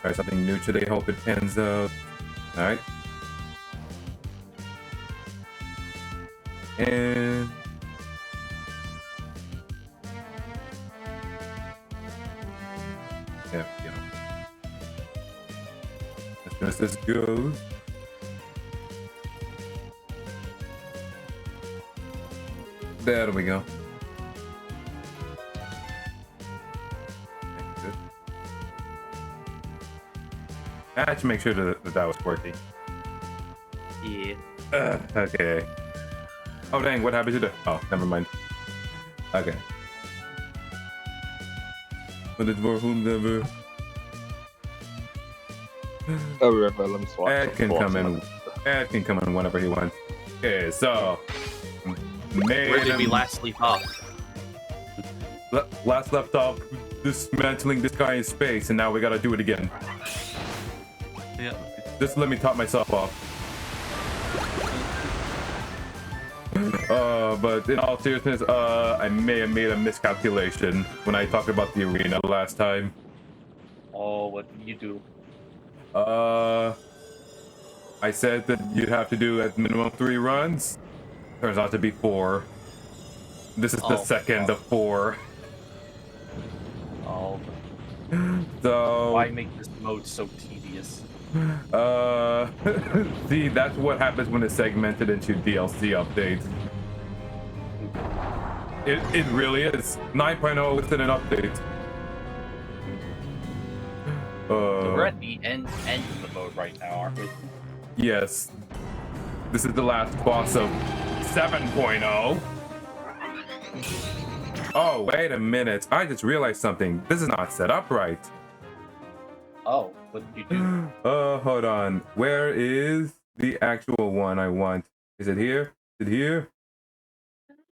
Try something new today. Hope it pans out. All right. And there we go. As soon as this goes. There we go. Good. I had to make sure that was working. Yeah. Okay. Oh dang, what happened to the... Oh, never mind. Okay. But it's more whomever. Oh, remember, let me swap. Ed can come in. Ed can come in whenever he wants. Okay, so... Where did we last leave off? Last left off dismantling this guy in space, and now we gotta do it again. Yeah. Just let me top myself off. But in all seriousness, I may have made a miscalculation when I talked about the arena last time. Oh, what did you do? I said that you'd have to do at minimum 3 runs. Turns out to be 4. This is the second of 4. Oh. So Why make this mode so tedious? See, that's what happens when it's segmented into DLC updates. It really is. 9.0 isn't an update. So we're at the end of the mode right now, aren't we? Yes. This is the last boss of 7.0. Oh, wait a minute. I just realized something. This is not set up right. Oh, what did you do? Hold on. Where is the actual one I want? Is it here? Is it here?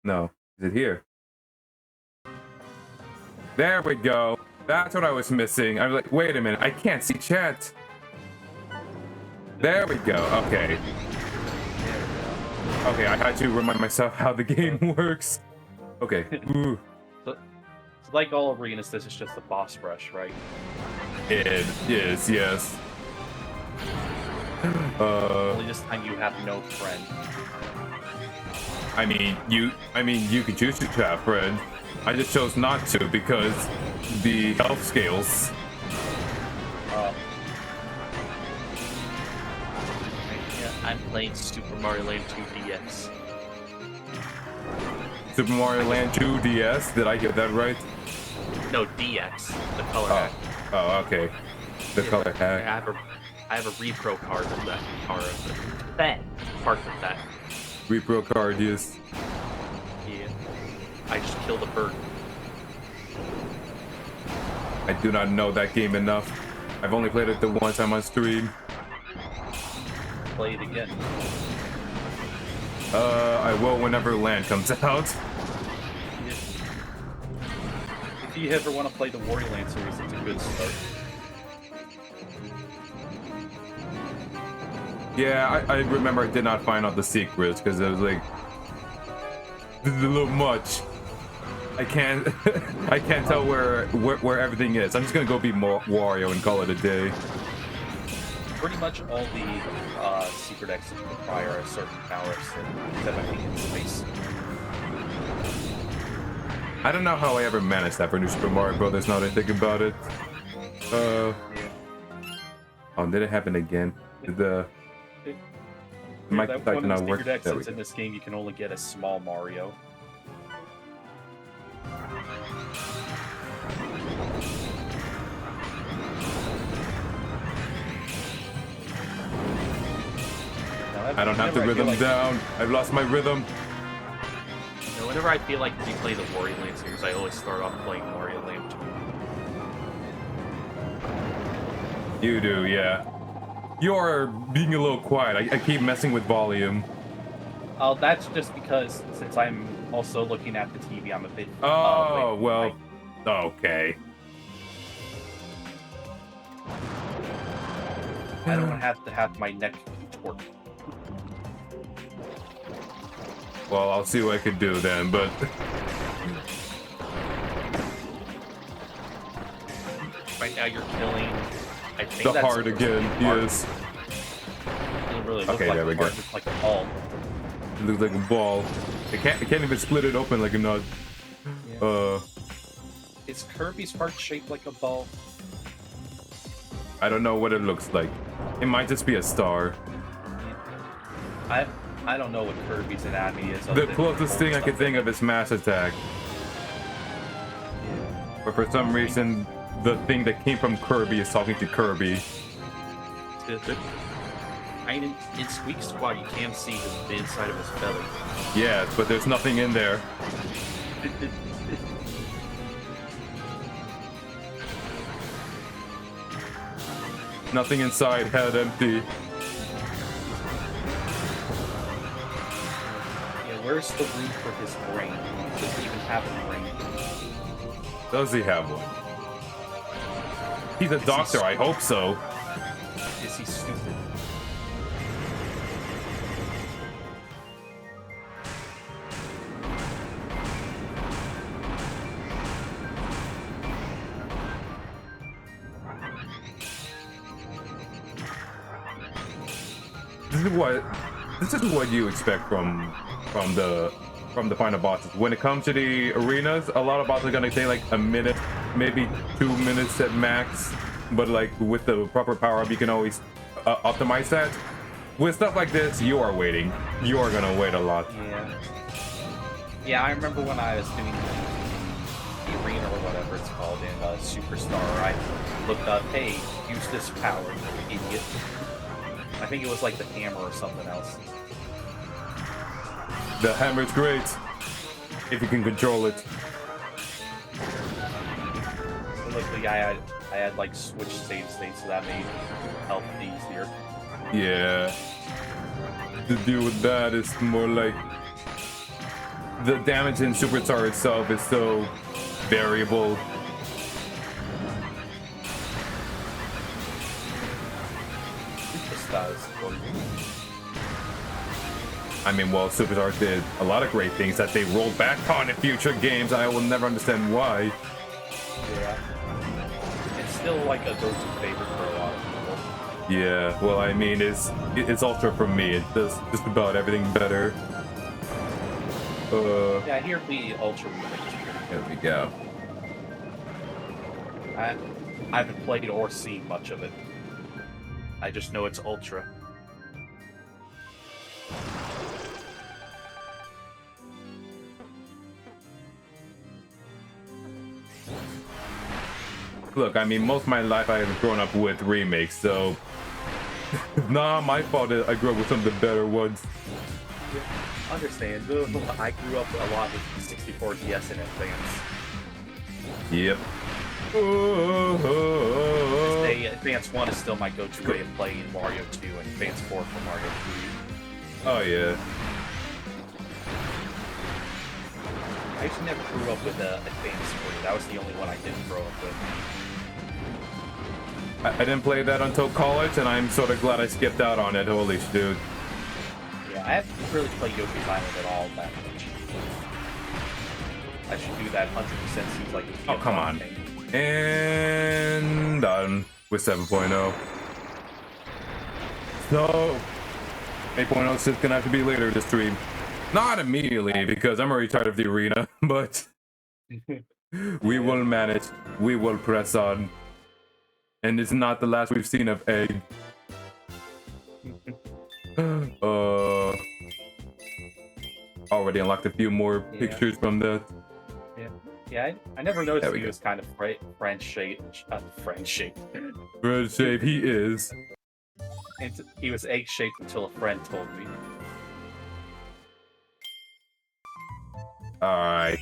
No. Is it here? There we go. That's what I was missing. I was like, wait a minute. I can't see chat. There we go. Okay. Okay, I had to remind myself how the game works. Okay. Ooh. So, it's like all arenas, this is just a boss rush, right? It is, yes. Only this time you have no friend. I mean, you could choose to have friend. I just chose not to because the health scales. Yeah, I'm playing Super Mario Land 2 DS. Super Mario Land 2 DS. Did I get that right? No, DX. The color hack. Oh, okay. The color hack. I have a repro card of that. That part of that. Repro card, yes. Yeah. I just killed a bird. I do not know that game enough. I've only played it the one time on stream. Play it again. I will whenever Land comes out. If you ever want to play the Wario Land series, it's a good start. Yeah, I remember I did not find out the secrets because it was like, this is a little much. I can't tell where everything is. I'm just gonna go be Wario and call it a day. Pretty much all the secret exits require a certain power set I think in space. I don't know how I ever managed that for New Super Mario Brothers. Now that I think about it. Oh, did it happen again? Did the mic That did one not of the work? secret exits in this game, you can only get a small Mario. I don't have the rhythm down. I've lost my rhythm. You know, whenever I feel like replay the Wario Land series, I always start off playing Wario Land 2. You do, yeah. You're being a little quiet. I keep messing with volume. Oh, that's just because since I'm also looking at the TV, I'm a bit. Oh, well, okay. I don't have to have my neck torqued. Well, I'll see what I can do then, but... Right now you're killing I think The that's heart again. Yes. It doesn't really look Okay, like there we a go. heart, it's like a ball. It looks like a ball. It can't even split it open like a nut. Yeah. Is Kirby's heart shaped like a ball? I don't know what it looks like. It might just be a star. I don't know what Kirby's anatomy is. The closest thing I could think of is Mass Attack. But for some reason, the thing that came from Kirby is talking to Kirby. I mean, in Squeak Squad, you can see the inside of his belly. Yes, but there's nothing in there. Nothing inside, head empty. Yeah, where's the room for his brain? Does he even have a brain? Does he have one? He's a doctor, I hope so. Is he stupid? This is what you expect from the final bosses. When it comes to the arenas, a lot of bosses are gonna take like a minute, maybe 2 minutes at max. But like with the proper power up, you can always optimize that. With stuff like this, you are waiting. You are gonna wait a lot. Yeah. Yeah, I remember when I was doing the arena or whatever it's called in Superstar, I looked up, hey, use this power, you idiot. I think it was like the hammer or something else. The hammer's great if you can control it. So luckily I had like switch save states, so that made help easier. Yeah. To deal with that is more like the damage in Superstar itself is so variable. I mean, well, Superstar did a lot of great things that they rolled back on in future games. I will never understand why. Yeah. It's still like a go-to favorite for a lot of people. Yeah, well, I mean, it's Ultra for me. It does just about everything better. Yeah, here the Ultra remake is pretty There good. we go. I haven't played or seen much of it. I just know it's Ultra. Look, I mean, most of my life I have grown up with remakes, so nah, my fault that I grew up with some of the better ones. Understand. I grew up a lot with 64 DS in Advance. Yep. Advance 1 is still my go-to way of playing Mario 2 and Advance 4 for Mario 3. Oh yeah. I actually never grew up with Advance 3. That was the only one I didn't grow up with. I didn't play that until college, and I'm sort of glad I skipped out on it. Holy dude. Yeah, I haven't really played Yoshi's Island at all that much. I should do that 100%. Seems like Oh, come on. And done with 7.0. So 8.0 is just gonna have to be later this stream. Not immediately, because I'm already tired of the arena, but we will manage. We will press on. And it's not the last we've seen of Egg. Already unlocked a few more pictures from that. Yeah, I never noticed we he go. was kind of French shaped. Red shape, he is. And he was egg shaped until a friend told me. Alright.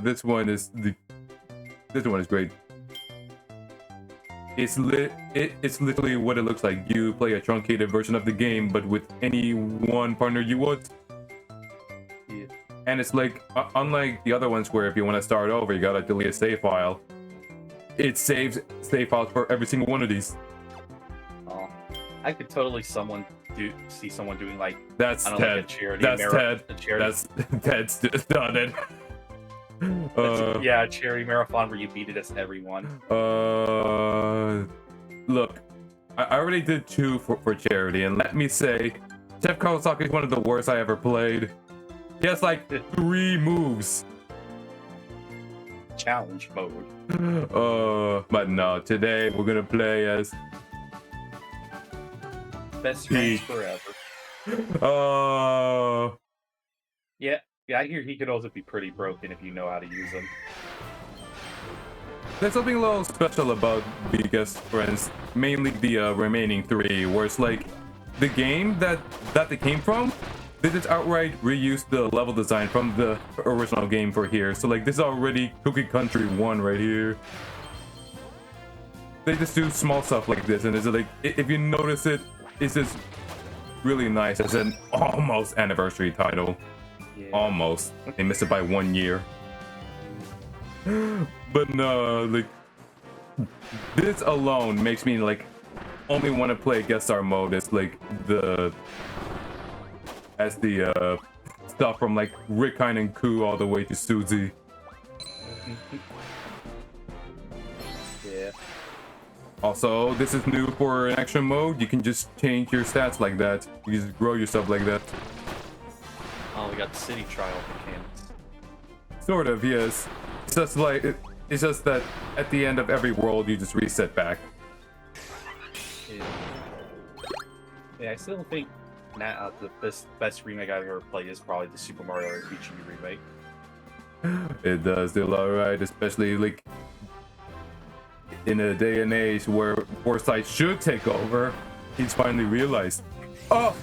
This one is great. It's literally what it looks like. You play a truncated version of the game, but with any one partner you want. Yeah. And it's like, unlike the other ones where if you want to start over, you gotta delete a save file. It saves save files for every single one of these. Oh, I could totally see someone doing like That's I don't know, Ted. like a charity. That's Ted. A charity. That's Ted's done it. Yeah, charity marathon where you beat it as everyone. Look, I already did 2 for charity, and let me say, Chef Kawasaki is one of the worst I ever played. He has like 3 moves. Challenge mode. But no, today we're gonna play as Best friends forever. Yeah, I hear he could also be pretty broken if you know how to use him. There's something a little special about Biggest Friends, mainly the remaining 3, where it's like the game that they came from, they just outright reused the level design from the original game for here. So like this is already Cookie Country 1 right here. They just do small stuff like this, and it's like, if you notice it, it's just really nice as an almost anniversary title. Yeah. Almost. They missed it by 1 year. But no, like this alone makes me like only want to play guest star mode as like the stuff from like Rickine and Ku all the way to Suzy. Yeah. Also, this is new for an action mode. You can just change your stats like that. You just grow yourself like that. Oh, we got the city trial mechanics. Sort of, yes. It's just like it's just that at the end of every world you just reset back. Yeah, I still think the best remake I've ever played is probably the Super Mario RPG remake. It does do alright, especially like in a day and age where Foresight should take over. He's finally realized. Oh!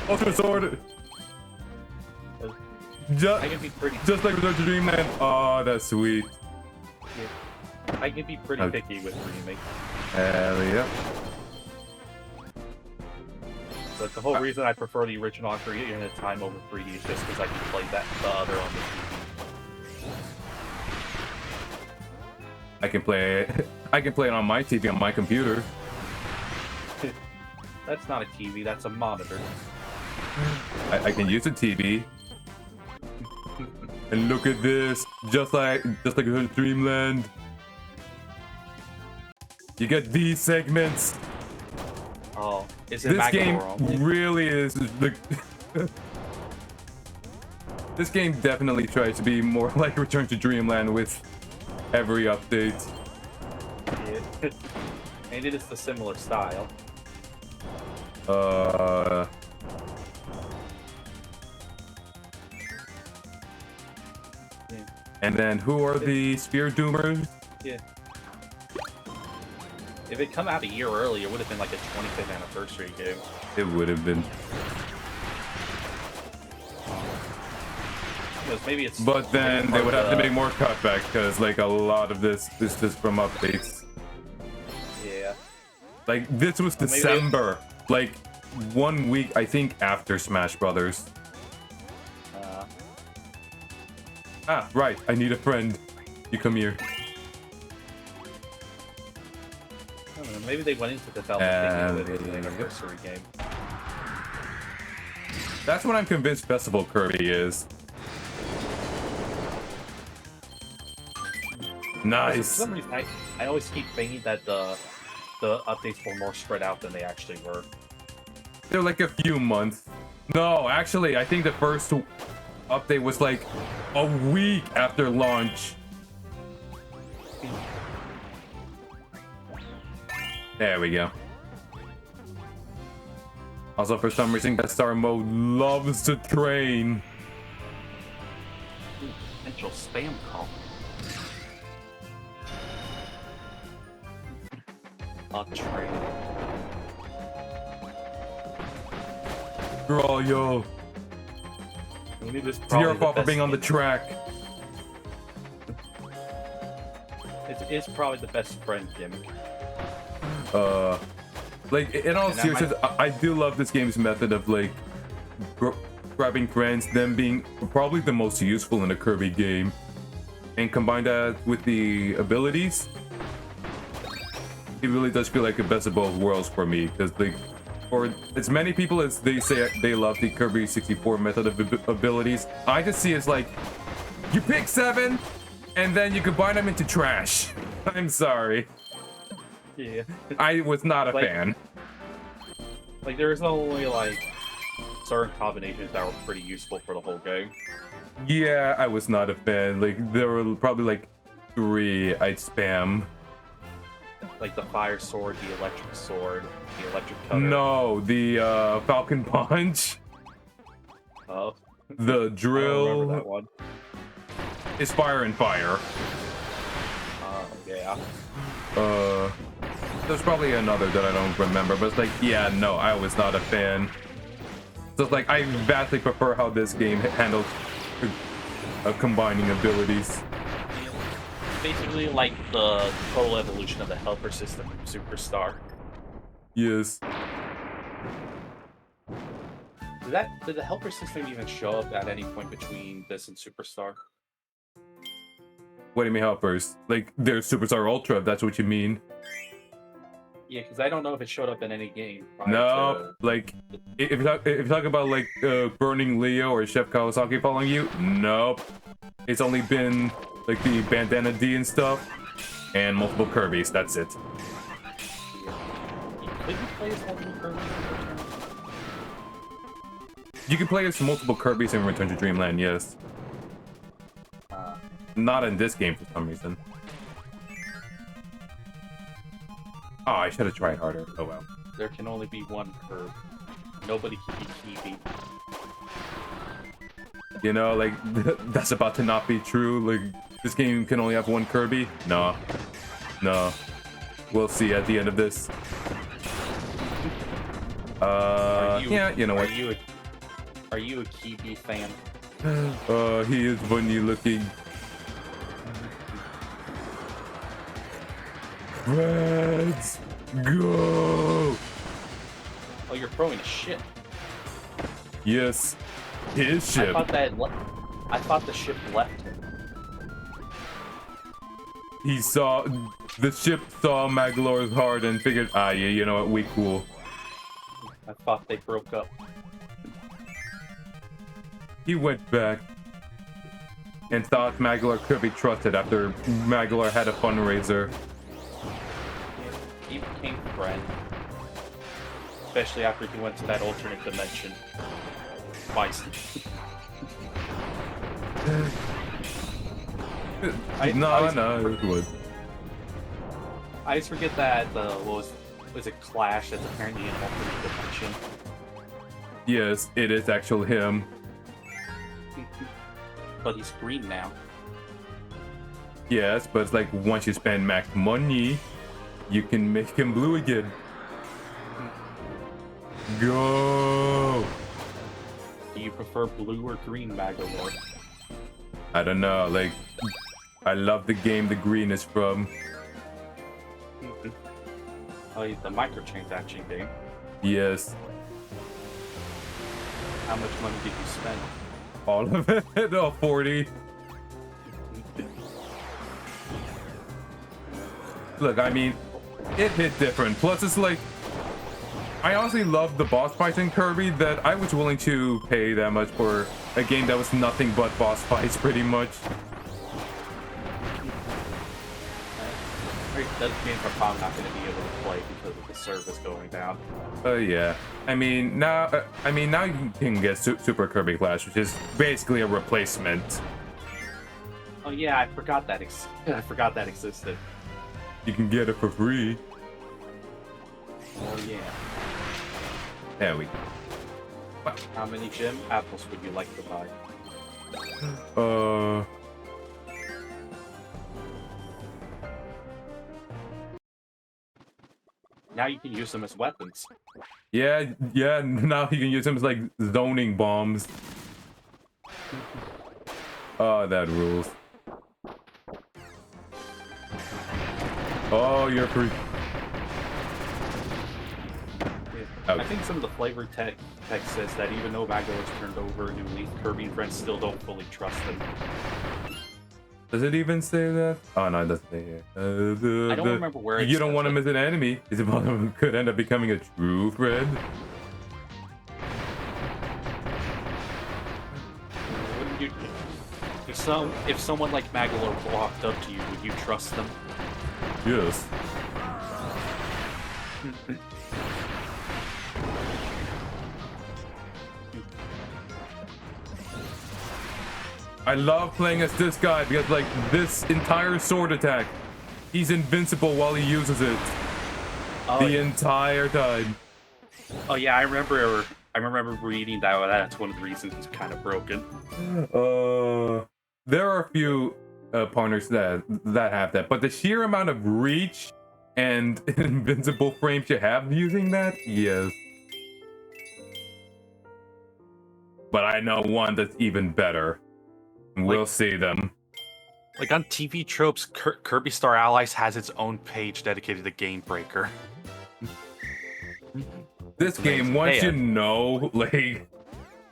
Ultra Sword! I can be pretty. Just like Return to Dreamland. Oh, that's sweet. Yeah. I can be pretty picky with remake. Hell yeah. But the whole reason I prefer the original Ocarina of Time over 3D is just because I can play the other on the TV. I can play it on my TV on my computer. That's not a TV, that's a monitor. I can use a TV. And look at this, just like Dreamland. You get these segments. Oh, is it this game Magadoro? really is the. This game definitely tries to be more like Return to Dreamland with every update. Yeah. And it is the similar style. And then who are the Spear Doomers? Yeah. If it come out a year earlier, it would have been like a 25th anniversary game. It would have been. Because maybe it's. But then they would have to make more cutbacks because like a lot of this is just from updates. Yeah. Like this was December, like 1 week I think after Smash Brothers. Right. I need a friend. You come here. I don't know, maybe they went into development thinking it was an anniversary game. That's what I'm convinced Festival Kirby is. Nice. For some reason, I always keep thinking that the updates were more spread out than they actually were. They're like a few months. No, actually, I think the first update was like a week after launch. There we go. Also, for some reason, that star mode loves to train. Potential spam call. A train. Girl, yo. It's your fault for being on the track. It's probably the best friend gimmick. Like in all seriousness, I do love this game's method of like grabbing friends, them being probably the most useful in a Kirby game, and combine that with the abilities. It really does feel like the best of both worlds for me, because like, for as many people as they say they love the Kirby 64 method of abilities, I just see it as like You pick 7, and then you combine them into trash. I'm sorry. Yeah. I was not a Like- fan. Like, there's only, like, certain combinations that were pretty useful for the whole game. Yeah, I was not a fan. Like, there were probably like 3 I'd spam. Like the fire sword, the electric cutter. No, the Falcon Punch, Oh, the I don't remember drill that one. is fire and fire. Yeah. There's probably another that I don't remember, but it's like, yeah, no, I was not a fan. So it's like, I vastly prefer how this game handles combining abilities. Basically, like the total evolution of the helper system from Superstar. Yes. Did the helper system even show up at any point between this and Superstar? What do you mean helpers? Like, there's Superstar Ultra, if that's what you mean. Yeah, because I don't know if it showed up in any game. prior No, like, if you're talking about, like, Burning Leo or Chef Kawasaki following you, nope. It's only been, like, the Bandana D and stuff, and multiple Kirby's, that's it. To... Could you play as multiple Kirby? You can play as multiple Kirby's in Return to Dreamland, yes. Not in this game for some reason. Oh, I should have tried harder. Oh well. There can only be one Kirby. Nobody can be Kirby. You know, like, that's about to not be true. Like, this game can only have one Kirby? No. No. We'll see at the end of this. Yeah, you know what? Are you a Kirby fan? He is funny looking. Let's go! Oh, you're throwing a ship. Yes, his ship. I thought the ship left him. He saw the ship saw Maglor's heart and figured, yeah, you know what, we cool. I thought they broke up. He went back and thought Maglor could be trusted after Maglor had a fundraiser. He became a friend. Especially after he went to that alternate dimension. Twice. No, it would. I just forget that was it Clash that's apparently an alternate dimension. Yes, it is actually him. But he's green now. Yes, but it's like once you spend max money, you can make him blue again. Go! Do you prefer blue or green Magalore? I don't know, like, I love the game the green is from. Oh, the microtransaction game. Yes. How much money did you spend? All of it? Oh, 40. Look, I mean, it hit different. Plus, it's like, I honestly love the boss fights in Kirby that I was willing to pay that much for a game that was nothing but boss fights, pretty much. Those games are probably not going to be able to play because of the service going down. Yeah. I mean, now you can get Super Kirby Clash, which is basically a replacement. Oh yeah, I forgot that existed. You can get it for free. Oh yeah. There we go. How many gem apples would you like to buy? Now you can use them as weapons. Yeah, now you can use them as like zoning bombs. Oh, that rules. Oh, you're free. I think some of the flavor text says that even though Magalor's turned over a new leaf, Kirby and friends still don't fully trust him. Does it even say that? Oh no, it doesn't say here. I don't remember where it You don't says want him it. as an enemy. His opponent could end up becoming a true friend. Wouldn't you just if someone like Magalore walked up to you, would you trust them? Yes. I love playing as this guy because, like, this entire sword attack, he's invincible while he uses it the entire time. Oh yeah, I remember reading that. That's one of the reasons he's kind of broken. There are a few partners that have that, but the sheer amount of reach and invincible frames you have using that, yes. But I know one that's even better. We'll see them. Like on TV Tropes, Kirby Star Allies has its own page dedicated to Game Breaker. This game, once you know like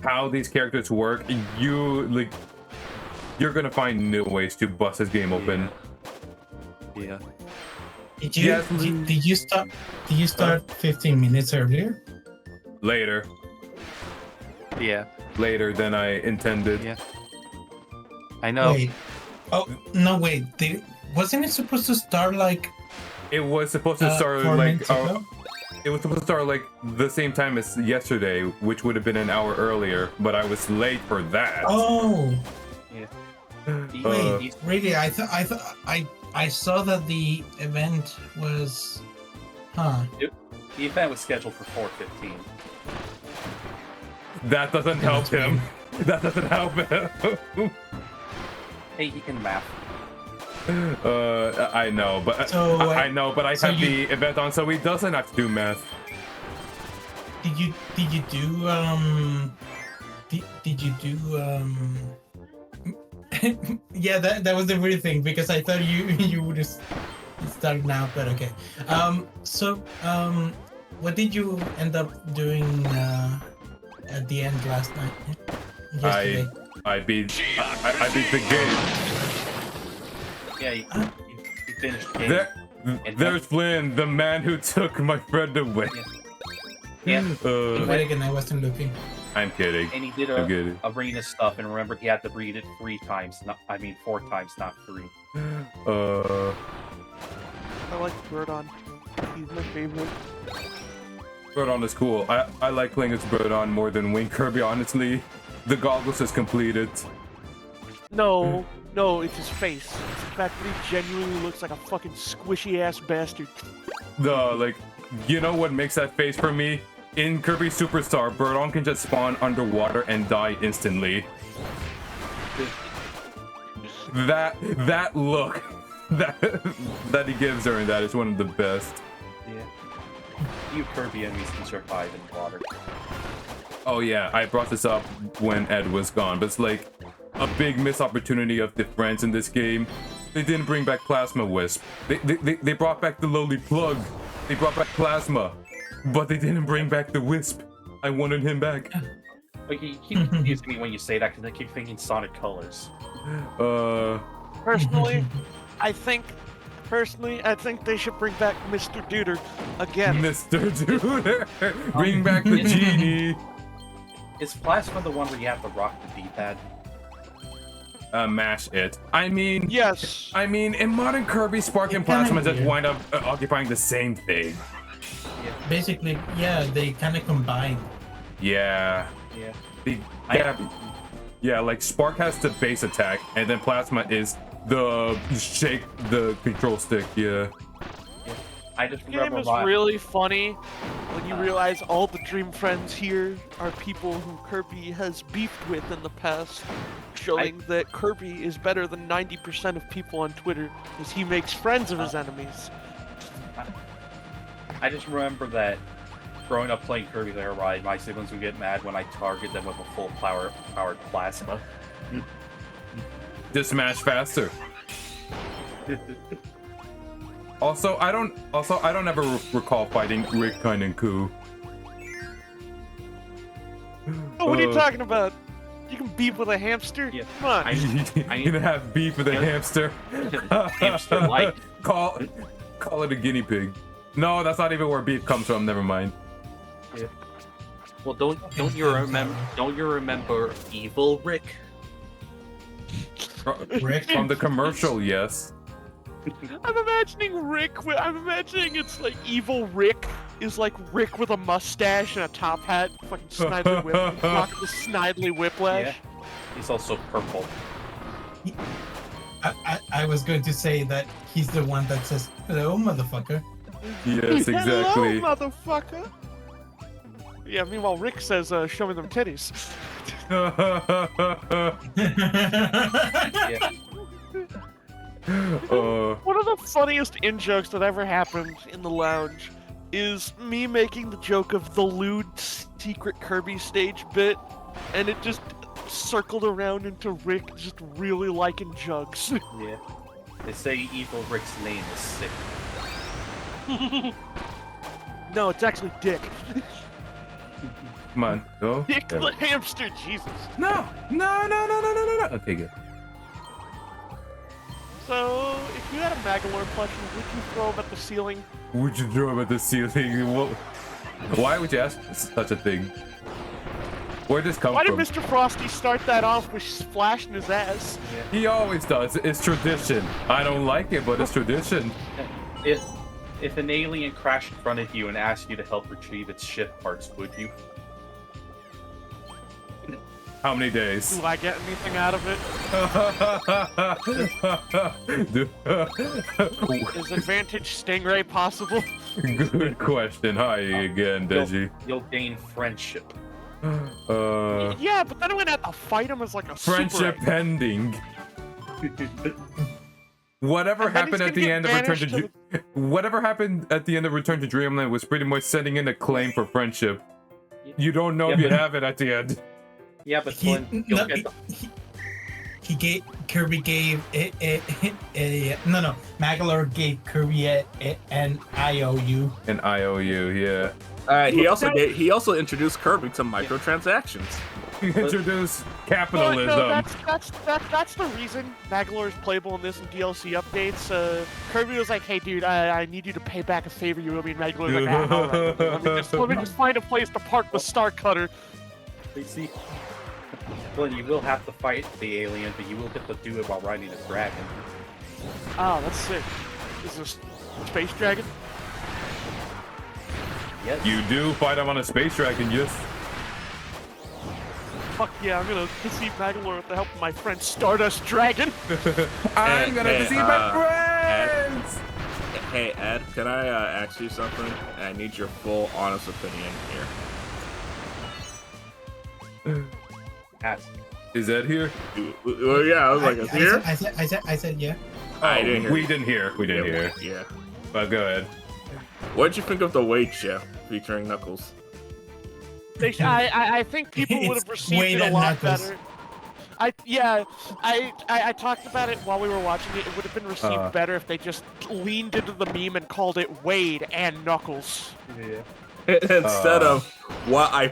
how these characters work, you're gonna find new ways to bust this game open. Yeah. Did you start 15 minutes earlier? Later. Yeah. Later than I intended. Yeah. I know. Wait. Oh no! Wait. Wasn't it supposed to start like? It was supposed to start 4 like. minutes ago? It was supposed to start like the same time as yesterday, which would have been an hour earlier, but I was late for that. Oh. Yeah. Wait. Really? I saw that the event was. Huh. The event was scheduled for 4:15. That doesn't help him. That doesn't help him. Hey, he can math. I know, but So, I know, but I so have the event on, so he doesn't have to do math. Did you do yeah, that was the weird thing because I thought you would have started now, but okay. What did you end up doing at the end last night? Yesterday. I beat the game. Yeah, you finished the game. There's Flynn, the man who took my friend away. Yeah. Wait again, I wasn't looking. I'm kidding. And he did arena stuff, and remember he had to read it 4 times, not 3. I like Birdon. He's my favorite. Birdon is cool. I like playing as Birdon more than Wing Kirby, honestly. The goggles is completed. No, it's his face. It's the fact that he genuinely looks like a fucking squishy ass bastard. You know what makes that face for me? In Kirby Superstar, Birdon can just spawn underwater and die instantly. That look that he gives during that is one of the best. Yeah. Few Kirby enemies can survive in water. Oh yeah, I brought this up when Ed was gone, but it's like a big missed opportunity of the friends in this game. They didn't bring back Plasma Wisp. They brought back the lowly Plug. They brought back Plasma, but they didn't bring back the Wisp. I wanted him back. Like, you keep confusing me when you say that because I keep thinking Sonic Colors. Personally, I think they should bring back Mr. Duder again. Mr. Duder, bring back the genie. Is Plasma the one where you have to rock the D-pad? Mash it. I mean, yes. I mean, in modern Kirby, Spark and Plasma just wind up occupying the same thing. Yeah. Basically, yeah, they kind of combine. Yeah. Yeah. Yeah, like Spark has the base attack, and then Plasma is the shake the control stick. Yeah. I just The game is really funny when you realize all the Dream Friends here are people who Kirby has beefed with in the past, showing that Kirby is better than 90% of people on Twitter as he makes friends of his enemies. I just remember that growing up playing Kirby Air Ride, my siblings would get mad when I target them with a full powered Plasma. Just smash faster. Also, I don't ever recall fighting Rick, Kine, and Ku. Oh, what are you talking about? You can beef with a hamster? Yeah. Come on. You can have beef with a hamster. Hamster like. Call it a guinea pig. No, that's not even where beef comes from. Never mind. Yeah. Well, don't you remember Evil Rick? Rick. From the commercial, yes. I'm imagining I'm imagining it's like evil Rick is like Rick with a mustache and a top hat, fucking Snidely rocking the Snidely Whiplash. Yeah. He's also purple. I was going to say that he's the one that says, "Hello, motherfucker." Yes, exactly. Hello, motherfucker. Yeah. Meanwhile, Rick says, "Show me them titties." Yeah. One of the funniest in-jokes that ever happened in the lounge is me making the joke of the lewd secret Kirby stage bit, and it just circled around into Rick just really liking jugs. Yeah. They say evil Rick's name is sick. No, it's actually Dick. Come on, go. Dick the hamster, Jesus. No. Okay, good. So, if you had a Magalore plushie, would you throw him at the ceiling? Would you throw him at the ceiling? Why would you ask such a thing? Where'd this come Why did from? Mr. Frosty start that off with splashing his ass? He always does. It's tradition. I don't like it, but it's tradition. If an alien crashed in front of you and asked you to help retrieve its ship parts, would you? How many days? Do I get anything out of it? Is Advantage Stingray possible? Good question. Hi again, Deji. You'll gain friendship. Yeah, but then I'm gonna have to fight him as like a Friendship super pending. Whatever And then happened he's at the gonna end get of Return to banished Whatever happened at the end of Return to Dreamland was pretty much sending in a claim for friendship. You don't know if you have it at the end. Yeah, but Glenn, you'll get the... Kirby gave Magalore gave Kirby an IOU. An IOU, yeah. He also introduced Kirby to microtransactions. Introduce Well, capitalism. no, that's the reason Magalore's playable in this and DLC updates. Kirby was like, "Hey, dude, I need you to pay back a favor you owe me." And Magalore's like, all right, let me just find a place to park the Star Cutter. You see, Glenn, you will have to fight the alien, but you will get to do it while riding a dragon. Oh, that's sick. Is this space dragon? Yes. You do fight him on a space dragon, yes. Fuck yeah, I'm gonna deceive Magalore with the help of my friend Stardust Dragon. I'm gonna deceive my friends! Hey, Ed, can I ask you something? I need your full, honest opinion here. Ask. Is Ed here? Well, yeah, I was like, is here? I said yeah. I didn't hear. We didn't hear. We didn't hear. Yeah. But go ahead. What did you think of the Wade show featuring Knuckles? I think people would have It's received way it a than lot Knuckles. better. I talked about it while we were watching it. It would have been received better if they just leaned into the meme and called it Wade and Knuckles. Yeah. Instead of what I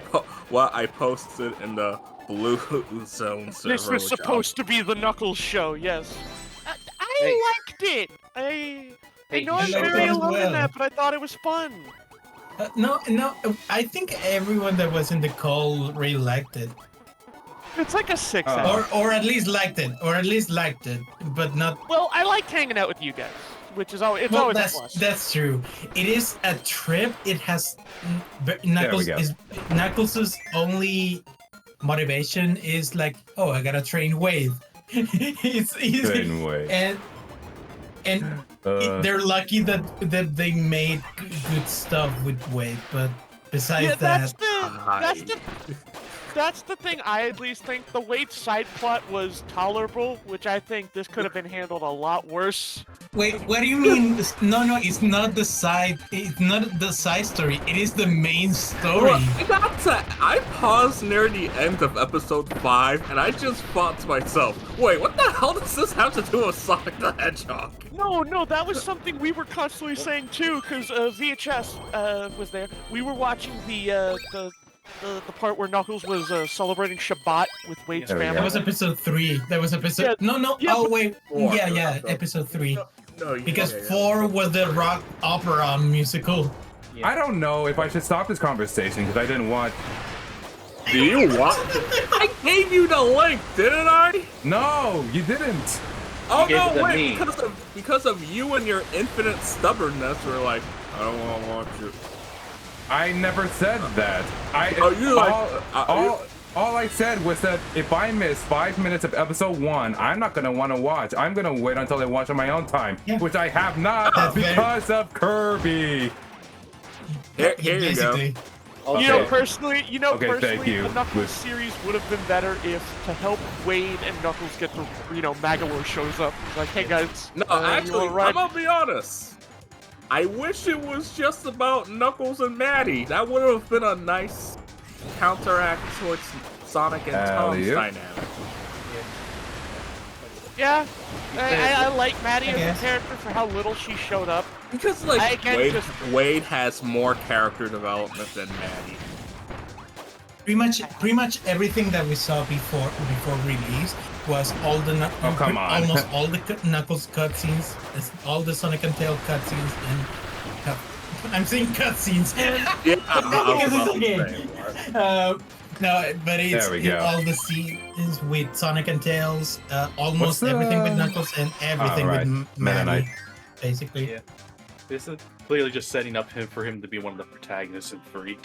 posted in the Blue Zone server. This was supposed to be the Knuckles show. Yes. I liked it. I know I'm you very liked it as alone in well. that, but I thought it was fun. No. I think everyone that was in the call really liked it, It's like a 6 out. or at least liked it, but not. Well, I liked hanging out with you guys, which is always Well, always a that's plus. that's true. It is a trip. It has Knuckles. go. Knuckles' only motivation is like, oh, I gotta train Wade. it's Train Wade. and they're lucky that they made good stuff with Wade, but besides Yeah, that, that's the thing. I at least think the Wade side plot was tolerable, which I think this could have been handled a lot worse. wait, what do you mean? No, it's not the side. It's not the side story. It is the main story. Well, I paused near the end of episode 5, and I just thought to myself, wait, what the hell does this have to do with Sonic the Hedgehog? No, that was something we were constantly saying too, because VHS was there. We were watching the part where Knuckles was celebrating Shabbat with Wade's There we family. That was episode 3. That was episode. Yeah, No. yeah, Oh wait. Four. Yeah. Episode 3. No, Because 4 was the rock opera musical. I don't know if I should stop this conversation because I didn't watch Do you want? I gave you the link, didn't I? No, you didn't. Oh gave it no, to wait! me. Because of you and your infinite stubbornness, we're like, I don't want to watch it. I never said that. All I said was that if I miss 5 minutes of episode 1, I'm not gonna want to watch. I'm gonna wait until I watch on my own time, which I have not because of Kirby. Here you go. Basically. Okay. You know, personally, thank you. the Knuckles series would have been better if, to help Wade and Knuckles get to, Magawar shows up. He's like, hey guys. No, you actually, wanna ride? I'm gonna be honest. I wish it was just about Knuckles and Maddie. That would have been a nice counteract towards Sonic and Tom's dynamic. Yeah, I like Maddie as guess. a character for how little she showed up. Because like I can Wade has more character development than Maddie. Pretty much everything that we saw before release was all the come on. almost all the Knuckles cutscenes, all the Sonic and Tail cutscenes, and I'm saying cutscenes. Yeah, Because it's a game. No, but it's There we go. all the scenes with Sonic and Tails, almost What's the- everything with Knuckles, and everything Alright, with Meta Maddie, Knight. basically. Yeah. This is clearly just setting up for him to be one of the protagonists in 3.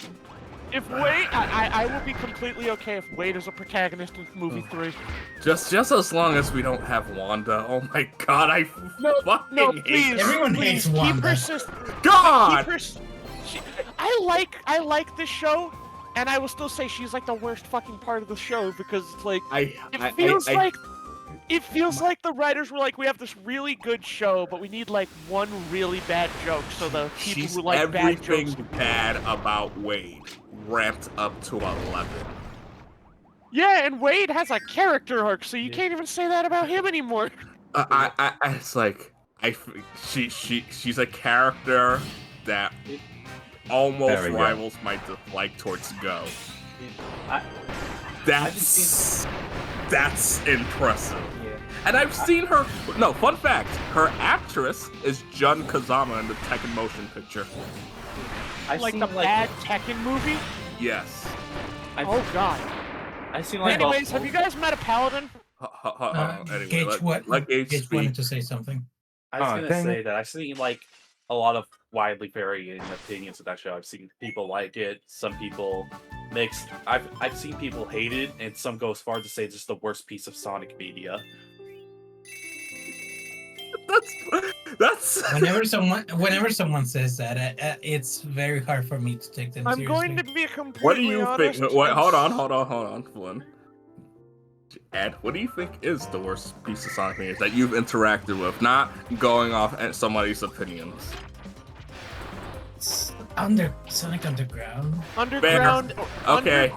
If Wade, I will be completely okay if Wade is a protagonist in movie 3. Just as long as we don't have Wanda. Oh my god, I fucking No, hate please. Everyone please, hates Wanda. He persists. God! I like this show, and I will still say she's like the worst fucking part of the show because it's like it feels like the writers were like, we have this really good show, but we need like one really bad joke, so the people She's who like bad everything jokes. bad about Wade ramped up to 11. Yeah, and Wade has a character arc, so you can't even say that about him anymore. It's like she's a character that almost There we go. rivals my dislike towards Go. I- That's impressive. Yeah. And I've seen her. No, fun fact: her actress is Jun Kazama in the Tekken motion picture. I've Like seen the bad Tekken movie. Yes. Oh god. I've seen like Anyways, have you guys met a paladin? Anyway, Gage, let Gage Gage speak. wanted to say something. I was Oh, gonna dang say it. that I've seen like a lot of widely varying opinions of that show. I've seen people like it, some people mixed. I've seen people hate it, and some go as far as to say it's just the worst piece of Sonic media. That's Whenever someone says that, it's very hard for me to take them I'm seriously. going to be completely What do you honest. think? Wait, hold on, Flynn. Ed, what do you think is the worst piece of Sonic media that you've interacted with? Not going off at somebody's opinions. Sonic Underground. Underground. Okay.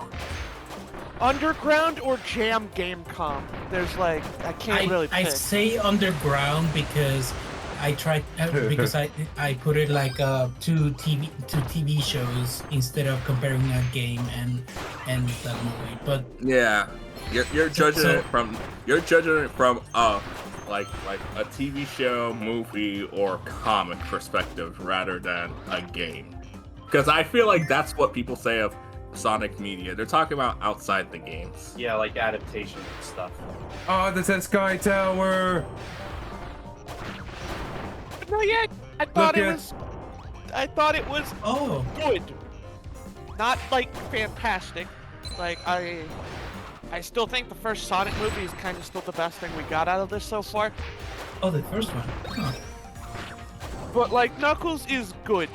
Underground or Jam Gamecom. There's like I can't really pick. I say Underground because I tried because I put it like two TV shows instead of comparing a game and the movie. But Yeah, you're judging it from like a TV show, movie, or comic perspective rather than a game. Because I feel like that's what people say of Sonic media. They're talking about outside the games. Yeah, like adaptation and stuff. Oh, this is Sky Tower. No, yeah, I thought Look it at- was. I thought it was oh, good, not like fantastic. Like I still think the first Sonic movie is kind of still the best thing we got out of this so far. the first one. Huh. But like Knuckles is good.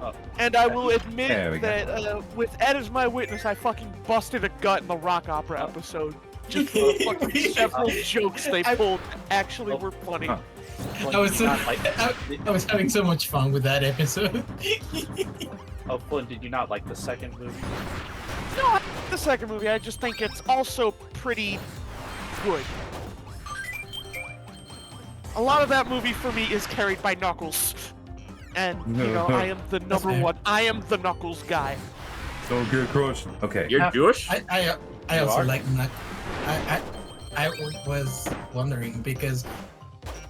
Oh. And I will admit There we go. that with Ed as my witness, I fucking busted a gut in the rock opera episode. Just for the fucking several jokes they pulled actually were funny. Huh. Flynn, I was did you not like I was having so much fun with that episode. Oh, Flynn, did you not like the second movie? No, I like the second movie, I just think it's also pretty good. A lot of that movie for me is carried by Knuckles. And, you know, I am the number fair. one. I am the Knuckles guy. Don't get crushed. Okay. You're Jewish? I You also are? like I was wondering because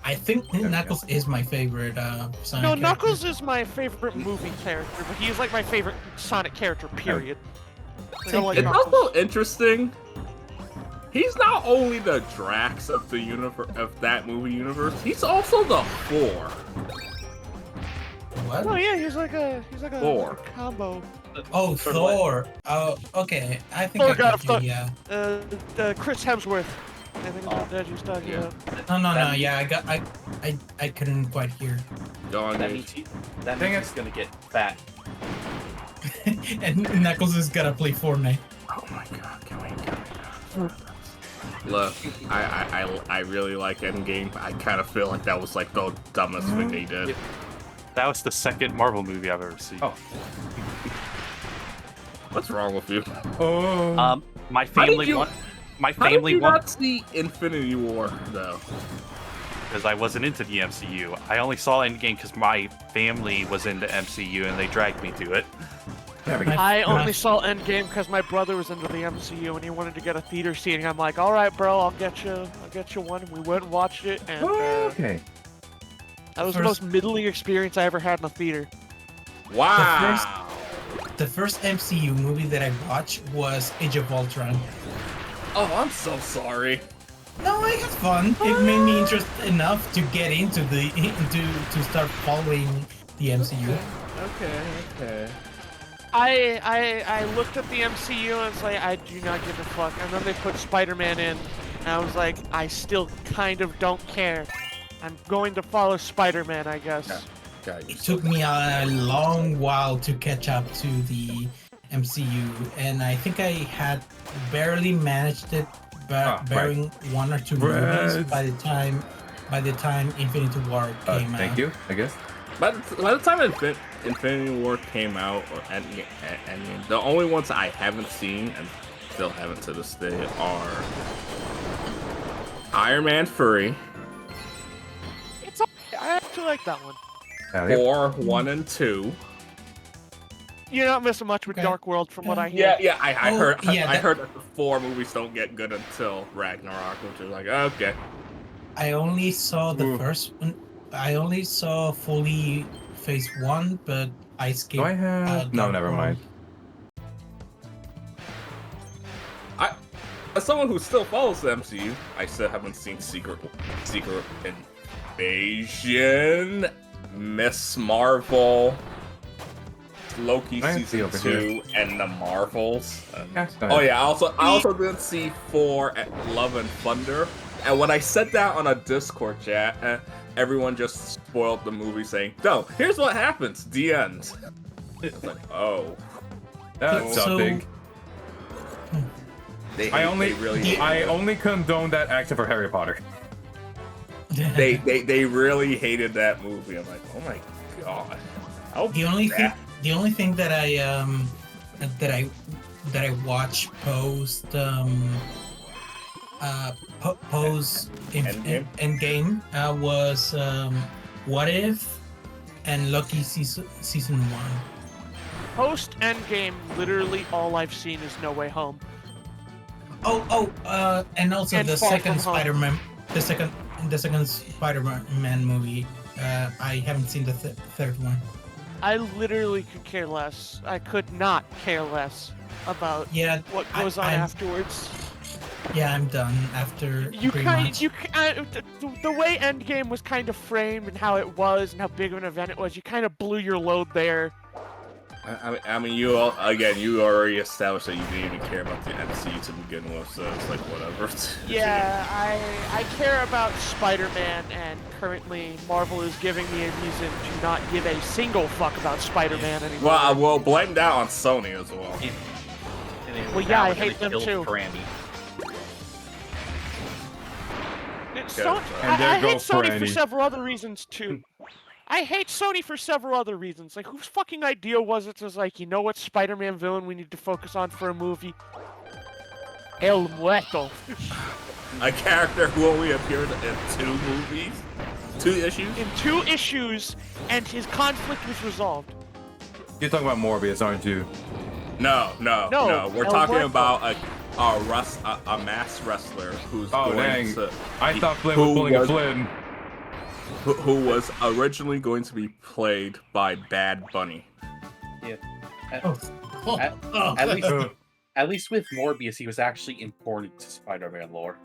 I think we go. Knuckles is my favorite Sonic No, character. Knuckles is my favorite movie character, but he's like my favorite Sonic character, period. I like It's Knuckles. also interesting. He's not only the Drax of the universe of that movie universe. He's also the Thor. What? Oh yeah, he's like a Thor. combo. Oh, Sort of like- Thor. Oh, okay. I think Thor I God get of you. Thunder. Yeah. Chris Hemsworth. I think that's what he's talking Yeah. about. No. That- Yeah, I couldn't quite hear. Go on, That Gage. means, that Dang means it. he's gonna get fat. And Knuckles is gonna play Fortnite. Oh my god, can we? Look, I really like Endgame. I kind of feel like that was like the dumbest thing they did. That was the second Marvel movie I've ever seen. Oh. What's wrong with you? Oh. My How did family you- want. My How did family you want not see Infinity War though? because I wasn't into the MCU. I only saw Endgame because my family was into MCU and they dragged me to it. There we go. I only saw Endgame because my brother was into the MCU and he wanted to get a theater seating. I'm like, all right, bro, I'll get you one. We went and watched it, and Okay. that was the First- most middling experience I ever had in a theater. Wow. The first MCU movie that I watched was Age of Ultron. Oh, I'm so sorry. No, I had fun. It made me interested enough to get into to start following the MCU. Okay. I looked at the MCU and was like, I do not give a fuck. And then they put Spider-Man in, and I was like, I still kind of don't care. I'm going to follow Spider-Man, I guess. Yeah. God, It took me a long while to catch up to the MCU, and I think I had barely managed it, barring one or two movies Right. by the time Infinity War came out. Thank you, I guess. By the time Infinity War came out, or Endgame, the only ones I haven't seen and still haven't to this day are Iron Man 3, It's okay. I actually like that one. Yeah, Thor 1 and 2. You're not missing much with Okay. Dark World from what I hear. Yeah, I Oh, heard. yeah, I that- heard that the 4 movies don't get good until Ragnarok, which is like okay. I only saw the Ooh. first one. I only saw fully Phase 1, but I skipped. Do I have? No, Dark never World. mind. As someone who still follows the MCU, I still haven't seen Secret Invasion, Miss Marvel, Loki I see season over 2, and the Marvels. Yeah, go Oh ahead. yeah, I also didn't see 4 at Love and Thunder. And when I said that on a Discord chat, everyone just spoiled the movie saying, "No, here's what happens. The end." It's like, oh, That's So- big. I only condone that action for Harry Potter. they really hated that movie. I'm like, oh my god. How The only thing, bad? the only thing that I watch post Endgame? Endgame was What If and Lucky season 1. Post Endgame, literally all I've seen is No Way Home. And also And the Far second From Home. Spider-Man, the second Spider-Man movie. I haven't seen the third one. I literally could care less. I could not care less about Yeah, what goes on I'm- afterwards. Yeah, I'm done after You pretty kind, much. the way Endgame was kind of framed and how it was and how big of an event it was, you kind of blew your load there. I mean, you already established that you didn't even care about the MCU to begin with, so it's like whatever. Yeah, I care about Spider-Man, and currently Marvel is giving me a reason to not give a single fuck about Spider-Man anymore. Well, blame that on Sony as well. And then Well, now yeah, I we're gonna hate them kill too. Brandy. I there hate goes Sony for Brandy. several other reasons too. I hate Sony for several other reasons. Like, whose fucking idea was it to like, you know what Spider-Man villain we need to focus on for a movie? El Muerto. A character who only appeared in 2 movies, 2 issues. In 2 issues, and his conflict was resolved. You're talking about Morbius, aren't you? No. We're El talking Muerto. about a mass wrestler who's Oh going dang! to. I thought Flynn who was pulling a was- Flynn. Who was originally going to be played by Bad Bunny. Yeah. Oh, At- oh, At least, Uh, At least with Morbius, he was actually important to Spider-Man lore.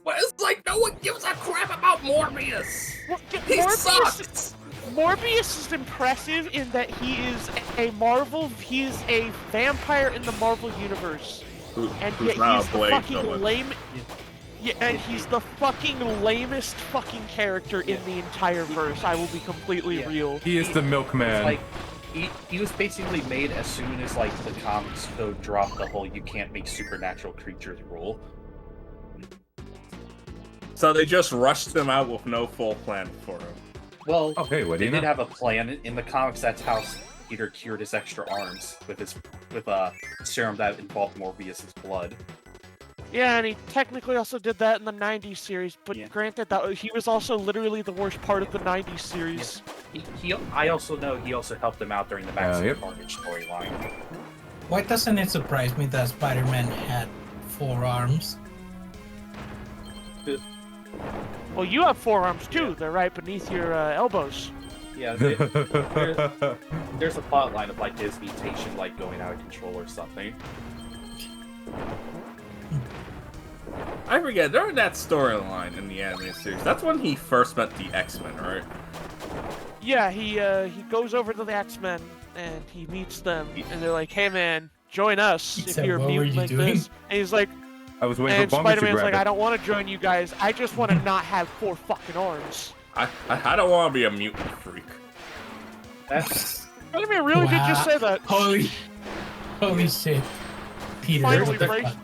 But it's like no one gives a crap about Morbius. He Morbius, sucks. Morbius is impressive in that he is a vampire in the Marvel universe. And Who's yet not he's a the Blade fucking villain. lame. Yeah, and he's the fucking lamest fucking character in the entire verse. I will be completely real. He is the milkman. Like, he was basically made as soon as like the comics code dropped the whole "you can't make supernatural creatures" rule. So they just rushed him out with no full plan for him. Well, Okay, what do they you did know? have a plan in the comics. That's how Peter cured his extra arms with a serum that involved Morbius's blood. Yeah, and he technically also did that in the '90s series. But Yeah. granted, that he was also literally the worst part of the '90s series. I also know he also helped them out during the Maximum Yep. Carnage storyline. Why doesn't it surprise me that Spider-Man had 4 arms? Well, you have 4 arms too. They're right beneath your elbows. Yeah, there's a plot line of like his mutation like going out of control or something. I forget, during that storyline in the anime series, that's when he first met the X-Men, right? Yeah, he goes over to the X-Men and he meets them, and they're like, "Hey, man, join us He if said, you're a "What were mutant you like doing?" this." And he's like, I was waiting and for Bunker to Spider-Man's grab like, it. "I don't want to join you guys. I just want to not have 4 fucking arms." I don't want to be a mutant freak. That's Spider-Man really did just say that. Holy shit. Peter, Finally, what the right? fuck?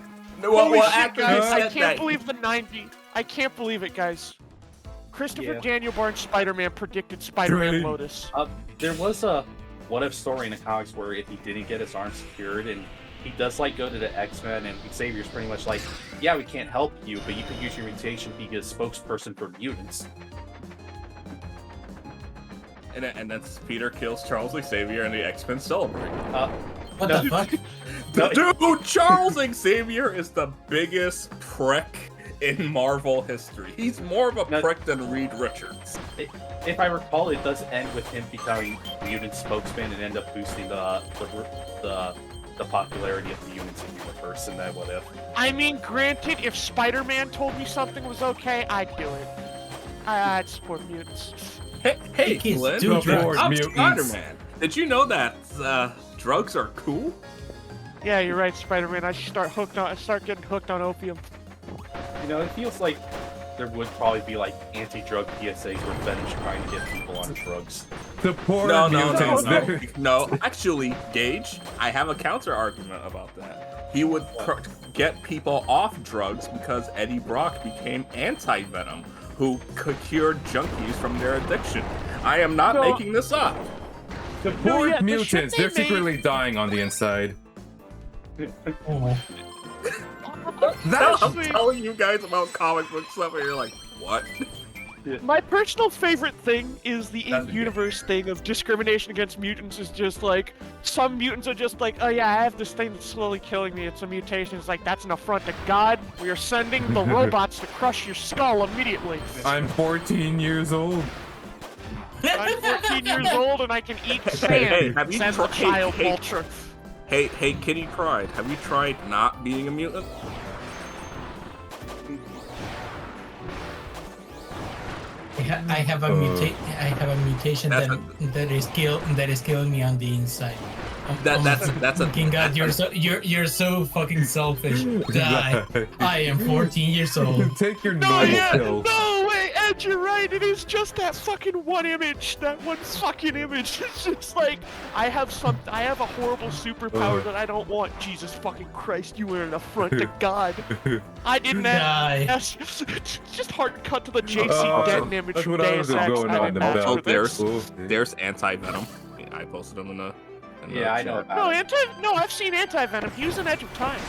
Holy shit, after guys! he I said can't that, believe the '90s. I can't believe it, guys. Christopher Yeah. Daniel Barnes Spider-Man predicted Spider-Man Great. Lotus. there was a what-if story in the comics where if he didn't get his arm secured, and he does like go to the X-Men, and Xavier's pretty much like, yeah, we can't help you, but you can use your mutation to be a spokesperson for mutants. and then Peter kills Charles Xavier and the X-Men celebrate. What No. the fuck? Dude, Charles Xavier is the biggest prick in Marvel history. He's more of a No. prick than Reed Richards. If I recall, it does end with him becoming mutant spokesman and end up boosting the popularity of the mutants in the universe, and then what if? I mean, granted, if Spider-Man told me something was okay, I'd do it. I'd support mutants. Hey, kids Glenn, do drugs. I'm Mutants. Spider-Man. Did you know that drugs are cool? Yeah, you're right, Spider-Man. I should start getting hooked on opium. You know, it feels like there would probably be like anti-drug PSAs where Venom's trying to get people on drugs. Support No. mutants. No, actually, Gage, I have a counter argument about that. He would get people off drugs because Eddie Brock became anti-Venom, who cured junkies from their addiction. I am not No. making this up. Support No, yeah, the shit mutants. they They're made- secretly dying on the inside. Oh. I'm telling you guys about comic book stuff, and you're like, what? My personal favorite thing is the That's in-universe thing of discrimination against mutants is just like, some mutants are just like, oh yeah, I have this thing that's slowly killing me, it's a mutation. It's like, that's an affront to God. We are sending the robots to crush your skull immediately. I'm 14 years old. I'm 14 years old and I can eat sand. hey, have you Send the tried- child hey. vulture. Hey, Kitty Pride, have you tried not being a mutant? I have a mutation That's that is killing me on the inside. That's a Fucking God, you're so fucking selfish. Die. I am 14 years old. Take your No, normal yeah, pill. no, wait, Ed, you're right. It is just that fucking one image. That one fucking image. It's just like I have a horrible superpower that I don't want. Jesus fucking Christ, you were an affront to God. I didn't Die. ask. It's just hard cut to the JC Oh, Denton image that's from what I Deus was Ex. going I on, didn't the ask bell. for this. there's anti-Venom. I posted him in the Yeah, I know chat. about it. No, I've seen Anti-Venom. He was an Edge of Time.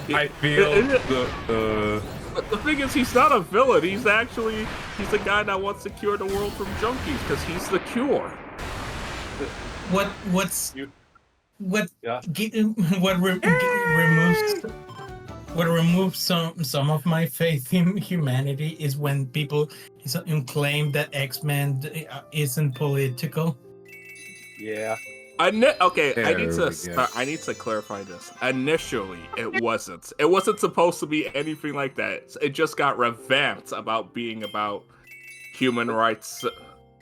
I feel the But the thing is, he's not a villain. He's a guy that wants to cure the world from junkies because he's the cure. Yeah. What removes some of my faith in humanity is when people claim that X-Men isn't political. Yeah. Okay, There we go. I need to clarify this. Initially, it wasn't. It wasn't supposed to be anything like that. It just got revamped about being about human rights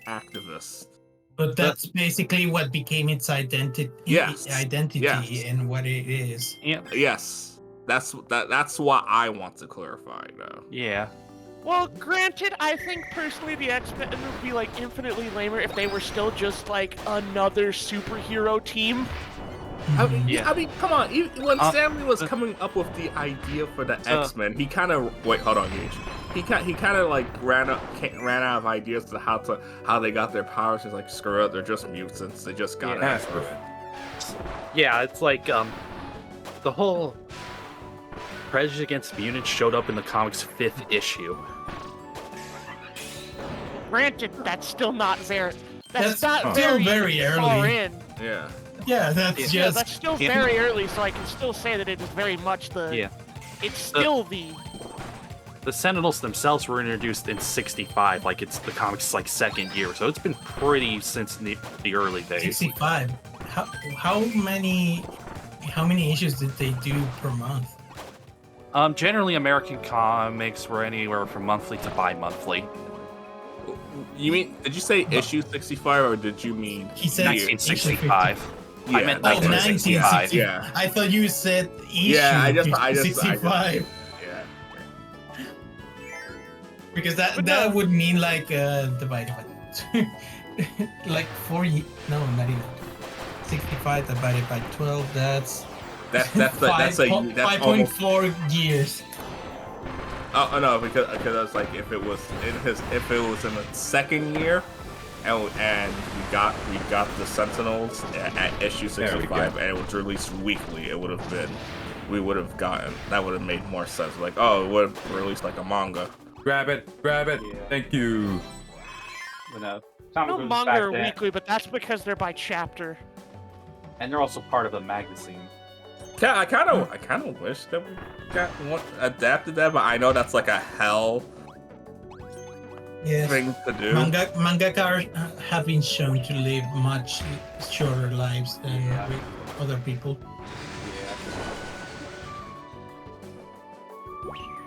activists. But that's basically what became its identity. Yes. Identity and what it is. Yeah. Yes, that's what I want to clarify now. Yeah. Well, granted, I think personally the X-Men would be like infinitely lamer if they were still just like another superhero team. I mean, Yeah. Come on. When Stanley was uh, coming up with the idea for the X-Men, he kind of hold on, Gage. He kind of like ran out of ideas to how they got their powers. He's like, screw it, they're just mutants. They just got Yeah. it. Yeah, it's like the whole prejudice against mutants showed up in the comics' 5th issue. Granted, that's still not very. That's not still very, very far early. in. Yeah. Yeah, that's Yeah, just. that's still very early, so I can still say that it is very much the. Yeah. It's still the. The Sentinels themselves were introduced in '65, like it's the comics' like 2nd year, so it's been pretty since the early days. 65. How many issues did they do per month? Generally, American comics were anywhere from monthly to bi-monthly. You mean? Did you say issue 65 or did you mean? He said 1965. Yeah, I meant Oh, 1965. 1960. Yeah. I thought you said issue Yeah, I just 65. Yeah. Because that But that no. would mean like divided by like 40. No, not even. 65 divided by 12. That's That's 5.4 years. Oh no, because I was like, if it was in the 2nd year, and we got the Sentinels at issue 65, and it was released weekly, we would have made more sense. Like, oh, it would have released like a manga. Grab it. Yeah. Thank you. When, No manga are weekly, but that's because they're by chapter. and they're also part of a magazine. Yeah, I kind of wish that we got one adapted that, but I know that's like a hell Yes. thing to do. Mangaka have been shown to live much shorter lives than with other people.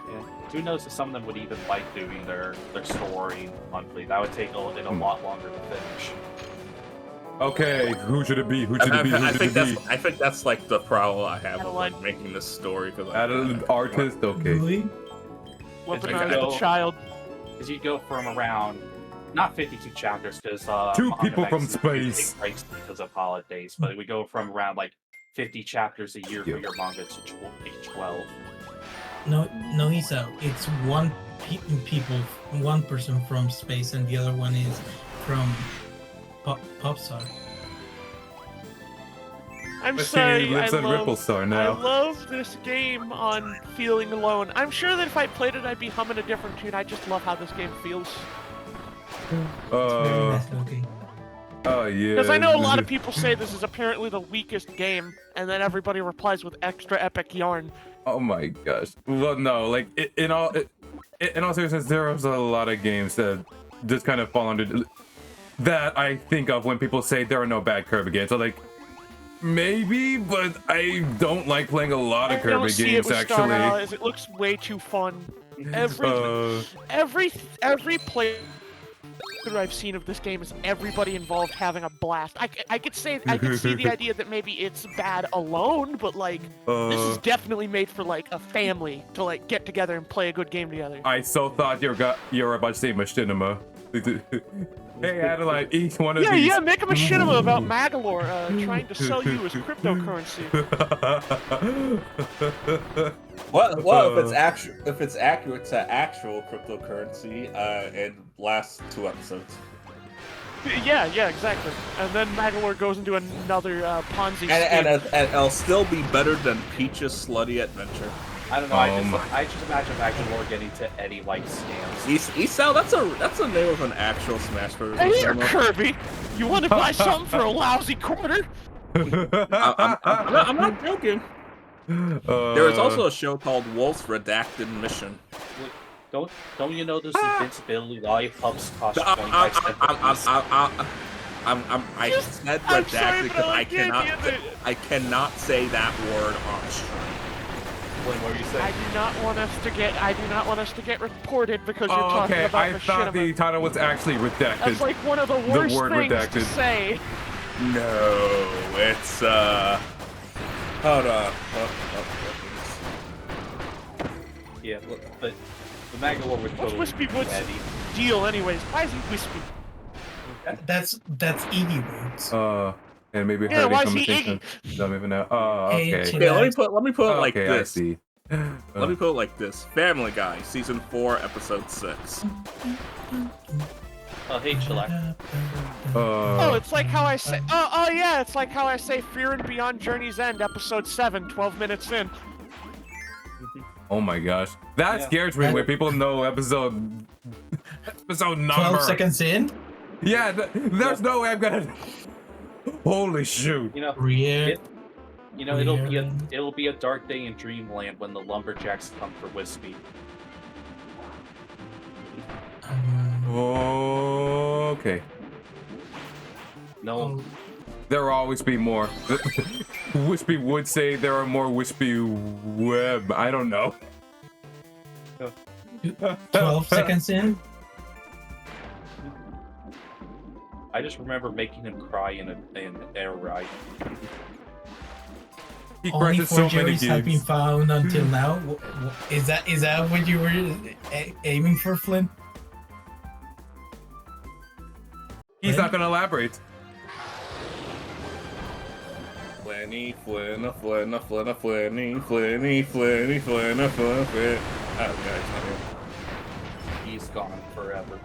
Yeah. Who knows if some of them would even like doing their story monthly? That would take it a lot longer to finish. Okay, who should it be? I think that's like the problem I have with like making this story because An artist? Okay. Really? Weaponized go- the child. Because you go from around, not 52 chapters, because Two people from space. take breaks because of holidays, but we go from around like 50 chapters a year for your manga to 12. No, Isa. It's one person from space, and the other one is from Popstar. I'm Let's sorry, see, he lives I on love, Ripplestar I now. love this game on Feeling Alone. I'm sure that if I played it, I'd be humming a different tune. I just love how this game feels. It's very nice looking. Oh yeah. Because I know a lot of people say this is apparently the weakest game, and then everybody replies with extra epic yarn. Oh my gosh. Well, no, like in all seriousness, there's a lot of games that just kind of fall under that I think of when people say there are no bad Kirby games. So like, maybe, but I don't like playing a lot of I don't Kirby see it games with Star actually. Allies. It looks way too fun. Uh, Every play that I've seen of this game is everybody involved having a blast. I could see the idea that maybe it's bad alone, but like this is definitely made for like a family to like get together and play a good game together. I so thought you were about to say machinima. Hey Adeline, each one of these. Yeah, make a machinima about Magalore trying to sell you as cryptocurrency. Well, if it's accurate to actual cryptocurrency, it lasts 2 episodes. Yeah, exactly. And then Magalore goes into another Ponzi scheme. And it'll still be better than Peach's Slutty Adventure. I don't know, I just imagine Magalore getting to Eddie like scams. Esau, that's a name of an actual Smash Bros. Hey here, Kirby! You want to buy something for a lousy quarter? I'm not joking. There is also a show called Wolf's Redacted Mission. Don't you know those invincibility lollipops cost 25 cents a piece? I said I'm redacted sorry, but because I like the idea that- I cannot say that word on stream. What were you I saying? do not want us to get reported because you're Oh, talking okay. about I thought the machinima. title was actually redacted. That's like one of the worst word things to redacted. say. No, it's hold on. Yeah, look, but the Magolor would What's totally Wispy be Wood's Eddie. deal, anyways? Why is he wispy? That's Eevee words. And maybe Yeah, hurting why is he conversation. Don't even know. Oh, Hey, okay. chill. Okay, let me put it like Okay, I this. see. Let me put it like this. Family Guy, season 4, episode 6. Oh, hey, chillax. Oh, it's like how I say. Oh, yeah, it's like how I say Fear and Beyond Journey's End, episode 7, 12 minutes in. Oh my gosh, that Yeah. scares me when people know episode number. 12 seconds in. Yeah, there's no way I'm gonna. Holy shoot! You know, Real. it'll be a dark day in Dreamland when the lumberjacks come for Wispy. Okay, No, there will always be more. Wispy would say there are more Wispy web. I don't know. 12 seconds in. I just remember making him cry in air ride. He Only crashes 4 so many Jerrys have been games. found until now. Is that what you were aiming for, Flynn? He's not gonna elaborate. Flanny, flanna, flanna, flanna, flanny, flanny, flanny, flanna, flanna, flanny. Oh, guys, He's gone forever.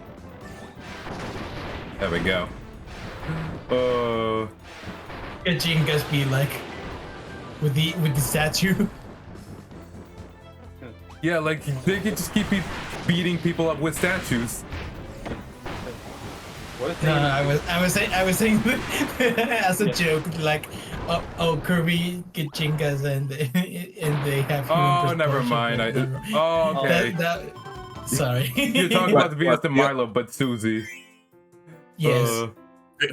There we go. Jingas be like with the statue. Yeah, like they could just keep beating people up with statues. What if No, they- I was saying as a joke, like, Kirby get Jingas and they have. Oh, human never proportion. mind. Okay. Sorry. You're talking about the Venus de Yeah. Milo, but Susie. Yes.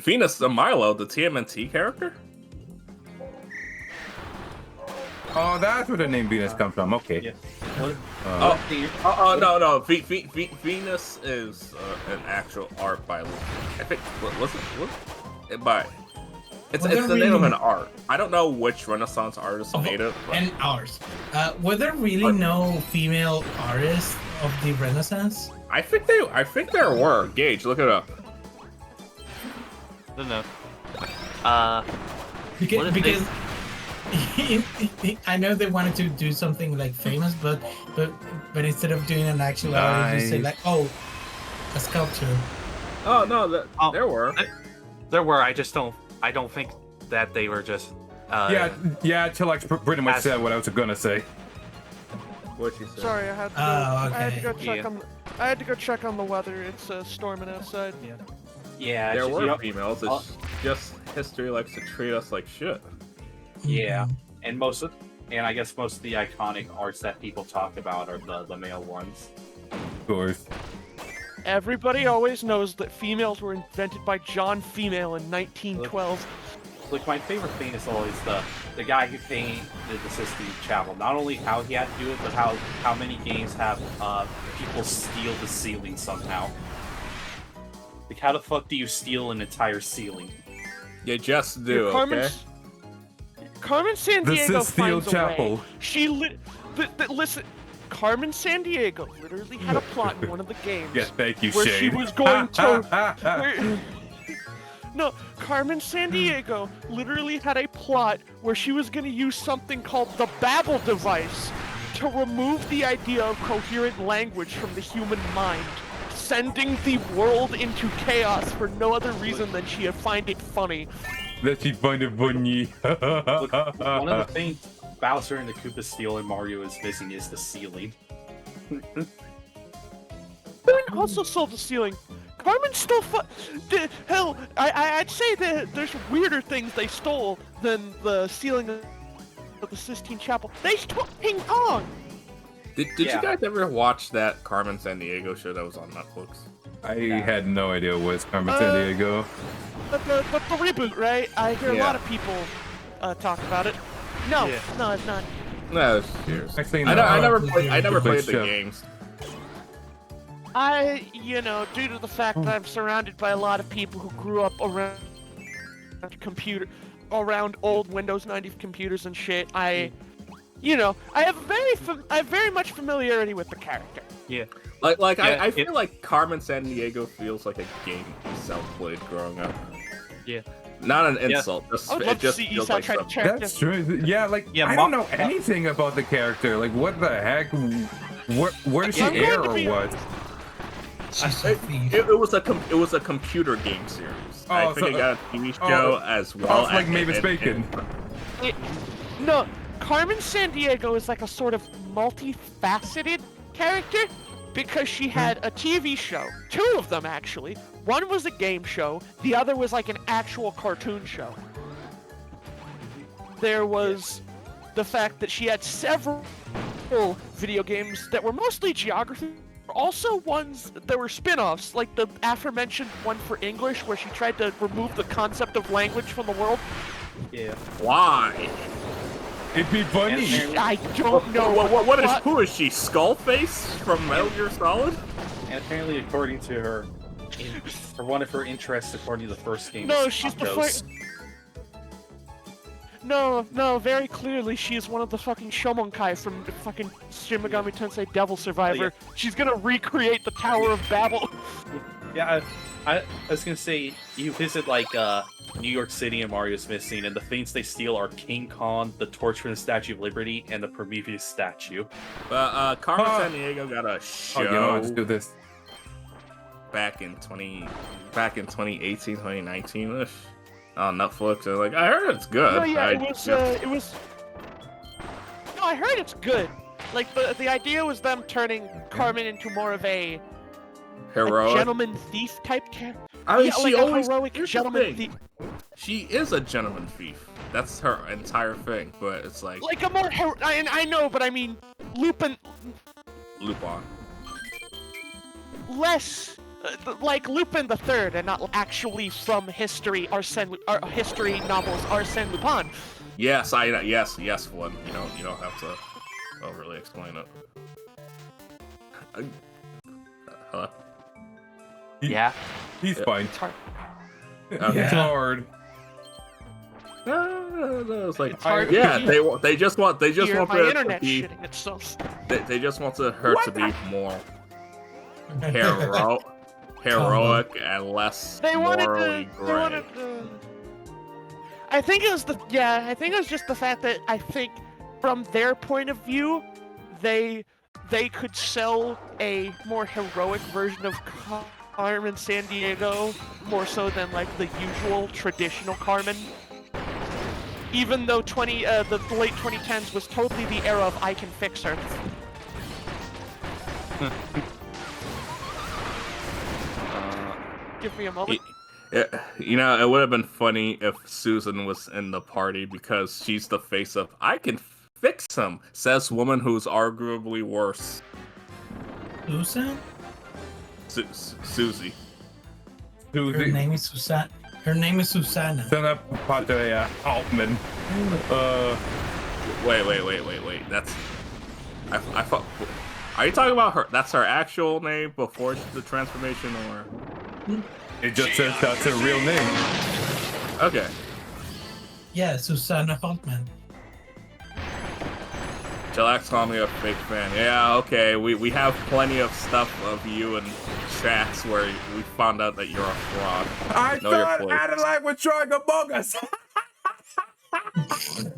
Venus de Milo, the TMNT character? Oh, that's where the name Venus comes from. Okay. Yeah. What, Uh, No. Venus is an actual art by, I think, it's Well, the they're name of really- an art. I don't know which Renaissance artist made it. But And ours. Were there really no female artists of the Renaissance? I think there were. Gage, look it up. I don't know. Because, What if because I know they wanted to do something like famous, but instead of doing an actual art, they just say Nice. like, a sculpture. Oh no, Oh. there were. There were. I don't think that they were just. yeah, Chillax pretty much as- said what I was gonna say. What you said? Sorry, I had to go, Oh, I had to okay. go check Yeah. on. I had to go check on the weather. It's storming outside. yeah, There it's just, were you know, females. It's just history likes to treat us like shit. yeah, Mhm. and I guess most of the iconic arts that people talk about are the male ones. Of course. Everybody always knows that females were invented by John Female in 1912. Like my favorite thing is always the guy who painted the Sistine Chapel. Not only how he had to do it, but how many games have people steal the ceiling somehow. Like how the fuck do you steal an entire ceiling? You just do, okay? Carmen San This Diego is Steel finds a Chapel. way. She listen. Carmen San Diego literally had a plot in one of the games Yeah, thank you, where Shade. she was going to. No, Carmen San Diego literally had a plot where she was going to use something called the Babel device to remove the idea of coherent language from the human mind, sending the world into chaos for no other reason than she find it funny. That she find it funny. Look, one of the things Bowser and the Koopa steal and Mario is missing is the ceiling. Carmen also sold the ceiling. Carmen stole hell, I'd say that there's weirder things they stole than the ceiling of the Sistine Chapel. They stole ping pong! Did Yeah. you guys ever watch that Carmen San Diego show that was on Netflix? I had no idea it was Carmen San Diego. the reboot, right? I hear a Yeah. lot of people talk about it. No, Yeah. no, it's not. No, cheers. Next thing you I know, never played. I never Play played the Chef. games. Due to the fact that I'm surrounded by a lot of people who grew up around old Windows 90 computers and shit, I have very much familiarity with the character. Yeah. Like Yeah, I feel like Carmen Sandiego feels like a game Isao played growing up. Yeah. Not an insult. Just, I would it love to just see feels Isao like try to something. track That's this. true. Yeah, like Yeah, I don't know anything about the character. Like, what the heck? Where does she I'm going air to or be- what? She's a thief. It was a computer game series. I Oh, think so- it got a TV show as well. it's like and- Mavis and- Bacon. No, Carmen Sandiego is like a sort of multifaceted character because she had a TV show. 2 of them, actually. One was a game show, the other was like an actual cartoon show. There was the fact that she had several video games that were mostly geography. Also ones that were spin-offs, like the aforementioned one for English where she tried to remove the concept of language from the world. Yeah. Why? It'd be funny. I don't know. Who is she? Skullface from Metal Gear Solid? And apparently, according to her, for one of her interests, according to the first game, No, is she's the tacos. No, very clearly she is one of the fucking Shomonkai from the fucking Shin Megami Tensei Devil Survivor. She's gonna recreate the Tower of Babel. Yeah, I was gonna say, you visit like New York City and Mario's Missing, and the things they steal are King Kong, the torch from the Statue of Liberty, and the Prometheus statue. Carmen Oh. Sandiego got a show Oh, you know what? Let's do this. back in 2018, 2019-ish on Netflix. And like, I heard it's good. No, yeah, I it was. No, I heard it's good. Like the idea was them turning Carmen into more of a heroic. gentleman thief type character. I mean, Yeah, she like a always heroic here's the gentleman thing. thief. She is a gentleman thief. That's her entire thing. But it's like Like a more I know, but I mean Lupin Lupin. less like Lupin the Third, and not actually from history history novels Arsène Lupin. Yes, I know. Yes, Flynn. You don't have to overly explain it. Hello. Yeah. He's fine. It's hard. Okay. It's hard. No, it's like It's hard yeah, to they just want hear my her to internet be shitting itself. they just want her to be more heroic and less They wanted morally to. gray. They wanted to. I think it was just the fact that I think from their point of view, they could sell a more heroic version of Carmen Sandiego more so than like the usual traditional Carmen. Even though the late 2010s was totally the era of I can fix her. Give me a moment. It would have been funny if Susan was in the party because she's the face of I can fix him, says woman who's arguably worse. Susan? Susie. Her name is Susanna. Her name is Susanna. Susanna Patria Altman. Wait. That's I thought. Are you talking about her? That's her actual name before the transformation, or? It just says that's her real name. Okay. Yeah, Susanna Altman. Chillax called me a fake fan. Yeah, okay. We have plenty of stuff of you and chats where we found out that you're a fraud. I Know your thought place. Adelaide was trying among us.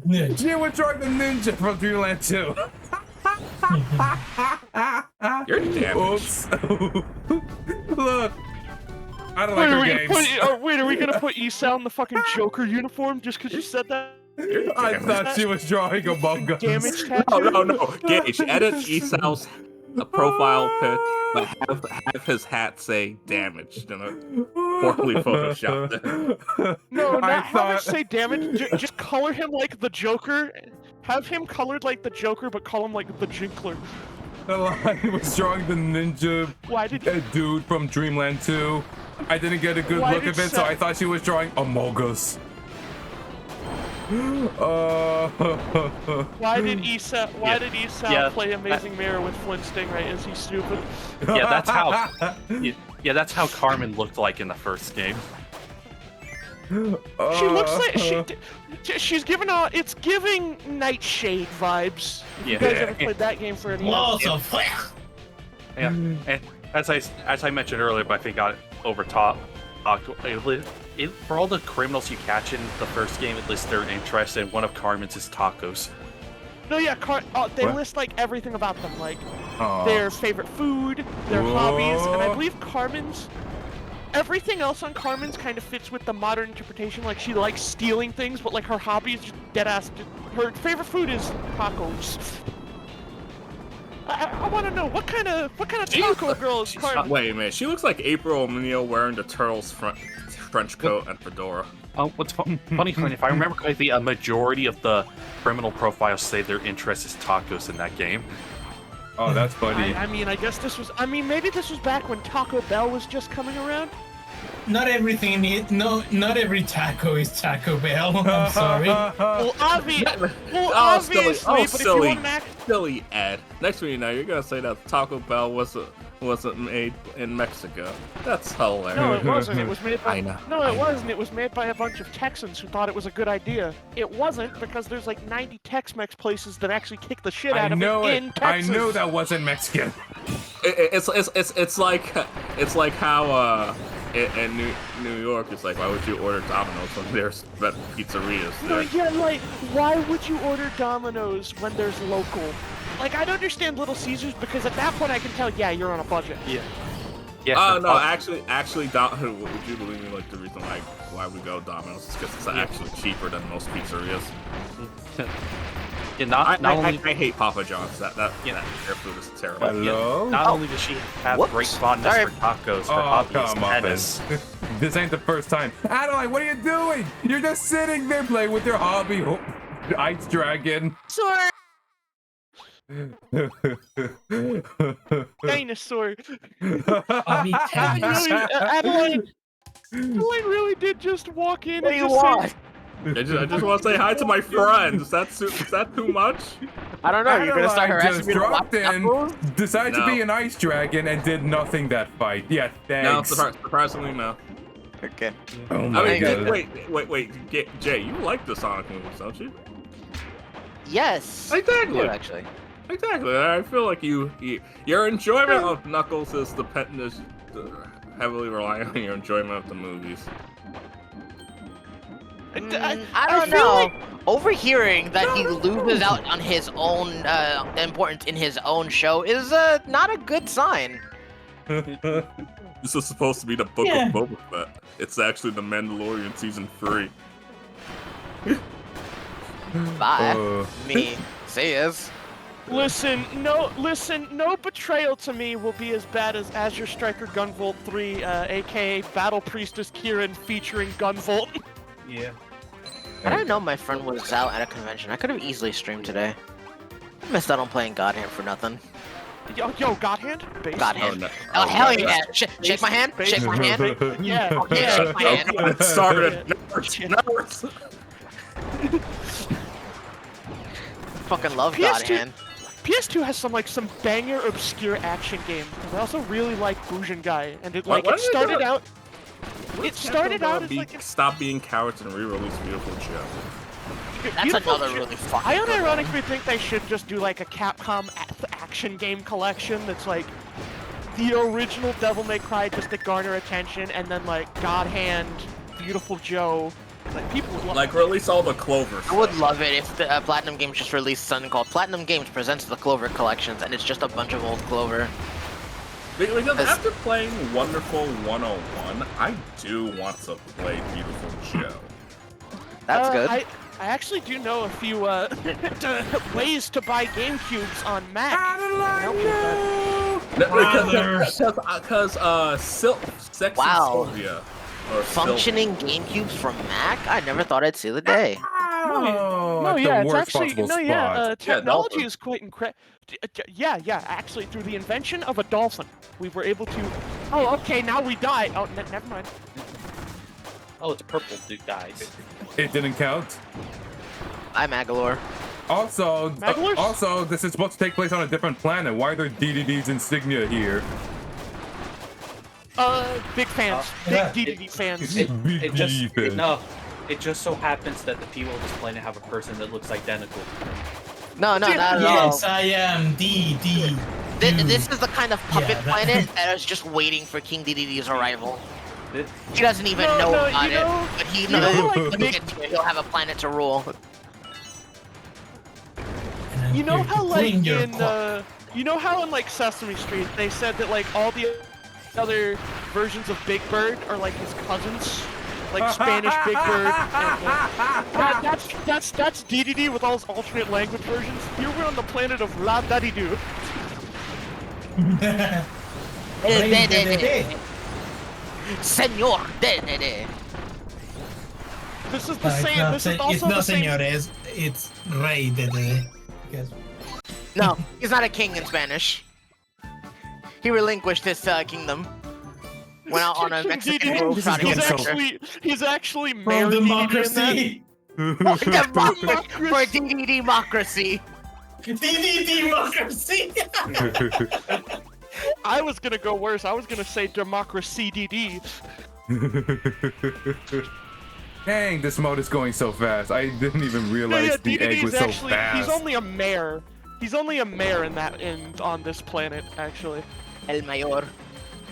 Yeah. She was trying the ninja from Dreamland 2. You're damaged. Oops. Look. I don't like her games. Wait, are we gonna put Isao in the fucking Joker uniform just because you said that? I thought she was drawing among us. Damage tattoo? No. Gage, edit Esau's profile pic, but have his hat say damaged in a poorly photoshopped. No, I not have thought- it say damage. Just color him like the Joker. Have him colored like the Joker, but call him like the Jinkler. The line was drawing the ninja Why did you? dude from Dreamland 2. I didn't get a good Why look did of it, so Sa- I thought she was drawing Among Us. Why did Esau Yeah, play Amazing Mirror with Flint Stingray? Is he stupid? Yeah, that's how. Yeah, that's how Carmen looked like in the first game. She looks like she's giving out. It's giving Nightshade vibes. If you guys ever played that game for any? Walls of fire. Yeah, and as I mentioned earlier, but I think got over top. For all the criminals you catch in the first game, it lists their interest, and one of Carmen's is tacos. No, yeah, they What? list like everything about them, like Aw. their favorite food, their hobbies, and I Whoa. believe Carmen's. Everything else on Carmen's kind of fits with the modern interpretation. Like she likes stealing things, but like her hobby is just dead ass. Her favorite food is tacos. I want to know what kind of taco girl is Carmen? Wait a minute, she looks like April O'Neil wearing the Turtles trench coat and fedora. What's funny, if I remember correctly, a majority of the criminal profiles say their interest is tacos in that game. Oh, that's funny. I mean, I guess this was. I mean, maybe this was back when Taco Bell was just coming around. Not everything. Not every taco is Taco Bell. I'm sorry. Well, obviously, silly, but if you want an silly Ed. Next thing you know, you're gonna say that Taco Bell wasn't made in Mexico. That's hilarious. No, it wasn't. It was made by. I know, No, I it know. wasn't. It was made by a bunch of Texans who thought it was a good idea. It wasn't because there's like 90 Tex-Mex places that actually kick the shit I out of know it it. in I Texas. knew that wasn't Mexican. It's like how in New York it's like, why would you order Domino's when there's better pizzerias No, there? yeah, like, why would you order Domino's when there's local? Like, I don't understand Little Caesars because at that point I can tell, yeah, you're on a budget. Yeah. Yeah. Oh sure. no, actually, would you believe me? Like the reason why we go Domino's is because it's actually cheaper than most pizzerias. Yeah, not only I hate Papa John's. That Yeah. their food is terrible. Hello? not only does she have Whoops. great fondness Sorry. for tacos, her Oh, hobby is come on. tennis. This ain't the first time. Adeline, what are you doing? You're just sitting there playing with your hobby. Oh, Ice Dragon. Sorry. Dinosaur. Hobby tennis. Adeline really did just walk in What and do you just say, want? I just want to say hi to my friends. Is that too much? I don't know. You're gonna start Adeline harassing just me to dropped watch in, apples? decided to No. be an Ice Dragon, and did nothing that fight. Yeah, No, thanks. surprisingly no. Okay. Oh I my mean, god. wait, Jay, you like the Sonic movies, don't you? Yes. Exactly. I do, actually. Exactly. I feel like your enjoyment of Knuckles is heavily relying on your enjoyment of the movies. I don't feel know. like- Overhearing that he loses out on his own importance in his own show is not a good sign. This is supposed to be the Book Yeah. of Boba Fett. It's actually The Mandalorian season 3. Bye. Uh, Me. See yous. listen, no betrayal to me will be as bad as Azure Striker Gunvolt 3, aka Battle Priestess Kieran featuring Gunvolt. yeah. I didn't know my friend was out at a convention. I could have easily streamed today. Missed out on playing God Hand for nothing. Yo, God Hand? Base? God Oh, Hand. no. Oh, hell God, yeah! Shake my hand. Base- Shake my hand. Yeah, Yeah, yeah. shake my hand. It started. Nerds. Fucking love God PS2 Hand. PS2 has some banger obscure action games. I also really like Bujin Guy, and it What- like what it is it started about? out. It started out as like Stop being cowards and re-release Beautiful Joe. That's Beautiful another Joe- really fucking I good one. unironically think they should just do like a Capcom action game collection that's like the original Devil May Cry just to garner attention, and then like God Hand, Beautiful Joe. Like people would love Like release all the Clover. I would love it if the Platinum Games just released something called Platinum Games Presents the Clover Collections, and it's just a bunch of old Clover. Because Because- after playing Wonderful 101, I do want to play Beautiful Joe. That's good. I actually do know a few ways to buy GameCubes on Mac. Help you with that. Because Sexy Wow. Sylvia. Or Functioning GameCubes from Mac? I never thought I'd see the day. Oh, No, at yeah, the it's worst actually possible no, spot. yeah. Technology dolphin. is quite incredible. Yeah. Actually, through the invention of a dolphin, we were able to Oh, okay, now we die. Oh, never mind. Oh, it's purple, dude, guys. It didn't count. I'm Agalor. Also, Maglers? this is supposed to take place on a different planet. Why are there DDD's insignia here? Big fans. yeah. Big DDD fans. It just so happens that the people of this planet have a person that looks identical. No, not at all. Yes, I am DD. This is the kind of puppet that- planet that is just waiting for King DDD's arrival. It- He doesn't even No, know no, about you know- it, but he you know, knows like, when he gets here, he'll have a planet to rule. And I'm You know here how to like clean your in clock. you know how in like Sesame Street they said that like all the other versions of Big Bird are like his cousins, like Spanish Big Bird. And, that's DDD with all his alternate language versions. Here we're on the planet of La Daddy Doo. Senor. This is the It's same. not, This is it's also not the same. señores, it's rey de. Yes. No, he's not a king in Spanish. He relinquished his kingdom. Went out on a Mexican DDD. move trying to get He's actually From mayor DDD in democracy. democracy. For DD democracy. DD democracy. that. I was gonna go worse. I was gonna say democracy DD. Dang, this mode is going so fast. I didn't even realize the DDD egg is was so actually fast. he's only a mayor. He's only a mayor on this planet actually. El Mayor.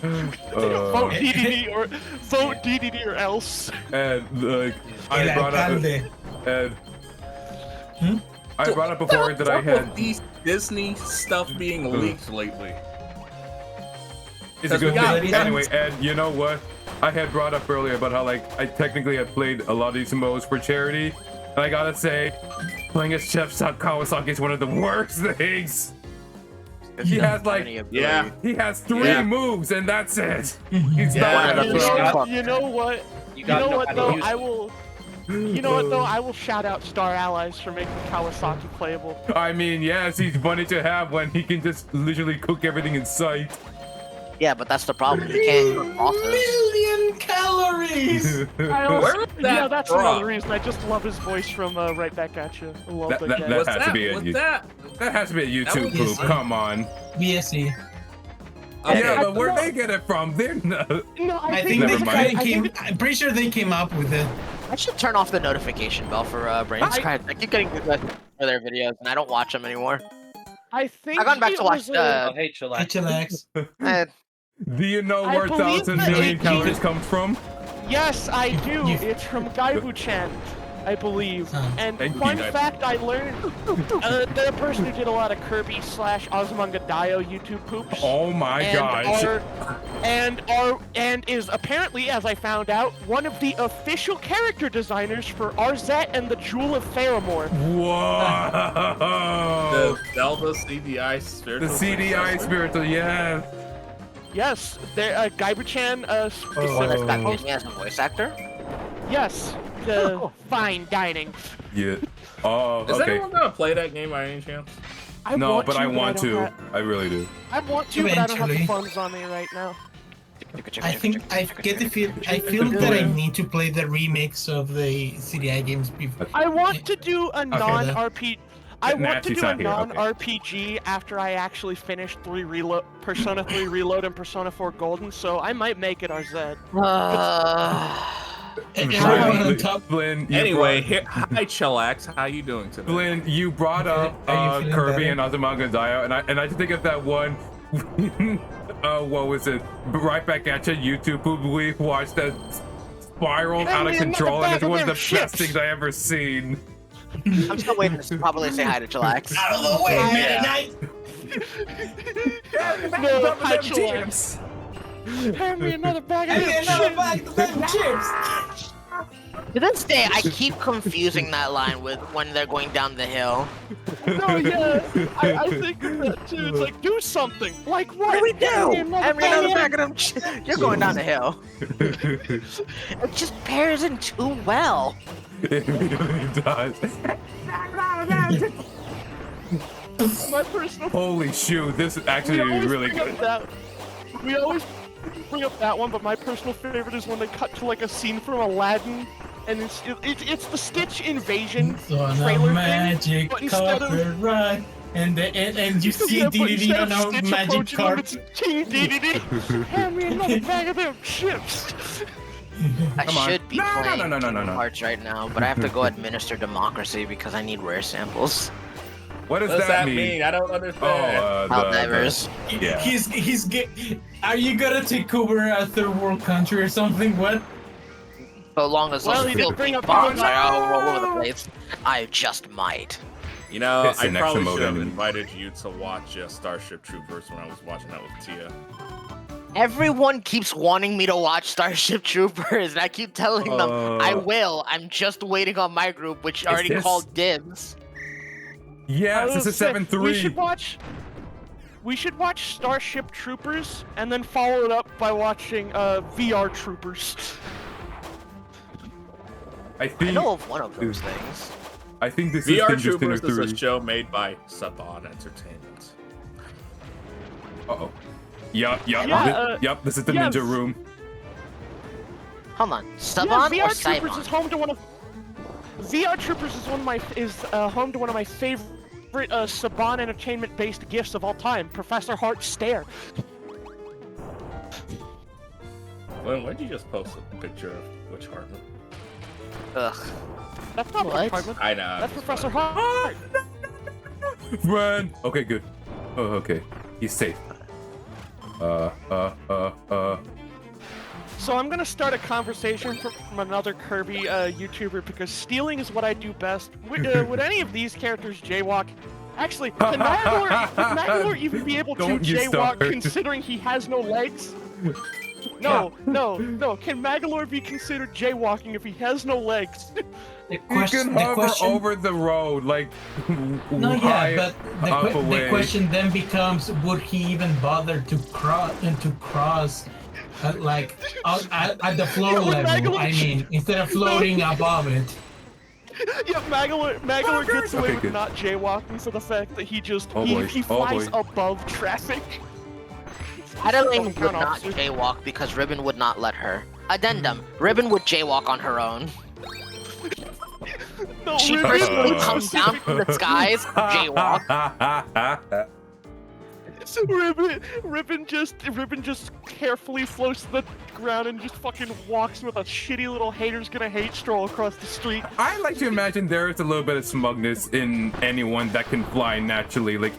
Vote DDD or else. And like I El brought up, alcalde. and Hmm? I brought up before that I What's up had. with these Disney stuff being leaked lately. It's a good got thing. it. Anyway, Ed, you know what? I had brought up earlier about how like I technically had played a lot of these modes for charity, and I gotta say, playing as Chef Kawasaki is one of the worst things. He has like Yeah. he has 3 Yeah. moves and that's it. Mhm. He's Yeah. not. You know what? You You gotta know know what how to though? use I it. will. You know what though? I will shout out Star Allies for making Kawasaki playable. I mean, yes, he's funny to have when he can just literally cook everything in sight. Yeah, but that's the problem. You can't cook bosses. Million calories. I also, Where's that yeah, that's from? another reason. I just love his voice from Right Back at You. I love That- that, that- guy. that- What's has to be a What's you- that? That has to be a YouTube was- poop. Come on. BSC. Okay. Yeah, but where they get it from? They're not. No, I think Never they mind. kind of came. I'm pretty sure they came up with it. I should turn off the notification bell for Brains. I keep getting good for their videos, and I don't watch them anymore. I think I've gone back it to watch was a- Oh, hey, chillax. HLX. Eh, Do you know I where believe 1,000 that million it- calories comes from? Yes, I do. You- It's from Gaibu-chan, I believe. Oh. And Thank you, fun Guy. fact, I learned the person who did a lot of Kirby / Osmanga Dio YouTube poops. Oh my and gosh. and is apparently, as I found out, one of the official character designers for Arzette and the Jewel of Theramore. Whoa. The Zelda CDI The spiritual CDI successor? spiritual, yeah. Yes, Gaibu-chan that's specific got post. me as a voice actor. Yes, the fine dining. Yeah. Oh, Is okay. anyone gonna play that game by any chance? I No, want but I want don't to. have- I really do. I want to, but I don't have the Eventually. funds on me right now. I think I get the feel. I feel that I need to play the remix of the CDI games before. I want to do a non-RPG. I want to Natsy's do a not here, okay. non-RPG after I actually finish Persona 3 Reload and Persona 4 Golden, so I might make it RZ. Everyone on top. Flynn, you Anyway, brought- here, hi Chillax, how you doing today? Flynn, you brought up Are you feeling Kirby better? and Azumanga Daioh, and I just think of that one. What was it? Right back at you, YouTube poop. We watched that spiral Hand out of me another control, and bag it's of one of the them best chips. things I ever seen. I'm still waiting to probably say hi to Chillax. Out of the way, Yeah. Meta Knight! No, hi, Chillax. Hand me another bag of Hey, them another chips. bag of them chips! To this day, I keep confusing that line with when they're going down the hill. No, yeah, I think of that too. It's like, do something. Like what? What do we do? Hand me Every another bag bag of them chips. You're going down the hill. It just pairs in too well. It really does. My personal. Holy shoot, this is actually We always really bring up good. that. We always bring up that one, but my personal favorite is when they cut to like a scene from Aladdin, and it's the Stitch invasion It's on a trailer magic thing, but instead of carpet ride, and you see yeah, but DDD instead on of a Stitch magic approaching them, carpet. it's King DDD. Hand me another bag of them chips. I Come on. should be No, no, playing no, no, no, no, Kingdom no. Hearts right now, but I have to go administer democracy because I need rare samples. What does What does that that mean? I don't understand. Outdivers. Yeah. Are you gonna take over a third world country or something? What? So long as Well, those he did field bring up bombs Power are all over the place, I just might. You know, It's I an probably extra should have mode. invited you to watch Starship Troopers when I was watching that with Tia. Everyone keeps wanting me to watch Starship Troopers, and I keep telling them I will. I'm just waiting on my group, which already this- called dibs. Yes, this is 7-3. We should watch Starship Troopers and then follow it up by watching VR Troopers. I I think know of one of those things. I think this VR is Ninja Troopers is Spinner a 3. show made by Saban Entertainment. Uh-oh. Yup. Yeah, Yup, this is the yeah, ninja room. Hold on, Yeah, Saban or VR Troopers is Saban? home to one of VR Troopers is home to one of my favorite Saban Entertainment based gifts of all time, Professor Hart's stare. When did you just post a picture of Witch Hartman? Ugh. That's not What? Witch Hartman. I know. That's Professor Hart. Run! Okay, good. Oh, okay. He's safe. So I'm gonna start a conversation from another Kirby YouTuber because stealing is what I do best. Would any of these characters jaywalk? Actually, can Magolor even be able to Don't you jaywalk start. considering he has no legs? No. Can Magolor be considered jaywalking if he has no legs? The You question, can the hover question, over the road, like no, high yeah, but up the away. question then becomes: would he even bother to cross, like at the floor Yeah, when level? Magolor- I mean, instead of floating above it. Yeah, Magolor gets away Okay, with good. not jaywalking for the fact that he just Oh, boy. he Oh, flies boy. above traffic. Adeline would Count not officers. jaywalk because Ribbon would not let her. Addendum: Ribbon would jaywalk on her own. No, She Ribbon personally would comes down from the skies, jaywalk. So Ribbon just carefully floats to the ground and just fucking walks with a shitty little haters gonna hate stroll across the street. I like to imagine there is a little bit of smugness in anyone that can fly naturally, like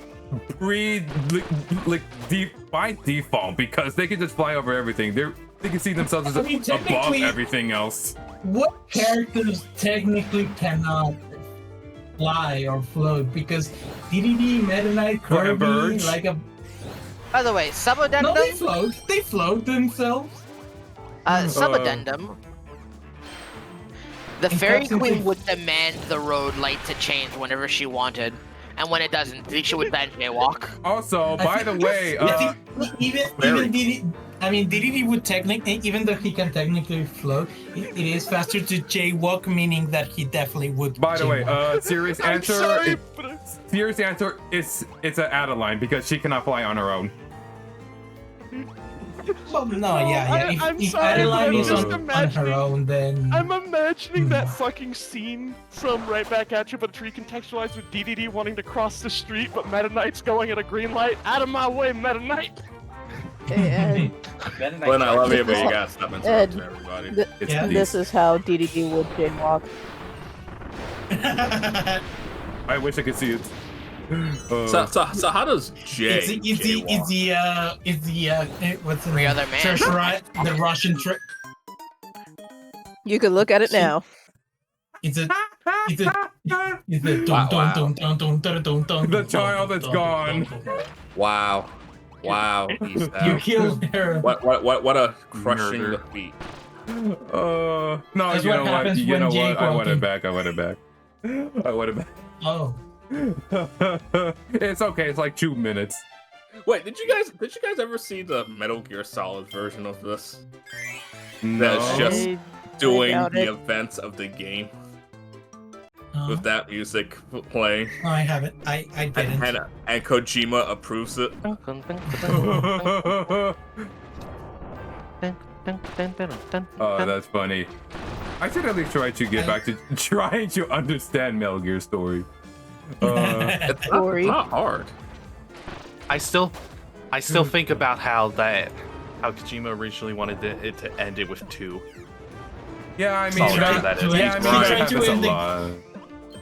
by default, because they can just fly over everything. They can see themselves as I mean, above technically- everything else. What characters technically cannot fly or float? Because DDD, Meta Knight, Or a Kirby, bird. like a By the way, no, Subaddendum. they float. They float themselves. Subaddendum. The Fairy Perhaps Queen if- would demand the road light to change whenever she wanted, and when it doesn't, she would then jaywalk. Also, by the way, I think even DDD. I mean, DDD would technically, even though he can technically float, it is faster to jaywalk, meaning that he definitely would. by the way, jaywalk. serious I'm answer. sorry, but Serious answer is it's an Adeline because she cannot fly on her own. Well, no, yeah. I'm If sorry, but Adeline I'm is just on her imagining- own, then I'm imagining that fucking scene from Right Back at You, but it's recontextualized with DDD wanting to cross the street, but Meta Knight's going at a green light. Out of my way, Meta Knight! And Glenn, I love you, but you gotta stop Ed, interrupting everybody. It's Yeah. this is how DDD would jaywalk. I wish I could see it. So how does Jay it's the what's the Every name? other man. Search right, the Russian trick. You can look at it now. It's a it's a The child is gone. Wow. He's You out. killed her. What a crushing Murder. defeat. No, That's you what know what? happens You when know Jake what? I want it walking. back. I want it back. I want it back. Oh, It's okay. It's like 2 minutes. Wait, did you guys ever see the Metal Gear Solid version of this? No. That's just I doing doubt the it. events of the game no, with that music playing, I haven't. I didn't. and Kojima approves it. Oh, that's funny. I should at least try to get back to trying to understand Metal Gear story. It's Story. not hard. I still think about how Kojima originally wanted it to end it with 2. Yeah, I mean, Solid that, two, that is. yeah, I mean, Right. that happens a End the- lot.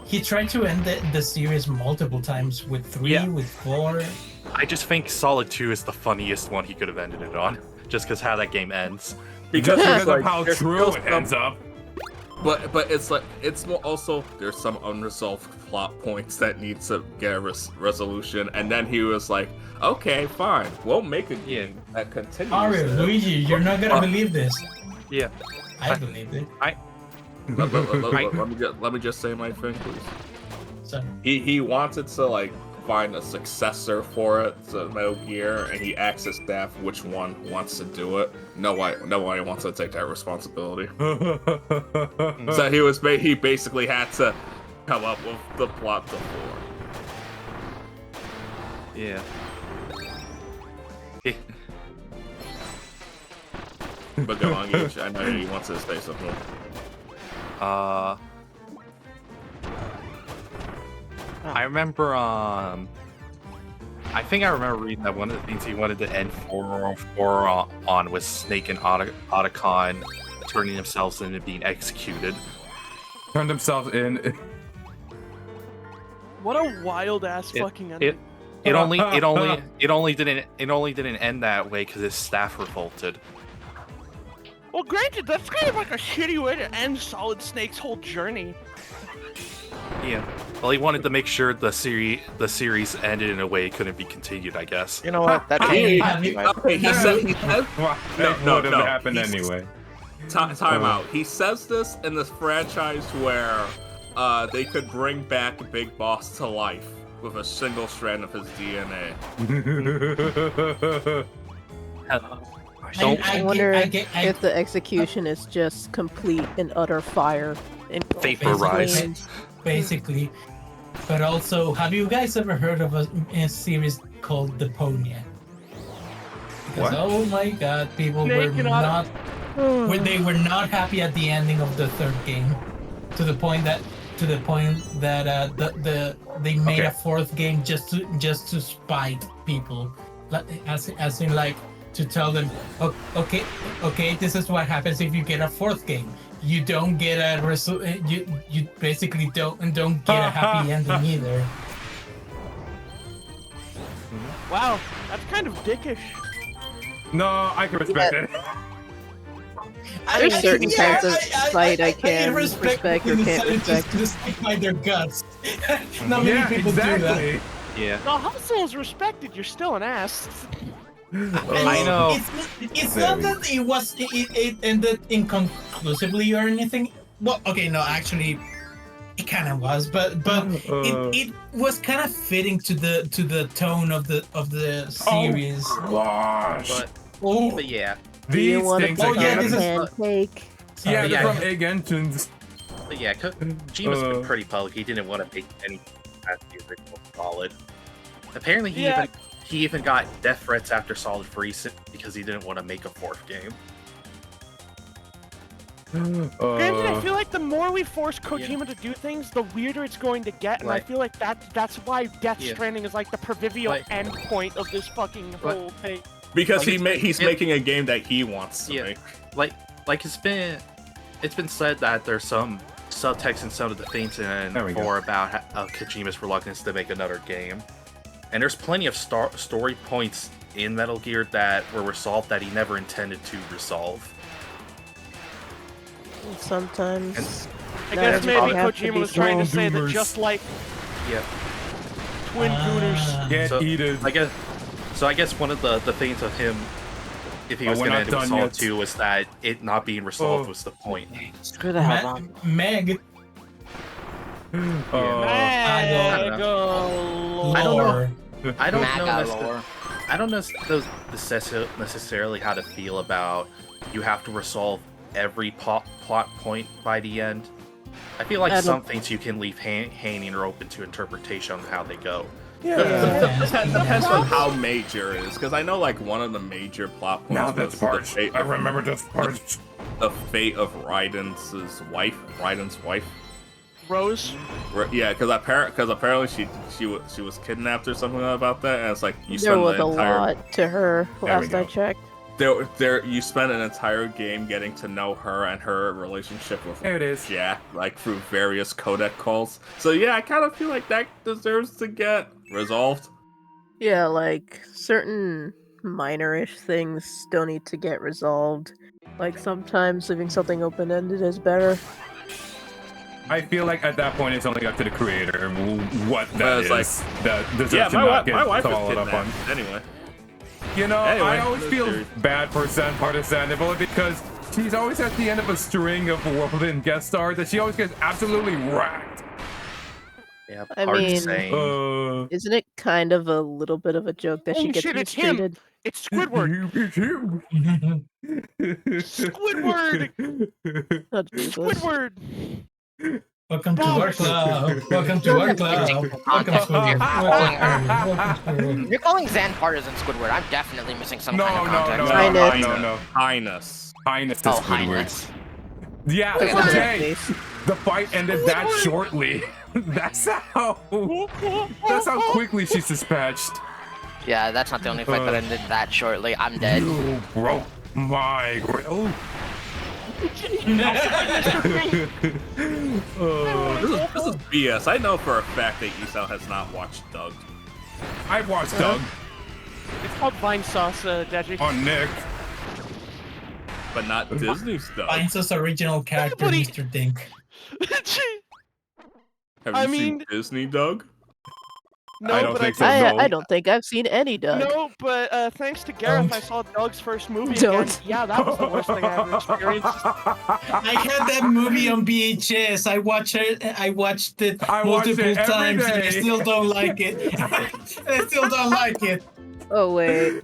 He tried to end the series multiple times with 3, Yeah. with 4. I just think Solid 2 is the funniest one he could have ended it on, just because how that game ends. Because Just it's because like, of how there's true still it some- ends up. But it's like it's more also there's some unresolved plot points that need to get a resolution, and then he was like, "Okay, fine, we'll make a game that continues." Mario, it." Luigi, you're not gonna believe this. Yeah. I believed it. Let me just say my thing, please. So, He wanted to like find a successor for it to Metal Gear, and he asked his staff which one wants to do it. Nobody wants to take that responsibility. So he basically had to come up with the plot to 4. Yeah. But go on, Gage. I know he wants to say something. I remember, I think I remember reading that one of the things he wanted to end 4 on was Snake and Otacon turning themselves into being executed. Turned themselves in. What a wild ass fucking ending. It only didn't end that way because his staff revolted. Well, granted, that's kind of like a shitty way to end Solid Snake's whole journey. Yeah. Well, he wanted to make sure the series ended in a way it couldn't be continued, I guess. You know what? That He He said Well, that No, would have no, happened he's- anyway. time out. He says this in this franchise where they could bring back Big Boss to life with a single strand of his DNA. I wonder I get- if the execution is just complete and utter fire. And Vaporize. Basically. But also, have you guys ever heard of a series called Deponia? Because, What? oh my god, people were Snake and Otto- not they were not happy at the ending of the 3rd game, to the point that they made Okay. a 4th game just to spite people, as in like to tell them, okay, this is what happens if you get a 4th game. You don't get you basically don't get a happy ending either. Wow, that's kind of dickish. No, I can respect it. There's certain kinds of spite I can respect respect or people can't who decided respect. to stick by their guts. Not many Yeah, people do that. exactly. Yeah. The hustle is respected, you're still an ass. I know. It's not that it ended inconclusively or anything. Well, okay, no, actually, it kind of was, but it was kind of fitting to the tone of the series. Gosh. But yeah, Do you These want to things Oh, pick yeah, up this a is- pancake? Yeah, yeah. they're from Egg Engines. but yeah, Kojima's been pretty public. He didn't want to make any past the original Solid. Apparently, he even got death threats after Solid 3 because he didn't want to make a 4th game. Granted, I feel like the more we force Kojima to do things, the weirder it's going to get, and I Right. feel like that's why Death Yeah. Stranding is like the proverbial Like- end point of this fucking whole thing. Because Like, he's making a game that he wants to Yeah. make. Like it's been said that there's some subtext in some of the things in There we go. 4 about Kojima's reluctance to make another game, and there's plenty of story points in Metal Gear that were resolved that he never intended to resolve. Sometimes. I Not guess everything maybe has to Kojima be was trying to so say that doomers. just like Yeah. Twin Gooners. Get So, heated. I guess one of the things of him, if he Oh, was we're going to not end it done with Solid yet. 2, was that it not being resolved Oh. was the point. Screw the hell on. Meg. Mega I don't know. Lore. I don't know. Maga lore. I don't know necessarily how to feel about you have to resolve every plot point by the end. I feel like I don't- some things you can leave hanging or open to interpretation on how they go. Depends on how major it is, because I know like one of the major plot points Now was that's part. I remember this part. the fate of Raiden's wife. Rose. Yeah, because apparently she was kidnapped or something about that, and it's like you There spend was the a entire lot to her we last I go. checked. you spend an entire game getting to know her and her relationship with There it is. Jack, like through various codec calls. So yeah, I kind of feel like that deserves to get resolved. Yeah, like certain minor-ish things still need to get resolved. Like sometimes leaving something open-ended is better. I feel like at that point it's only up to the creator what But that it's is that deserves Yeah, to my not get wife is followed up on. kidnapped. Anyway, You know, Anyway, I always that's feel serious. bad for Partisan only because she's always at the end of a string of world-in guest stars that she always gets absolutely racked. Yeah, I hard to mean- say. Isn't it kind of a little bit of a joke that she Oh, gets shit, it's him. mistreated? It's Squidward. It's him. Squidward. Oh, Jesus. Squidward. Welcome to our club. Welcome to our club. Welcome to If you're calling Zan partisan Squidward, I'm definitely missing some No, kind of no, context. no, Highness. no. Highness. Highness is Oh, Squidward. Highness. Yeah, Look at Look at that. that Jay, face. the fight ended that shortly. That's how quickly she's dispatched. Yeah, that's not the only fight that ended that shortly. I'm dead. You broke my grill. This is BS. I know for a fact that Isao has not watched Doug. I've watched Doug It's called Vine Sauce, Deji. on Nick. But not Disney's Doug. Finds us original character, Buddy. Mr. Dink. Have I you mean- seen Disney Doug? No, I don't but think so. I No. don't think I've seen any Doug. No, but thanks to Gareth, I saw Doug's first movie again. Don't. Yeah, that was the worst thing I ever experienced. I had that movie on VHS. I watched it. I watched it I watch it multiple every times, and I day. still don't like it. I still don't like it. Oh wait,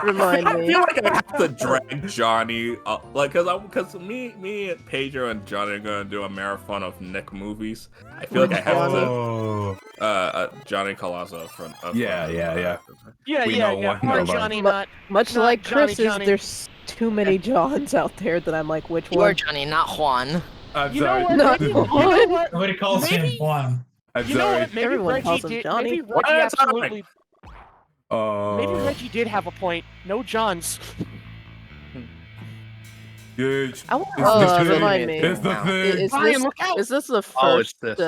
remind I me. feel like I have to drag Johnny, like, cause me, and Pedro and Johnny are gonna do a marathon of Nick movies. I feel like I have to. Oh. Johnny Colazzo from. Yeah. Yeah, We yeah, know yeah. one Poor of them. Johnny, not. Much Not like Johnny, Chris's, Johnny. there's too many Johns out there that I'm like, which You are one? Johnny, not Juan. I'm You know sorry. what? No, Maybe, you know what? what? Nobody calls him Maybe- Juan. I'm You know sorry. what? Maybe Everyone Reggie calls him did. Johnny. Maybe What? Reggie That's all right. absolutely. Maybe Reggie did have a point. No Johns. Huge. I want It's the thing. remind me. It's the Wow. thing. Is Ryan, this look out! is this the first? Oh, it's this.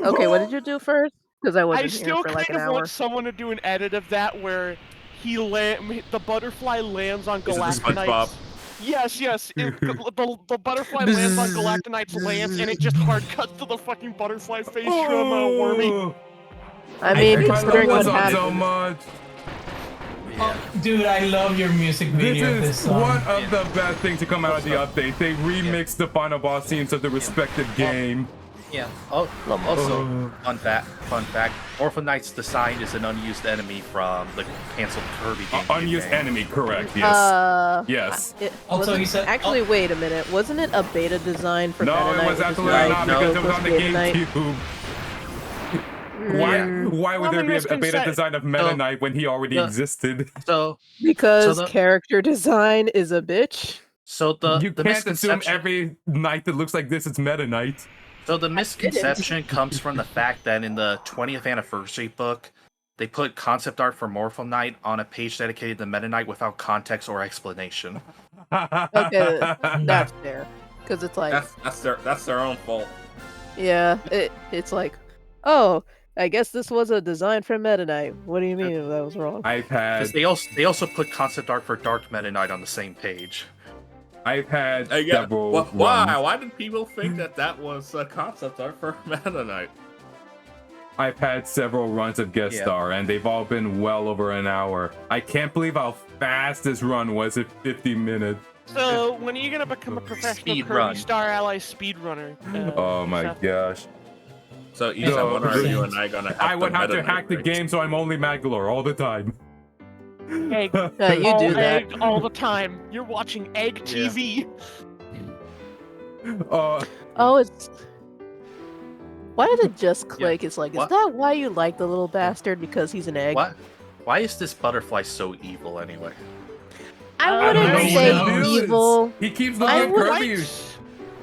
Okay, what did you do first? Because I I wasn't here still for like an kind of hour. want someone to do an edit of that where the butterfly lands on Is it the SpongeBob? Galactonite's. Yes. The butterfly lands on Galactonite's lance, and it just hard cuts to the fucking butterfly face from Wormy. Oh, I mean, I love considering what this song so happened. much. Dude, I love your music This video of this is song. one of the best things to come out of the update. They remixed the final boss scenes of the respective game. Yeah. Oh, also, Oh. fun fact. Orphan Knight's design is an unused enemy from the canceled Kirby game. Unused enemy, correct? Yes. Yes. Also, wasn't- he said- Actually, wait a minute. Wasn't it a beta design for No, Meta it Knight, was which is absolutely why not no, because it was on the Meta Knight? GameCube. Why would there be a beta misconception. design of Meta So- Knight when he already the- existed? So Because the- character design is a bitch. You the can't assume misconception. every knight that looks like this is Meta Knight. So the misconception comes from the fact that in the 20th anniversary book, they put concept art for Morpho Knight on a page dedicated to Meta Knight without context or explanation. Okay, that's fair. Because it's like, That's their own fault. yeah, it's like, oh, I guess this was a design for Meta Knight. What do you mean that was wrong? I've Because had they also put concept art for Dark Meta Knight on the same page. Yeah. several Why? runs. Why did people think that was a concept art for Meta Knight? I've had several runs of guest Yeah. star, and they've all been well over an hour. I can't believe how fast this run was at 50 minutes. So, when are you gonna become a professional Speed Kirby run. Star Ally speedrunner? Oh my Seth? gosh. So, Isa, No, when are you and I gonna have I would the have to Meta hack the Knight game so I'm only Maglor all the time. Egg. You all do that. egg all the time. You're watching Egg TV. Uh, Oh, it's Why did it just click? It's like, is What? that why you like the little bastard? Because he's an egg? What? Why is this butterfly so evil anyway? I I wouldn't don't know say what it is. evil. He keeps I looking at would- Kirby.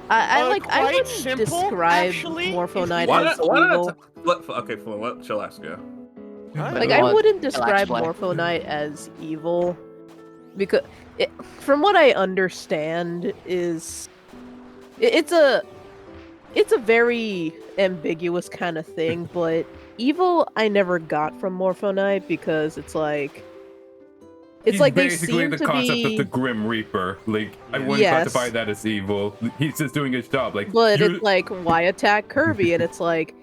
I Quite wouldn't simple, describe actually. Morpho Knight Why as not? Why evil. not? Okay, Flo, let Chillax go. Like, You I want wouldn't Relax describe play. Morpho Knight as evil, because from what I understand is it's a very ambiguous kind of thing. But evil I never got from Morpho Knight, because it's like He's they basically seem the to concept be, of the Grim Reaper. Like, I wouldn't Yes. classify that as evil. He's just doing his job. Like, but you- it's like, why attack Kirby? And it's like,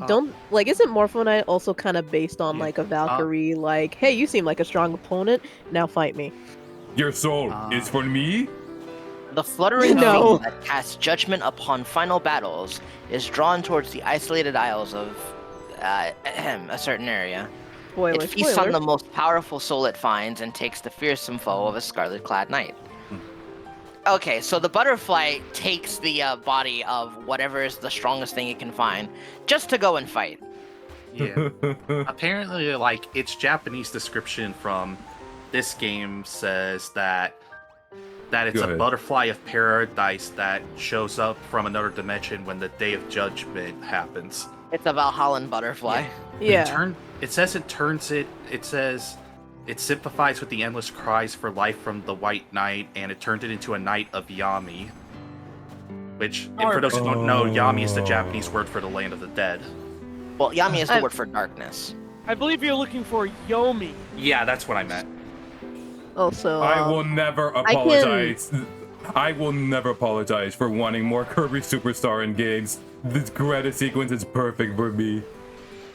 don't like, isn't Morpho Knight also kind of based on like a Valkyrie? Like, hey, you seem like a strong opponent. Now fight me. your soul is for me. The fluttering No. fiend that casts judgment upon final battles is drawn towards the isolated isles of a certain area. Spoiler. It feasts on the most powerful soul it finds and takes the fearsome foe of a scarlet-clad knight. Okay, so the butterfly takes the body of whatever is the strongest thing it can find, just to go and fight. Yeah. Apparently, like, its Japanese description from this game says that it's Go a ahead. butterfly of paradise that shows up from another dimension when the Day of Judgment happens. It's a Valhallan butterfly. Yeah. It says it turns it. It says it sympathizes with the endless cries for life from the White Knight, and it turned it into a Knight of Yami. Which, and for those who don't know, Yami is the Japanese word for the land of the dead. Well, Yami is the I- word for darkness. I believe you're looking for Yomi. Yeah, that's what I meant. Also, I will never apologize. I will never apologize for wanting more Kirby Superstar in games. This credit sequence is perfect for me.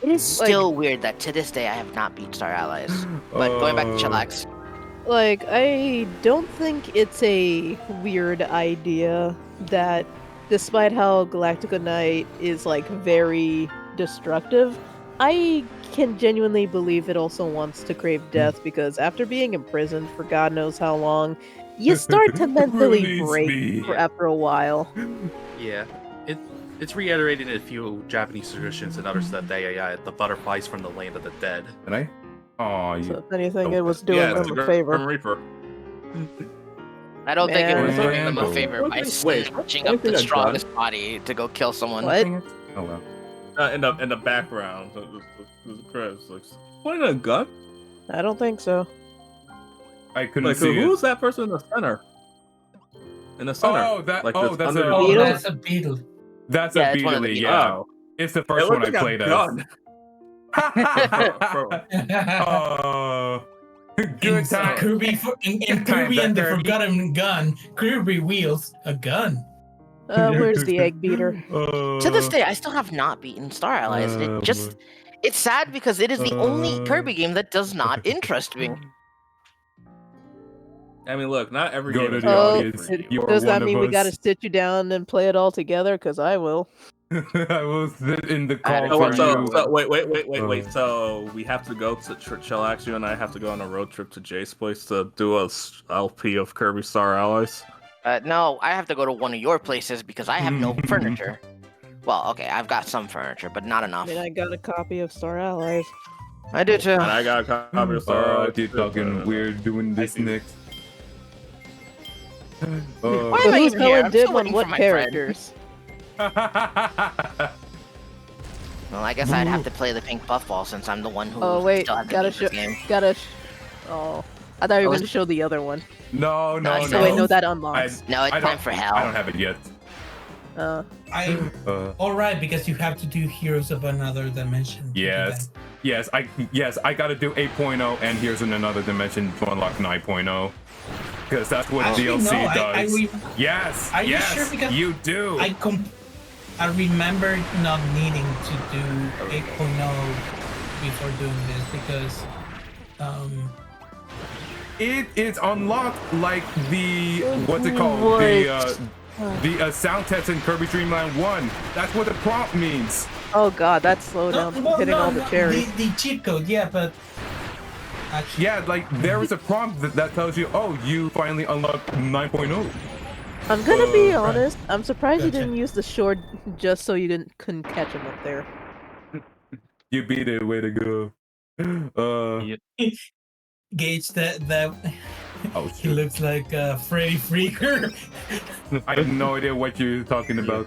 It is still weird that to this day I have not beat Star Allies. But going back to Chillax. like, I don't think it's a weird idea that, despite how Galactica Knight is like very destructive, I can genuinely believe it also wants to crave death, because after being imprisoned for God knows how long, you start to mentally Release break me. after a while. Yeah, it's reiterated in a few Japanese traditions and others that the butterflies from the land of the dead. Can I? Oh, So you. if anything, it was doing Yeah, it's them a a favor. Grim Reaper. I don't think it was Man. doing them a favor by Wait, snatching up anything the I've strongest body to go kill someone. What? Oh well. In the background, the credits looks pointing a gun. I don't think so. I couldn't Like, see it. who's that person in the center? In the center. Oh, that. Like Oh, this that's under- a. Oh, Beetle? that's a beetle. That's Yeah, a it's one of the Beedly. Beetles. Yeah, Oh. it's the It first one I looked like a played as. gun. Oh, good time. Kirby in Kirby and the Kirby. Forgotten Gun. Kirby wields a gun. Where's the egg beater? To this day, I still have not beaten Star Allies. It's sad because it is the only Kirby game that does not interest me. I mean, look, not every Go game to is the gonna be audience. for you. You are Does that one mean of we us. gotta sit you down and play it all together? Because I will. I will sit in the I call don't Oh, for wait, so, you. so wait. So we have to go to Chillax. You and I have to go on a road trip to Jay's place to do a LP of Kirby Star Allies. No, I have to go to one of your places because I have no furniture. Well, okay, I've got some furniture, but not I enough. mean, I got a copy of Star Allies. I do too. And I got a copy of Star Allies. You're talking weird doing this do. next. Why But am I who's even here? Helen I'm dib still on waiting what for my friend. characters? Well, I guess I'd have to play the pink buff ball since I'm the one who Oh wait, still hasn't gotta beat show. this game. Oh, I thought you were Oh, going to show the other one. No, No, no, so no. Oh wait, no, that unlocks. No, it's I time don't- for I don't hell. have it yet. I Uh, all right because you have to do Heroes of Another Dimension. to do yes, that. yes, I gotta do 8.0, and here's in another dimension to unlock 9.0, because that's what Actually, DLC no, does. yes, Are you yes, sure? Because you do. I remember not needing to do 8.0 before doing this because It is unlocked like the what's it called? What? The sound test in Kirby Dream Land 1. That's what the prompt means. Oh god, that slowed down from hitting all the cherries. The cheat code, yeah, but actually, Yeah, like there is a prompt that tells you, oh, you finally unlocked 9.0. I'm gonna be right. honest. I'm surprised you Gotcha. didn't use the short just so you couldn't catch him up there. You beat it. Way to go. Yeah. Gage, that Oh he shoot. looks like Freddy Freaker. I have no idea what you're talking about.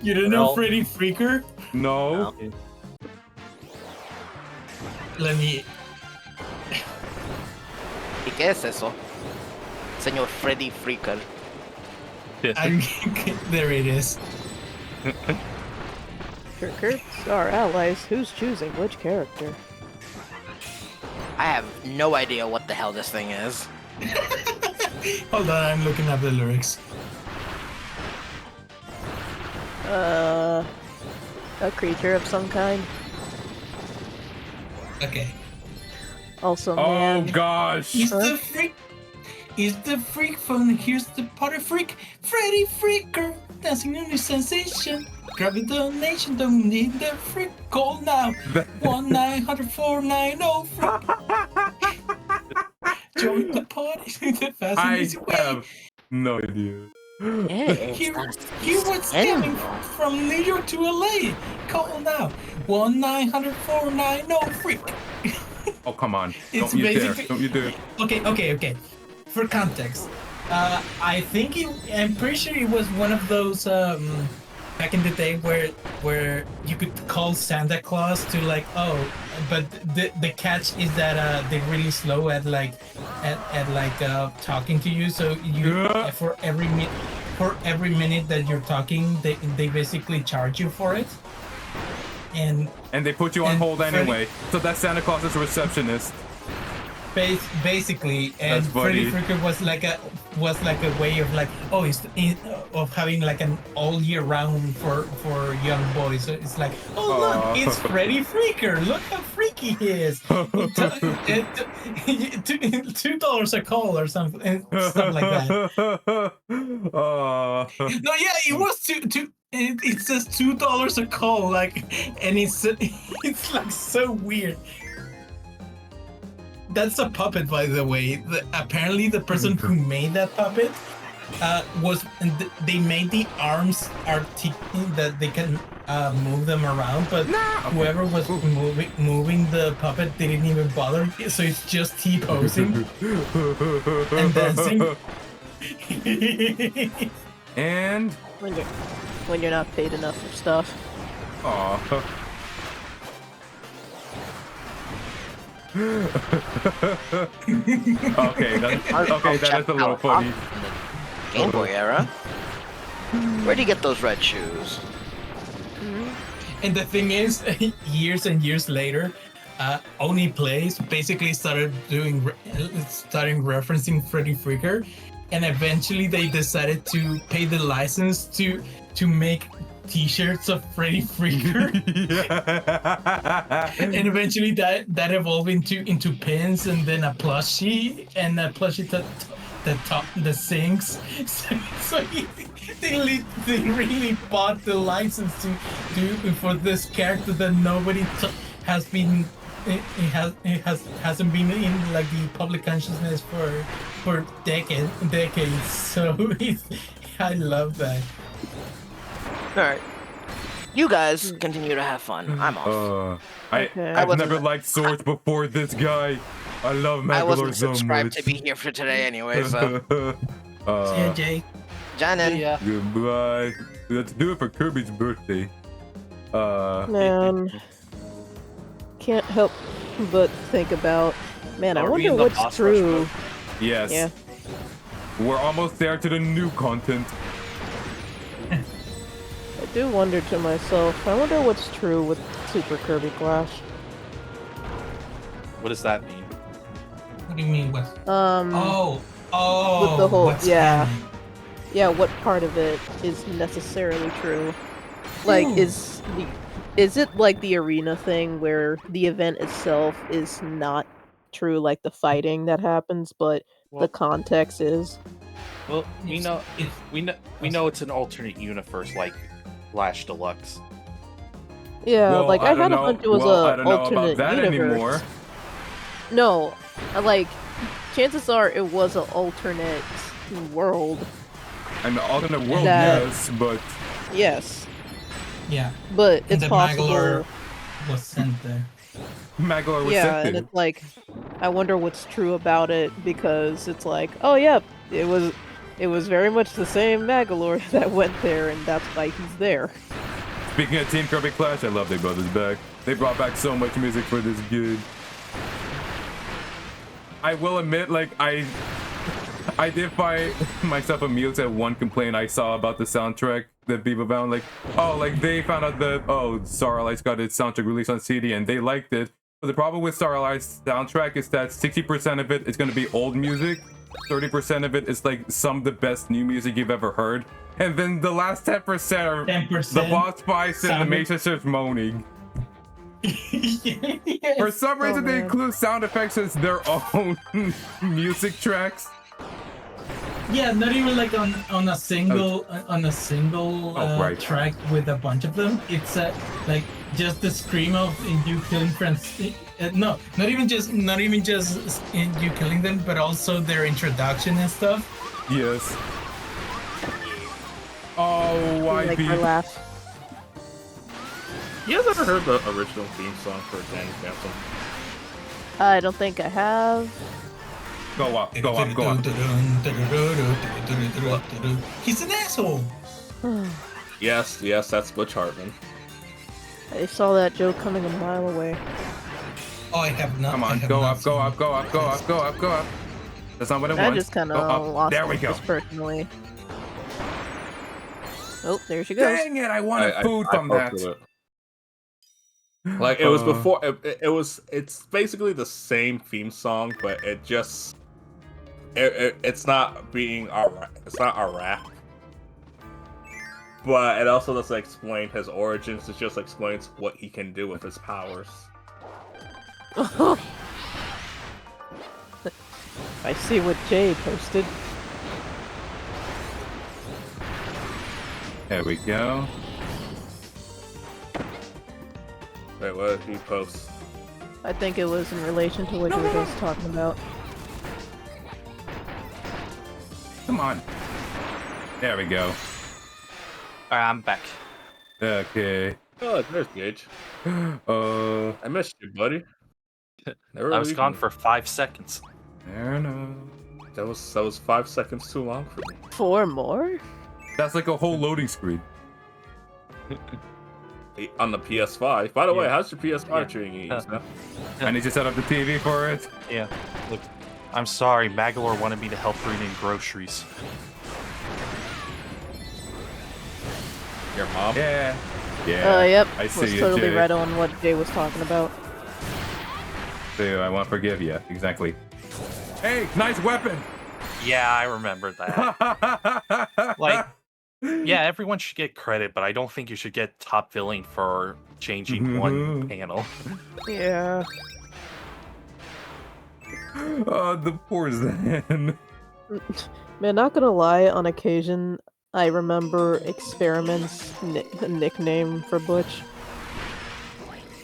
You don't know Well- Freddy Freaker? No. Let me. ¿Y qué es eso? Señor Freddy Freaker. There it is. Kirk, our allies. Who's choosing which character? I have no idea what the hell this thing is. Hold on, I'm looking up the lyrics. A creature of some kind. Okay. Also, Oh man. gosh. He's the freak. He's the freak from Here's the Potter Freak. Freddy Freaker. Dancing on the sensation. Grab a donation. Don't need the freak. Call now. 1-900-490 freak. Join the party. The fast and I easy way. have no idea. Yes, He was coming from New York to LA. Call now. 1-900-490 freak. Oh come on. It's Don't you dare. basically- Don't you dare. Okay. For context, I think I'm pretty sure it was one of those back in the day where you could call Santa Claus to like, oh, but the catch is that they're really slow at talking to you. So you for every minute that you're talking, they basically charge you for it. And And they put you on And hold Freddy- anyway. So that's Santa Claus's receptionist. basically, and That's funny. Freddy Freaker was like a way of like, oh, of having like an all year round for young boys. So it's like, oh Aw. look, it's Freddy Freaker. Look how freaky he is. $2 a call or something, and stuff like that. No, yeah, it was two. It says $2 a call, like, and it's like so weird. That's a puppet, by the way. Apparently, the person who made that puppet they made the arms that they can move them around, but whoever was moving the puppet didn't even bother. So it's just T-posing and dancing. And When you're not paid enough for stuff. aw. Okay, that is a little funny. Game Boy era. Where'd you get those red shoes? And the thing is, years and years later, Oni Plays basically starting referencing Freddy Freaker, and eventually they decided to pay the license to make T-shirts of Freddy Freaker, and eventually that evolved into pins, and then a plushie, and a plushie that sings. So they really bought the license to for this character that nobody hasn't been in like the public consciousness for decades. So I love that. Alright. You guys continue to have fun. I'm off. Okay. I've wasn't- never liked swords before this guy. I love I Magalor wasn't so subscribed much. to be here for today anyway, so. Yeah, Jay. Janin. Yeah. Goodbye. Let's do it for Kirby's birthday. Man, can't help but think about. Man, I Are we wonder in the what's boss rush true. mode? Yes. Yeah. We're almost there to the new content. I do wonder to myself. I wonder what's true with Super Kirby Clash. What does that mean? What do you mean? What? With Oh. the whole- what's yeah. canon? Yeah, what part of it is necessarily true? Like, Ooh. is it like the arena thing where the event itself is not true, like the fighting that happens, but the Well, context is? well, we know It's- we know it's an alternate universe like Flash Deluxe. Yeah, Well, like I don't had a know. hunch it was Well, I a don't know alternate about that universe. anymore. No, like chances are it was an alternate world I mean, alternate world, That- yes, but Yes, Yeah, but and it's the possible. Magalor was sent there. Magalor was Yeah, sent and there. it's like, I wonder what's true about it because it's like, oh yeah, it was very much the same Magalor that went there, and that's why he's there. Speaking of Team Kirby Clash, I love they brought this back. They brought back so much music for this game. I will admit, like, I did find myself amused at one complaint I saw about the soundtrack that people found. Like, oh, like they found out that, oh, Starlight's got its soundtrack released on CD and they liked it. But the problem with Starlight's soundtrack is that 60% of it is going to be old music, 30% of it is like some of the best new music you've ever heard, and then the last 10% are 10% the boss fights and the sounded- Mesa starts moaning. Yes. For some reason, they man. include sound effects as their own music tracks. Yeah, not even like on a single right. track with a bunch of them. It's like just the scream of you killing friends. No, not even just you killing them, but also their introduction and stuff. Yes. Oh, why Like be? my laugh. You guys ever heard the original theme song for Danny Phantom? I don't think I have. Go up, go up, go up. He's an asshole. Yes, that's Butch Hartman. I saw that joke coming a mile away. Oh, I have not. Come I on, have go not up, go seen up, go up, go up, go up, go up. That's not what I I want. just kind Go of up. lost There we go. interest personally. Oh, there she goes. Dang it! I wanted food from fucked that. with it. Like it was before. It's basically the same theme song, but it just it's not being it's not a rap. But it also doesn't explain his origins. It just explains what he can do with his powers. I see what Jay posted. There we go. Wait, what did he post? I think it was in relation to what you were just talking about. Come on. There we go. Alright, I'm back. Okay. Oh, there's Gage. I missed you, buddy. Never I was leave gone me. for 5 seconds. There no. That was 5 seconds too long for me. 4 more? That's like a whole loading screen. On the PS5. By the way, Yeah. how's your PS5 Yeah. treating you? Yusuke? I need to set up the TV for it. Yeah. Look, I'm sorry, Magalor wanted me to help bring in groceries. Your mom? Yeah. Yeah. Yep. I was see you, totally Jay. right on what Jay was talking about. So I won't forgive you. Exactly. Hey, nice weapon. Yeah, I remember that. Like, yeah, everyone should get credit, but I don't think you should get top billing for changing one panel. Yeah. Oh, the poor Zen. Man, not gonna lie, on occasion, I remember Experiment's nickname for Butch.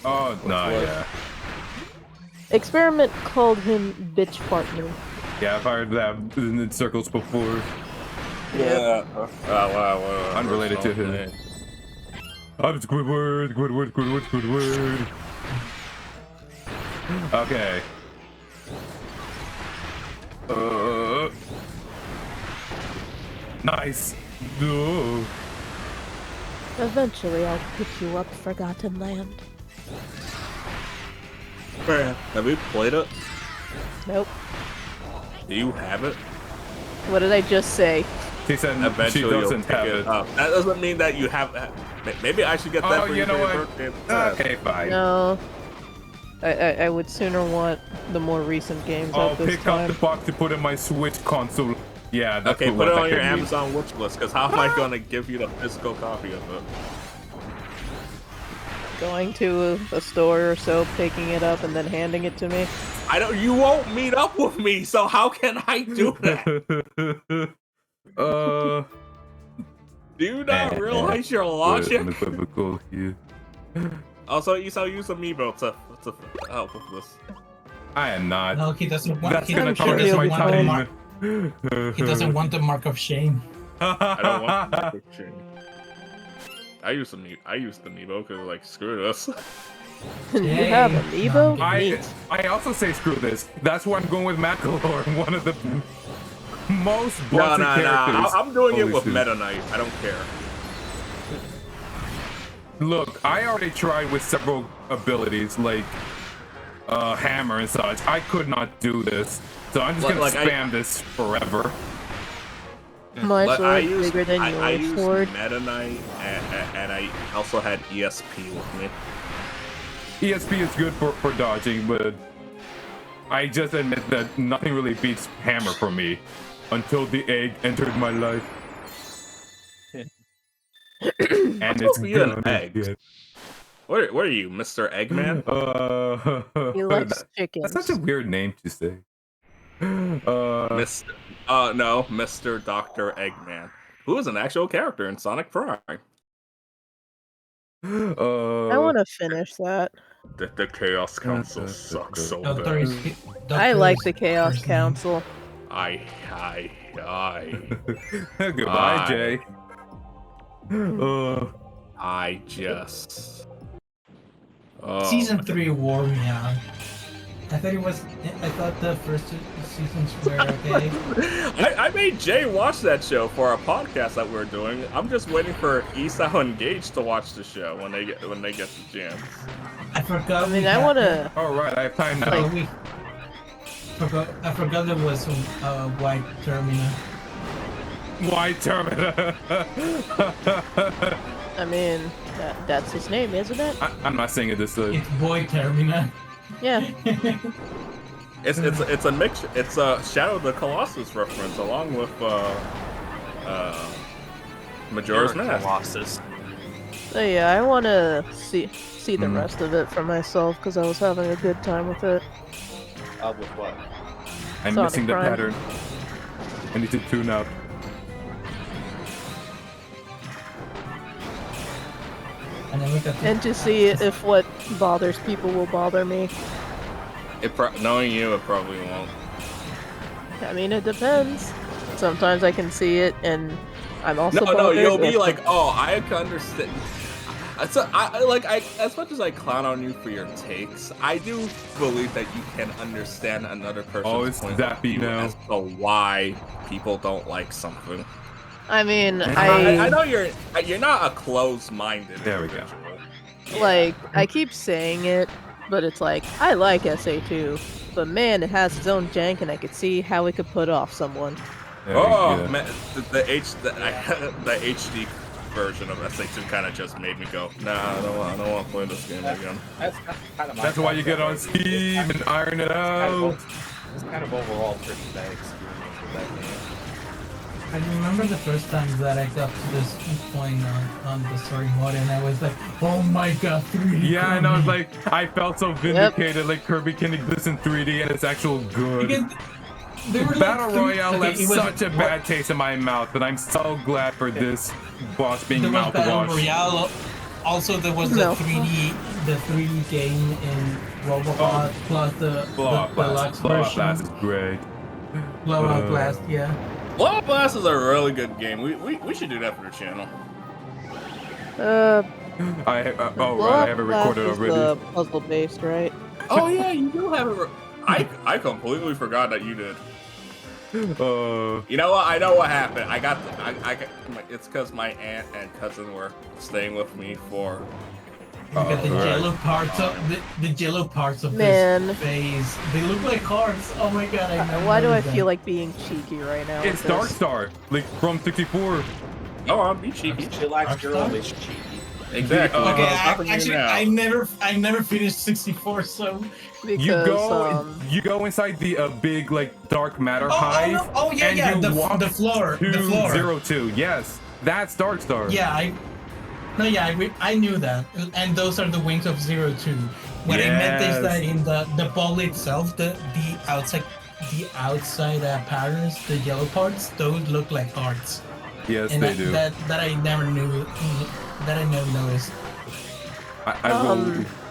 Oh, no, What? yeah. Experiment called him Bitch Partner. Yeah, I've heard that in circles before. Yeah. Wow. Unrelated to him. I'm Squidward, Squidward, Squidward, Squidward. Okay. Nice. No. Eventually, I'll pick you up, Forgotten Land. Have you played it? Nope. Do you have it? What did I just say? She said Eventually she you'll doesn't pick have it it. up. That doesn't mean that you have. Maybe I should get that Oh, for you know for your what? birthday. Okay, fine. No. I would sooner want the more recent games I'll at this pick up the time. box to put in my Switch console. Yeah, that's Okay, what put it that on your could mean. Amazon wish list, because how am I gonna give you the physical copy of it? Going to a store or so, picking it up, and then handing it to me. I don't. You won't meet up with me, so how can I do that? Do you not realize your logic? Unequivocal here. Also, use Amiibo to help with this. I am not. No, he doesn't want. That's He gonna doesn't target my want the time. mark. He doesn't want the mark of shame. I don't want the quick change. I used the Amiibo because like screw this. You have Amiibo? I also say screw this. That's why I'm going with Macalor, one of the most No, busted characters. I'm doing it Holy with shit. Meta Knight. I don't care. Look, I already tried with several abilities like hammer and such. I could not do this, so I'm just gonna spam this forever. My But sword is bigger than I your used sword. Meta Knight, and I also had ESP with me. ESP is good for dodging, but I just admit that nothing really beats hammer for me until the egg entered my life. And it's be an gonna egg. get. What are you, Mr. Eggman? He likes chickens. That's such a weird name to say. Mr. No, Mr. Dr. Eggman, who is an actual character in Sonic Prime. I want to finish that. The Chaos Council sucks so Doctor bad. I like the Chaos Council. Goodbye, Jay. I just. Season 3 wore me out. I thought the first two seasons were okay. I made Jay watch that show for a podcast that we're doing. I'm just waiting for Esau and Gage to watch the show when they get the chance. I forgot. I mean, I want to. All right, I have time now. I forgot there was White Termina. White Termina. I mean, that's his name, isn't it? I'm not saying it this. It's Boy Termina. Yeah. It's a mix. It's a Shadow of the Colossus reference along with Majora's Mask. Colossus. So yeah, I want to see the rest of it for myself because I was having a good time with it. With what? I'm Sonic missing the Prime. pattern. I need to tune up. And to see if what bothers people will bother me. Knowing you, it probably won't. I mean, it depends. Sometimes I can see it, and I'm also No, bothered you'll be if- like, oh, I can understand. So as much as I clown on you for your takes, I do believe that you can understand another person's point of view as to why people don't like something. I mean, I know you're not a closed-minded. There we go. Like, I keep saying it, but it's like, I like SA2, but man, it has its own jank, and I could see how it could put off someone. Man, the HD version of SA2 kind of just made me go, nah, I don't want to play this game again. That's why you get on Steam and iron it out. It's kind of overall pretty bad experience with that game. I remember the first time that I got to this point on the story mode, and I was like, "Oh my god, 3D!" Yeah, Kirby. and I was like, I felt so vindicated. Like Kirby can exist in 3D and it's actual good. Battle Royale left such a bad taste in my mouth, but I'm so glad for this boss being There was Battle mouthwash. Royale. Also, there was the 3D game in Robocop plus the deluxe Blowout version. Blast is great. Blowout Blast, yeah. Blowout Blast is a really good game. We should do that for the channel. Oh right, I have it recorded Blast is already. the puzzle based, right? Oh yeah, you do have it. I completely forgot that you did. You know what? I know what happened. It's because my aunt and cousin were staying with me for. You got the yellow parts of the yellow parts of Man. this phase. They look like hearts. Oh my god! Why do I feel like being cheeky right now? It's with Dark this? Star, like from 64. Oh, I'll be cheeky. Chillax girl is cheeky. Exactly. Okay, Actually, I never finished 64, so Because, you go inside the big like dark matter hive. And you walk the floor. to 02. Yes, that's Dark Star. Yeah, I knew that, and those are the wings of 02. What I meant is that in the ball itself, the outside patterns, the yellow parts, those look like hearts. Yes, And they do. That I never knew. That I never noticed.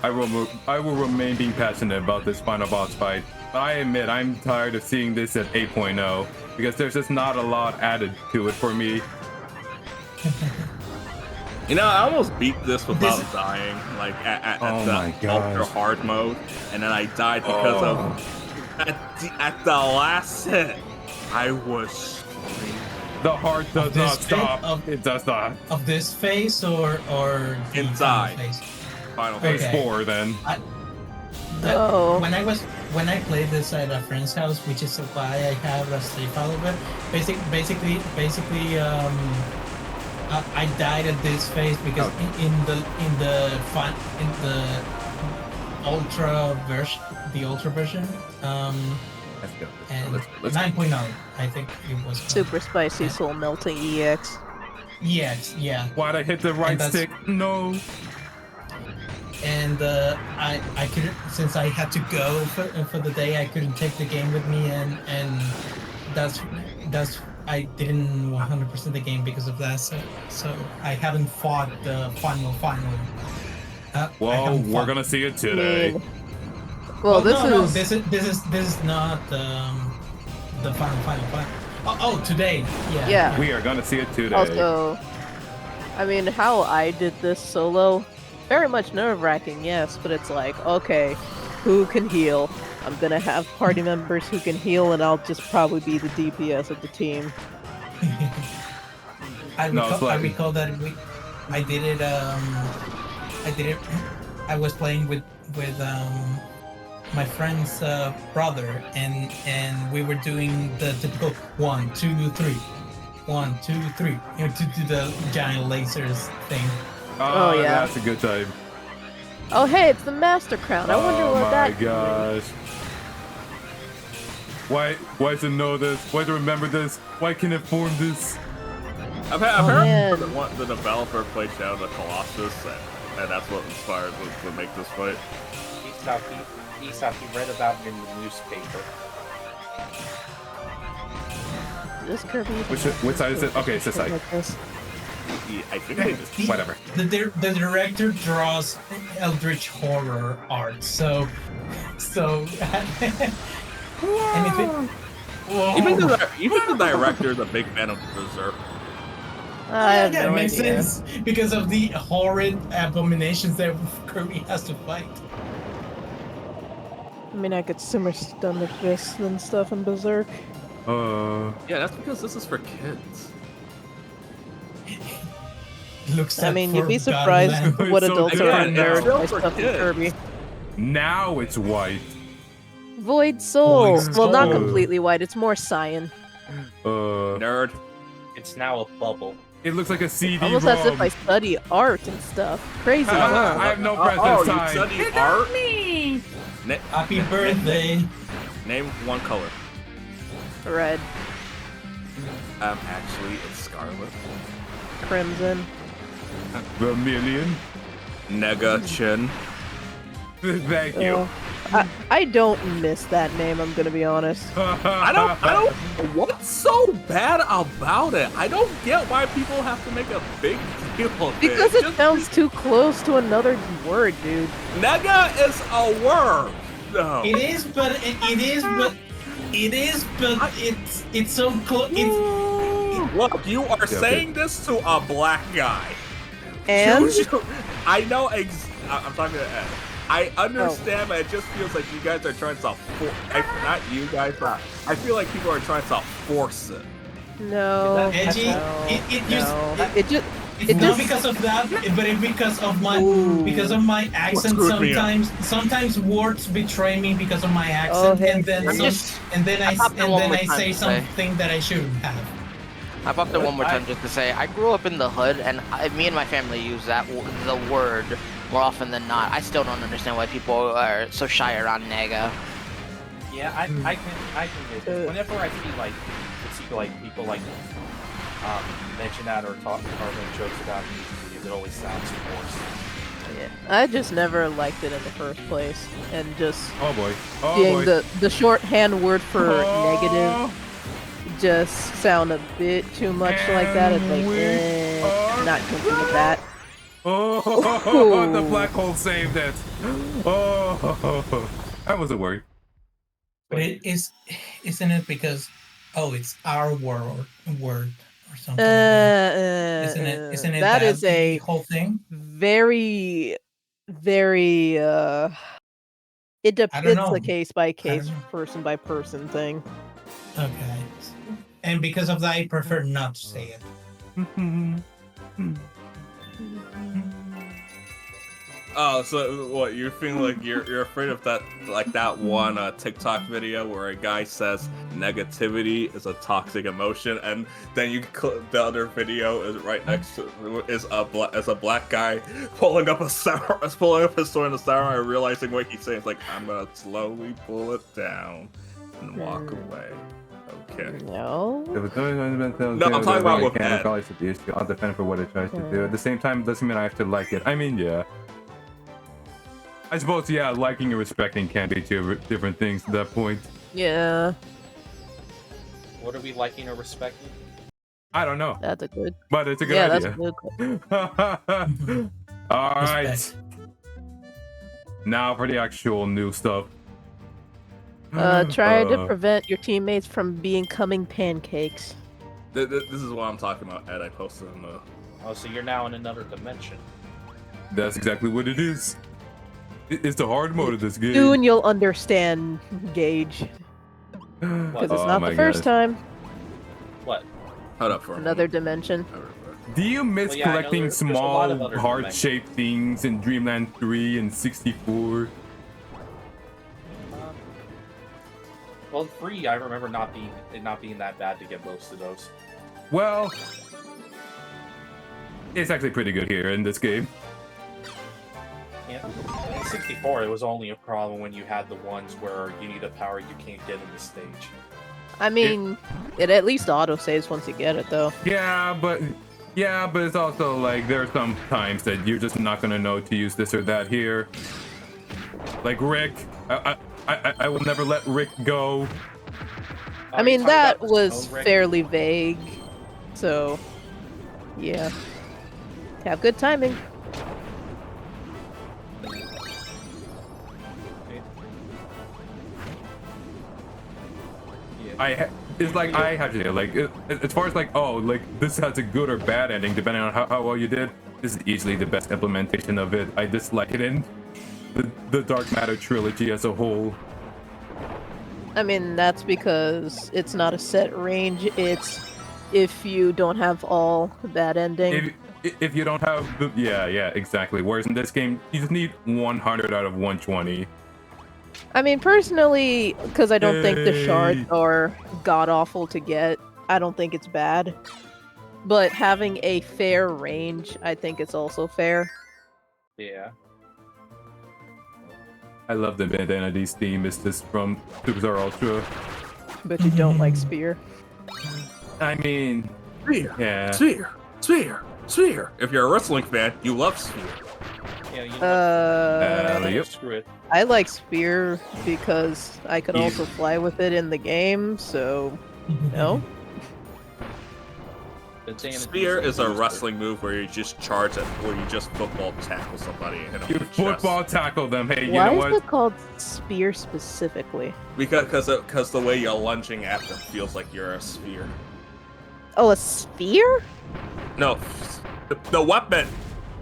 I will remain being passionate about this final boss fight. But I admit I'm tired of seeing this at 8.0 because there's just not a lot added to it for me. You know, I almost beat this without dying, like at Oh my the ultra gosh. hard mode, and then I died because of at the last hit. I was screaming. The heart does Of not this bit stop. of- It does not. Of this phase or the Inside. final phase? Final Phase phase. Okay. 4 then. Oh. When I played this at a friend's house, which is why I have a save file of it. Basically, I died at this phase because in the ultra version, Let's go. and Let's 9.0, I think it was. Super spicy soul melting EX. Yeah. Why'd I hit the right that's- stick? No. And I couldn't, since I had to go for the day, I couldn't take the game with me, and that's I didn't 100% the game because of that. So I haven't fought the final. I Well, haven't we're fought- gonna see it today. Well, Oh, this no, is this is not the final. Oh, today. Yeah. We are gonna see it today. also. I mean, how I did this solo, very much nerve-wracking, yes, but it's like, okay, who can heal? I'm gonna have party members who can heal, and I'll just probably be the DPS of the team. I No, it's like- recall that I did it. I was playing with my friend's brother, and we were doing the typical 1, 2, 3, 1, 2, 3, to do the giant lasers thing. Oh, yeah. That's a good time. Oh, hey, it's the Master Crown. I wonder Oh what my that. gosh. Why to know this? Why to remember this? Why can it form this? I've heard man. the developer played Shadow of the Colossus, and that's what inspired them to make this fight. He read about it in the newspaper. This Kirby. Which side is it? Okay, it's this side. Like this. I think they just Whatever. The director draws eldritch horror art, so anything. even the director is a big fan of Berserk. I have Yeah, no it makes idea. sense because of the horrid abominations that Kirby has to fight. I mean, I could simmer stomach fists and stuff in Berserk. Yeah, that's because this is for kids. Looks I like mean, you'd be Forgotten surprised Land. what So adults good. are Yeah, nerd it's by still for stuff in kids. Kirby. Now it's white. Void Soul. Void Well, not Soul. completely white. It's more cyan. Nerd. It's now a bubble. It looks like a CD Almost ROM. as if I study art and stuff. Crazy, I huh? have no Oh, presence you time. study art? Happy birthday. Name one color. Red, Actually, it's scarlet. crimson. Vermilion. Nega Chin. Thank you. I don't miss that name. I'm gonna be honest. I don't. What's so bad about it? I don't get why people have to make a big deal of Because it. it sounds too close to another word, dude. Nega is a word. No. It is, but it's so close. Look, you are saying this to a black guy. And I know. I'm talking to Ed. I understand, but it just feels like you guys are trying to not you guys, but I feel like people are trying to force it. no, Edgy. no, It just. no. It's It not just- because of that, but it's because of my accent. screwed me up. Sometimes words betray me because of my Oh, accent, hey, and then Kirby. I popped in one more time say to say. something that I shouldn't have. I popped it one more time just to say I grew up in the hood, and me and my family use the word more often than not. I still don't understand why people are so shy around nega. Yeah, I can get it. Whenever I see people mention that or make jokes about music videos, it always sounds forced. Yeah, I just never liked it in the first place, and just Oh boy. Oh seeing boy. the shorthand word for Oh. negative just sound a bit too much like that. It's like, And we are not comfortable with that. Oh, Ooh. the black hole saved it. Oh, I wasn't worried. But isn't it because it's our word or something? Like that? Isn't it that is the a whole thing? very, very I don't it's know. a case by I case, don't know. person by person thing. Okay. And because of that, I prefer not to say it. Oh, so what? You're feeling like you're afraid of that, like that one TikTok video where a guy says negativity is a toxic emotion, and then the other video is right next to is a black guy pulling up his sword in the samurai, and realizing what he's saying. It's like, I'm gonna slowly pull it down and walk away. Okay. No. If it's always been told No, I'm talking about with can Ed. regardless of the issue, I'll defend for what it tries to do. At the same time, it doesn't mean I have to like it. I mean, yeah. I suppose, yeah, liking and respecting can be two different things to that point. Yeah, What are we liking or respecting? I don't know, that's a good. but it's a good Yeah, that's idea. a good. All right, Respect. now for the actual new stuff. Try to prevent your teammates from becoming pancakes. This is what I'm talking about, Ed. I posted in the. Oh, so you're now in another dimension. That's exactly what it is. It's the hard mode of this game. Soon you'll understand, Gage, because it's Oh not my the first gosh. time. What? Hold up for Another dimension. Do you miss Well, yeah, I know collecting there's a lot of small other heart-shaped things in Dreamland 3 and 64? Well, 3, I remember it not being that bad to get most of those. Well, it's actually pretty good here in this game. Yeah. In 64, it was only a problem when you had the ones where you need a power you can't get in the stage. I mean, it at least auto saves once you get it, though. Yeah, but it's also like there are some times that you're just not gonna know to use this or that here. Like Rick, I will never let Rick go. I mean, that talking about the was snow, Rick? fairly vague, so yeah. Have good timing. It's like I have to like as far as like, oh, like this has a good or bad ending depending on how well you did. This is easily the best implementation of it. I dislike it in the Dark Matter trilogy as a whole. I mean, that's because it's not a set range. It's if you don't have all that ending. If you don't have the yeah exactly. Whereas in this game you just need 100 out of 120. I mean, personally, because I don't think the shards Yay. are god awful to get, I don't think it's bad. But having a fair range, I think it's also fair. Yeah. I love the Identity's theme. It's just from Superstar Ultra. But you don't like spear. I mean, Sphere, yeah. Sphere. If you're a wrestling fan, you love Sphere. Yeah, you know, Yep. screw it. I like spear because I could also fly with it in the game, so no. The damage Spear is a booster. wrestling move where you just charge it, where you just football tackle somebody and hit them You in the football chest. tackle them. Hey, you Why know is what? it called spear specifically? Because the way you're lunging at them feels like you're a sphere. Oh, a spear? No, the weapon.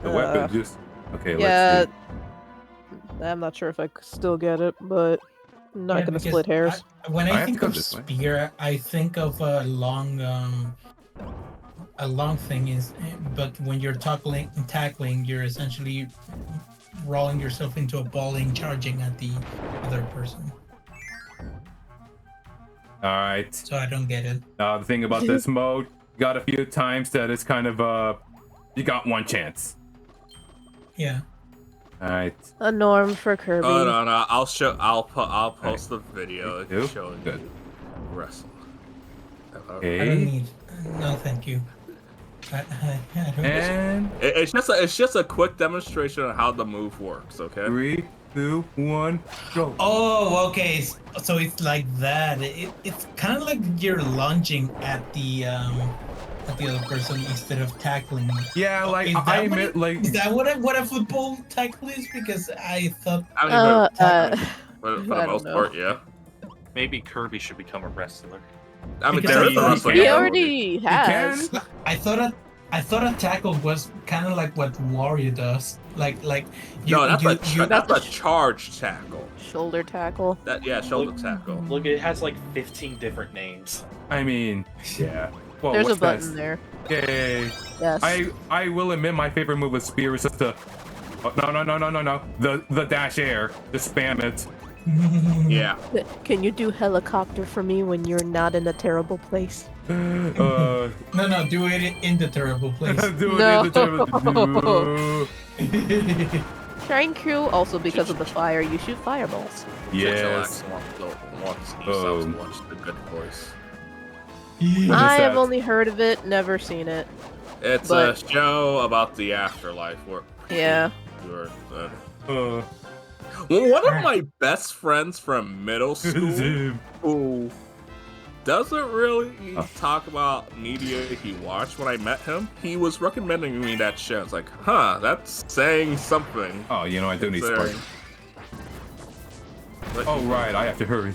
The weapon just okay. Yeah, Let's see. I'm not sure if I still get it, but I'm not Yeah, gonna because split hairs. When I I have to think go of this way. spear, I think of a long thing is, but when you're tackling, you're essentially rolling yourself into a ball and charging at the other person. All right. So I don't get it. The thing about this mode, got a few times that it's kind of you got one chance. Yeah. All right. A norm for Kirby. Oh no, I'll post the video You? showing Good. you wrestle. I don't Okay. need. No, thank you. I don't. And It's just a quick demonstration of how the move works. Okay. 3, 2, 1, go. Oh, okay. So it's like that. It's kind of like you're lunging at the other person instead of tackling. Yeah, like Is that I what admit, like Is that what a football tackle is? Because I thought. I mean, for I the don't most know. part, yeah. Maybe Kirby should become a wrestler. I mean, Because there I is the thought wrestling. He can. already has. can. I thought I thought a tackle was kind of like what Wario does. Like you, No, that's you, that's a charge tackle. Shoulder tackle. Shoulder tackle. Look, it has like 15 different names. I mean, yeah. Well, There's a what's button best? there. Yay. Yes. I will admit my favorite move with spear is just the no. The dash air. Just spam it. Yeah. Can you do helicopter for me when you're not in a terrible place? Uh, No, do it in the terrible place. do it No. in the terrible. Shrine Crew, also because of the fire, you shoot fireballs. Yes. Wants Oh. to watch the good voice. I have that? only heard of it, never seen it. It's But- a show about the afterlife where Yeah. you're, Uh, well, one of my best friends from middle school who doesn't really talk about media he watched when I met him, he was recommending me that show. It's like, that's saying something. oh, you know I do need Considering- spark. But- Oh right, I have to hurry.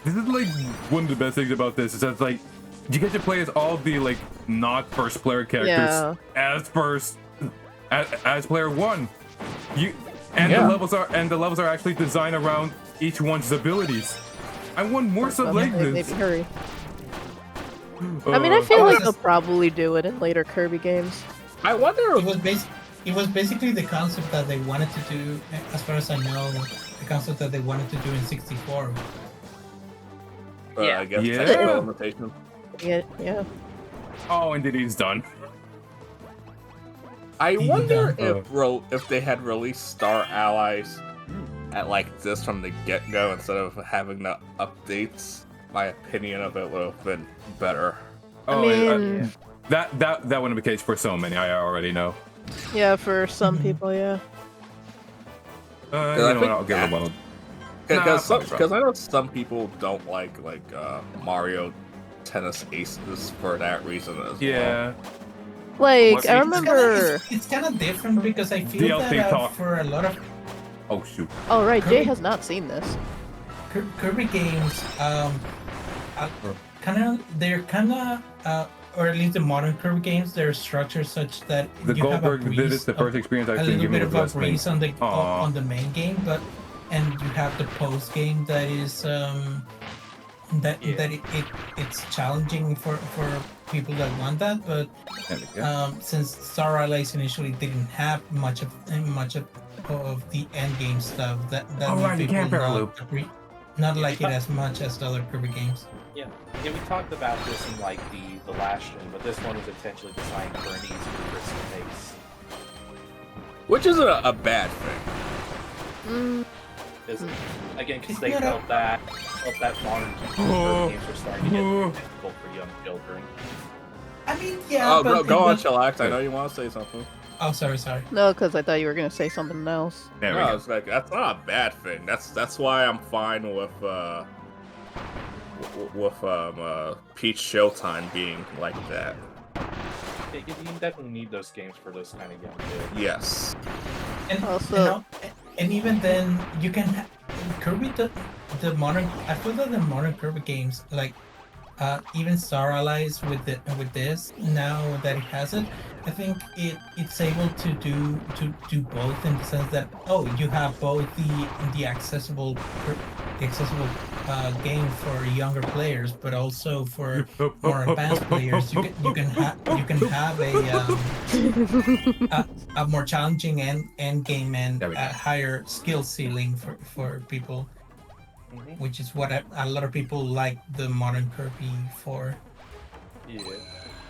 This is like one of the best things about this is that like you get to play as all the like not first player characters as player one. The levels are actually designed around each one's abilities. I want more stuff like Maybe this. hurry. I mean, I feel Oh, like this- they'll probably do it in later Kirby games. I wonder It was basically the concept that they wanted to do, as far as I know, the concept that they wanted to do in 64. I guess Yeah. technical limitations. Yeah. Oh, and he's done. I Even wonder though- if they had released Star Allies at like this from the get-go instead of having the updates. My opinion of it would have been better. Oh, mean- that wouldn't be the case for so many. I already know. Yeah, for some people, yeah. You I know think what? I'll give it one. Because I know some people don't like Mario Tennis Aces for that reason as well. Yeah. Like, What's I it- remember... It's kind of different because I feel DLC that talk. for a lot of Oh shoot. Oh, right, Jay Kirby- has not seen this. Kirby games, they're kind of, or at least the modern Kirby games, they're structured such that The you have a Goldberg did it. breeze The first experience I've a seen little give me bit was of a wrestling. breeze on the Aw. on the main game, and you have the post game that is it's challenging for people that want that, but There we go. since Star Allies initially didn't have much of the end game stuff, that Oh, made right, you can't people parallel. not like it as much as the other Kirby games. Yeah, we talked about this in like the last stream, but this one was intentionally designed for an easier person pace. Which isn't a bad thing. Mm, Because they felt that modern games were starting to get difficult for young children. I mean, yeah. Oh, but go on, but- Chillax. I know you want to say something. Oh, sorry. no, because I thought you were going to say something else. There we No, go. it's like that's not a bad thing. That's why I'm fine with Peach Showtime being like that. You definitely need those games for those kind of young kids. Yes. And Also- and even then, you can Kirby the modern. I feel that the modern Kirby games, like even Star Allies with this now that it has it, I think it's able to do both in the sense that you have both the accessible game for younger players, but also for more advanced players. You can have a more challenging end game and There we go. a higher skill ceiling for people, which is what a lot of people like the modern Kirby for. Yeah.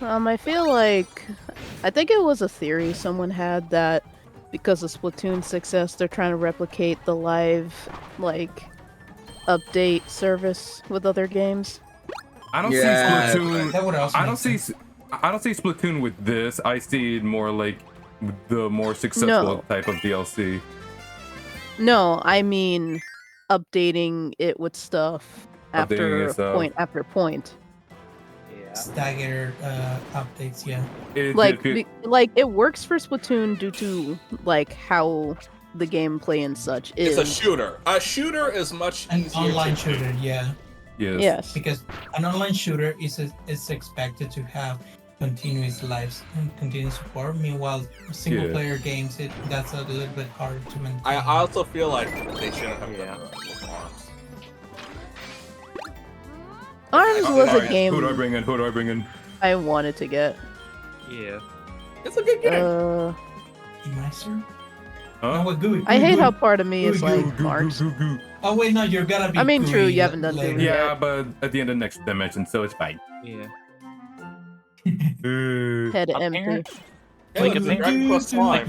I feel like... I think it was a theory someone had that because of Splatoon's success, they're trying to replicate the live, update service with other games. I don't Yeah, see Splatoon. That would also I make don't see. sense. I don't see Splatoon with this. I see it more like the more successful No. type of DLC. No, I mean updating it with stuff Updating after it, point after point. Yeah. Staggered updates, yeah. It works for Splatoon due to how the gameplay and such is. It's a shooter. A shooter is much An easier online to shooter, yeah. Yes, because an online shooter is expected to have continuous lives and continuous support. Meanwhile, single player games, that's a little bit harder to maintain. I also feel like they shouldn't have done that with Arms. Arms was a game Who do I bring in? Who do I bring in? I wanted to get. Yeah. It's a good game. Master? Huh? No, Gooey, I hate Gooey. how part of me is Gooey, like marks. Oh wait, no, you're gonna be. I mean, true, Gooey you haven't done later. Gooey. Yeah, but at the end of the next dimension, so it's fine. Yeah. Head A empty. parent- Hey, Like, look, if it's a Dragon Quest Slime.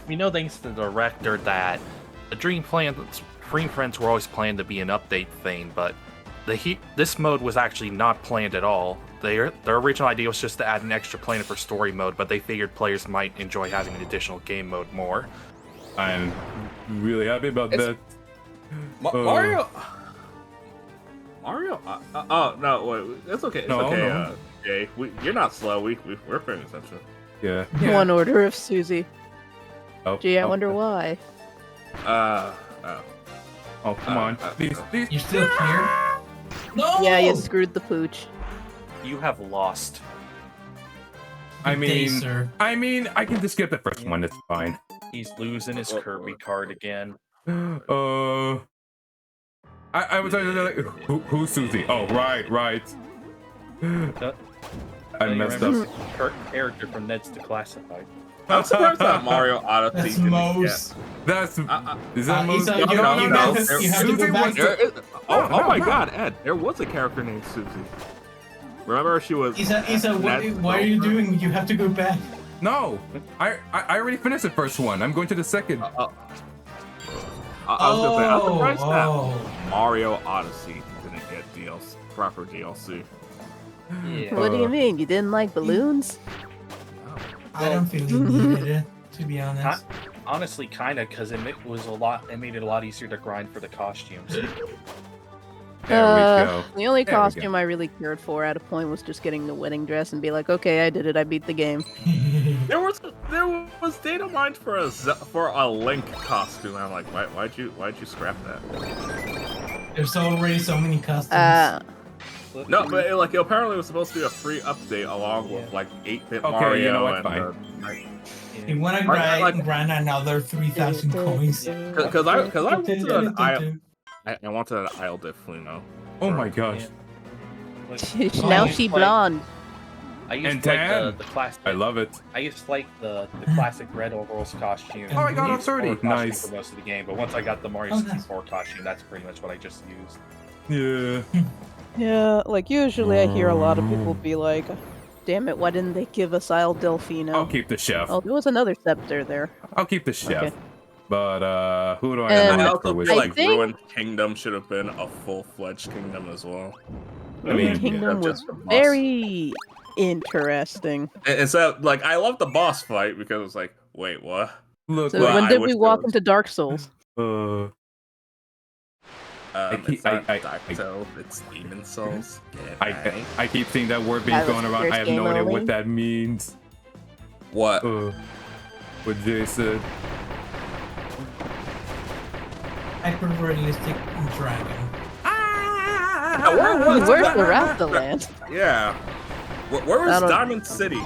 we know thanks to the director that the Dream Friends were always planned to be an update thing, but this mode was actually not planned at all. Their original idea was just to add an extra planet for story mode, but they figured players might enjoy having an additional game mode more. I'm really happy about that. Mario. Oh no, wait. It's okay. It's No, okay. no. Jay, you're not slow. We're paying attention. Yeah. One order of Susie. Oh, Gee, I oh, wonder oh. why. Oh, come on. Please. You're still here? No. Yeah, you screwed the pooch. You have lost. I Good day, mean, sir. I can just skip the first one. It's fine. He's losing his Kirby card again. I was like, who's Susie? Oh, right. I messed up. Character from Ned's Declassified. I'm surprised that Mario Odyssey That's didn't Mose. That's is that Mose? Isa, No, you no, have no. to- you have to Susie go back was- to. Oh No, my no. God, Ed! There was a character named Susie. Remember, she was. Isa, Ned's what are you girlfriend? doing? You have to go back. No, I already finished the first one. I'm going to the second. I was gonna say, I'm surprised that Oh. Mario Odyssey didn't get proper DLC. Yeah. What do you mean? You didn't like balloons? I don't feel you needed it, to be honest. Honestly, kind of, because it made it a lot easier to grind for the costumes. There we go. The only There we go. costume I really cared for at a point was just getting the wedding dress and be like, okay, I did it. I beat the game. There was data mined for a Link costume. I'm like, why'd you scrap that? There's already so many customs. No, but it apparently was supposed to be a free update along with like 8-bit Okay, Mario you know what, and fine. You wanna grind another 3,000 coins? because I wanted an isle. I wanted an Isle de Fluno. Oh my gosh. Now she blonde. I used And to like tan. the classic. I love it. I used to like the classic red overalls costume. Oh, I got a Used 30. for costume Nice. For most of the game, but once I got the Mario Oh, nice. 64 costume, that's pretty much what I just used. Yeah. Yeah, like usually I hear a lot of people be like, damn it, why didn't they give us Isle Delfino? I'll keep the chef. Oh, there was another scepter there. I'll keep the chef. Okay. But who do I And I have also for feel wisdom? like think- Ruined Kingdom should have been a full-fledged kingdom as well. I mean, Kingdom yeah, was just a boss. very interesting. And so, like, I love the boss fight because it was like, wait, what? Look, So Well, when I did wish we there walk was- into Dark Souls? It's not I- Dark Souls, it's Demon Souls. Get I right? I keep seeing that word being That was thrown the around. first I have game no idea only? what that means. What? What Jay said. Hyper-realistic dragon. Where's the Raptorland? Yeah. Where I was don't- Diamond City?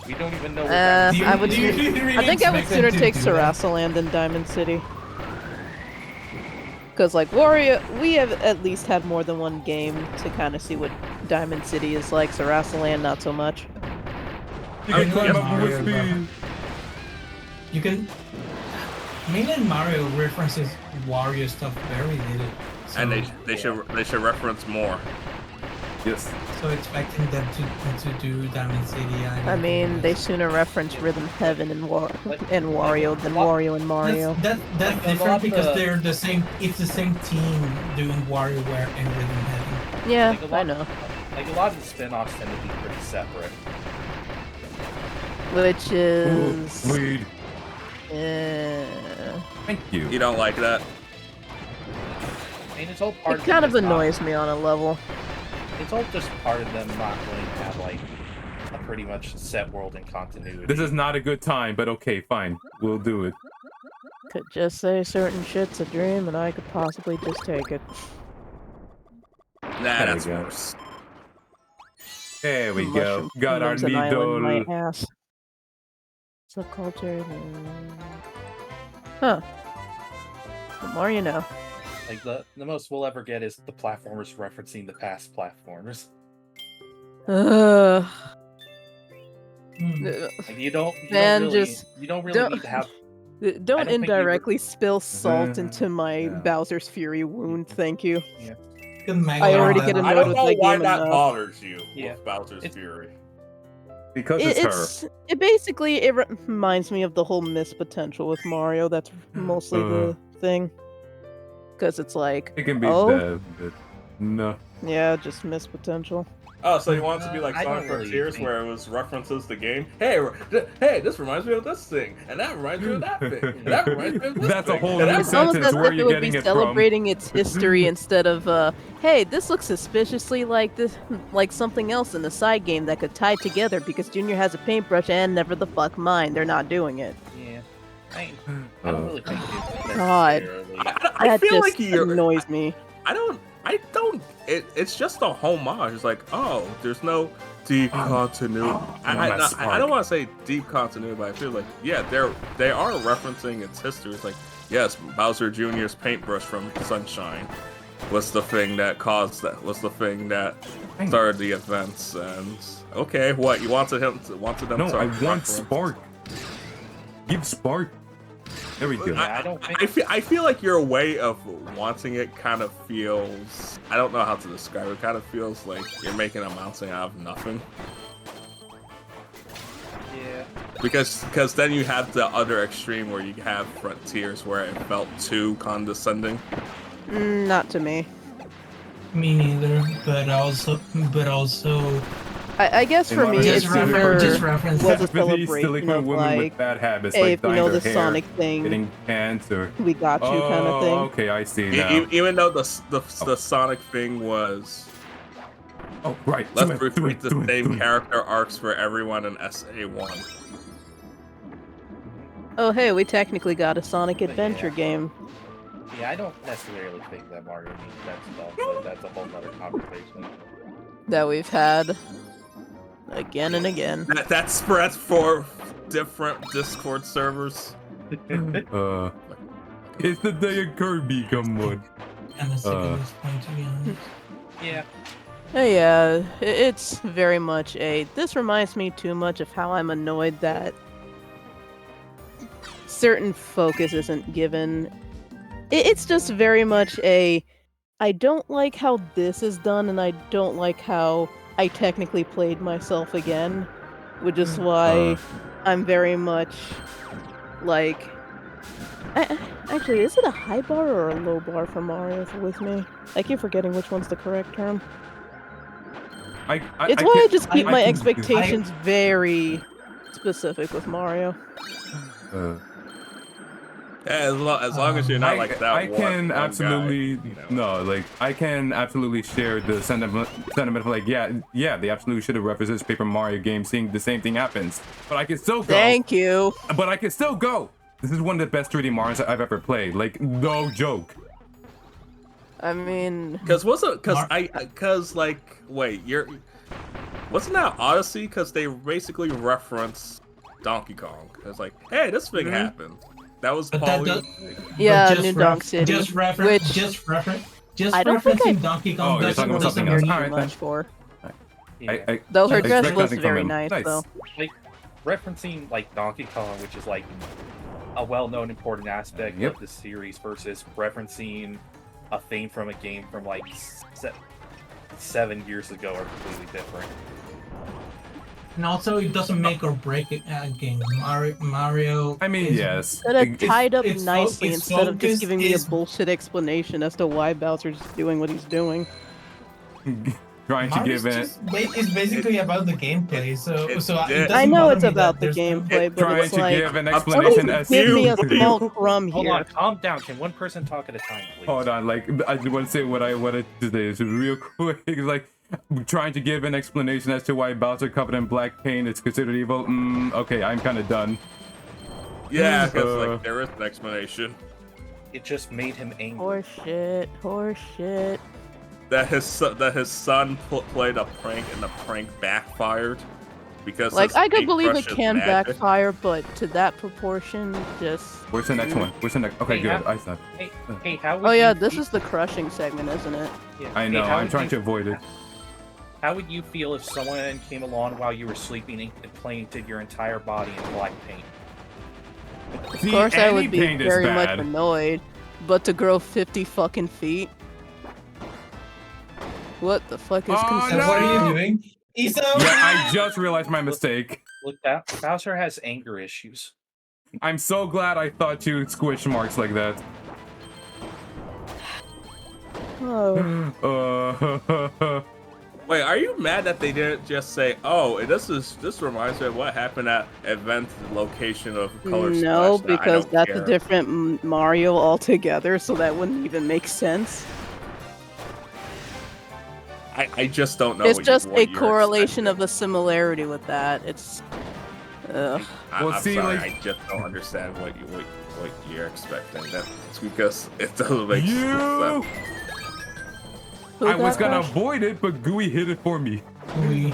We don't even know. Where Do you- I would. do you really I think I would expect sooner them to take do that? Sarasaland than Diamond City. Because, like, Wario, we have at least had more than one game to kind of see what Diamond City is like. Sarasaland, not so much. You I can mean, climb up Mario, with me. You can. Mainland Mario references Wario stuff very little. So, And they should reference more. Yes. So expecting them to do Diamond City. I mean, they sooner reference Rhythm Heaven and Wario than Wario and Mario. That's Like, a lot different because of- they're the same. It's the same team doing WarioWare and Rhythm Heaven. Yeah, Like a lot- I know. Like a lot of the spin-offs tend to be pretty separate. Which is. Weed. Thank you. You don't like that? I mean, it's all part It of kind them of just not- annoys me on a level. It's all just part of them not wanting to have like a pretty much set world and continuity. This is not a good time, but okay, fine. We'll do it. Could just say certain shit's a dream and I could possibly just take it. Nah, that's we go. worse. There we Mushroom go. Got our Kingdom's an island, my needle. ass. Subculture. Huh. The more you know. Like the most we'll ever get is the platformers referencing the past platformers. Ugh. Hmm. Like you don't Man, really just need to have. Don't don't think you indirectly spill salt into my Yeah. Bowser's Fury wound, thank you. Good mega I already man. get I annoyed don't with know that why game that enough. bothers you Yeah. with Bowser's It's- Fury. Because it's It basically reminds me of the whole missed potential with Mario. That's mostly the thing. Because it's like, her. It can be oh, that, but no. yeah, just missed potential. Oh, so you want it to be like I don't Sonic really Frontiers, think- where it was references the game? Hey, this reminds me of this thing, and that reminds me of that thing, and that reminds me of this That's a thing, whole and new that It's almost sentence. as Where are if you it would getting be it from? celebrating its history instead of, hey, this looks suspiciously like this, like something else in the side game that could tie together because Junior has a paintbrush and never the fuck mind. They're not doing it. Yeah, I don't really think it's God. necessarily. I That feel just like you're. annoys me. I don't. It's just a homage. It's like, oh, there's no deep continuity. I don't want to say deep continuity, but I feel like, yeah, they are referencing its history. It's like, yes, Bowser Jr.'s paintbrush from Sunshine was the thing that caused that. Was the thing that started the events. And okay, what you wanted them to No, I want reference- Spark. Give Spark. There we go. I don't think. I feel like your way of wanting it kind of feels. I don't know how to describe it. Kind of feels like you're making a mountain out of nothing. Yeah. Because then you have the other extreme where you have Frontiers where it felt too condescending. Not to me. Me neither. But also, I guess for me, Just it's reference- either reference. was a Japanese still celebration equal of women like, with bad habits, hey, like if you dyeing know their the hair, Sonic thing, getting cancer. we got you kind of thing. Okay, I see now. Even though the Sonic thing was Oh, right. let's repeat the same character arcs for everyone in SA1. Oh, hey, we technically got a Sonic But Adventure yeah. game. Yeah, I don't necessarily think that Mario needs that stuff, but that's a whole other conversation. That we've had again and again. That spreads for different Discord servers. It's the day of Kirby, come on. I'm a sick of this point, to be honest. Yeah. Yeah, it's very much a. This reminds me too much of how I'm annoyed that certain focus isn't given. It's just very much a. I don't like how this is done, and I don't like how I technically played myself again, which is why I'm very much like. Actually, is it a high bar or a low bar for Mario with me? I keep forgetting which one's the correct term. It's why I just keep my expectations very specific with Mario. As long as you're not like that. I can one absolutely guy, you know. no, like I can absolutely share the sentiment of like, yeah, they absolutely should have referenced this Paper Mario game, seeing the same thing happens. But I can still go. Thank you. But I can still go. This is one of the best 3D Marios I've ever played. Like, no joke. I mean, wasn't that Odyssey? Because they basically reference Donkey Kong. It's like, hey, this thing happened. That was But that Paulie. does- yeah, but just New Donk City. Just which I don't think referencing Donkey Kong Oh, you're doesn't talking about really something hear else. too Alright, then. much for. Yeah. Though her I dress expect was nothing from very him. nice, though. Like referencing like Donkey Kong, which is like a well-known important aspect Yep. of the series, versus referencing a theme from a game from like 7 years ago, are completely different. And also, it doesn't make or break a game. Mario. I mean, is- yes. Could have It- tied up its nicely its instead of just focus giving me a is- bullshit explanation as to why Bowser's doing what he's doing. trying to Mario's give it. just it's basically about the gameplay, so it- it it- doesn't I know bother it's me about that the there's no- gameplay, but Trying it's to like, give an I'm explanation please as give me a you- small crumb Hold here. on, calm down. Can one person talk at a time, please? Hold on, like I just want to say what I wanted to say is real quick. Like trying to give an explanation as to why Bowser covered in black paint is considered evil. Okay, I'm kind of done. Yeah, because like there is an explanation. It just made him angry. Horse shit, horse shit. that his son played a prank and the prank backfired because Like, his I could paint believe brush it is can magic. backfire, but to that proportion, just. Where's the next one? Where's the next? Okay, Hey, good. how- I thought. Hey, how would Oh yeah, you this feel- is the crushing segment, isn't it? yeah, I hey, know. how I'm would trying you- to avoid it. How would you feel if someone came along while you were sleeping and painted your entire body in black paint? Of course, I would be very much annoyed, but to grow 50 fucking feet. What the fuck is Oh, So considered? what are no! you doing? Isa! Yeah, I just realized my mistake. Look, Bowser has anger issues. I'm so glad I thought you squish marks like that. Oh. Wait, are you mad that they didn't just say, "Oh, this reminds me of what happened at event location of Color No, Splash"? Nah, I because don't that's care. a different Mario altogether, so that wouldn't even make sense. I just don't know. It's what just what a you're correlation of expecting. a similarity with that. It's. Ugh. Well, I'm see, sorry, like- I just don't understand what you're expecting. That's because it doesn't make sense. Who I was got gonna crushed? avoid it, but Gooey hit it for me. He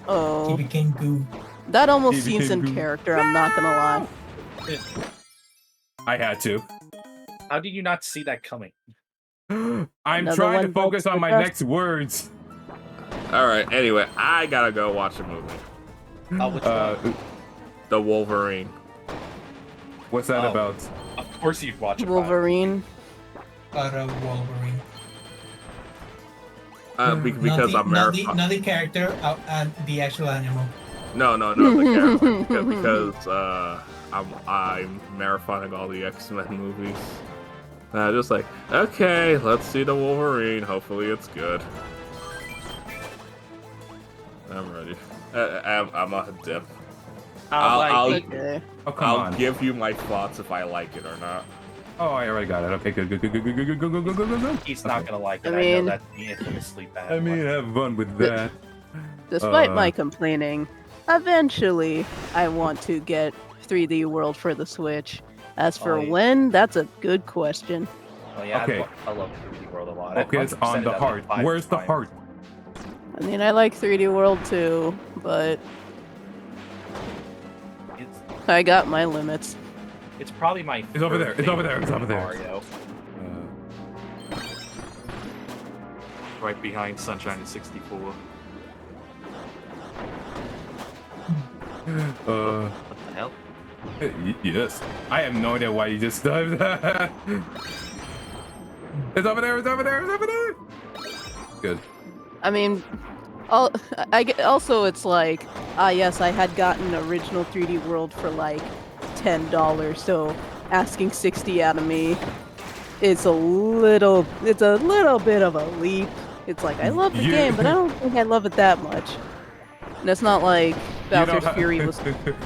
Oh, became goo. that almost He seems became in goo. character. I'm not gonna lie. I had to. How did you not see that coming? I'm Another trying to one focus bites on the my dust. next words. All right. Anyway, I gotta go watch a movie. Oh, which one? The Wolverine. What's that Oh. about? Of course you'd watch it. Wolverine. Wolverine. Because I'm not the character, the actual animal. No, the character. because I'm marathoning all the X-Men movies. Just like, okay, let's see the Wolverine. Hopefully it's good. I'm ready. I'm a dip. I'll Okay. Oh, come on. give you my thoughts if I like it or not. Oh, I already got it. Okay, good. Go. He's not Okay. gonna like it. I I know mean- that's the infamously bad. I mean, one. have fun with that. Despite Uh, my complaining, eventually I want to get 3D World for the Switch. As for Oh, yeah. when, that's a good question. Oh, yeah, Okay. I love 3D World a lot. Okay, I've it's on 100% the it heart. like 5 Where's the times. heart? I mean, I like 3D World too, but I got my limits. It's probably my. It's over there, third it's over there, favorite it's over there. Mario. Right behind Sunshine and 64. What the hell? Yes. I have no idea why you just dived that. It's over there, it's over there, it's over there. Good. I mean, also it's like, yes, I had gotten original 3D World for like $10, so asking 60 out of me is a little bit of a leap. It's like, I love the game, but I don't think I love it that much. And it's not like Bowser's Fury was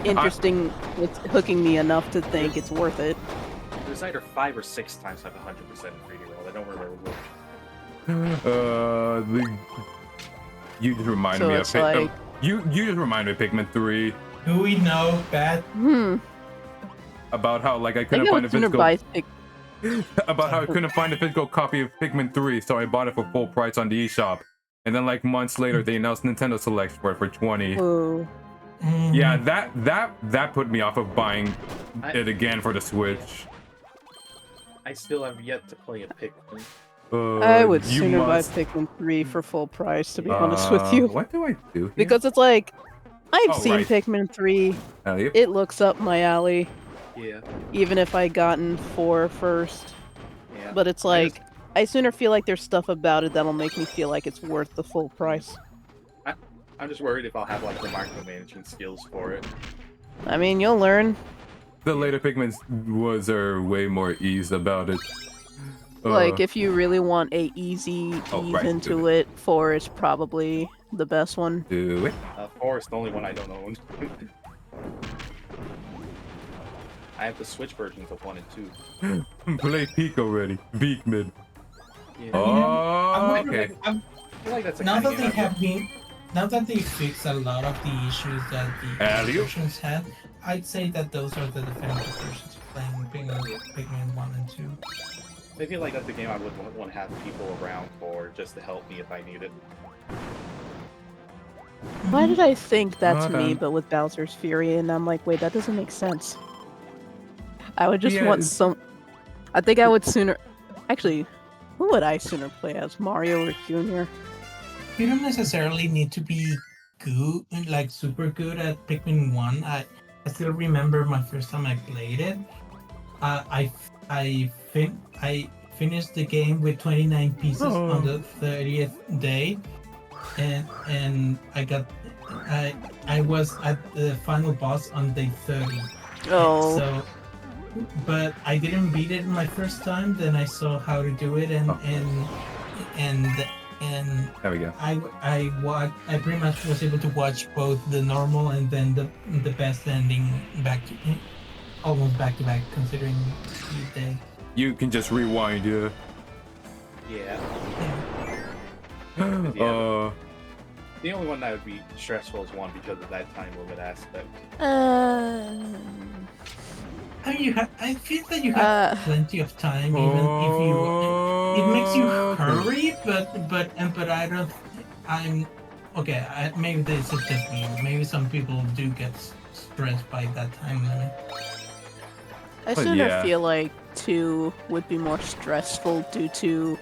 interesting. It's hooking me enough to think it's worth it. There's either 5 or 6 times I've 100% in 3D World. I don't remember which. You just reminded So me of it's like- you just reminded me of Pikmin 3 Do we know bad? about how like I I couldn't find a sooner physical buy about how I couldn't find a physical copy of Pikmin 3, so I bought it for full price on the eShop. And then like months later they announced Nintendo Select for it for 20. Ooh. Yeah, that put me off of buying it again for the Switch. I still have yet to play a Pikmin. I would you sooner buy must. Pikmin 3 for full price, to be honest with you. What do I do here? Because it's like, I've Oh, seen right. Pikmin 3. Yep. It looks up my alley, Yeah. even if I gotten 4 first. Yeah. But it's like, I sooner feel like there's stuff about it that'll make me feel like it's worth the full price. I'm just worried if I'll have like the micromanagement skills for it. I mean, you'll learn. The later Pikmin was way more ease about it. Like, if you really want a easy Oh, ease right, into do it, 4 is probably the best one. do it. 4 is the only one I don't own. I have the Switch versions of 1 and 2. Play Peak already. Pikmin. Yeah. Oh, I'm wondering, okay. I feel like that's a now kinda that they game have been, now that they fixed a lot of the issues that the Alley-oop. versions had, I'd say that those are the definitive versions of playing Pikmin 1 and 2. I feel like that's the game I would want to have people around for, just to help me if I need it. Why did I think that's Hold me, on. but with Bowser's Fury? And I'm like, wait, that doesn't make sense. I would just Yeah, want it's- some. I think I would sooner. Actually, who would I sooner play as, Mario or Junior? You don't necessarily need to be good, like super good at Pikmin 1. I still remember my first time I played it. I finished the game with 29 pieces on the 30th day, and I was at the final boss on day 30. Oh, So, but I didn't beat it my first time. Then I saw how to do it, and There we go. I pretty much was able to watch both the normal and then the best ending almost back to back, considering the day. You can just rewind, yeah. Yeah. Uh, The only one that would be stressful is 1 because of that time limit aspect. I mean, I feel that you have plenty of time, even if you. It makes you hurry, but I don't. I'm okay. Maybe this is just me. Maybe some people do get stressed by that time limit. I But sort yeah. of feel like 2 would be more stressful due to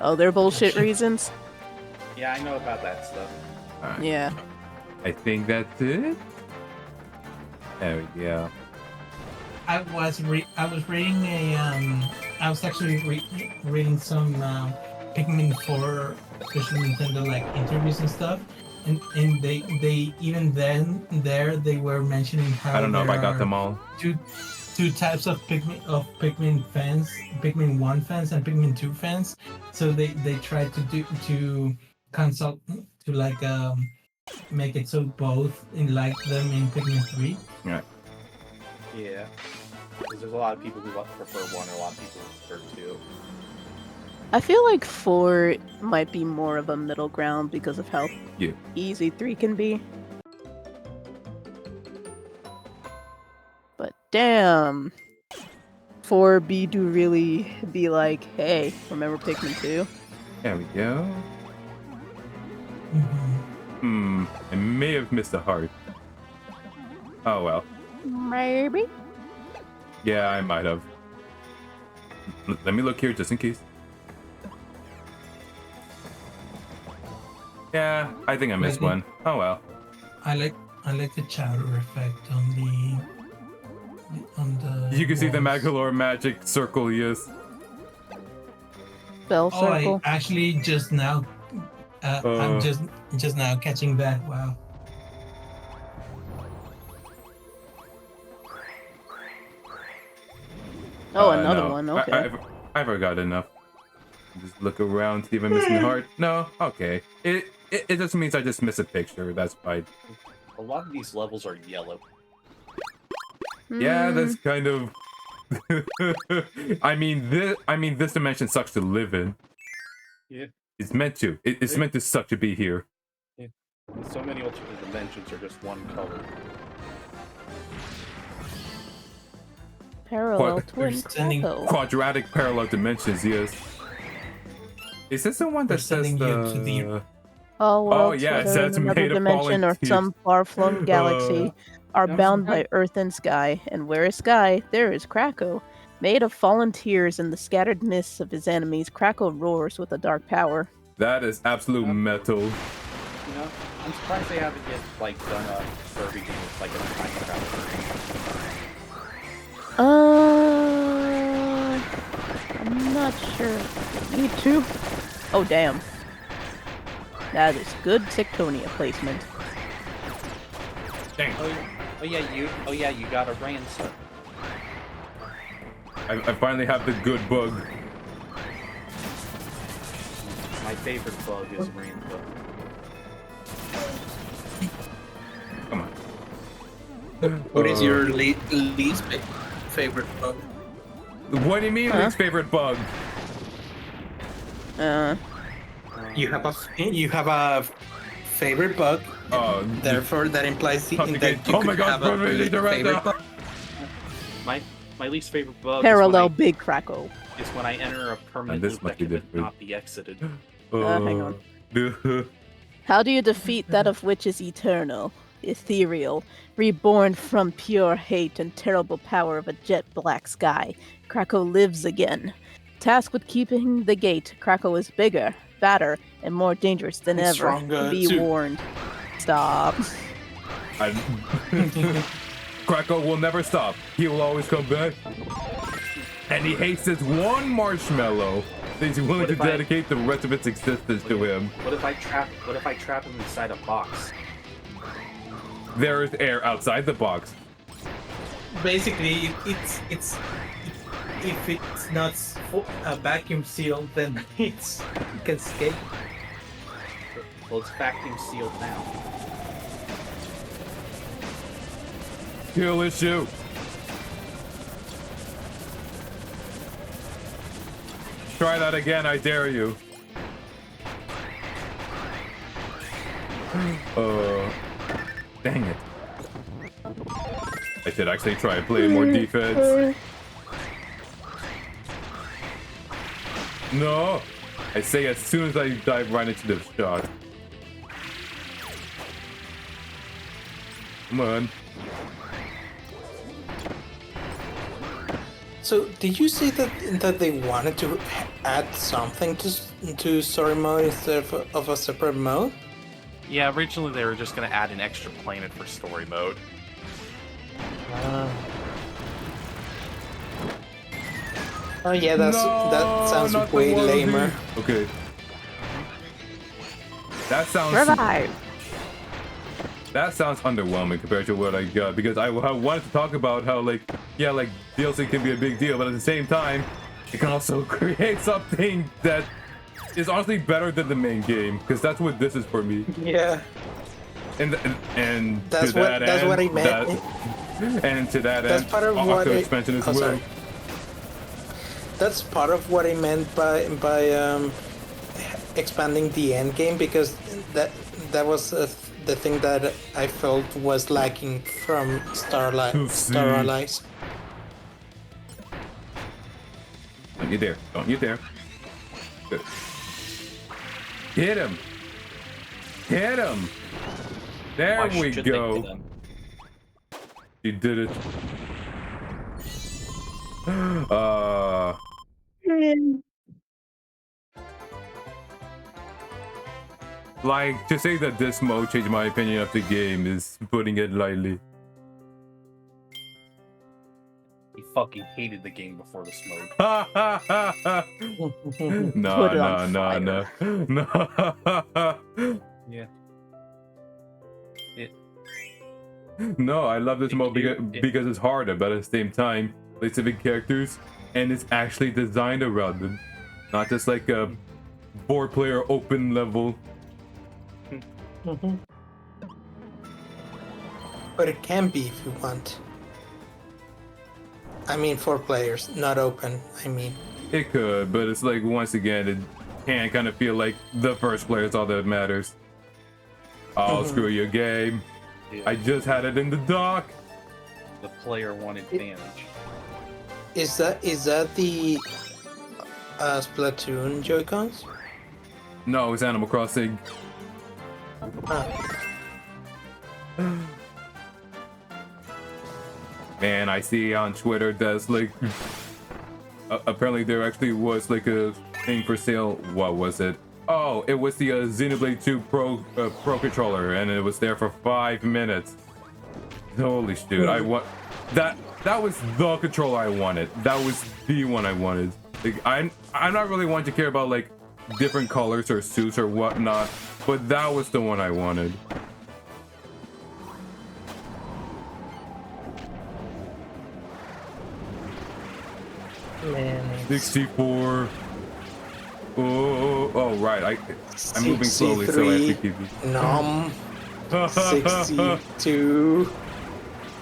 other bullshit reasons. Yeah, I know about that stuff. alright. Yeah. I think that's it. There we go. I was reading I was actually reading some Pikmin 4 Special Nintendo like interviews and stuff, and they even then they were mentioning how I don't know if I there got are them all. two types of Pikmin fans, Pikmin 1 fans and Pikmin 2 fans. So they tried to consult to like make it so both like them in Pikmin 3. Right. Yeah. Because there's a lot of people who prefer 1 and a lot of people who prefer 2. I feel like 4 might be more of a middle ground because of how Yeah. easy 3 can be. But damn, 4B do really be like, hey, remember Pikmin 2? There we go. Mm-hmm. I may have missed a heart. Oh well. Maybe. Yeah, I might have. Let me look here just in case. Yeah, I think I missed one. Oh well. I like the chowder effect on the. You can see the walls. Magolor magic circle, yes. Bell Oh, I circle. actually just now. I'm just now catching that. Wow. Oh, another No. one. Okay. I forgot enough. Just look around, see if I'm missing a heart. No, okay. It just means I just missed a picture. That's fine. A lot of these levels are yellow. Yeah, Mm, that's kind of. I mean, this dimension sucks to live in. Yeah. It's meant to. It's meant to suck to be here. So many alternate dimensions are just one color. parallel What? twin They're sending Krako. Quadratic parallel dimensions, yes. Is this the one that They're says sending you to the- the? All worlds, yeah, it whether says in another made of dimension or fallen some far-flung galaxy, are I'm bound by surprised- earth and sky, and where is sky, there is Krako. Made of fallen tears and the scattered mists of his enemies, Krako roars with a dark power. That is absolute metal. You know, I'm surprised they haven't yet done a Kirby game with like a time travel. I'm not sure. Me too. Oh damn. That is good Tectonia placement. Dang. Oh yeah, you got a ransom. I finally have the good bug. My favorite bug is rainbow. Come on. What is your least favorite bug? What do you mean, Huh? least favorite bug? You have a favorite bug. Therefore, that implies that you Oh my could God, have a bro, we need to write favorite that. bug. My least favorite bug. Parallel Is Big Krako. is when I enter a permanent this loop must that be can not be exited. Hang on. How do you defeat that of which is eternal, ethereal, reborn from pure hate and terrible power of a jet black sky? Krakow lives again. Tasked with keeping the gate, Krakow is bigger, badder, and more dangerous than And ever. stronger, Be too. warned. Stop. Krakow will never stop. He will always come back. And he hates this one marshmallow that he's willing to dedicate the rest of its existence to him. What if I trap him inside a box? There is air outside the box. Basically, it's if it's not vacuum sealed, then it can escape. Well, it's vacuum sealed now. Kill issue. Try that again, I dare you. Dang it. I should actually try and play more defense. No! I say as soon as I dive right into the shot. Come on. So, did you say that they wanted to add something to story mode instead of a separate mode? Yeah, originally they were just going to add an extra planet for story mode. Oh yeah, that sounds not the way one lamer. Okay. That sounds Revive. That sounds underwhelming compared to what I got, because I wanted to talk about how, like, yeah, like, DLC can be a big deal, but at the same time, it can also create something that is honestly better than the main game, because that's what this is for me. Yeah. And That's to what that end, I meant. and to that That's end, part of what Octo I- expansion as oh, well. sorry. That's part of what I meant by expanding the end game, because that was the thing that I felt was lacking from Star Allies. Don't you dare! Don't you dare! Good. Hit him! Hit him! There Why we should they go. hit him? You did it. Like, to say that this mode changed my opinion of the game is putting it lightly. He fucking hated the game before this mode. No, Put it no, on no, no, no. Yeah. No, I love this mode because it's harder, but at the same time, specific characters, and it's actually designed around them. Not just like a 4-player open level. But it can be if you want. I mean, 4 players, not open. I mean, It could, but it's like, once again, it can kind of feel like the first player is all that matters. Oh, screw your game. Yeah. I just had it in the dock. The player wanted damage. is that the Splatoon Joy-Cons? No, it's Animal Crossing. Ah. Man, I see on Twitter that's like apparently there actually was like a thing for sale. What was it? Oh, it was the Xenoblade 2 Pro controller, and it was there for 5 minutes. Holy shit! I want that. That was the controller I wanted. That was the one I wanted. Like, I'm not really one to care about like different colors or suits or whatnot, but that was the one I wanted. Man, 64. Oh, right. I'm moving slowly, so I have to keep it. Nom. 62.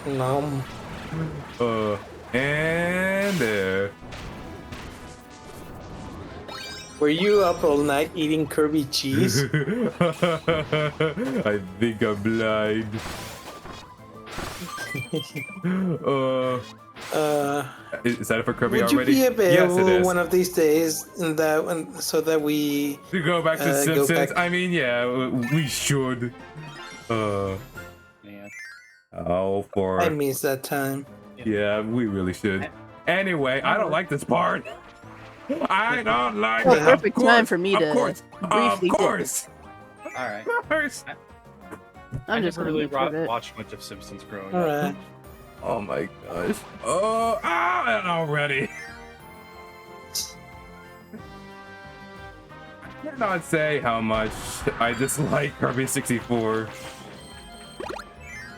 Nom. And there. Were you up all night eating Kirby cheese? I think I'm blind. Is that it for Kirby would you already? be Yes, available it is. one of these days so that we To go back to go Simpsons. back- I mean, yeah, we should. Man. Oh, for I miss that time. yeah, we really should. Anyway, I don't like this part. I don't like Well, it. perfect Of time course, for me of to course, briefly of dip. course. All right. Of course. I'm I just never gonna really move through it. watched much of Simpsons growing All up. right. Oh my gosh. Oh, already. I cannot say how much I dislike Kirby 64.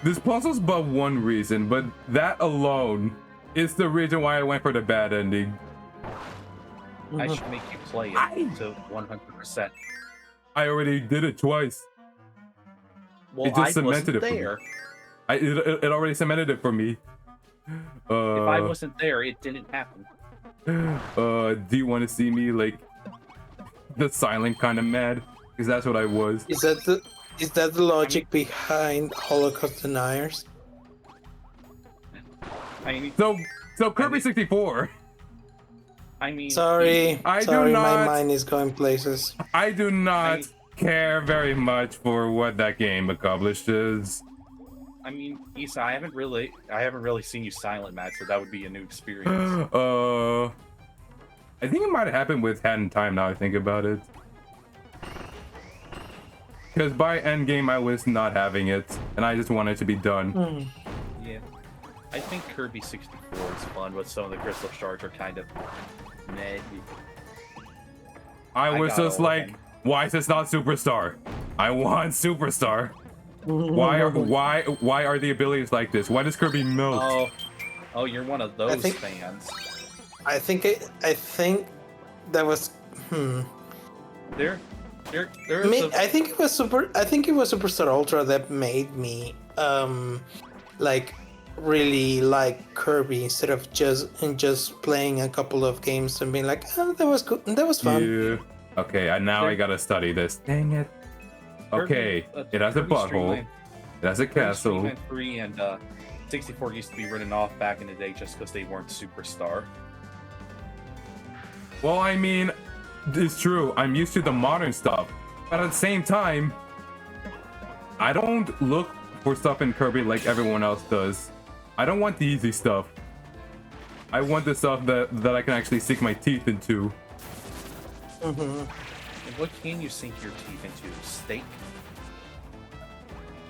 This puzzle's but one reason, but that alone is the reason why I went for the bad ending. I should make you play it to 100%. I already did it twice. Well, It just I wasn't cemented it for me. there. It already cemented it for me. If I wasn't there, it didn't happen. Do you want to see me like the silent kind of mad? Because that's what I was. Is that the logic behind Holocaust deniers? I mean, So Kirby 64. Sorry, I do sorry, my not- mind is going places. I do not care very much for what that game accomplishes. I mean, Issa, I haven't really seen you silent match, so that would be a new experience. I think it might have happened with Hat in Time now I think about it. Because by endgame I was not having it, and I just wanted it to be done. Yeah. I think Kirby 64 is fun, but some of the crystal shards are kind of meh. I was got just all of like, them. why is this not Superstar? I want Superstar. Why are the abilities like this? Why does Kirby melt? Oh, you're one of those think- fans. I think that was There I think it was Superstar Ultra that made me like really like Kirby instead of just playing a couple of games and being like, oh, that was good, that was fun. Yeah. Okay, now I gotta study this. Dang it. Okay, it has a Kirby butthole. Streamline- It has a Kirby castle. Streamline 3 and 64 used to be written off back in the day just because they weren't Superstar. Well, I mean, it's true. I'm used to the modern stuff, but at the same time, I don't look for stuff in Kirby like everyone else does. I don't want the easy stuff. I want the stuff that I can actually sink my teeth into. And what can you sink your teeth into? Steak?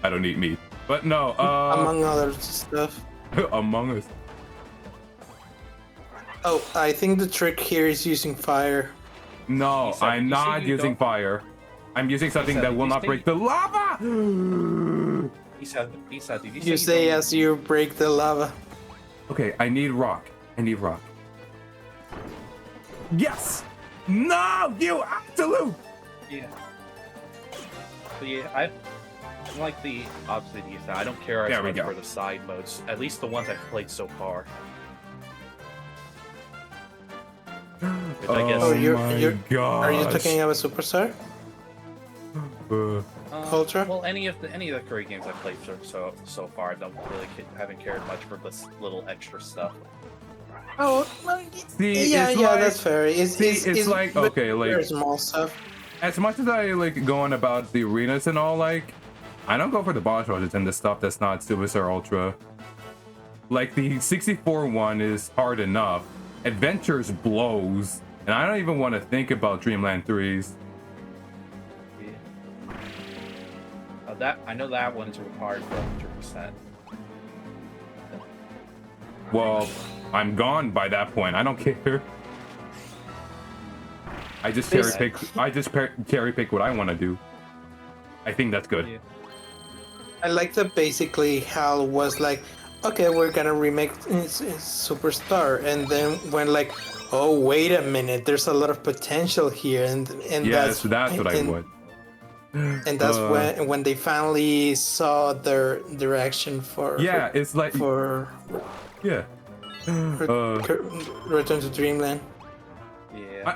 I don't eat meat, but no. Among other stuff. Among Us. Oh, I think the trick here is using fire. No, Isa, I'm you say not you using don't- fire. I'm using something Isa, that did will you not say- break the lava. Isa, did you You say say don't- as you break the lava. Okay, I need rock. I need rock. Yes! No, you absolute! Yeah. But yeah, I like the opposite of Isa. I don't care as There we much go. for the side modes. At least the ones I've played so far. Which I guess. Oh, you're gosh. are you talking about Superstar Ultra? Well, any of the Kirby games I've played so far, I don't really haven't cared much for this little extra stuff. Oh, well, See, yeah, it's yeah, like- that's fair. it's like, but okay, like- very small stuff. As much as I like going about the arenas and all, like, I don't go for the boss rushes and the stuff that's not Superstar Ultra. Like, the 64 one is hard enough. Adventures blows, and I don't even want to think about Dreamland 3s. That I know that one's required for 100%. Well, I'm gone by that point. I don't care. I just cherry pick. Cherry pick what I want to do. I think that's good. Yeah. I like that basically Hal was like, okay, we're gonna remake Superstar, and then when like, oh wait a minute, there's a lot of potential here, and Yes, that's what I want. And that's when they finally saw their direction for Yeah, it's like yeah. Return to Dreamland. Yeah.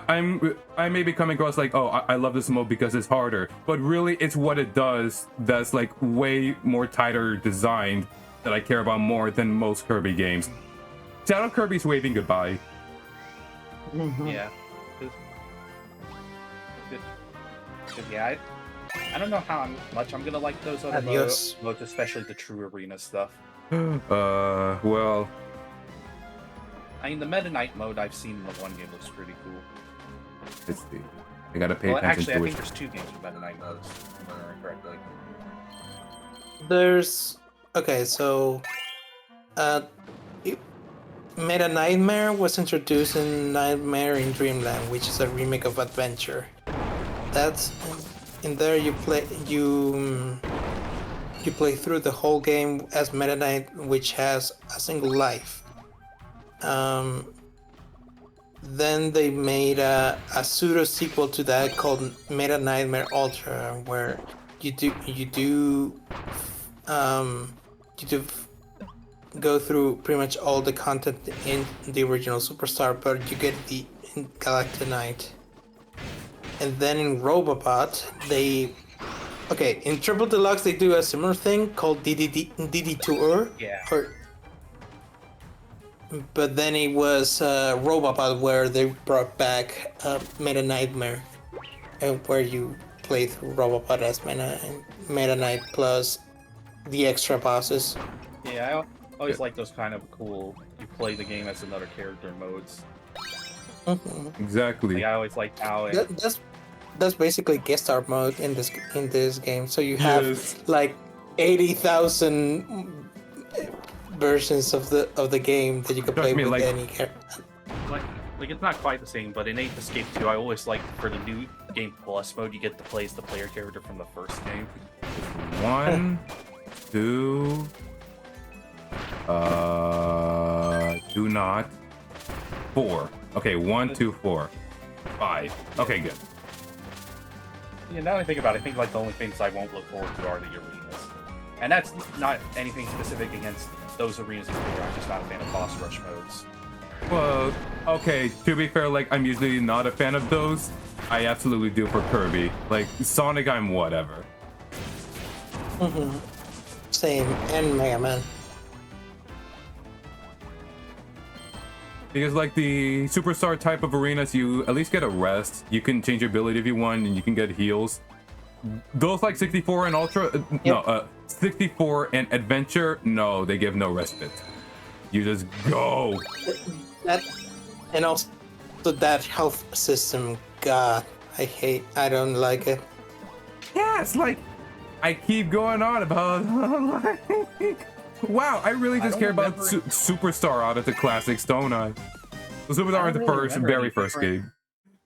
I may be coming across like, oh, I love this mode because it's harder, but really it's what it does that's like way more tighter designed that I care about more than most Kirby games. Shadow Kirby's waving goodbye. Yeah. Yeah, I don't know how much I'm gonna like those other Adios. modes, especially the true arena stuff. Well, I mean, the Meta Knight mode I've seen in the one game looks pretty cool. let's see. I gotta pay Well, attention actually, I to think it. there's 2 games with Meta Knight modes, if I remember correctly. There's okay, so Meta Nightmare was introduced in Nightmare in Dreamland, which is a remake of Adventure. That's in there you play through the whole game as Meta Knight, which has a single life. Then they made a pseudo sequel to that called Meta Nightmare Ultra, where you go through pretty much all the content in the original Superstar, but you get the Galactic Knight. And then in Robobot, in Triple Deluxe they do a similar thing called DD Tour. Yeah. But then it was Robobot where they brought back Meta Nightmare, where you play through Robobot as Meta Knight plus the extra bosses. Yeah, I always like those kind of cool, you play the game as another character modes. Exactly. Like, I always like how it... That's basically guest star mode in this game. So you have Yes. like 80,000 versions of the game that you can play with any character. Like it's not quite the same, but in Ape Escape 2, I always like for the new game plus mode, you get to play as the player character from the first game. 1, 2. Do not. 4. Okay, 1, 2, 4, 5. Okay, good. Yeah, now that I think about it, I think like the only things I won't look forward to are the arenas. And that's not anything specific against those arenas in particular. I'm just not a fan of boss rush modes. Well, okay, to be fair, like, I'm usually not a fan of those. I absolutely do for Kirby. Like, Sonic, I'm whatever. Same, and Mega Man. Because, like, the Superstar type of arenas, you at least get a rest. You can change your ability if you want, and you can get heals. Those, like, 64 and Ultra... No, 64 and Adventure, no, they give no respite. You just go. And also that health system, God, I don't like it. Yeah, it's like, I keep going on about, like, wow, I really just care about Superstar out of the classics, don't I? The Superstar in the very first game.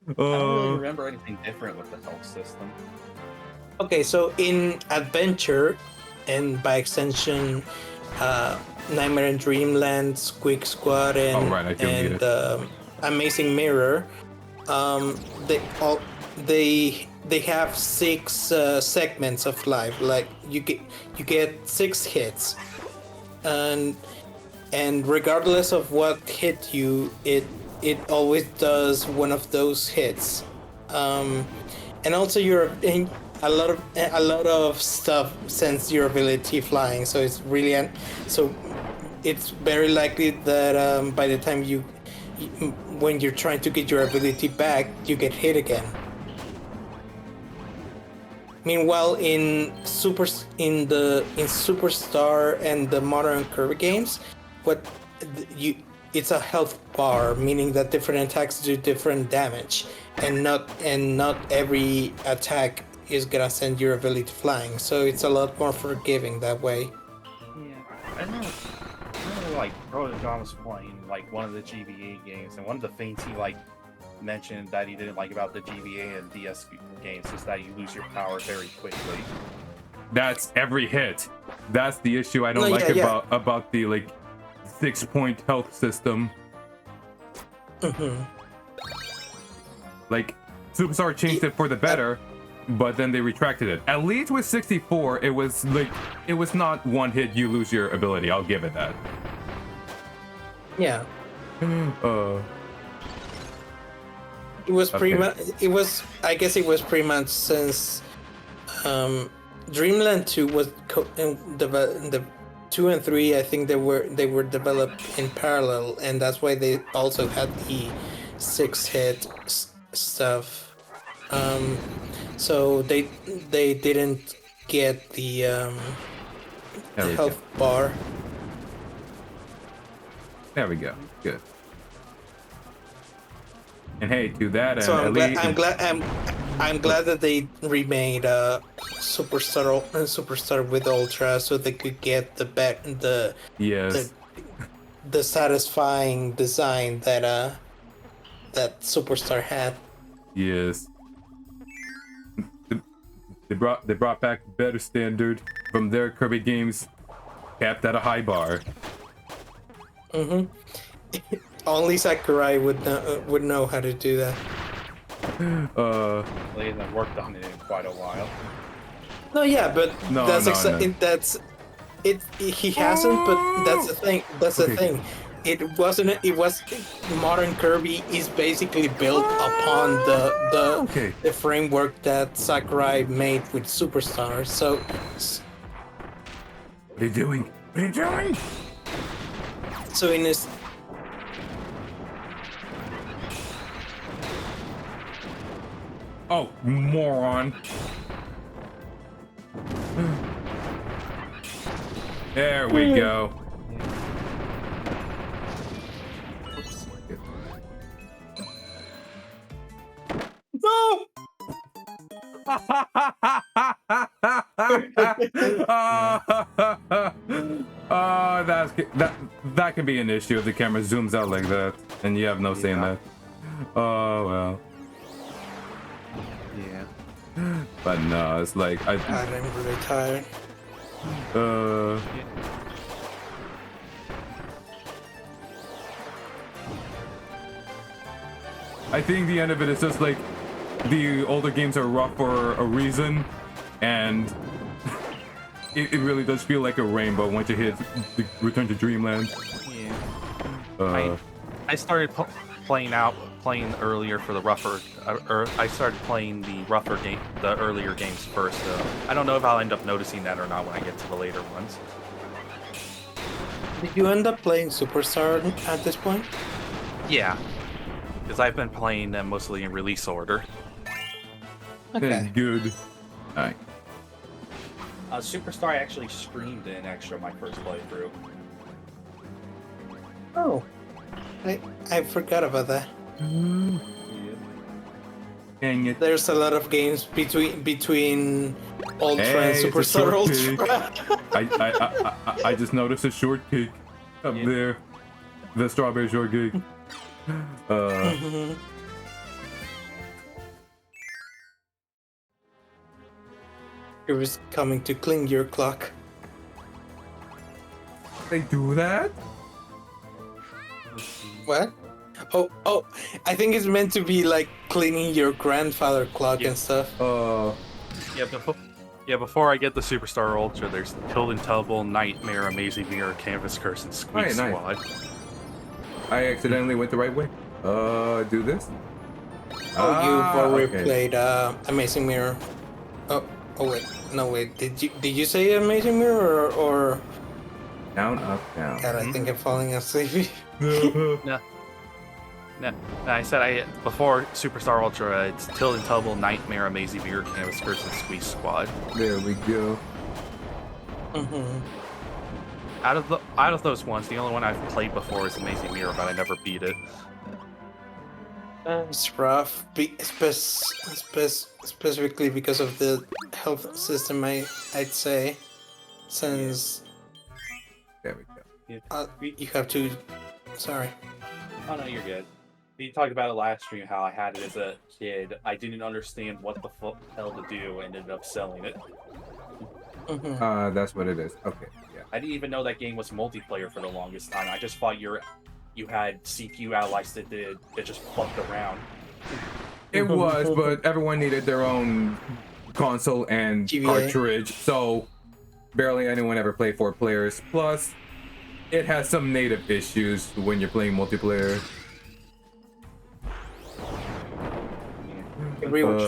I don't really remember anything different with the health system. Okay, so in Adventure, and by extension, Nightmare in Dreamland, Squeak Squad, and Amazing Mirror, they have 6 segments of life. Like you get 6 hits, and regardless of what hit you, it always does one of those hits. And also a lot of stuff sends your ability flying, so it's really it's very likely that by the time when you're trying to get your ability back, you get hit again. Meanwhile, in Superstar and the modern Kirby games, it's a health bar, meaning that different attacks do different damage, and not every attack is gonna send your ability flying. So it's a lot more forgiving that way. Yeah, I remember like Brother John was playing like one of the GBA games, and one of the things he like mentioned that he didn't like about the GBA and DS games is that you lose your power very quickly. That's every hit. That's the issue I don't about the like 6-point health system. Like Superstar changed it for the better, but then they retracted it. At least with 64, it was not one hit you lose your ability. I'll give it that. Yeah. It was pretty much. I guess it was pretty much since Dreamland 2 was 2 and 3, I think they were developed in parallel, and that's why they also had the 6-hit stuff. So they didn't get the There we go. health bar. There we go. Good. And hey, to that end, So at least I'm glad that they remade Superstar with Ultra, so they could get the yes, the satisfying design that that Superstar had. yes. They brought back better standard from their Kirby games, capped at a high bar. Only Sakurai would know how to do that. They haven't worked on it in quite a while. No, yeah, but No, that's no, no. that's it. He hasn't, but that's the thing. That's the thing. It wasn't. It was modern Kirby is basically built upon the framework that Sakurai made with Superstar. So, What are you doing? What are you doing? so in this. Oh, moron. There we go. No! Oh, that can be an issue if the camera zooms out like that, and you have no say in that. Oh well. Yeah. But no, it's like I'm really tired. I think the end of it is just like the older games are rough for a reason, and it really does feel like a rainbow once you hit the Return to Dreamland. Yeah. I started playing earlier for the rougher. I started playing the rougher game, the earlier games first. So I don't know if I'll end up noticing that or not when I get to the later ones. Did you end up playing Superstar at this point? Yeah, because I've been playing them mostly in release order. Okay. Good. Alright. Superstar, I actually streamed in extra my first playthrough. Oh, I forgot about that. Dang it. There's a lot of games between Ultra and Hey, it's a Superstar short Ultra. I just noticed a shortcake up there. The strawberry shortcake. It was coming to clean your clock. They do that? What? Oh, I think it's meant to be like cleaning your grandfather clock and stuff. Before I get the Superstar Ultra, there's Tilt and Tumble, Nightmare, Amazing Mirror, Canvas Curse, and Squeak Nice. Squad. I accidentally went the right way. Do this? Oh, you've already okay. played Amazing Mirror. Oh wait, no wait. Did you say Amazing Mirror or? Down, up, down. God, I think I'm falling asleep. No, I said before Superstar Ultra, it's Tilt and Tumble, Nightmare, Amazing Mirror, Canvas Curse, and Squeak Squad. There we go. Out of those ones, the only one I've played before is Amazing Mirror, but I never beat it. It's rough, specifically because of the health system. I'd say, since There we go. you have to. Sorry. Oh no, you're good. You talked about it last stream, how I had it as a kid. I didn't understand what the hell to do and ended up selling it. That's what it is. Okay, yeah. I didn't even know that game was multiplayer for the longest time. I just thought you had CPU allies that just fucked around. It was, but everyone needed their own console and GBA. cartridge, so barely anyone ever played 4 players. Plus, it has some native issues when you're playing multiplayer.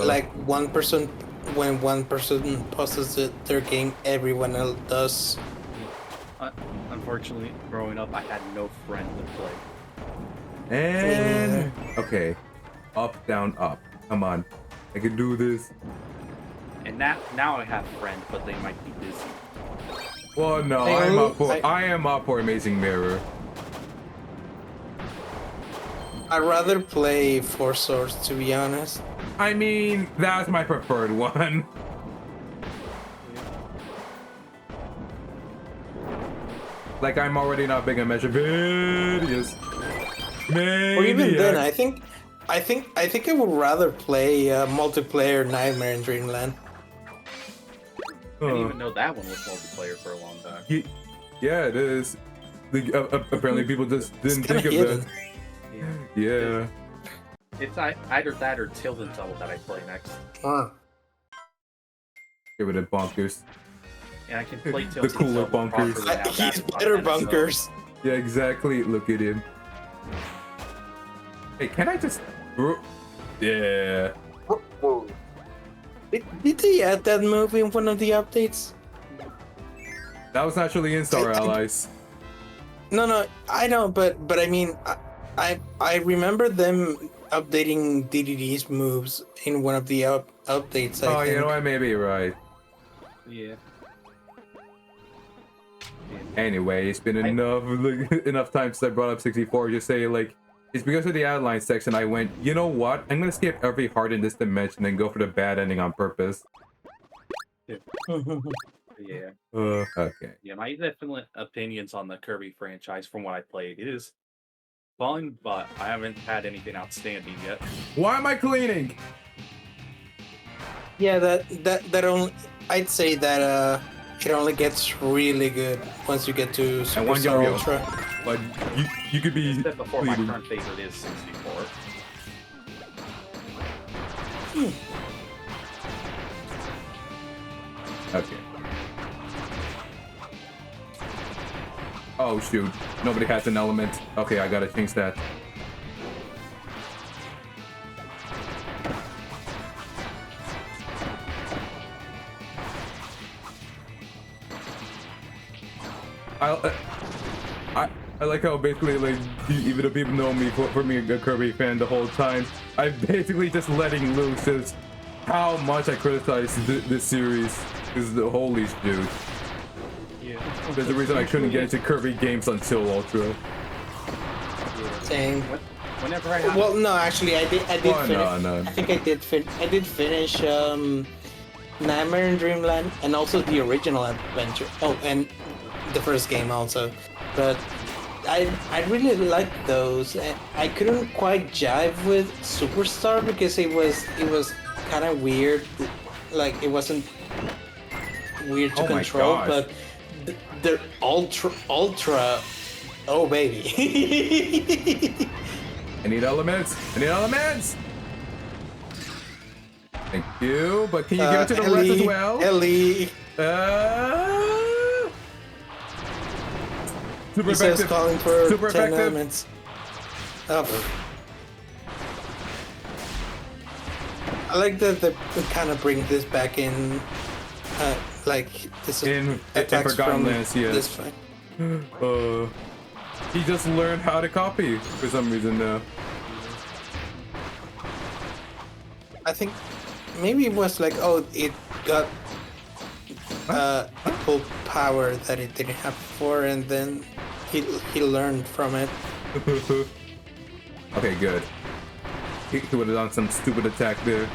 Like one person, when one person pauses their game, everyone else does. Unfortunately, growing up, I had no friend to play. And okay, up, down, up. Come on, I can do this. And now I have friends, but they might be busy. Well, no, I am up for Amazing Mirror. I'd rather play Four Swords, to be honest. I mean, that's my preferred one. Like, I'm already not big on Metroidvanias. Or even then, I think I would rather play multiplayer Nightmare in Dreamland. I didn't even know that one was multiplayer for a long time. Yeah, it is. Apparently, people just didn't think of hidden. it. Yeah. It's either that or Tilden Tunnel that I play next. Huh. Get rid of Bonkers. And I can play The Tilden cooler Tunnel bunkers. properly now. He's That's better fun, so- bunkers. Yeah, exactly. Look at him. Hey, can I just... Yeah. Did they add that move in one of the updates? That was actually in Star Allies. No, I know, but I mean, I remember them updating DDD's moves in one of the updates. Oh, I think. you know what? Maybe you're right. Yeah. Anyway, it's been enough time since I brought up 64. Just say, like, it's because of the outline section I went, you know what? I'm gonna skip every heart in this dimension and go for the bad ending on purpose. Yeah. Okay. Yeah, my definite opinions on the Kirby franchise from what I played is fun, but I haven't had anything outstanding yet. Why am I cleaning? Yeah, that only. I'd say that it only gets really good once you get to And one Superstar yo-yo. Ultra. But you could be Except before my cleaning. current favorite is 64. Okay. Oh shoot, nobody has an element. Okay, I gotta change that. I like how basically, like, even though people know me for being a Kirby fan the whole time, I'm basically just letting loose just how much I criticize this series. Is the holy dude. Yeah. There's a reason I couldn't get into Kirby games until Ultra. Same. Whenever I have Well, no, actually, I did Well, finish. no. I think I did finish Nightmare in Dreamland and also the original adventure. Oh, and the first game also. But I really liked those. I couldn't quite jive with Superstar because it was kind of weird. Like it wasn't weird to Oh my control, gosh. but the ultra. Oh baby. I need elements. Thank you. But can you give it to the rest as well? Ellie. Super He says effective. calling for Super 10 effective. elements. Oh. I like that they kind of bring this back in, like this In attacks Forgotten from Lands, yes. this fight. He just learned how to copy for some reason now. I think maybe it was like, oh, it got full power that it didn't have before, and then he learned from it. Okay, good. He would have done some stupid attack there.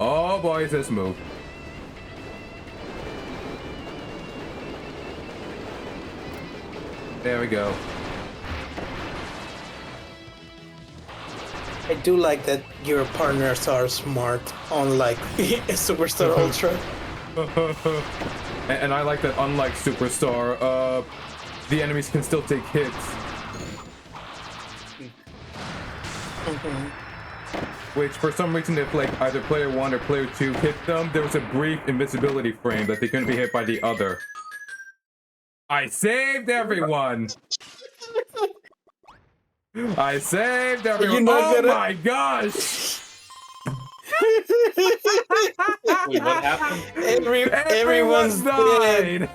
Oh boy, is this move. There we go. I do like that your partners are smart, unlike Superstar Ultra. And I like that, unlike Superstar, the enemies can still take hits. Which, for some reason, if like either player 1 or player 2 hit them, there was a brief invincibility frame that they couldn't be hit by the other. I saved everyone! I saved everyone! not Oh gonna- my gosh! Wait, what happened? Everyone's dead.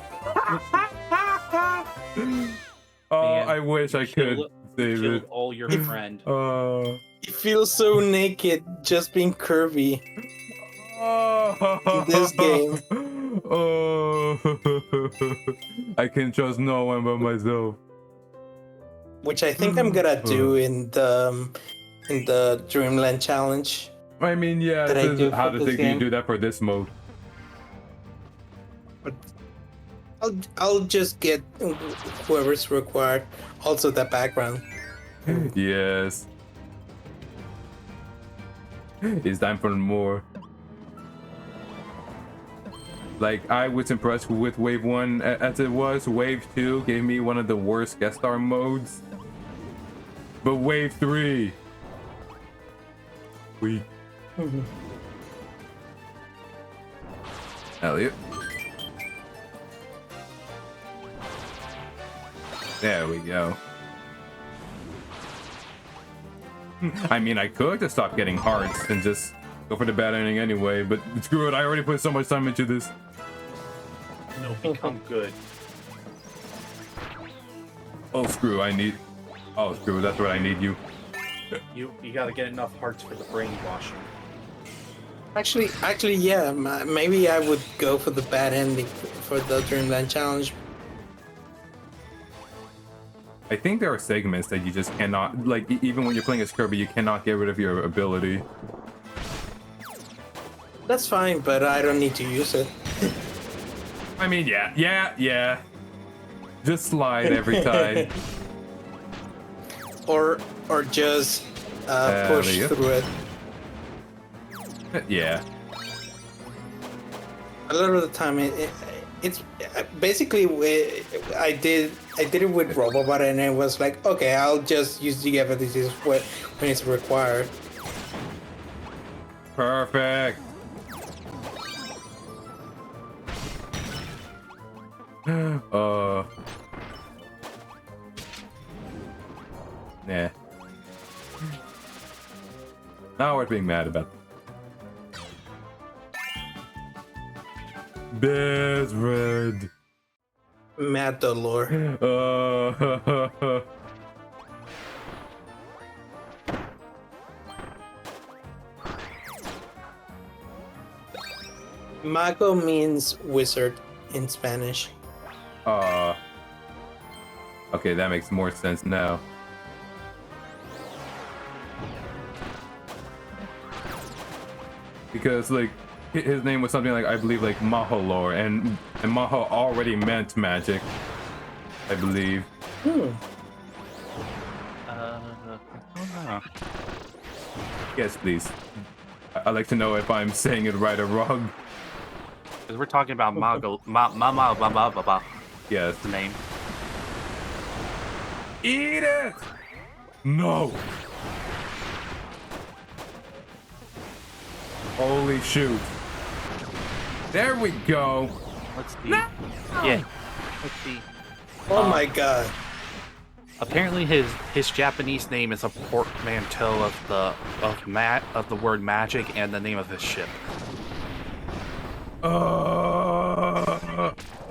Oh, Man, I wish I could save Killed it. all your friend. It feels so naked just being Kirby. In this game. Oh, I can trust no one but myself. Which I think I'm gonna do in the Dreamland challenge. I mean, yeah. That I do How for does this you game. do that for this mode? But I'll just get whoever's required. Also the background. Yes. It's time for more. Like, I was impressed with Wave 1 as it was. Wave 2 gave me one of the worst guest star modes. But Wave 3... weak. Elliot. There we go. I mean, I could just stop getting hearts and just go for the bad ending anyway, but screw it, I already put so much time into this. No, become good. Oh, screw, oh, screw, that's what I need you. You gotta get enough hearts for the brainwashing. Actually, yeah. Maybe I would go for the bad ending for the Dreamland challenge. I think there are segments that you just cannot, like, even when you're playing as Kirby, you cannot get rid of your ability. That's fine, but I don't need to use it. I mean, yeah. Just slide every time. Or just push there you go. through it. Yeah. A lot of the time, it's basically I did it with Robobot, and it was like, okay, I'll just use the abilities when it's required. Perfect. Nah. Now we're being mad about Best red. Mad Dolor. Mago means wizard in Spanish. Okay, that makes more sense now. Because, like, his name was something like, I believe, like Maholor, and Maho already meant magic, I believe. Yes, please. I'd like to know if I'm saying it right or wrong. Because we're talking about Mago, Yes. the name. Eat it! No! Holy shoot. There we go. Let's see. Yeah. Let's see. Oh my god. Apparently, his Japanese name is a portmanteau of the word magic and the name of his ship.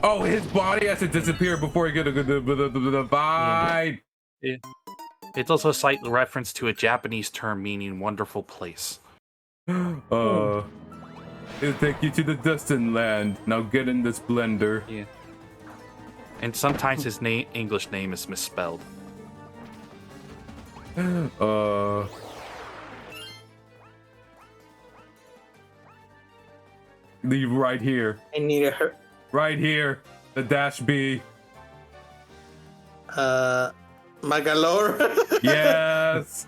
Oh, his body has to disappear before he get the bite. Yeah. It's also a slight reference to a Japanese term meaning wonderful place. It'll take you to the distant land. Now get in this blender. Yeah. And sometimes his English name is misspelled. Leave right here. I need a hurt. Right here. The dash B. Magalore. Yes.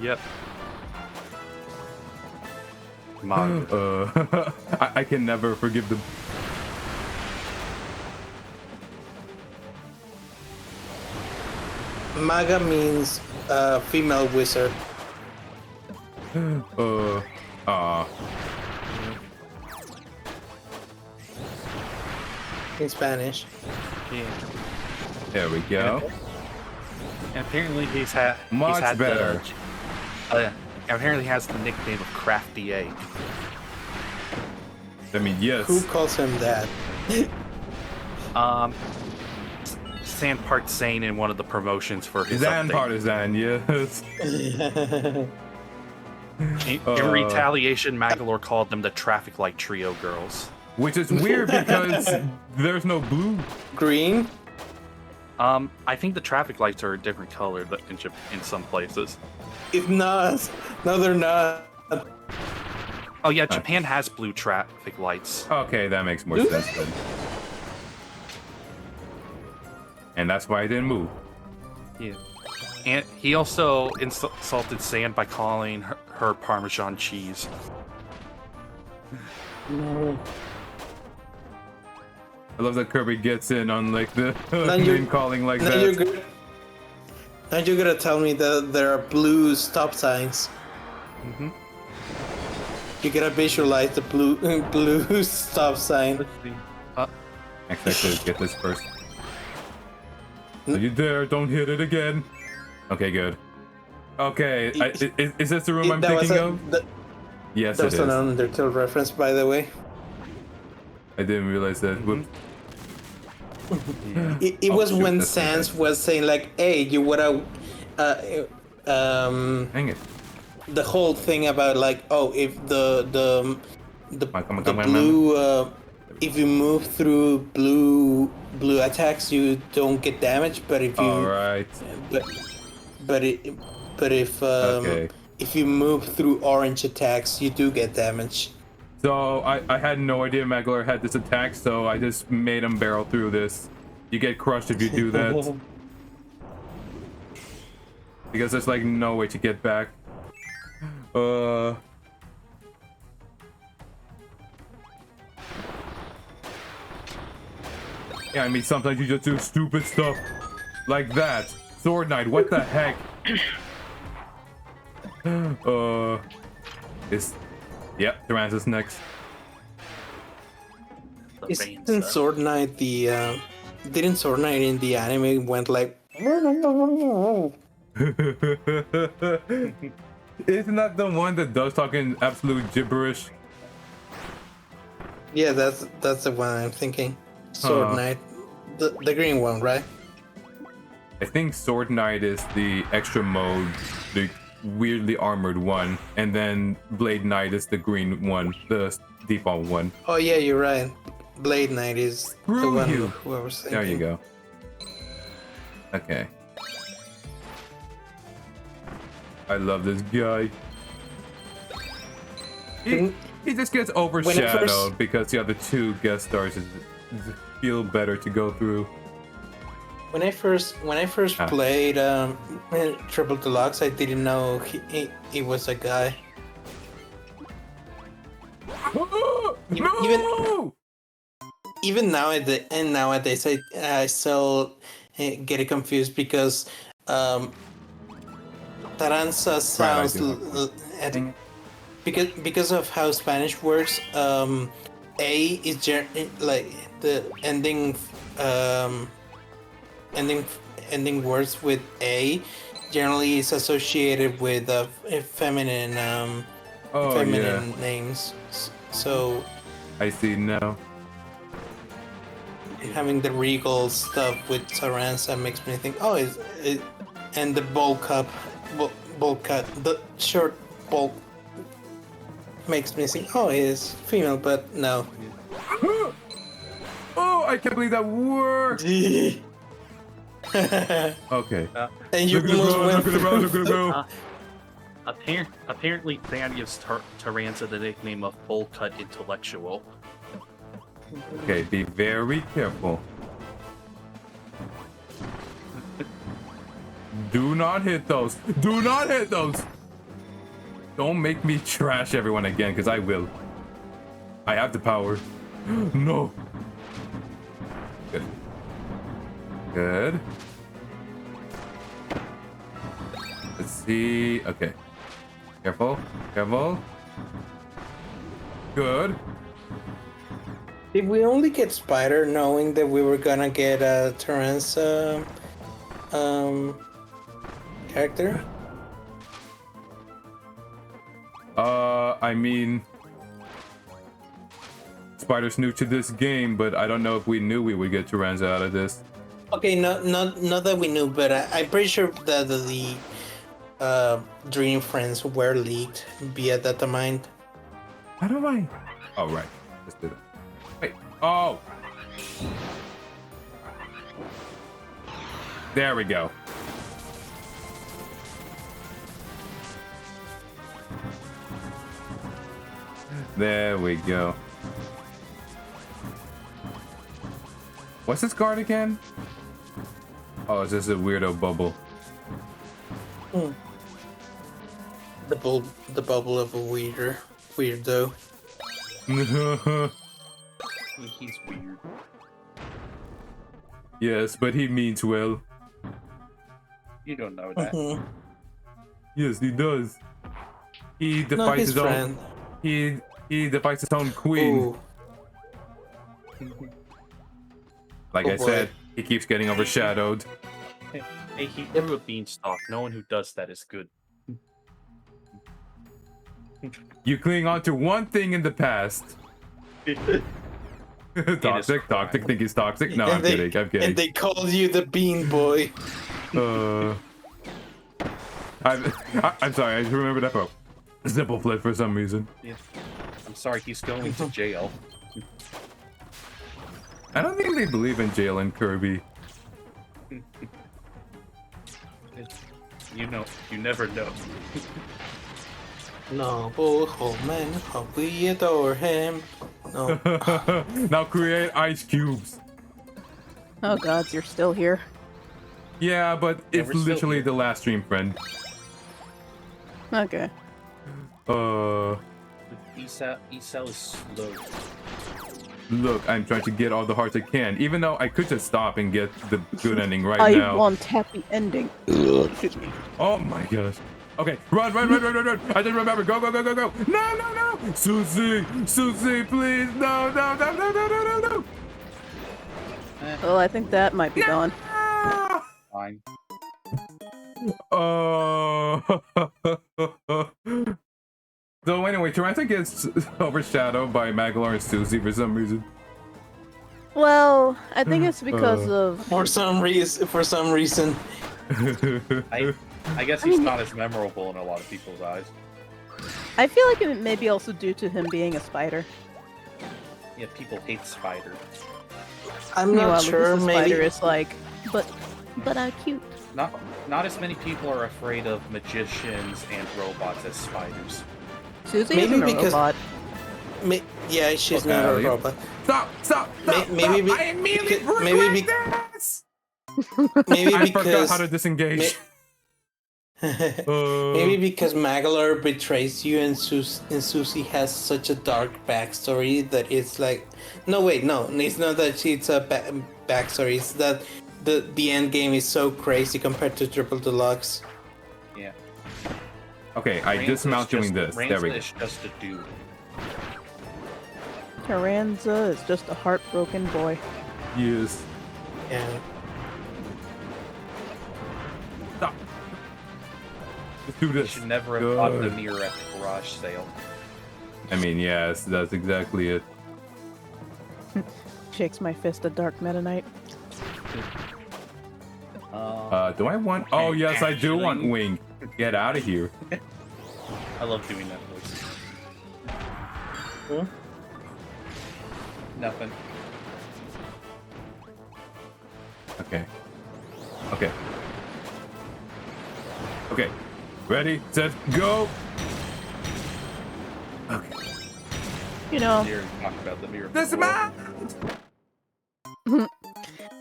Yep. I can never forgive them. Maga means female wizard. In Spanish. Yeah. There we go. And apparently he's had Much had better. And apparently has the nickname of Crafty Egg. I mean, yes. Who calls him that? Sand part Sane in one of the promotions for his Zan update. Partisan, yes. In retaliation, Magalore called them the Traffic Light Trio Girls. Which is weird because there's no blue. Green? I think the traffic lights are a different color in some places. If not. No, they're not. Oh yeah, Japan has blue traffic lights. Okay, that makes more Do sense then. And that's why I didn't move. Yeah. And he also insulted Sand by calling her Parmesan cheese. No. I love that Kirby gets in on like the Now name calling like now that. Now you're gonna tell me that there are blue stop signs. Mm-hmm. You gotta visualize the blue stop sign. Actually, get this first. Are you there? Don't hit it again. Okay, good. Okay, is this the room I'm thinking of? Yes, it There's is. an Undertale reference, by the way. I didn't realize that. Whoops. It was shoot, when that's not Sans was saying like, "Hey, you woulda," Dang it. the whole thing about like, oh, if the Come on, blue, if you move through blue attacks, you don't get damage, but if you All right. but if Okay. if you move through orange attacks, you do get damage. So I had no idea Magalore had this attack, so I just made him barrel through this. You get crushed if you do that. Because there's like no way to get back. Yeah, I mean sometimes you just do stupid stuff like that. Sword Knight, what the heck? Yep, Tyrannosaurus next. Isn't Sword Knight the didn't Sword Knight in the anime went like Isn't that the one that does talking absolute gibberish? Yeah, that's the one I'm thinking. Sword Knight, the green one, right? I think Sword Knight is the extra mode, the weirdly armored one, and then Blade Knight is the green one, the default one. Oh yeah, you're right. Blade Knight is the Screw one you. who I was thinking. There you go. Okay. I love this guy. He just gets overshadowed because the other two guest stars feel better to go through. When I first played Triple Deluxe, I didn't know he was a guy. Even nowadays, I still get it confused because Taranza sounds because of how Spanish works. A is like the ending words with A generally is associated with feminine names. So I see now. Having the regal stuff with Taranza makes me think, oh, and the bowl cut, the short bowl makes me think, oh, it's female, but no. Oh, I can't believe that worked. Okay. And you look at the road, look at the road. Apparently, Than gives Taranza the nickname of Bowl Cut Intellectual. Okay, be very careful. Do not hit those. Do not hit those. Don't make me trash everyone again, because I will. I have the power. No. Good. Good. Let's see. Okay. Careful. Careful. Good. Did we only get Spider knowing that we were gonna get a Terrence character? I mean, Spider's new to this game, but I don't know if we knew we would get Tyranza out of this. Okay, not that we knew, but I'm pretty sure that the Dream Friends were leaked via Datamind. How do I? Oh, right. Let's do that. Wait. Oh. There we go. There we go. What's this card again? Oh, it's just a weirdo bubble. Hmm. The bubble of a weirdo. He's weird. Yes, but he means well. You don't know that. Mhm. Yes, he does. He Not defies his his own. friend. He defies his own queen. Ooh. Like Oh I boy. said, he keeps getting overshadowed. Hey, he threw a beanstalk. No one who does that is good. You cling on to one thing in the past. Toxic, toxic, think he's toxic. No, I'm kidding. I'm kidding. And they called you the Bean Boy. I'm sorry. I just remember that from Simple Flip for some reason. Yeah. I'm sorry, he's going to jail. I don't think they believe in jail in Kirby. You know, you never know. Noble Holman, how we adore him. No. Now create ice cubes. Oh gods, you're still here. Yeah, but Yeah, it's we're still literally here. the last stream, friend. Okay. E-Cell is slow. Look, I'm trying to get all the hearts I can, even though I could just stop and get the good ending right I now. want happy ending. Excuse me. Oh my gosh. Okay, run. I didn't remember. Go. No. Susie, please. No. Well, I think that might be gone. Fine. Oh. So anyway, Tyranza gets overshadowed by Magalor and Susie for some reason. Well, I think it's because of. For some reason. I guess he's not as memorable in a lot of people's eyes. I feel like it may be also due to him being a spider. Yeah, people hate Spider. I'm Meanwhile, not sure. the Maybe. spider is like, but cute. Not as many people are afraid of magicians and robots as spiders. Susie Maybe isn't a because- robot. Yeah, she's Okay, not I'll a leave. robot. Stop! Maybe be- I immediately because- regret this! Maybe I forgot because how to disengage. maybe because Magalor betrays you and Susie has such a dark backstory that it's like no, it's not that it's a backstory, it's that the end game is so crazy compared to Triple Deluxe. Yeah. Okay, I dismount doing this. There we go. is just a dude. Tyranza is just a heartbroken boy. Yes. Yeah. Stop. Let's do You this. should never have bought the Good. mirror at the garage sale. I mean, yes, that's exactly it. Shakes my fist at Dark Meta Knight. Do I want? Oh, yes, I do want actually- Wing. Get out of here. I love doing that voice. Nothing. Okay. Ready, set, go. Okay. You know, Here, talk about the mirror. Dismount.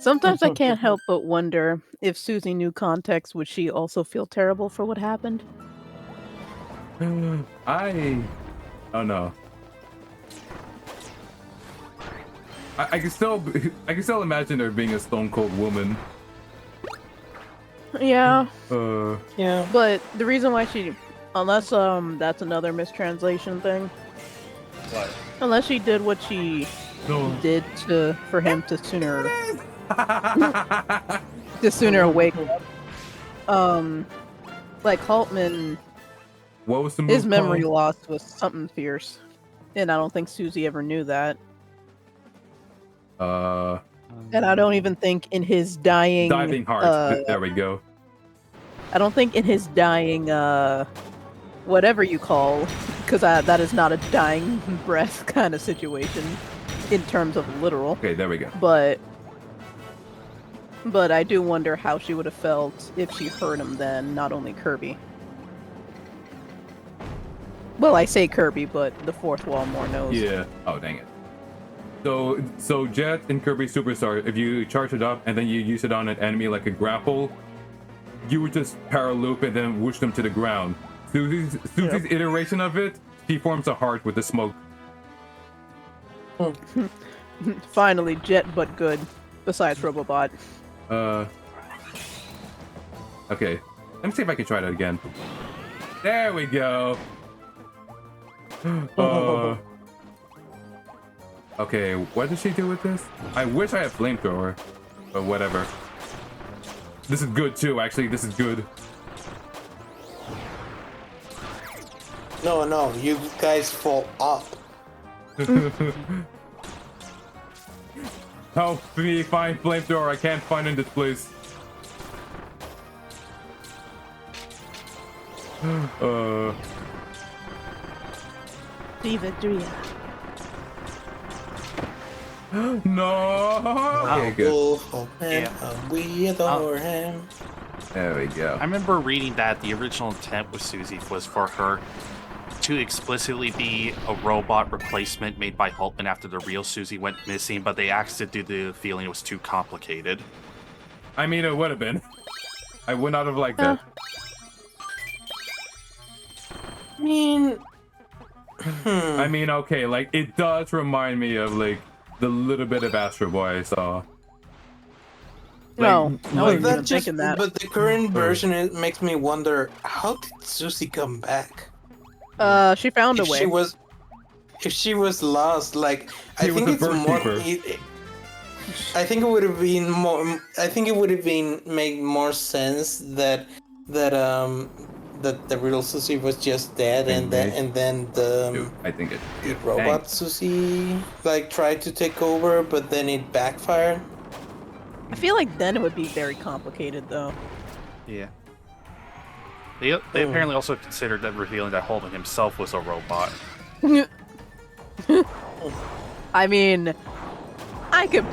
sometimes I can't help but wonder if Susie knew context, would she also feel terrible for what happened? Oh no. I can still imagine her being a stone cold woman. Yeah, Yeah. but the reason why she, unless that's another mistranslation thing, What? unless she did what she No. did for him to sooner wake up. Like Haltman What was the move His memory called? loss was something fierce, and I don't think Susie ever knew that. And I don't even think in his dying Diving heart. There we go. I don't think in his dying whatever you call, because that is not a dying breath kind of situation in terms of literal. Okay, there we go. But I do wonder how she would have felt if she heard him then, not only Kirby. Well, I say Kirby, but the fourth wall more knows. Yeah. Oh, dang it. So Jet in Kirby Superstar, if you charge it up and then you use it on an enemy like a grapple, you would just paraloop and then whoosh them to the ground. Susie's iteration of it, she forms a heart with the smoke. Finally, Jet but good. Besides Robobot. Okay. Let me see if I can try that again. There we go. Okay, what did she do with this? I wish I had flamethrower, but whatever. This is good too, actually. This is good. No, you guys fall up. Help me find flamethrower. I can't find in this place. Victoria. No. Okay, good. Oh, man, we adore him. There we go. I remember reading that the original intent with Susie was for her to explicitly be a robot replacement made by Hulkman after the real Susie went missing, but they asked it due to the feeling it was too complicated. I mean, it would have been. I would not have liked that. I mean, I mean, okay, like, it does remind me of, like, the little bit of Astro Boy I saw. No, I wasn't that even thinking that. but the current version it makes me wonder, how did Susie come back? She found a way. If she was lost, like, I She was think a it's bird more. keeper. I think it would have been more. I think it would have been made more sense that the real Susie was just dead, and then the Dude, I think it. the robot Susie like tried to take over, but then it backfired. I feel like then it would be very complicated, though. Yeah. They apparently also considered that revealing that Holden himself was a robot. I mean, I could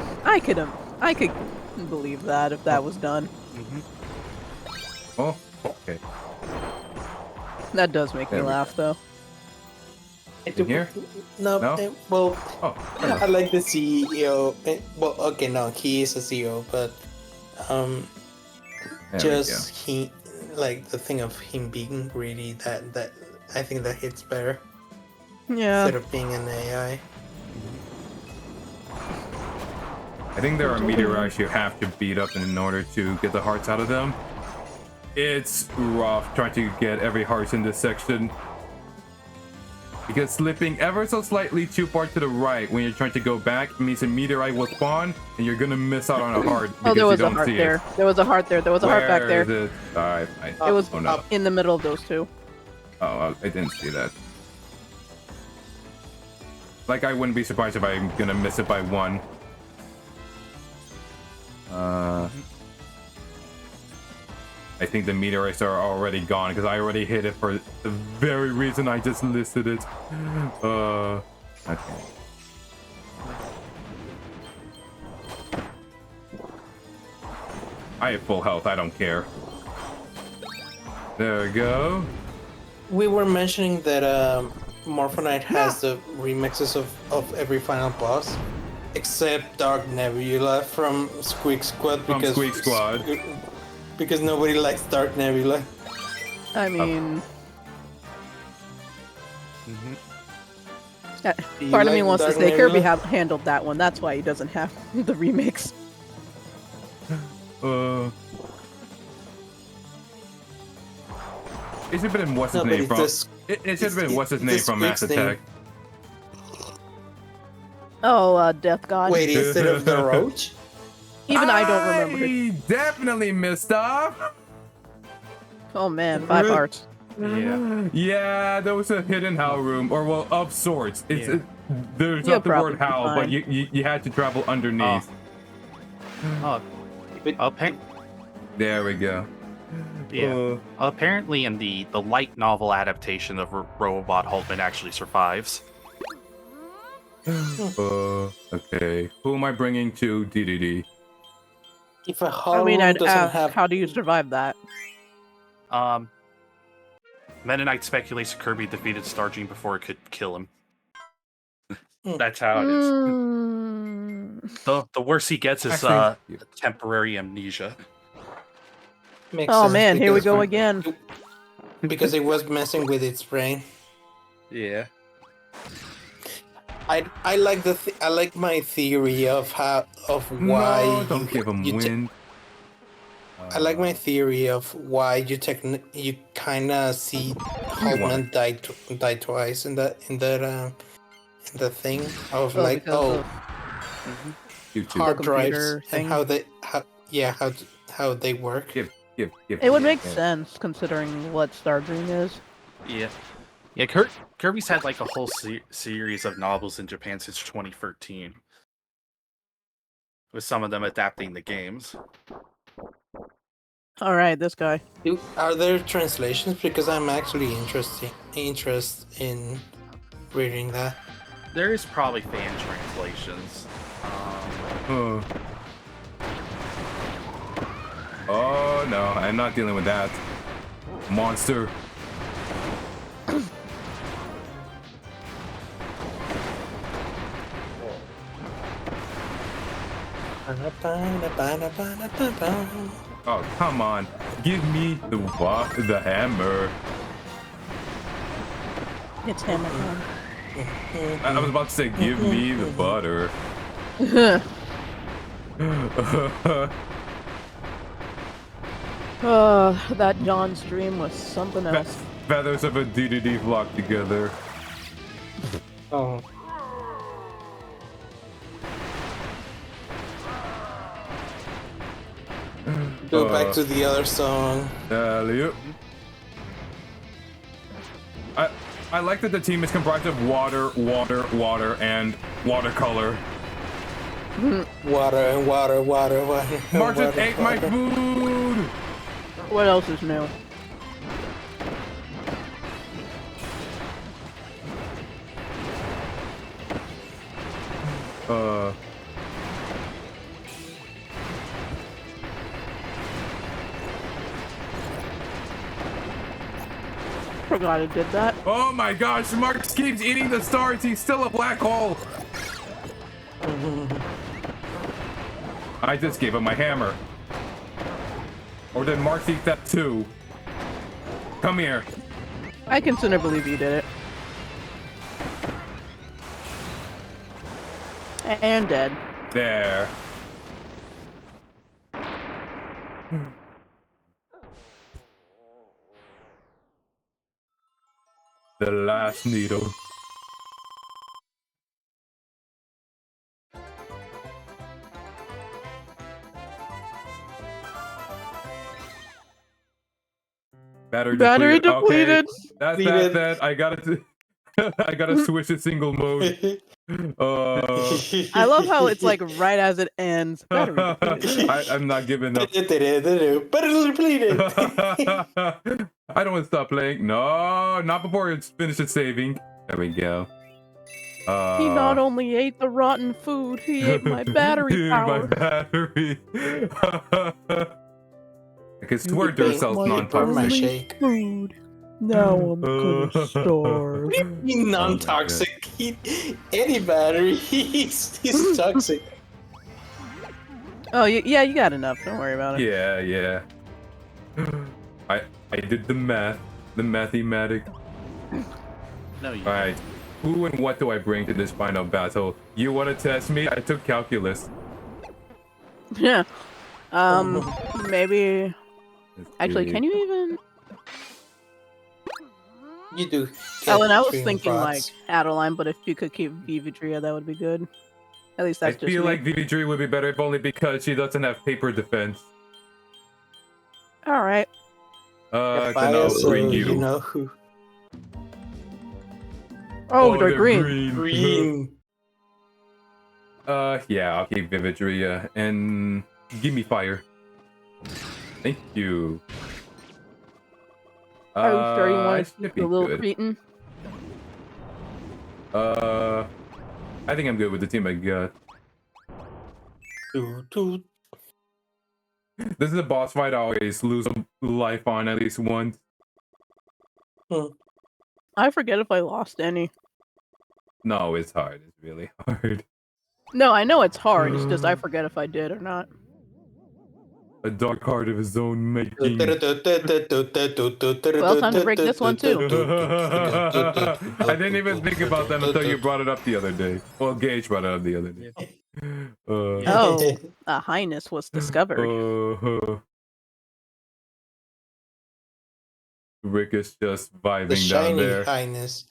believe that if that was done. Oh, okay. That does make me There we laugh, though. In here? No, No? well, Oh, I like the CEO. Well, okay, no, he is a CEO, but there just he, like the thing of him being greedy. That I think that hits better Yeah. instead of being an AI. I think there are meteorites you have to beat up in order to get the hearts out of them. It's rough trying to get every heart in this section. Because slipping ever so slightly too far to the right when you're trying to go back means a meteorite will spawn and you're gonna miss out on a heart because Oh, there was you a don't heart see there. it. There was a heart there. There was a heart back there. Where is it? Alright, It was oh no. in the middle of those two. Oh, I didn't see that. Like, I wouldn't be surprised if I'm gonna miss it by one. I think the meteorites are already gone because I already hit it for the very reason I just listed it. Okay. I have full health, I don't care. There we go. We were mentioning that Morphinite has the remixes of every final boss, except Dark Nebula from Squeak Squad From Squeak Squad. Because nobody likes Dark Nebula. I mean, Do you part of me like wants to Dark say Kirby Nebula? handled that one. That's why he doesn't have the remix. It should have been what's his No, but name it's from. this- It should have been it's- what's his it's name the from Mass Squeaks thing. Attack. Oh, Death God. Wait, instead of the Roach? Even I don't remember. I definitely missed off. Oh man, 5 hearts. Yeah, there was a hidden HAL room, or well, of sorts. It's there's You'll not the word probably be HAL, but fine. you had to travel underneath. There we go. Apparently, in the light novel adaptation of Robot Hulkman actually survives. Okay. Who am I bringing to DDD? If a I HAL mean, room I'd doesn't ask, have, how do you survive that? Mennonite speculates Kirby defeated Stargene before it could kill him. Hmm. That's how it is. The worst he gets is temporary amnesia. makes Oh sense man, here we because go again. because it was messing with its brain. Yeah. I like I like my theory of why No, don't give him wind. I like my theory of why you kind of see Hulkman die twice in the thing of Oh, like because You too. hard the drives computer and thing. how they work. Give. It would make sense considering what Stargene is. Yeah. Yeah, Kirby's had like a whole series of novels in Japan since 2013. With some of them adapting the games. All right, this guy. Are there translations? Because I'm actually interested in reading that. There is probably fan translations. Oh no, I'm not dealing with that. Monster. Oh, come on. Give me the hammer. It's hammer time. I was about to say, give me the butter. That John stream was something else. Feathers of a DDD flock together. Oh. Go back to the other song. Yep. I like that the team is comprised of water, and watercolor. Water and water. Martin ate my food! What else is new? Forgot it did that. Oh my gosh, Marx keeps eating the stars. He's still a black hole. I just gave him my hammer. Or did Marx eat that too? Come here. I can sooner believe you did it. And dead. There. The last needle. Battery depleted. Okay. That's that. I gotta I gotta switch to single mode. I love how it's like right as it ends. Battery depleted. I'm not giving up. Battery depleted. I don't want to stop playing. No, not before it's finished saving. There we go. He not only ate the rotten food, he ate my battery power. My battery. I can swear Duracell's non-toxic. Food. Now I'm gonna starve. Non-toxic. Any battery, he's toxic. Oh, yeah, you got enough. Don't worry about it. Yeah. I did the math. The mathematic. No, you Alright. Who and what do I bring to this final battle? You want to test me? I took calculus. Yeah. Maybe. Actually, can you even? You do. Ellen, I was thinking like Adeline, but if you could keep Vivitria, that would be good. At least that's I just feel me. like VV3 would be better if only because she doesn't have paper defense. All right. Yeah, Then bias, I'll so bring you you. know who. Oh, they're green. Green. Yeah, I'll keep Vividria and give me fire. Thank you. Are you sure you I want to should keep be the little good. cretin? I think I'm good with the team I got. Toot, toot. This is a boss fight. I always lose a life on at least once. I forget if I lost any. No, it's hard. It's really hard. No, I know it's hard. It's just I forget if I did or not. A dark heart of his own making. Well, time to break this one too. I didn't even think about that until you brought it up the other day. Well, Gage brought it up the other day. Oh, a highness was discovered. Rick is just vibing The down shiny there. highness.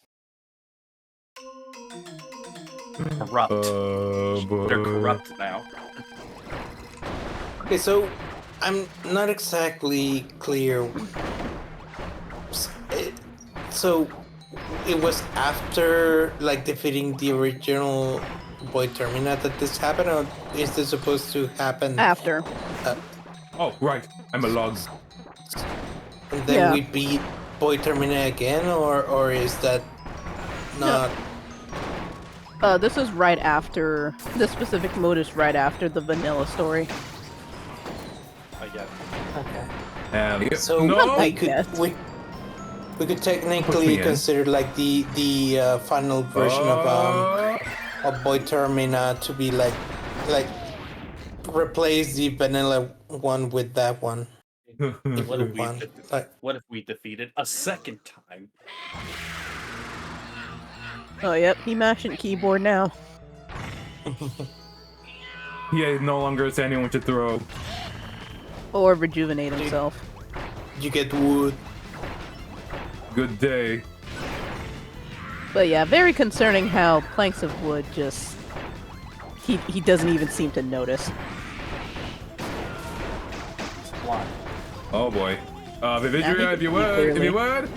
Corrupt. They're Boy. corrupt now. Okay, so I'm not exactly clear. So it was after like defeating the original Boy Termina that this happened, or is this supposed to happen After. Oh, right. I'm a log. and then Yeah. we beat Boy Termina again, or is that not? This is right after. This specific mode is right after the vanilla story. I guess. Okay. So no! we could technically consider like the final version of Boy Termina to be like replace the vanilla one with that one. If What you if we want. Like, what if we defeated a second time? Oh, yep. He mashing keyboard now. He no longer has anyone to throw. Or rejuvenate himself. you get wood. Good day. But yeah, very concerning how planks of wood just... He doesn't even seem to notice. Blind. Oh boy. Yeah, Vividria, if you would, clearly. if you would.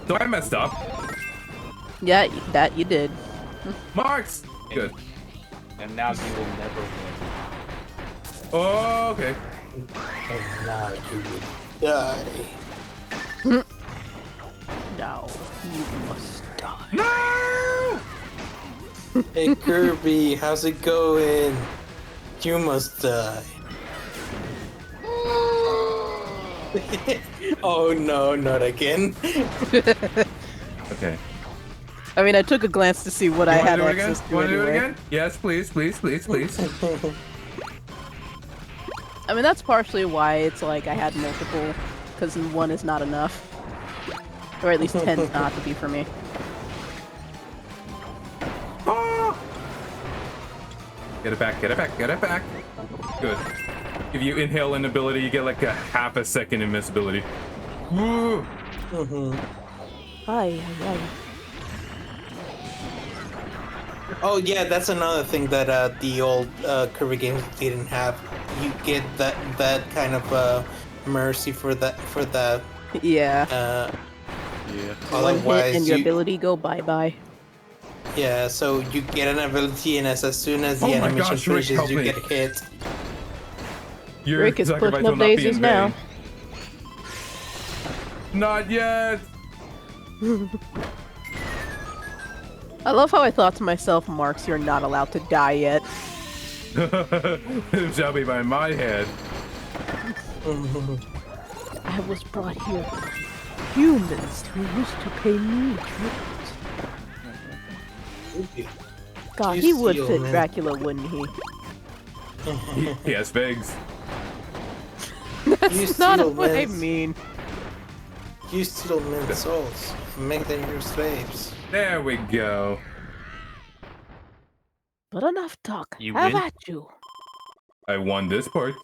So I messed up. Yeah, that you did. Marks! Good. And now you will never win. Oh, okay. And now you will die. No, you must die. No! Hey Kirby, how's it going? You must die. Oh no, not again. Okay. I mean, I took a glance to see what I had do it again? access to Want to do it anyway. again? Yes, please, please, please, please. I mean, that's partially why it's like I had multiple, because one is not enough. Or at least tends not to be for me. Ah! Get it back, get it back, get it back. Good. If you inhale an ability, you get like a half a second invincibility. Woo! Hi. Oh yeah, that's another thing that the old Kirby games didn't have. You get that kind of mercy for that. Yeah. Yeah. One hit Otherwise, and your ability go bye-bye. yeah. So you get an ability, and as soon as the Oh my animation gosh, Rick, finishes, help you me. get hit. Your Rick is sacrifice pushing will up not be daisies in now. vain. Not yet. I love how I thought to myself, Marks, you're not allowed to die yet. It shall be by my head. I was brought here by humans who used to pay me tribute. God, he would steal, fit man. Dracula, wouldn't he? He has figs. That's not steal what I men's- mean. You steal men's souls and make them your slaves. There we go. But enough talk. You Have win? at you. I won this part.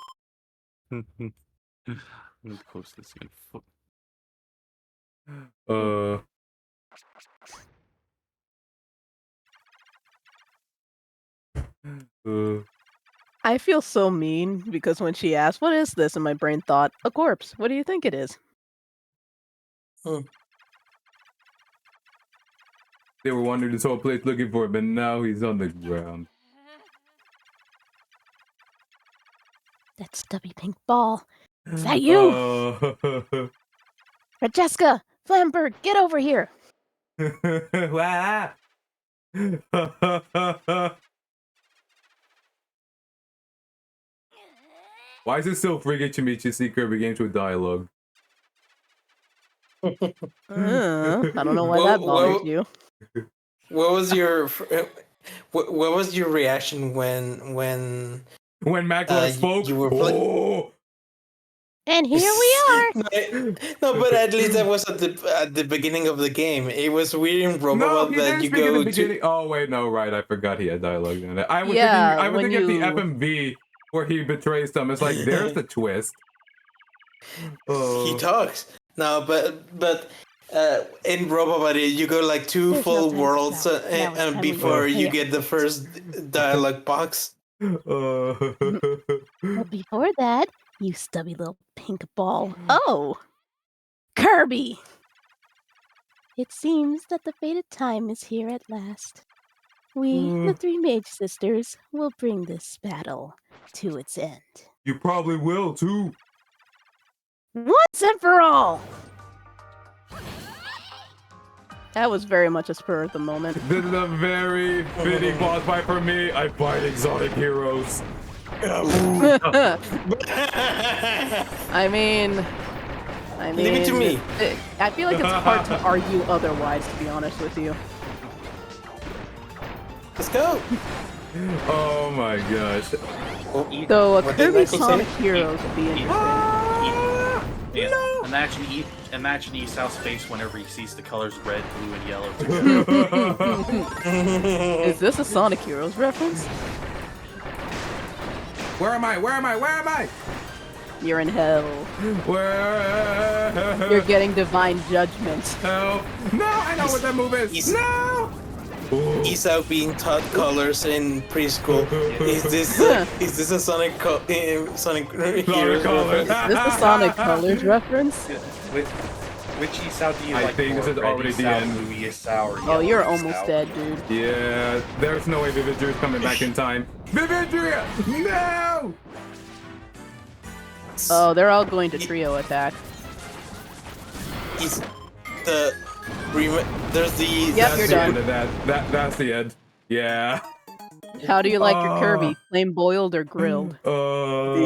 I'm gonna post this again. Uh, I feel so mean because when she asked, "What is this?" and my brain thought, "A corpse. What do you think it is?" They were wandering this whole place looking for him, and now he's on the ground. That stubby pink ball. Is that you? Francesca, Flamberg, get over here. Wah! Why is it so freaking to me to see Kirby games with dialogue? I don't know why that bothers you. What was your what was your reaction when Macklon spoke? you were playing? And here we are. No, but at least that was at the beginning of the game. It was weird in No, Robobot he that didn't you speak in go the beginning. Oh wait, no, right. I forgot he had dialogue in it. I was Yeah, thinking, I was when thinking you- of the FMV where he betrays them. It's like there's the twist. he talks. No, but in Robobot you go like two There's no full time to worlds stop. Now it's and time we before go you pay get the first dialogue box. But before that, you stubby little pink ball. Oh! Kirby! It seems that the fated time is here at last. We, the three mage sisters, will bring this battle to its end. You probably will too. Once and for all! That was very much a spur of the moment. This is a very fitting boss fight for me. I fight exotic heroes. I mean, Leave it to me. I feel like it's hard to argue otherwise, to be honest with you. Let's go. Oh my gosh. Though a What did Kirby Michael Sonic say? Heroes would be interesting. Yeah. No. Imagine Esau's face whenever he sees the colors red, blue, and yellow. Is this a Sonic Heroes reference? Where am I? Where am I? Where am I? You're in hell. Where? You're getting divine judgment. Help. No, I know what that move is. No! Esau being taught colors in preschool. Is this a Sonic Sonic Heroes Colors. reference? Is this a Sonic Colors reference? Which Esau do you I like think more? this is Red already the Esau, end. blue Esau, or Oh, yellow you're Esau? almost dead, dude. Yeah, there's no way Vividria's coming back in time. Vividria! No! Oh, they're all going to trio attack. There's the Yep, That's you're the done. end of that. That's the end. Yeah. How do you like your Kirby? Plain boiled or grilled? Do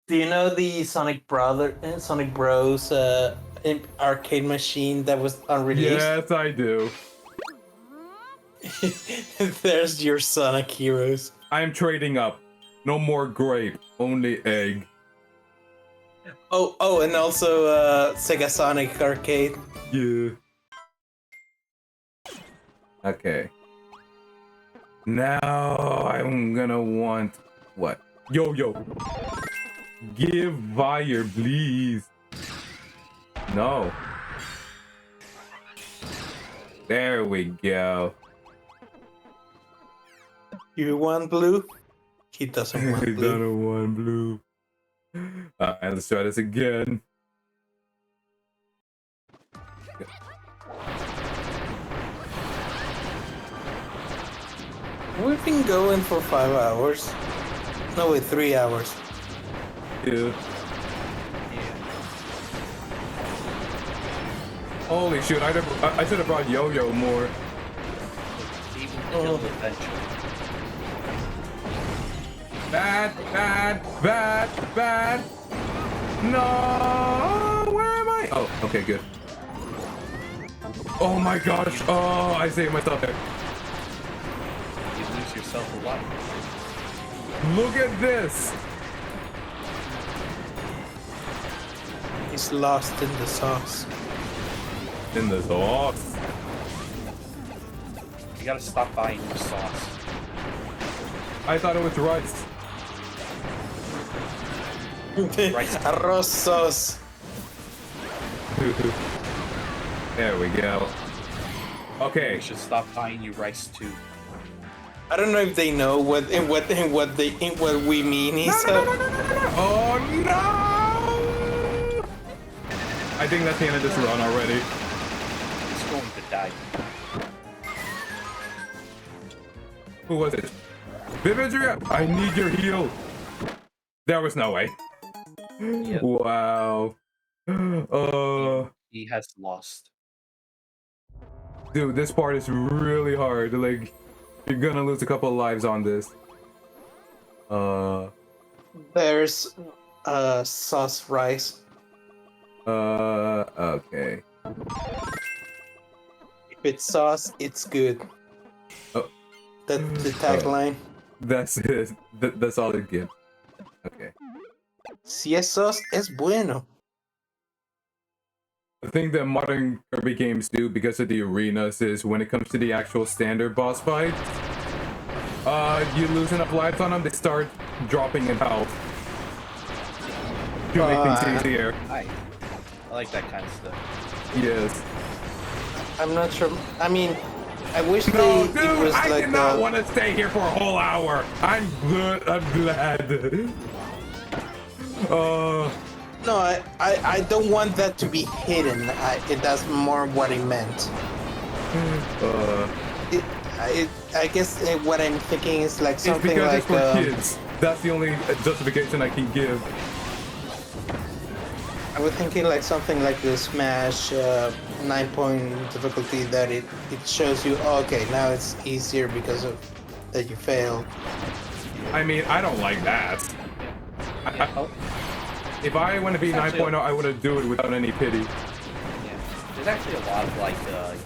you know the Sonic Bros arcade machine that was unreleased? Yes, I do. There's your Sonic Heroes. I'm trading up. No more grape, only egg. Oh, and also Sega Sonic Arcade. Yeah. Okay. Now I'm gonna want what? Yo. Give fire, please. No. There we go. You want blue? He doesn't want I blue. don't want blue. Alright, let's try this again. We've been going for 5 hours. No, wait, 3 hours. Yeah. Holy shoot, I should have brought Yo-Yo more. Even kill adventure. Bad. No, where am I? Oh, okay, good. Oh my gosh. Oh, I saved myself there. You lose yourself a lot. Look at this. He's lost in the sauce. In the sauce. You gotta stop buying new sauce. I thought it was rice. Arroz sauce. There we go. Okay. You should stop buying you rice too. I don't know if they know what we mean. No, Is no, no, no, no, no, no. Oh no! I think that's the end of this run already. It's going to die. Who was it? Vivindria, I need your heal. There was no way. Yep. Wow. He has lost. Dude, this part is really hard. Like, you're gonna lose a couple of lives on this. There's sauce rice. Okay. If it's sauce, it's good. Oh. That's the tagline. That's it. That's all it gives. Okay. Si es sauce, es bueno. The thing that modern Kirby games do because of the arenas is when it comes to the actual standard boss fight, you lose enough lives on them, they start dropping in health to make things easier. I like that kind of stuff. Yes. I'm not sure. I mean, I wish No, it dude, was I like did not want to stay here for a whole hour. I'm good. I'm glad. No, I don't want that to be hidden. That's more what I meant. I guess what I'm thinking is like It's something because like it's for kids. That's the only justification I can give. I was thinking like something like the Smash 9-point difficulty that it shows you. Oh, okay, now it's easier because of that you failed. I mean, I don't like that. If I want to be 9.0, I would do it without any pity. Yeah. There's actually a lot of like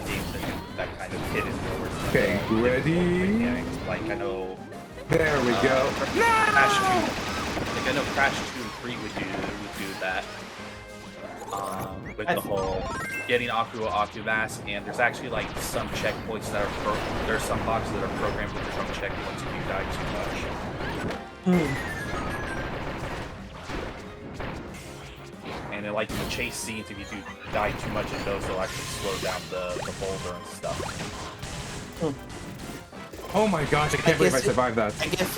games that kind of hidden over. Okay, ready? Like I know. There we go. Crash 2. Like I know Crash 2 and 3 would do that. With the whole getting Aku Mask, and there's actually like some checkpoints that are there's some boxes that are programmed with their own checkpoints if you die too much. And then like in the chase scenes, if you do die too much in those, they'll actually slow down the boulder and stuff. Oh my gosh, I can't believe I survived that. I guess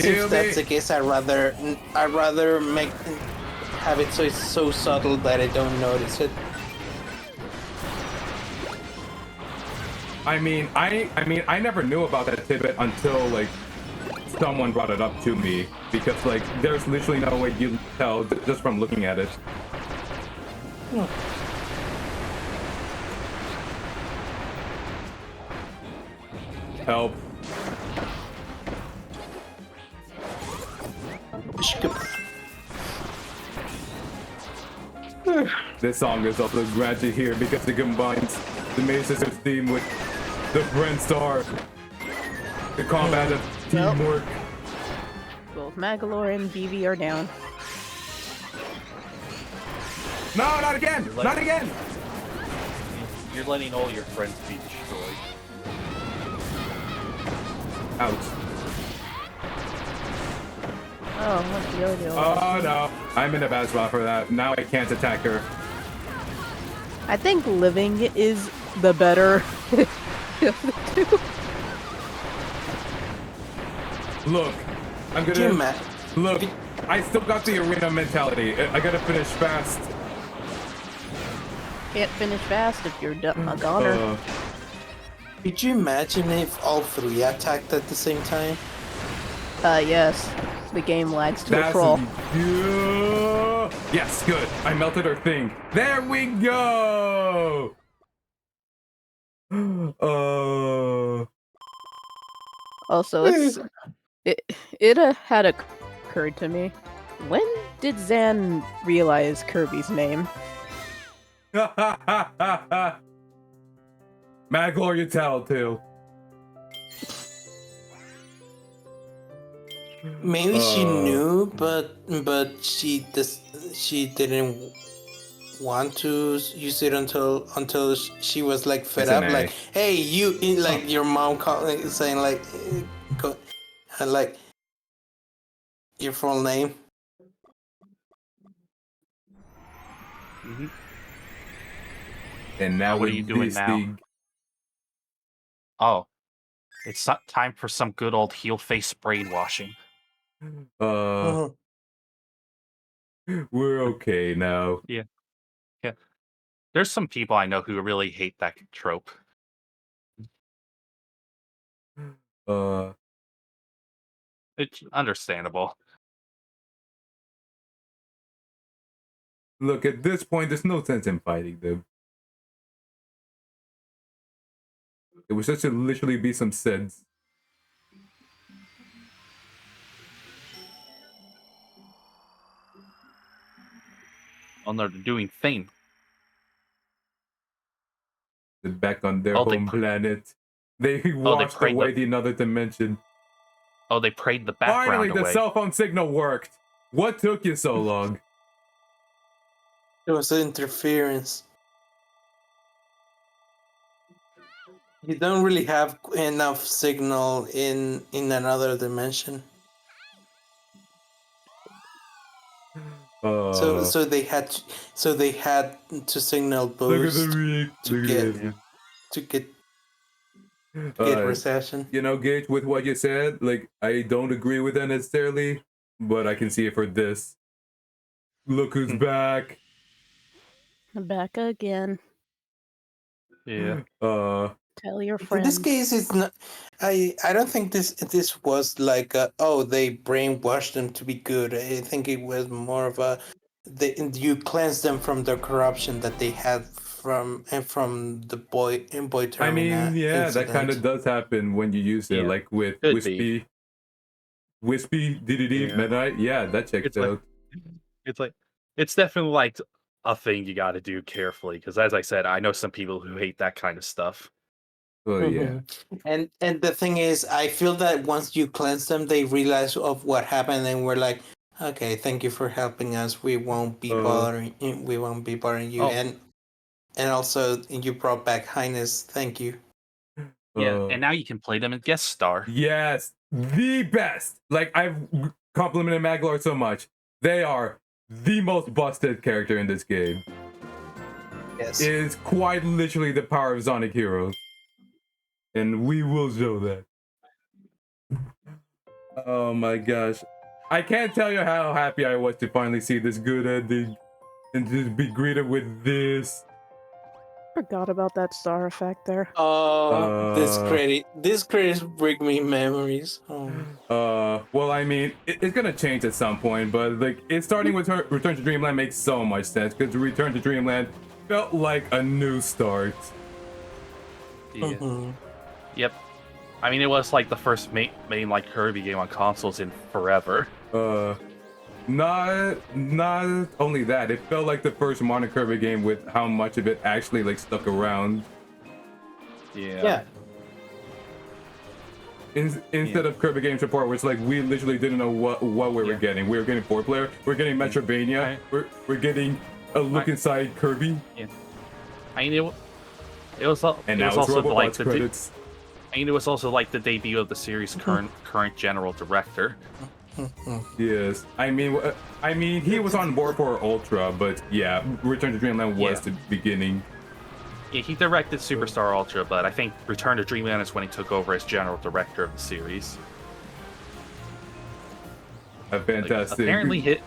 if that's the case, I'd rather have it so it's so subtle that I don't notice it. I mean, I never knew about that tidbit until like someone brought it up to me, because like there's literally no way you tell just from looking at it. Help. This song is also granted here because it combines the Main Sisters theme with the Friend Star, the combat of teamwork. Both Magalore and BB are down. No, not again! Not again! You're letting all your friends be destroyed. Ouch. Oh, what's the other? Oh no, I'm in a bad spot for that. Now I can't attack her. I think living is the better of the two. Look, I'm gonna... Look, I still got the arena mentality. I gotta finish fast. Can't finish fast if you're a goner. Could you imagine if all three attacked at the same time? Yes. The game lags to a crawl. Yes, good. I melted her thing. There we go! Also, it had occurred to me. When did Zan realize Kirby's name? Maglor, you tell too. Maybe she knew, but she didn't want to use it until she was like fed up. Like, hey, you, like your mom saying like, like your full name. Mm-hmm. And now what are you doing now? Oh, It's time for some good old heel face brainwashing. Uh, we're okay now. Yeah. Yeah. There's some people I know who really hate that trope. Uh, It's understandable. look, at this point, there's no sense in fighting them. It was just to literally be some sense. Oh no, they're doing thing. They're back on their Oh, they home pr- planet. They washed prayed away the- the another dimension. Oh, they prayed the background Finally, the away. cell phone signal worked. What took you so long? It was interference. You don't really have enough signal in another dimension. So they had to signal Look at boost the reek. to get recession. You know, Gage, with what you said, like, I don't agree with that necessarily, but I can see it for this. Look who's back. I'm back again. Yeah. Tell your In friends. this case, it's not. I don't think this was like they brainwashed them to be good. I think it was more of you cleanse them from the corruption that they had from the boy Termina. I mean, yeah, incident. that kind of does happen when you use it, Yeah, like with could be. Wispy, DDD, Yeah. Midnight. Yeah, that checks It's like- out. It's definitely like a thing you got to do carefully because, as I said, I know some people who hate that kind of stuff. Oh yeah. And the thing is, I feel that once you cleanse them, they realize of what happened, and we're like, okay, thank you for helping us. We won't be bothering. We won't be bothering you. Oh. And also, you brought back Highness. Thank you. Yeah, and now you can play them as guest star. Yes, the best. Like, I've complimented Maglor so much. They are the most busted character in this game. Yes. It is quite literally the power of Sonic Heroes. And we will show that. Oh my gosh. I can't tell you how happy I was to finally see this good ending. And just be greeted with this. Forgot about that star effect there. Oh, this credits bring me memories. Oh. Well, I mean, it's gonna change at some point, but like, it's starting with Return to Dreamland makes so much sense because Return to Dreamland felt like a new start. Yeah. Yep. I mean, it was like the first main like Kirby game on consoles in forever. Not only that, it felt like the first modern Kirby game with how much of it actually like stuck around. Yeah. Instead of Kirby Game Support, which like we literally didn't know what we were getting. We were getting 4-player. We're getting Metroidvania. We're getting a look inside Kirby. Yeah. I mean, it was also like the credits. I mean, it was also like the debut of the series' current general director. Yes, I mean, he was on board for Ultra, but yeah, Return to Dreamland was the beginning. Yeah, he directed Superstar Ultra, but I think Return to Dreamland is when he took over as general director of the series. A fantastic. Like,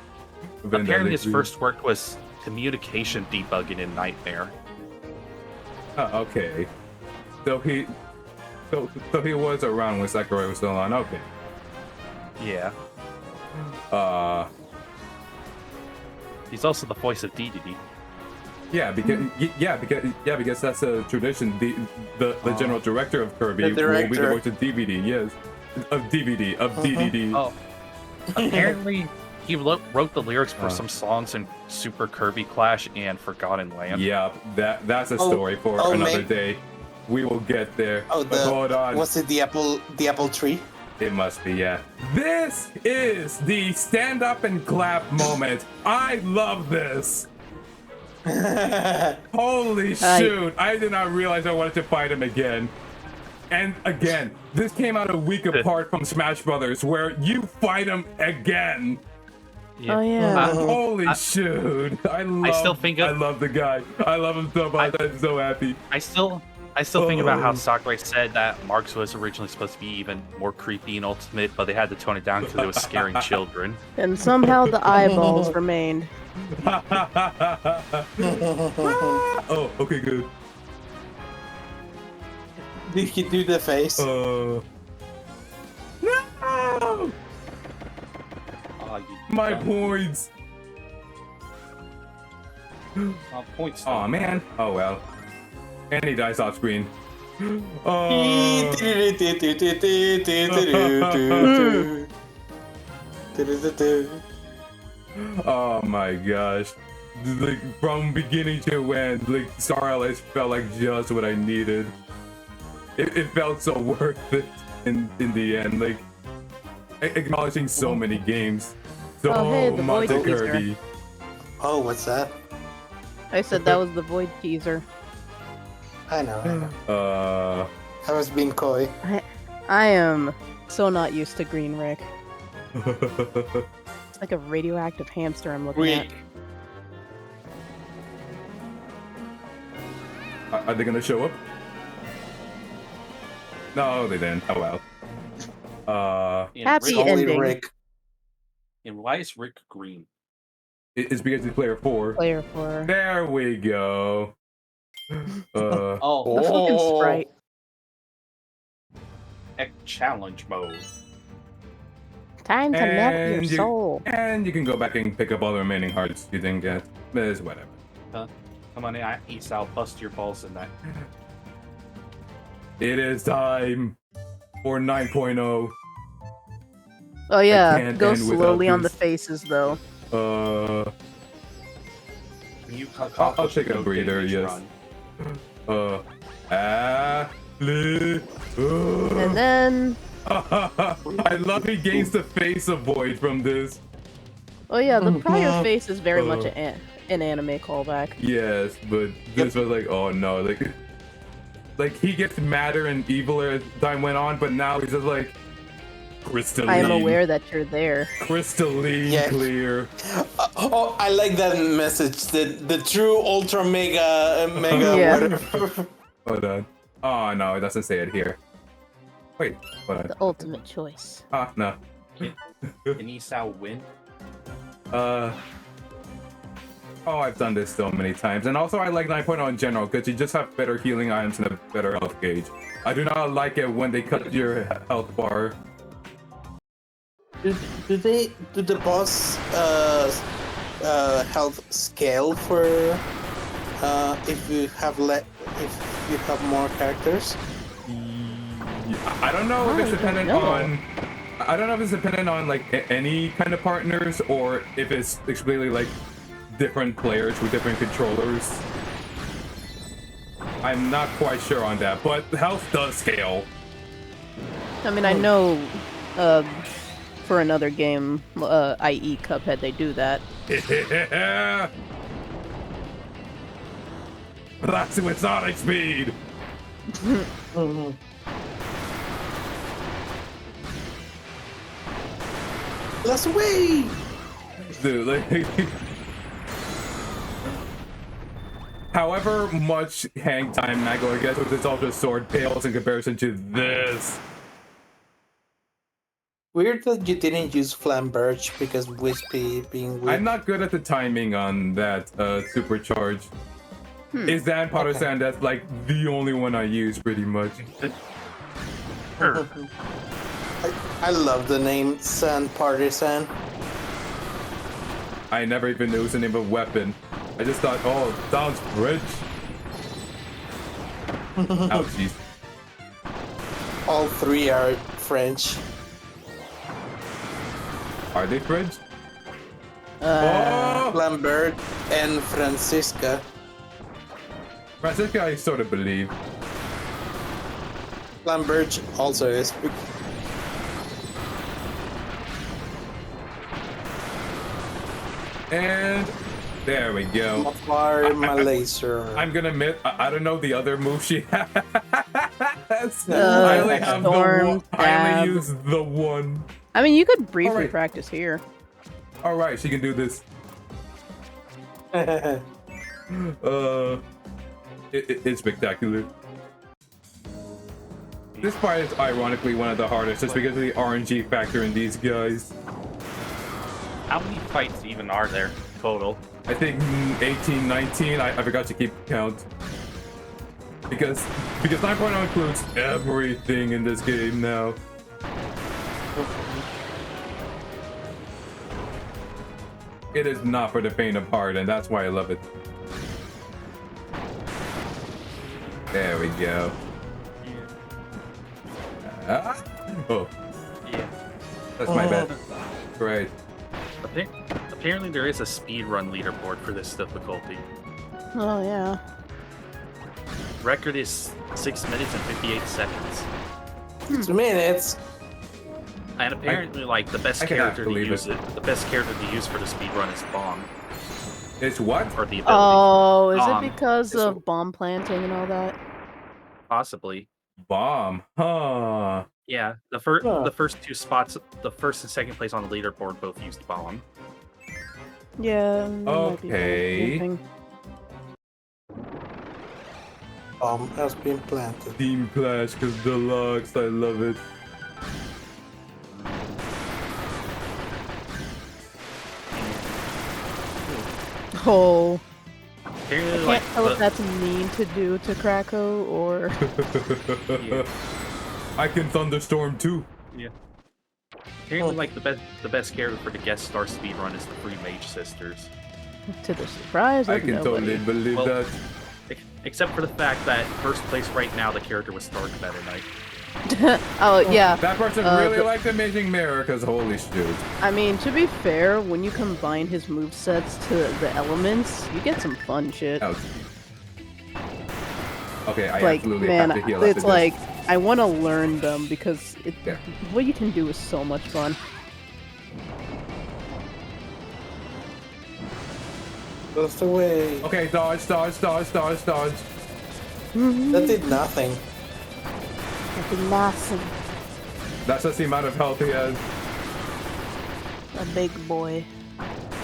apparently his first work was communication debugging in Nightmare. Oh, okay. So he was around when Sakurai was still on. Okay. Yeah. He's also the voice of DDD. Yeah, because that's a tradition. The general director of Kirby will be the voice of DVD. Yes, of DVD of DDD. Oh, apparently he wrote the lyrics for some songs in Super Kirby Clash and Forgotten Land. Yeah, that's a story for another day. We will get there. Oh, hold on. Was it the apple tree? It must be, yeah. This is the stand up and clap moment. I love this. Holy shoot. I did not realize I wanted to fight him again. And again, this came out a week apart from Smash Brothers, where you fight him again. Yeah. Oh yeah. Holy shoot. I love the guy. I love him so much. I'm so happy. I still think about how Oh. Sakurai said that Marks was originally supposed to be even more creepy in Ultimate, but they had to tone it down because it was scaring children. And somehow the eyeballs remained. Oh, okay, good. Did he do the face? No! Oh, you My done. points. Points. Oh man. Oh well. And he dies off screen. Oh. Oh my gosh. Like from beginning to end, like Star Allies felt like just what I needed. It felt so worth it in the end. Like acknowledging so many games. So Oh, hey, the much Void of teaser. Kirby. Oh, what's that? I said that was the Void teaser. I know. I was being coy. I am so not used to Green Rick. It's like a radioactive hamster I'm looking at. Are they gonna show up? No, they didn't. Oh well. And Happy Rick, ending. Rick. and why is Rick green? It's because he's player 4. Player 4. There we go. Oh, The fucking sprite. challenge mode. Time to melt your And you- soul. And you can go back and pick up all the remaining hearts you didn't get. It's whatever. Come on, East, I'll bust your balls in that. It is time for 9.0. Oh yeah, can't go end without slowly on the this. faces though. You I'll take a breather, yes. And then, I love he gains the face of Void from this. oh yeah, the prior face is very much an anime callback. Yes, but this was like, oh no, like he gets madder and eviler as time went on, but now he's just like crystalline. I am aware that you're there. Crystalline Yeah. clear. Oh, I like that message. The true ultra mega Yeah. whatever. Hold on. Oh no, it doesn't say it here. Wait, hold on. The ultimate choice. Ah, no. Can Esau win? Oh, I've done this so many times. And also I like 9.0 in general, because you just have better healing items and a better health gauge. I do not like it when they cut your health bar. Do the boss health scale for if you have more characters? I don't know if I it's don't dependent know. on... I don't know if it's dependent on like any kind of partners, or if it's completely like different players with different controllers. I'm not quite sure on that, but health does scale. I mean, I know, for another game, i.e. Cuphead, they do that. That's with Sonic speed. Let's away! Dude, like, however much hang time Nagor gets with his Ultra Sword pales in comparison to this. Weird that you didn't use Flamberge because Wispy being weak. I'm not good at the timing on that supercharge. Is that Partisan? That's like the only one I use pretty much. I love the name San Partisan. I never even knew it was the name of a weapon. I just thought, oh, it sounds French. Ouchies. All three are French. Are they French? Lambert and Francisca. Francisca, I sort of believe. Lambert also is. And there we go. Far my laser. I'm gonna admit, I don't know the other move she has. I Uh, only have the Storm, one. I Dab. only use the one. I mean, you could briefly Alright. practice here. All right, she can do this. It's spectacular. This part is ironically one of the hardest just because of the RNG factor in these guys. How many fights even are there total? I think 18, 19. I forgot to keep count. Because 9.0 includes everything in this game now. It is not for the faint of heart, and that's why I love it. There we go. Oh. Yeah. That's my bad. Great. Apparently there is a speedrun leaderboard for this difficulty. Oh yeah. Record is 6 minutes and 58 seconds. 2 minutes. And apparently, like, the best I cannot character to believe use it. the best character to use for the speedrun is Bomb. It's what? Or the ability. Oh, is Bomb. it because It's a- of bomb planting and all that? Possibly. Bomb. Huh. Yeah, the first two spots, the first and second place on the leaderboard both used Bomb. Yeah. that might be Okay. something. Bomb has been planted. Team Clash because deluxe. I love it. Oh, Apparently, I can't like, tell if that's mean to do to Krakow or. I can thunderstorm too. apparently, like, the best character for the guest star speedrun is the Three Mage Sisters. To the surprise I of can nobody. totally believe Well- that. Except for the fact that first place right now, the character was Stark Meta Knight. Oh yeah. That person really liked Amazing Mirror because holy shit. I mean, to be fair, when you combine his movesets to the elements, you get some fun shit. Ouch. Okay, I Like, absolutely man, have to heal after it's this. like I want to learn them because Yeah. what you can do is so much fun. That's the way. Okay, dodge, dodge, dodge, dodge, dodge. That did nothing. Nothing awesome. That's just the amount of health he has. A big boy.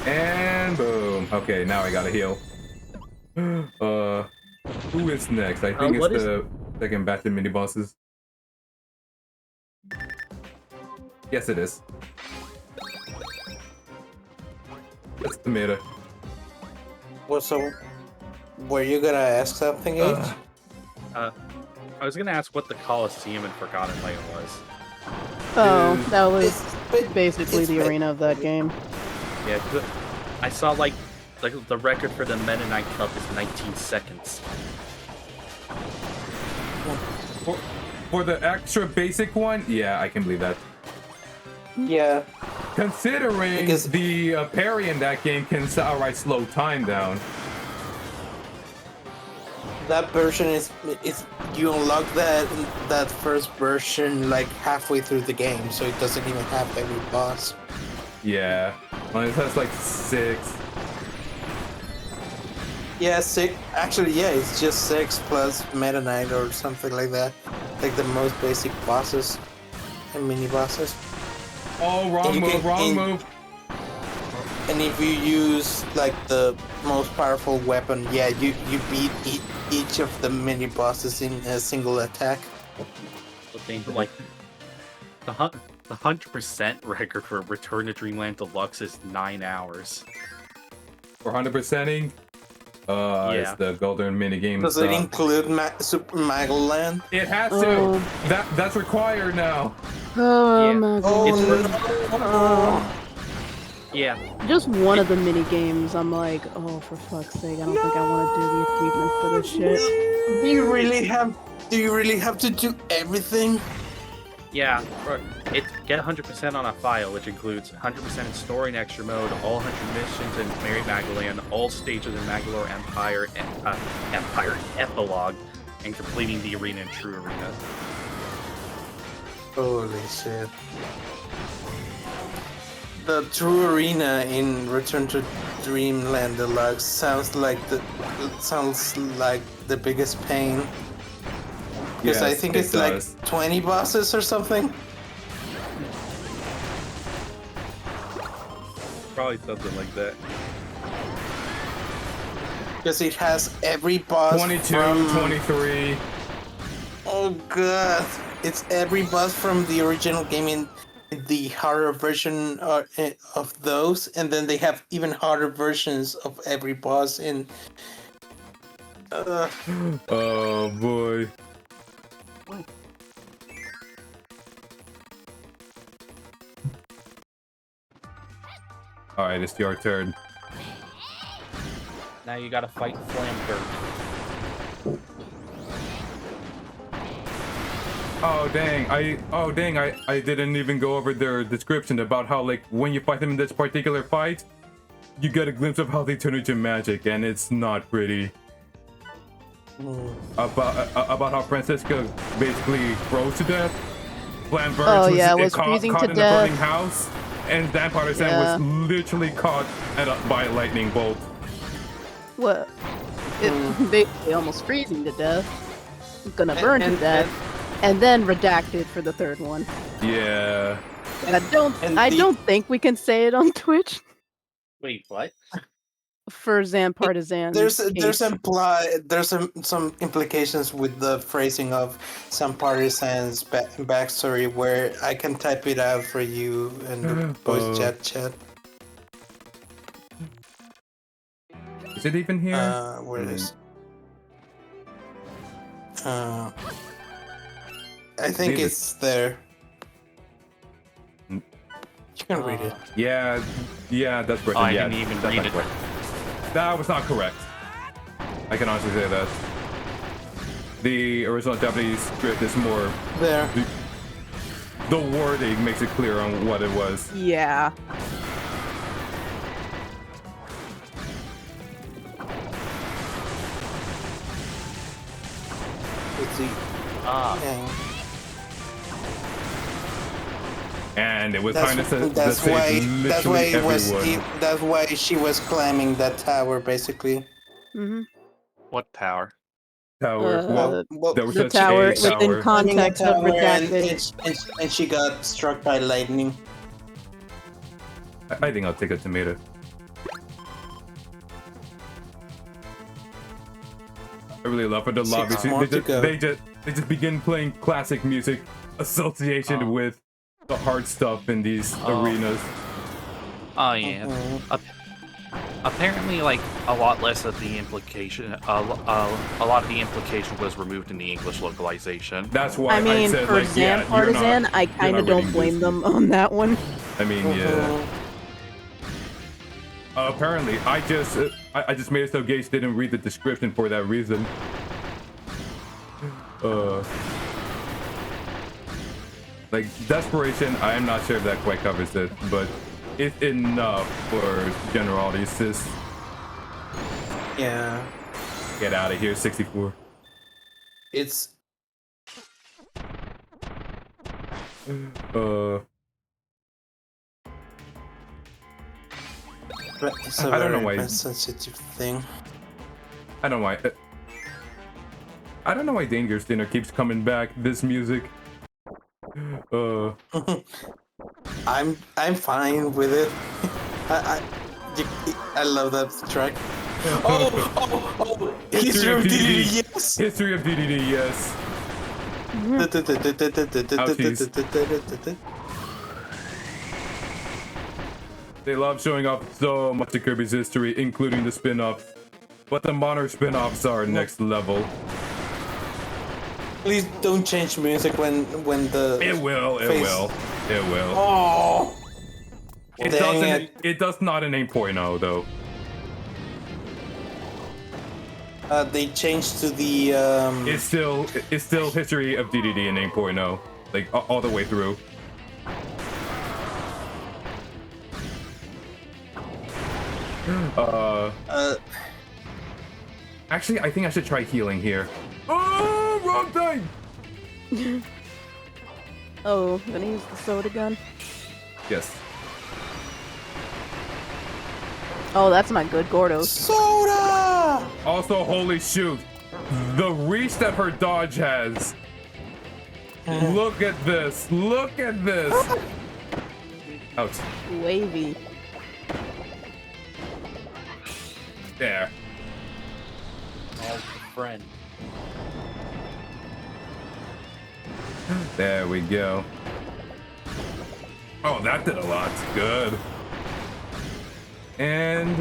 And boom. Okay, now I gotta heal. Who is next? I think it's what is- the second batch of mini bosses. Yes, it is. That's the meta. Well, so were you gonna ask something, H? I was gonna ask what the Coliseum in Forgotten Light was. Oh, that was It's basically the ba- arena of that game. Yeah, 'cause I saw like the record for the Meta Knight Cup is 19 seconds. For the extra basic one, yeah, I can believe that. Yeah. Considering Because- the parry in that game can outright slow time down. That version is you unlock that first version like halfway through the game, so it doesn't even have every boss. Yeah. Well, it has like 6. Yeah, 6. Actually, yeah, it's just 6 plus Meta Knight or something like that. Like the most basic bosses and mini bosses. Oh, wrong You move, can- wrong in- move. And if you use like the most powerful weapon, yeah, you beat each of the mini bosses in a single attack. The thing, like the 100% record for Return to Dreamland Deluxe is 9 hours. For 100%ing, Yeah. it's the golden minigame Does it stuff. include Super Mario Land? It has to. Oh. That's required now. Oh Yeah. my Oh, god. Yeah, Just one of the mini games, I'm like, oh, for fuck's sake, I don't think I want to do the achievement for this shit. Do you really have to do everything? yeah. It get 100% on a file, which includes 100% in story and extra mode, all 100 missions in Mary Magdalene, all stages in Magdalene Empire, Empire Epilogue, and completing the arena and True Arena. Holy shit. The True Arena in Return to Dreamland Deluxe sounds like the biggest pain. Because I Yes, think it it's does. like 20 bosses or something. Probably something like that. Because it has every boss 22, from... 23. Oh so good. It's every boss from the original game in the harder version of those, and then they have even harder versions of every boss in. Oh boy. All right, it's your turn. Now you gotta fight Flamberg. Oh dang! I didn't even go over their description about how, like, when you fight them in this particular fight, you get a glimpse of how they turn into magic, and it's not pretty. About how Francisca basically froze to death. Flamberge was freezing caught to in death. the burning house, and Dan Partisan was literally caught by a lightning bolt. What? It basically almost freezing to death. Gonna burn to death. And then redacted for the third one. Yeah. And I don't think we can say it on Twitch Wait, what? for Zan Partisan. There's some implications with the phrasing of some partisans' backstory where I can type it out for you in the voice chat. Is it even here? Where is? I think it's there. You can read it. Yeah, that's right. I yeah, didn't even that's read not it. correct. That was not correct. I can honestly say that. The original Japanese script is more... There. The wording makes it clear on what it was. Yeah. Let's see. Yeah. And it was kind of that's why she was climbing that tower, basically. Mm-hmm. What tower? Tower. Well, there was The a tower A within tower. context of tower redacted. and she got struck by lightning. I think I'll take a tomato. I really love it. The lobby. more to go. They just begin playing classic music associated with the hard stuff in these arenas. Oh yeah. Apparently, like a lot less of the implication, a lot of the implication was removed in the English localization. That's why I mean, said, for like, Zan yeah, Partisan, I kind of don't blame them on that one. I mean, yeah. Apparently, I just made it so Gage didn't read the description for that reason. Like, desperation, I am not sure if that quite covers it, but it's enough for general audiences. Yeah. Get out of here, 64. It's a I don't know very why. sensitive thing. I don't know why. I don't know why Dangerous Dinner keeps coming back. This music. I'm fine with it. I love that track. Oh! History of DDD, yes. History of DDD, yes. They love showing off so much of Kirby's history, including the spin-offs. But the modern spin-offs are next level. Please don't change music when the. It will. Oh. It doesn't. It does not in 8.0 though. They changed to the. It's still history of DDD in 8.0, like all the way through. Actually, I think I should try healing here. Oh, wrong thing! Oh, gonna use the soda gun? Yes. Oh, that's not good, Gordos. Soda! Also, holy shoot. The reach that her dodge has. Look at this. Look at this. Ouch. Wavy. There. Oh, friend. There we go. Oh, that did a lot. Good. And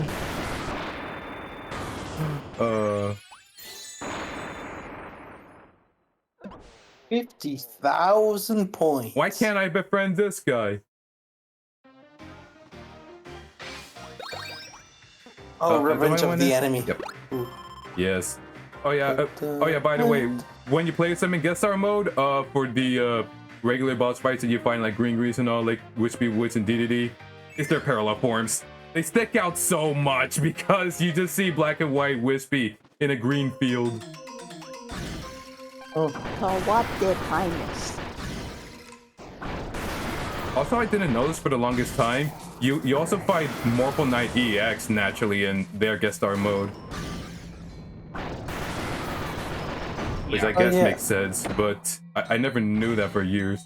50,000 points. why can't I befriend this guy? Oh, do Revenge I of wanna- the Enemy. Yep. Yes. Oh yeah. By the way, when you play some in guest star mode, for the regular boss fights and you find like Green Grease and all, like Wispy Woods and DDD, it's their parallel forms. They stick out so much because you just see black and white Wispy in a green field. Oh, what did I miss? Also, I didn't notice for the longest time, you also find Morphle Knight EX naturally in their guest star mode. Which I guess makes sense, but I never knew that for years.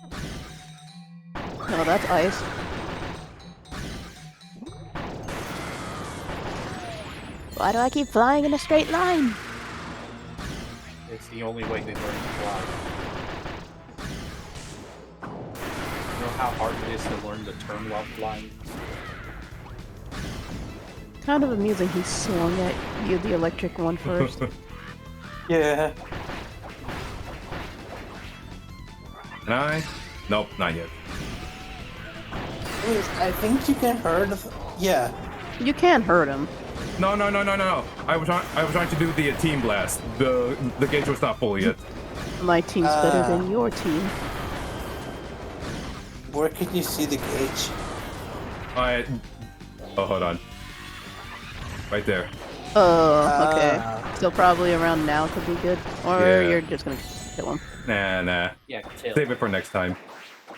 No, that's ice. Why do I keep flying in a straight line? It's the only way they learn to fly. You know how hard it is to learn to turn while flying? Kind of amusing he swung at you the electric one first. Yeah. Can I? Nope, not yet. I think you can hurt. Yeah. You can hurt him. No. I was trying to do the team blast. The gauge was not full yet. My team's better than your team. Where can you see the gauge? Oh, hold on. Right there. Okay. So probably around now could be good. Or Yeah. you're just gonna kill him. Nah. Yeah, kill. Save it for next time.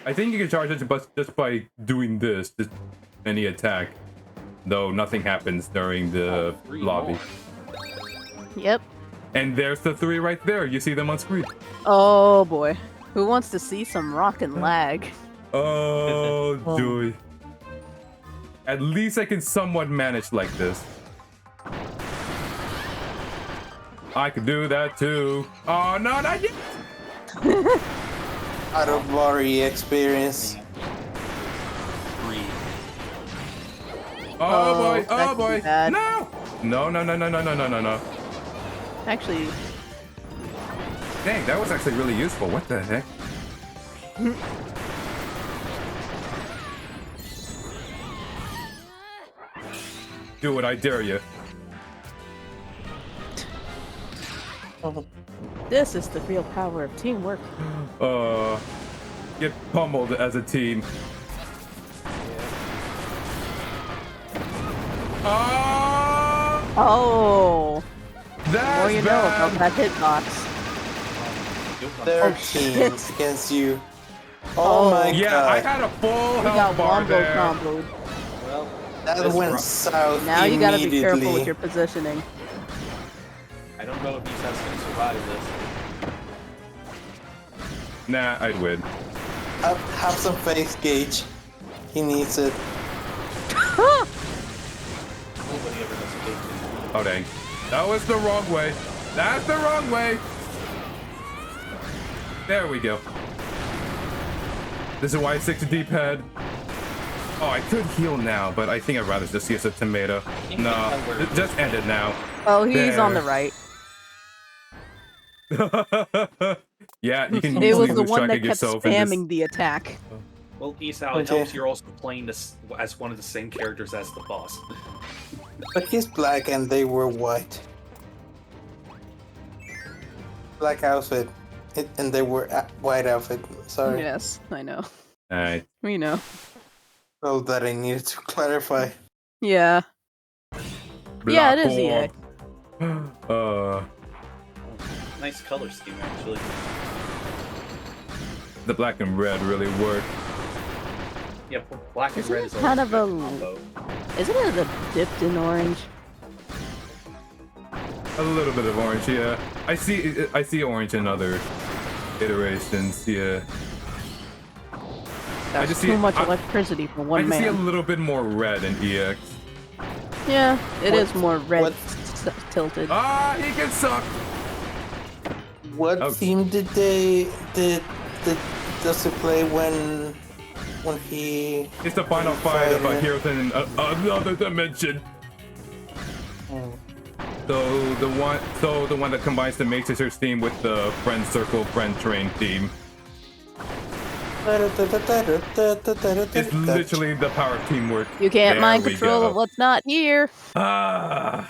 I think you can charge it just by doing this, just any attack. Though nothing happens during the lobby. Yep. And there's the 3 right there. You see them on screen. Oh boy. Who wants to see some rock and lag? Oh, joy. At least I can somewhat manage like this. I could do that too. Oh, no, not yet. Out of body experience. Oh boy, that oh could boy. be bad. No! No. Actually, Dang, that was actually really useful. What the heck? Do it, I dare you. this is the real power of teamwork. Get pummeled as a team. Oh! The That's more you know bad. about that hitbox. Their shit. teams against you. Oh my Yeah, god. I had a full You got health bar wombo there. comboed. Well, That this went ro- south Now you gotta be careful with immediately. your positioning. I don't know if he's gonna survive this. Nah, I'd win. Have some faith, Gage. He needs it. Nobody ever does a big thing. Oh dang. That was the wrong way. That's the wrong way. There we go. This is why I stick to D-pad. Oh, I could heal now, but I think I'd rather just use a tomato. No, just end it now. Oh, he's on the There. right. Yeah, you can It was easily the lose one track that of kept yourself in this. spamming the attack. Well, Esau, it Okay. helps you're also playing this as one of the same characters as the boss. But he's black and they were white. Black outfit. And they were white outfit. Sorry. Yes, I know. Alright. We know. Well, that I needed to clarify. Yeah. Yeah, it is EA. Nice color scheme, actually. The black and red really work. Yeah, black and Isn't red it is kind always of good a- combo. Isn't it a dipped in orange? A little bit of orange, yeah. I see orange in other iterations, yeah. That's just too see- much I- electricity for I one just see a man. little bit more red in EX. Yeah, it is more red what- tilted. Ah, he can suck! What Oh. theme did does he play when he? It's the final fight of Heroes in another dimension. So the one that combines the Mage Sisters theme with the Friend Circle Friend Train theme. It's literally the power of teamwork. You can't There mind we control go. of what's not here. Ah.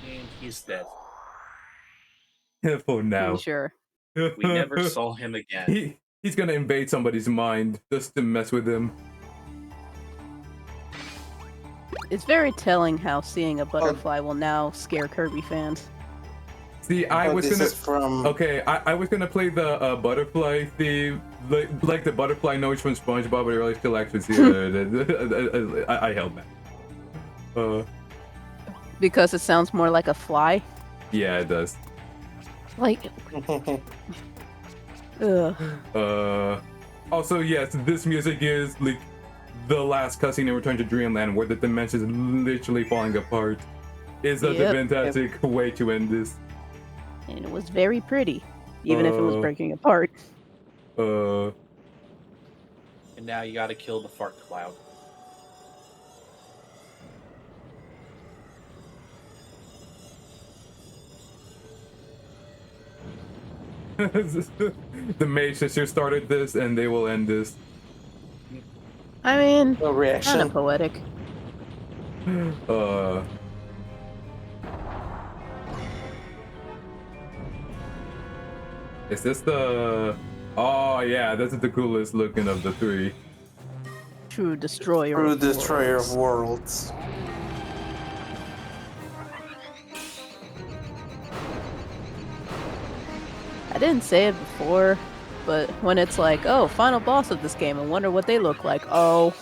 And he's dead. For now. Pretty sure. We never saw him again. He's gonna invade somebody's mind just to mess with them. It's very telling how seeing a butterfly will now scare Kirby fans. See, I was this gonna. is from. Okay, I was gonna play the butterfly theme, like the butterfly noise from SpongeBob, but I realized still actually see it. I held back. Because it sounds more like a fly. Yeah, it does. Like. Ugh. Also, yes, this music is like the last cutscene in Return to Dreamland, where the dimension is literally falling apart. It's such a fantastic way to end this. And it was very pretty, even if it was breaking apart. And now you gotta kill the fart cloud. The Mage Sisters started this, and they will end this. I mean, No reaction. kind of poetic. Is this the... Oh yeah, this is the coolest looking of the three. True destroyer. True of destroyer worlds. of worlds. I didn't say it before, but when it's like, oh, final boss of this game, I wonder what they look like. Oh,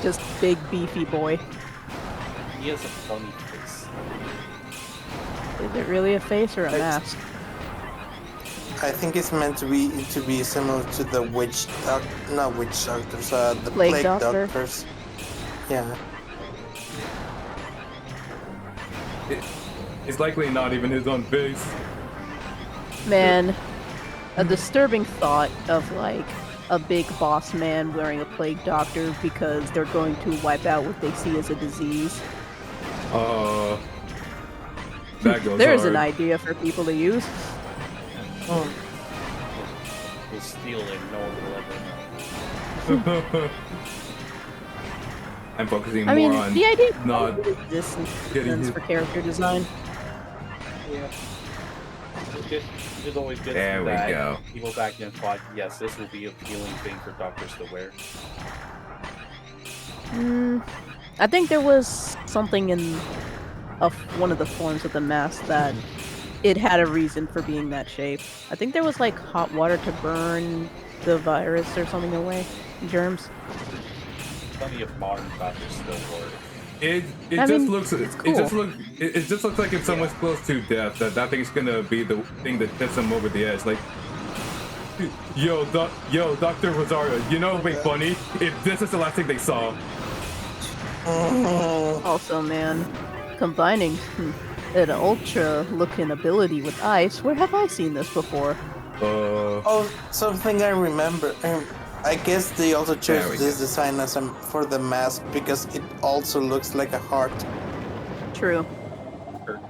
just big beefy boy. He has a funny face. Is it really a face or a mask? I think it's meant to be similar to the not witch doctors, the Plague plague doctor? doctors. Yeah. It's likely not even his own face. Man, a disturbing thought of like a big boss man wearing a plague doctor because they're going to wipe out what they see as a disease. That goes There's hard. an idea for people to use. We'll steal it, no one will ever know. I'm focusing I more mean, on the idea not exists getting hit. for character design. Yeah. There's always been There we that. go. People back then thought, yes, this will be an appealing thing for doctors to wear. I think there was something in one of the forms of the mask that it had a reason for being that shape. I think there was like hot water to burn the virus or something away, germs. Plenty of modern doctors still wore it. It I just mean, looks it's cool. it just looks like if someone's close to death, that thing's gonna be the thing that tips them over the edge. Like, yo, Dr. Rosario, you know, it'd be funny if this is the last thing they saw. Also, man, combining an ultra-looking ability with ice, where have I seen this before? Oh, something I remember. I guess they also There chose we this go. design as for the mask because it also looks like a heart. True. Hurt.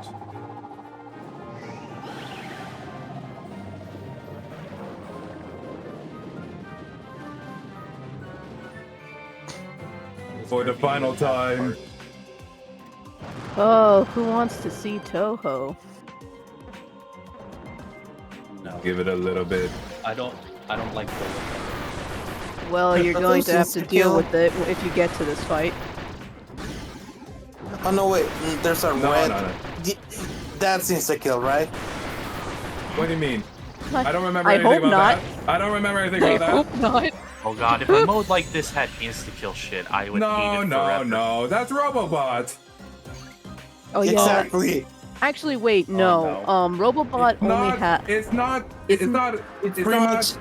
For the final time. Oh, who wants to see Toho? No, Give it a little bit. I don't like the look of it. Well, you're But going those to have to insta deal kill- with it if you get to this fight. Oh no, wait, there's a No, red. no. That's insta kill, right? What do you mean? I don't remember I anything hope about not. that. I don't remember anything I about hope that. not. Oh god, if a mode like this had insta-kill shit, I would hate it forever. No. That's Robobot. Oh yeah. Exactly. Actually, wait, no. Robobot only had. It's not pretty not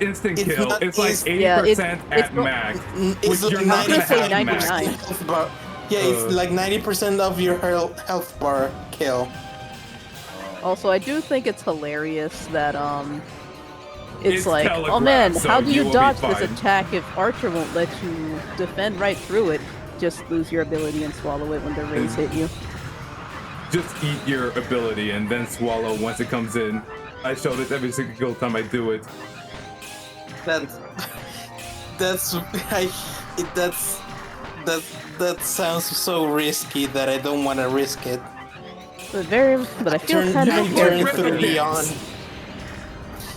instant it's kill. not It's like inst- 80% Yeah, at it's not- max. It's Which you're like not gonna 99. have 99. max. But Yeah, it's like 90% of your health bar kill. Also, I do think it's hilarious that it's It's like, oh telegraphed, man, so how do you you will be dodge this fine. attack if Archer won't let you defend right through it? Just lose your ability and swallow it when the rays hit you. Just eat your ability and then swallow once it comes in. I show this every single time I do it. That's that sounds so risky that I don't want to risk it. But I feel kind of turn important. 30 on.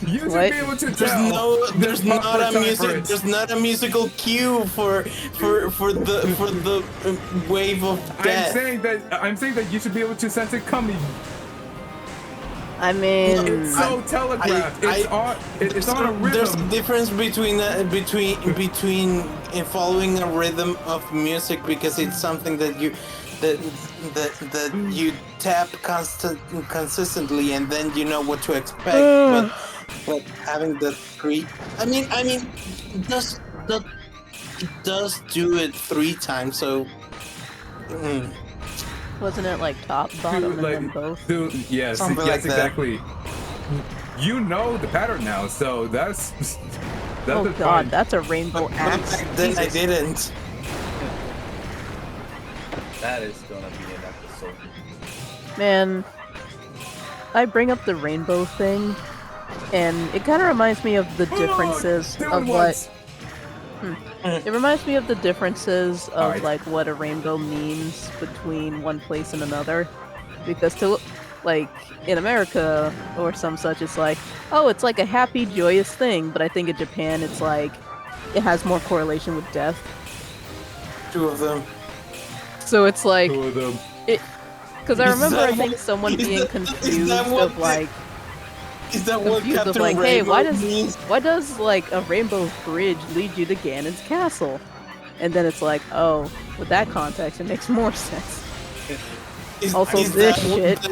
You should What? be able to There's tell. there's proper not a time for music, it. there's not a musical cue for the wave of death. I'm saying that you should be able to sense it coming. I mean, It's so telegraphed. It's on a rhythm. There's a difference between following a rhythm of music because it's something that you you tap consistently and then you know what to expect. But having the three, I mean, it does do it 3 times. So. wasn't it like top, bottom, and then both? Dude, yes, Something like that. exactly. You know the pattern now, so that's Oh the god, fine. that's a rainbow axe. Then I Jesus. didn't. That is gonna be an episode. Man, I bring up the rainbow thing, and it kind of reminds me of the differences of what. It reminds me of the differences of Alright. like what a rainbow means between one place and another, because like in America or some such, it's like, oh, it's like a happy, joyous thing, but I think in Japan, it's like it has more correlation with death. 2 of them. So it's like, Two of them. because I Is remember that I think what- someone is being that- is confused that what of like. Is that what Confused of Captain like, hey, Rainbow means? why does like a rainbow bridge lead you to Ganon's castle? And then it's like, oh, with that context, it makes more sense. Also, this shit.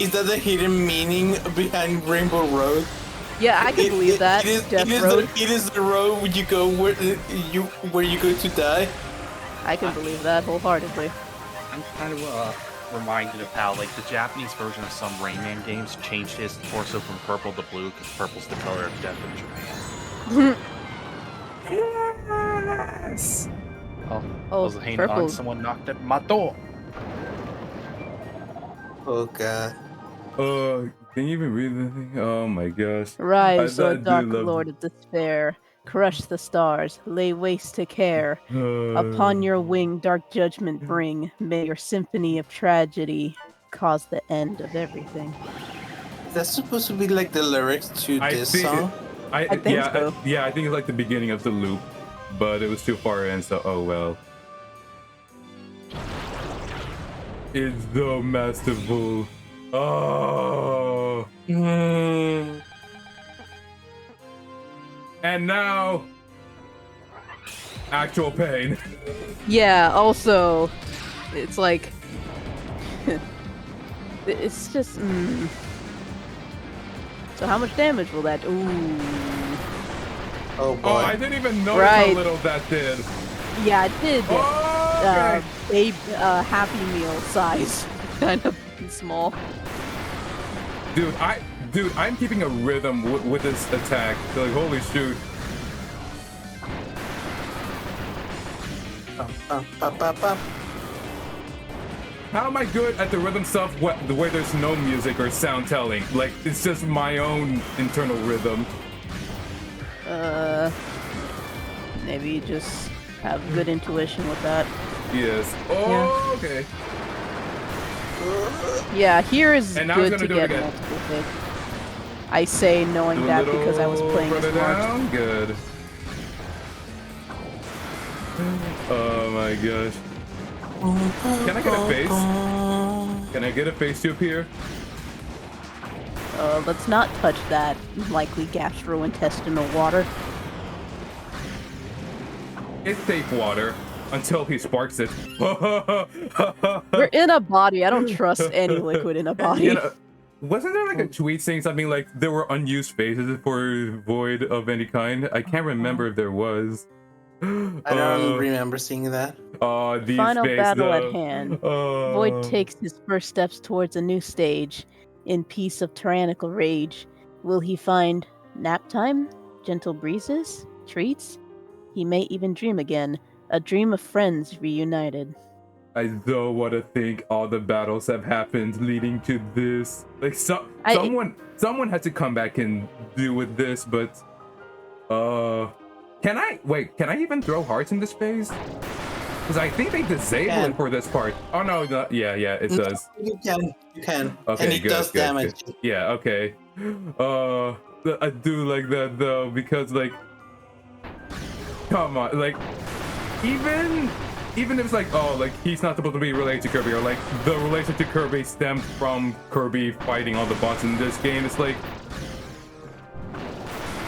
Is that the hidden meaning behind Rainbow Road? Yeah, I can believe that. Death Road. It is the road where you go where you go to die. I can believe that wholeheartedly. I'm kind of reminded of how, like, the Japanese version of some Rayman games changed his torso from purple to blue because purple's the color of death in Japan. Yes. Oh, I Oh, was hanging on. purple. Someone knocked at my door. Oh god. Can you even read the thing? Oh my gosh. Rise, I O do dark love- lord of despair. Crush the stars, lay waste to care. Upon your wing, dark judgment bring. May your symphony of tragedy cause the end of everything. That's supposed to be like the lyrics to I this think- song. I think so. I think it's like the beginning of the loop, but it was too far in, so oh well. It's so masterful. Oh. And now, actual pain. Yeah, also, it's like, it's just, So how much damage will that, ooh. Oh boy. Oh, I didn't even notice Right. how little that did. Yeah, it did. Oh, okay. Happy Meal size, kind of small. Dude, I'm keeping a rhythm with this attack. So, like, holy shoot. How am I good at the rhythm stuff the way there's no music or sound telling? Like, it's just my own internal rhythm. Maybe you just have good intuition with that. Yes. Oh, okay. Yeah, here is And now it's good to gonna do it get again. multiple hits. I say knowing Do a that because I was little playing further as Mark. down. Good. Oh my gosh. Can I get a face? Can I get a face to appear? Let's not touch that likely gastrointestinal water. It's safe water until he sparks it. We're in a body. I don't trust any liquid in a body. You know, wasn't there like a tweet saying something like there were unused spaces for void of any kind? I can't remember if there was. I don't remember seeing that. These Final face battle at though. hand. Void takes his first steps towards a new stage. In peace of tyrannical rage, will he find nap time, gentle breezes, treats? He may even dream again, a dream of friends reunited. I don't want to think all the battles have happened leading to this. Like someone had to come back and do with this, but can I even throw hearts in this phase? Because I think they disable it for this part. Oh no, yeah, it does. You can. Okay, and it good, does good, damage. good. Yeah, okay. I do like that though, because like, come on, like, even if it's like, oh, like he's not supposed to be related to Kirby, or like the relation to Kirby stems from Kirby fighting all the bots in this game, it's like,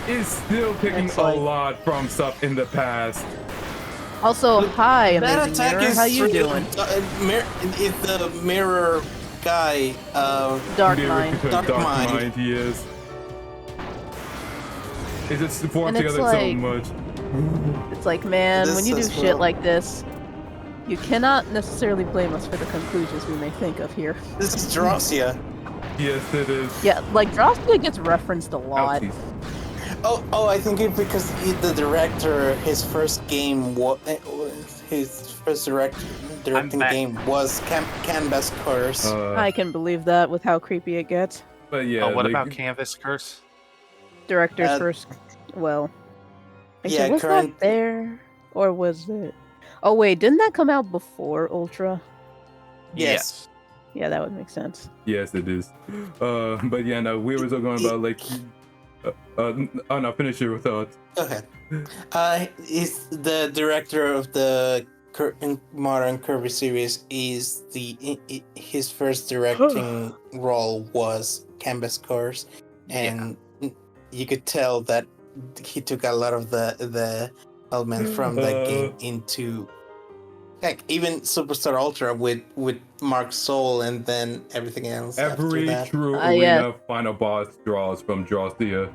is still picking a lot from stuff in the past. Also, hi, That Amazing attack Mirror. is How you doing? It's the mirror guy. Dark Mirror- Mind. Dark Mind, he is. It just forms And it's together so like- much. It's like, man, This when you do is shit well- like this, you cannot necessarily blame us for the conclusions we may think of here. This is Drossia. Yes, it is. Yeah, like, Droskia gets referenced a lot. Ouchies. Oh, I think it because the director, his first game directing back. game was Canvas Curse. I can believe that with how creepy it gets. But yeah, Oh, what like, about Canvas Curse? Director's Uh, first. Well. yeah, Actually, was current- that there? Or was it? Oh, wait, didn't that come out before Ultra? Yes. Yeah, that would make sense. Yes, it is. But yeah, no, we were still going about like. Oh no, finish your thoughts. Go ahead. Is the director of the modern Kirby series is his first directing role was Canvas Curse, and you could tell that he took a lot of the elements from that game into like even Superstar Ultra with Mark Soul and then everything else. after Every that. true yeah. arena final boss draws from Drossia.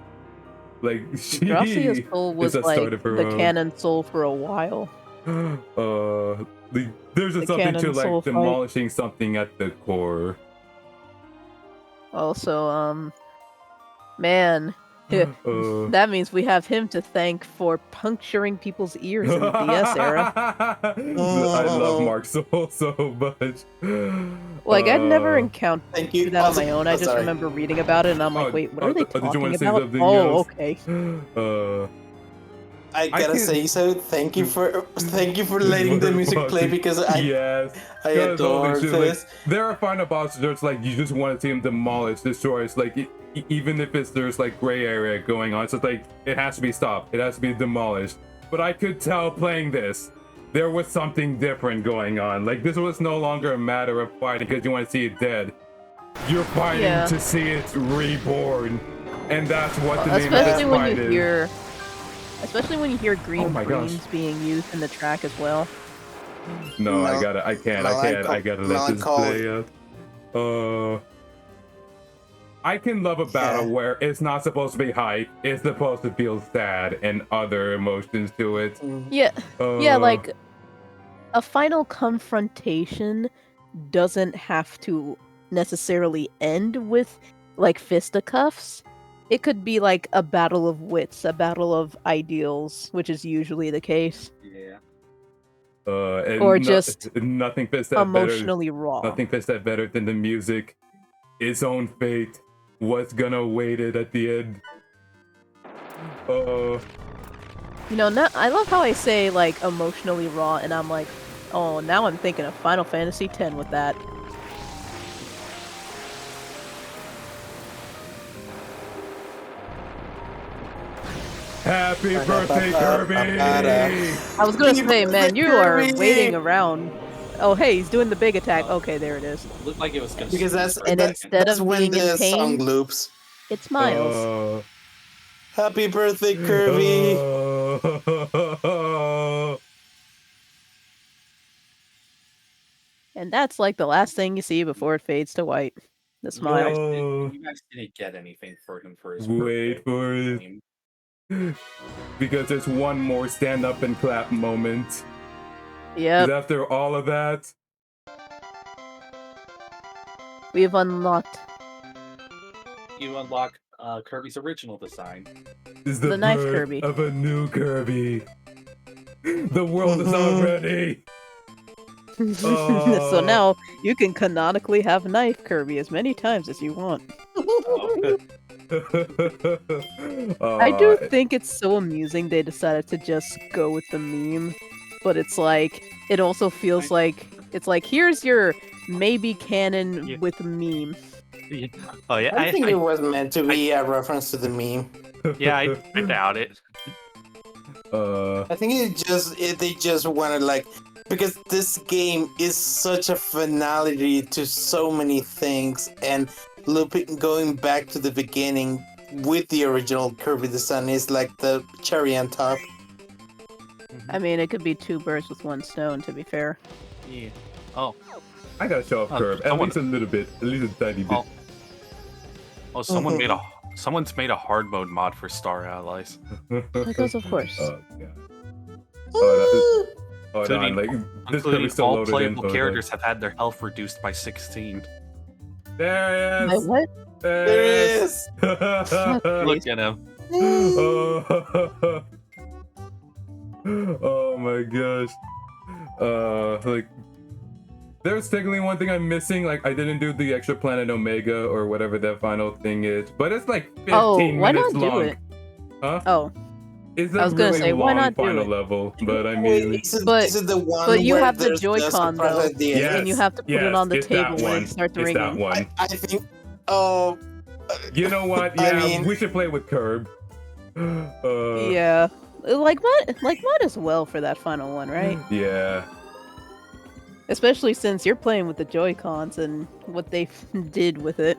Like she Drosia's soul is was a like start of her the own. canon soul for a while. There's just The something to canon soul like fight. demolishing something at the core. Also, man, that means we have him to thank for puncturing people's ears in the DS era. I love Mark Soul so much. Like, I'd never encountered Thank you. that on Also- my own. I just sorry. remember reading about it, and I'm like, Oh, wait, what are they did you talking wanna say about? something Oh, else? okay. I gotta can- say so. Thank you for letting the music play because I yes. I 'Cause holy adore shit, this. like, there are final bosses that's like you just want to see them demolish, destroy. It's like even if there's like gray area going on, it's just like it has to be stopped. It has to be demolished. But I could tell playing this, there was something different going on. Like this was no longer a matter of fighting because you want to see it dead. You're fighting Yeah. to see it reborn, and that's what the name of Especially this when fight you is. hear, especially when you hear green Oh my gosh. greens being used in the track as well. No, I can't. I gotta let this play out. I can love a battle where it's not supposed to be hype. It's supposed to feel sad and other emotions to it. Yeah, yeah, Uh, like a final confrontation doesn't have to necessarily end with like fisticuffs. It could be like a battle of wits, a battle of ideals, which is usually the case. Yeah. and or just nothing fits that Emotionally raw. better. Nothing fits that better than the music. Its own fate. What's gonna await it at the end? You know, I love how I say like emotionally raw, and I'm like, oh, now I'm thinking of Final Fantasy X with that. Happy birthday, Kirby! I was gonna say, man, you are waiting around. Oh, hey, he's doing the big attack. Okay, there it is. Looked like it was gonna. Because that's And instead that's of when being in the song pain, loops. it smiles. Happy birthday, Kirby! And that's like the last thing you see before it fades to white. The smile. You guys didn't get anything for him for his Wait for it. birthday. Because there's one more stand up and clap moment. Yep. After all of that, We've unlocked You unlock Kirby's original design. is The knife birth Kirby. of a new Kirby. The world is all ready. So now you can canonically have knife Kirby as many times as you want. I do think it's so amusing they decided to just go with the meme, but it's like it also feels like it's like here's your maybe canon with a meme. Oh yeah, I think it was meant to be a reference to the meme. yeah, I doubt it. I think they just wanted like because this game is such a finality to so many things and going back to the beginning with the original Kirby design is like the cherry on top. I mean, it could be two birds with one stone, to be fair. Yeah. Oh. I gotta show off Curb at least a little bit, at least a tiny bit. Oh, someone's made a hard mode mod for Star Allies. Because of course. Oh god. Including, like this including still all loaded playable in, characters have had their health reduced by 16. There Wait, what? There it is. Look at him. Oh my gosh. Like there's technically one thing I'm missing. Like I didn't do the extra planet Omega or whatever that final thing is, but it's like 15 why minutes not do long. it? Huh? Oh, It's a I was gonna really say, why long not do final it? level, but I mean, Is it the one but you where have the there's Joy-Con surprise though, at the end? and you have to put it on the it's table that when one. it starts It's that ringing. one. I think. Oh. You know what? I Yeah, mean- we should play with Curb. Yeah, might as well for that final one, right? Yeah. Especially since you're playing with the Joy-Cons and what they did with it.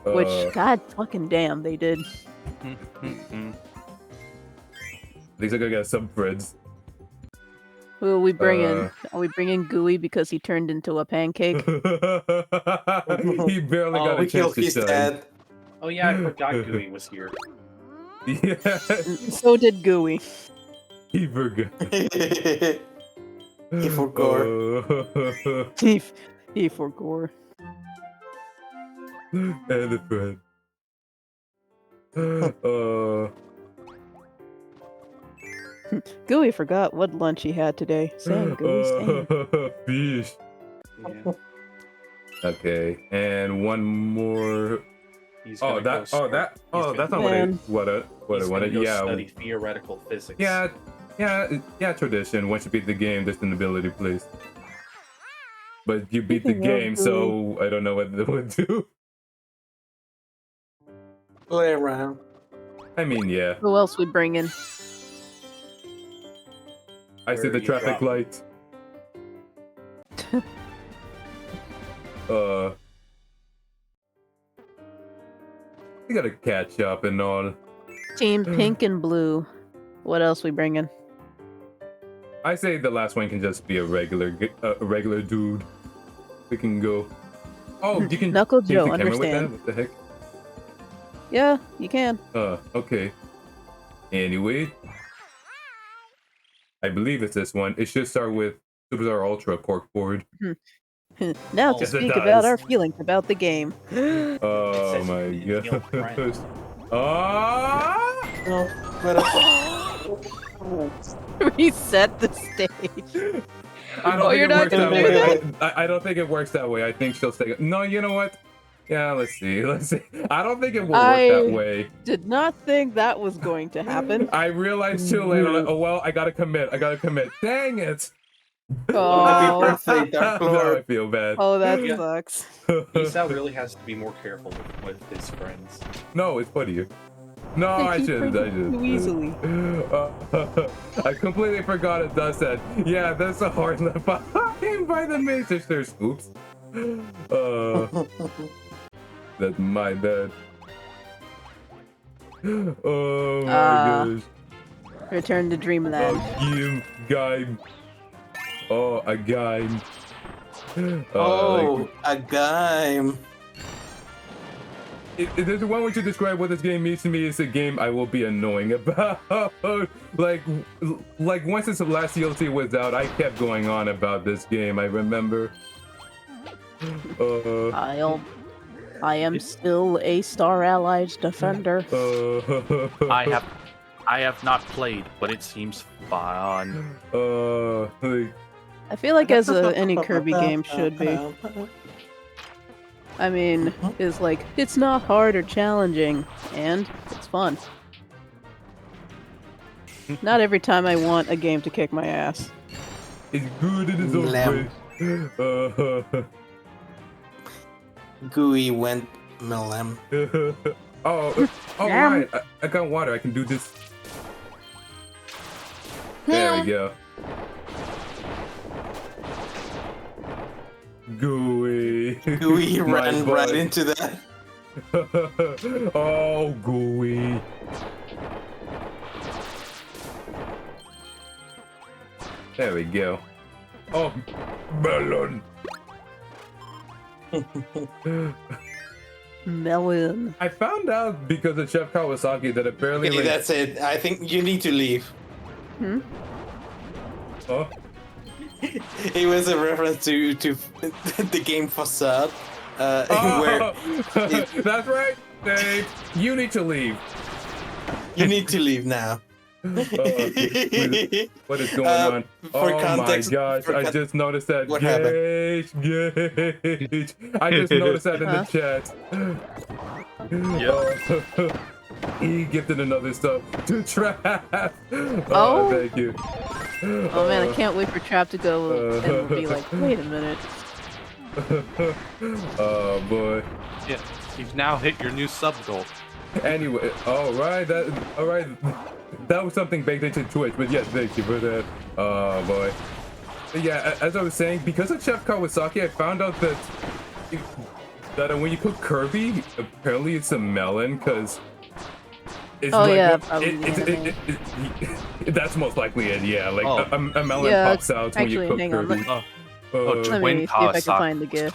Which, god fucking damn, they did. At least I gotta get some friends. Who are we bringing? Are we bringing Gooey because he turned into a pancake? He barely got a We chance killed to his shine. dad. Oh yeah, I forgot Gooey was here. Yeah, So did Gooey. he forgot. He forgot. He forgot. And a friend. Gooey forgot what lunch he had today. Same, Gooey, same. Fish. Yeah. Okay, and one more. He's gonna go That's start- not he's what gonna- I Man. what I he's gonna wanted. go Yeah, study theoretical physics. yeah. Tradition. Once you beat the game, there's an ability, please. But you beat the game, so I don't know what they would do. Play around. I mean, yeah. Who else we bring in? I see Where the you traffic drop. light. We gotta catch up and all. Team Pink and Blue. What else we bring in? I say the last one can just be a regular dude. We can go. Oh, you can Knuckle change the Joe, camera with that? understand. What the heck? Yeah, you can. Okay. Anyway, I believe it's this one. It should start with Superstar Ultra Corkboard. Now to Yes, it speak does. about our feelings about the game. Oh says my you killed god. friends. No, but Reset the stage. I don't Oh, think you're it not works that gonna way. do I don't think it works that way. I think she'll stay. No, you know what? Yeah, let's see. I don't think it will work that way. Did not think that was going to happen. I realized too late. I'm like, oh well, I gotta commit. Dang it! Oh, birthday, Dark Now I Lord. feel bad. oh that Yeah. sucks. Isao really has to be more careful with his friends. No, it's funnier. No, I He shouldn't. forgets too easily. I completely forgot it does that. Yeah, that's a hard left behind by the May sisters. Oops. That's my bad. Oh my gosh. Return to Dreamland. Guy. Oh, a guy. oh, a guy. If there's one way to describe what this game means to me, it's a game I will be annoying about. like once this last DLC was out, I kept going on about this game. I remember. I am still a Star Allies defender. I have not played, but it seems fun. I feel like as any Kirby game should be. I mean, it's not hard or challenging, and it's fun. Not every time I want a game to kick my ass. It's good in its own way. Gooey went Melem. oh right. I got water. I can do this. There we go. Gooey. Gooey ran right into that. Oh, Gooey. There we go. Oh, melon. Melon. I found out because of Chef Kawasaki that apparently. Okay, that's it. I think you need to leave. Huh? It was a reference to the game Facade, where that's right, Dave. You need to leave. You need to leave now. What is going on? For Oh context, my gosh! I just noticed that. What Gage. I just noticed that in the chat. Yep. He gifted another stuff to Trap. Oh. Thank you. Oh man, I can't wait for Trap to go and be like, wait a minute. Oh boy. Yeah, you've now hit your new sub goal. Anyway, all right, that was something baked into Twitch, but yes, thank you for that. Oh boy. But yeah, as I was saying, because of Chef Kawasaki, I found out that when you cook Kirby, apparently it's a melon, because it's that's most likely it. Yeah, like a melon pops out when you cook Kirby. Let me see if I can find the gift.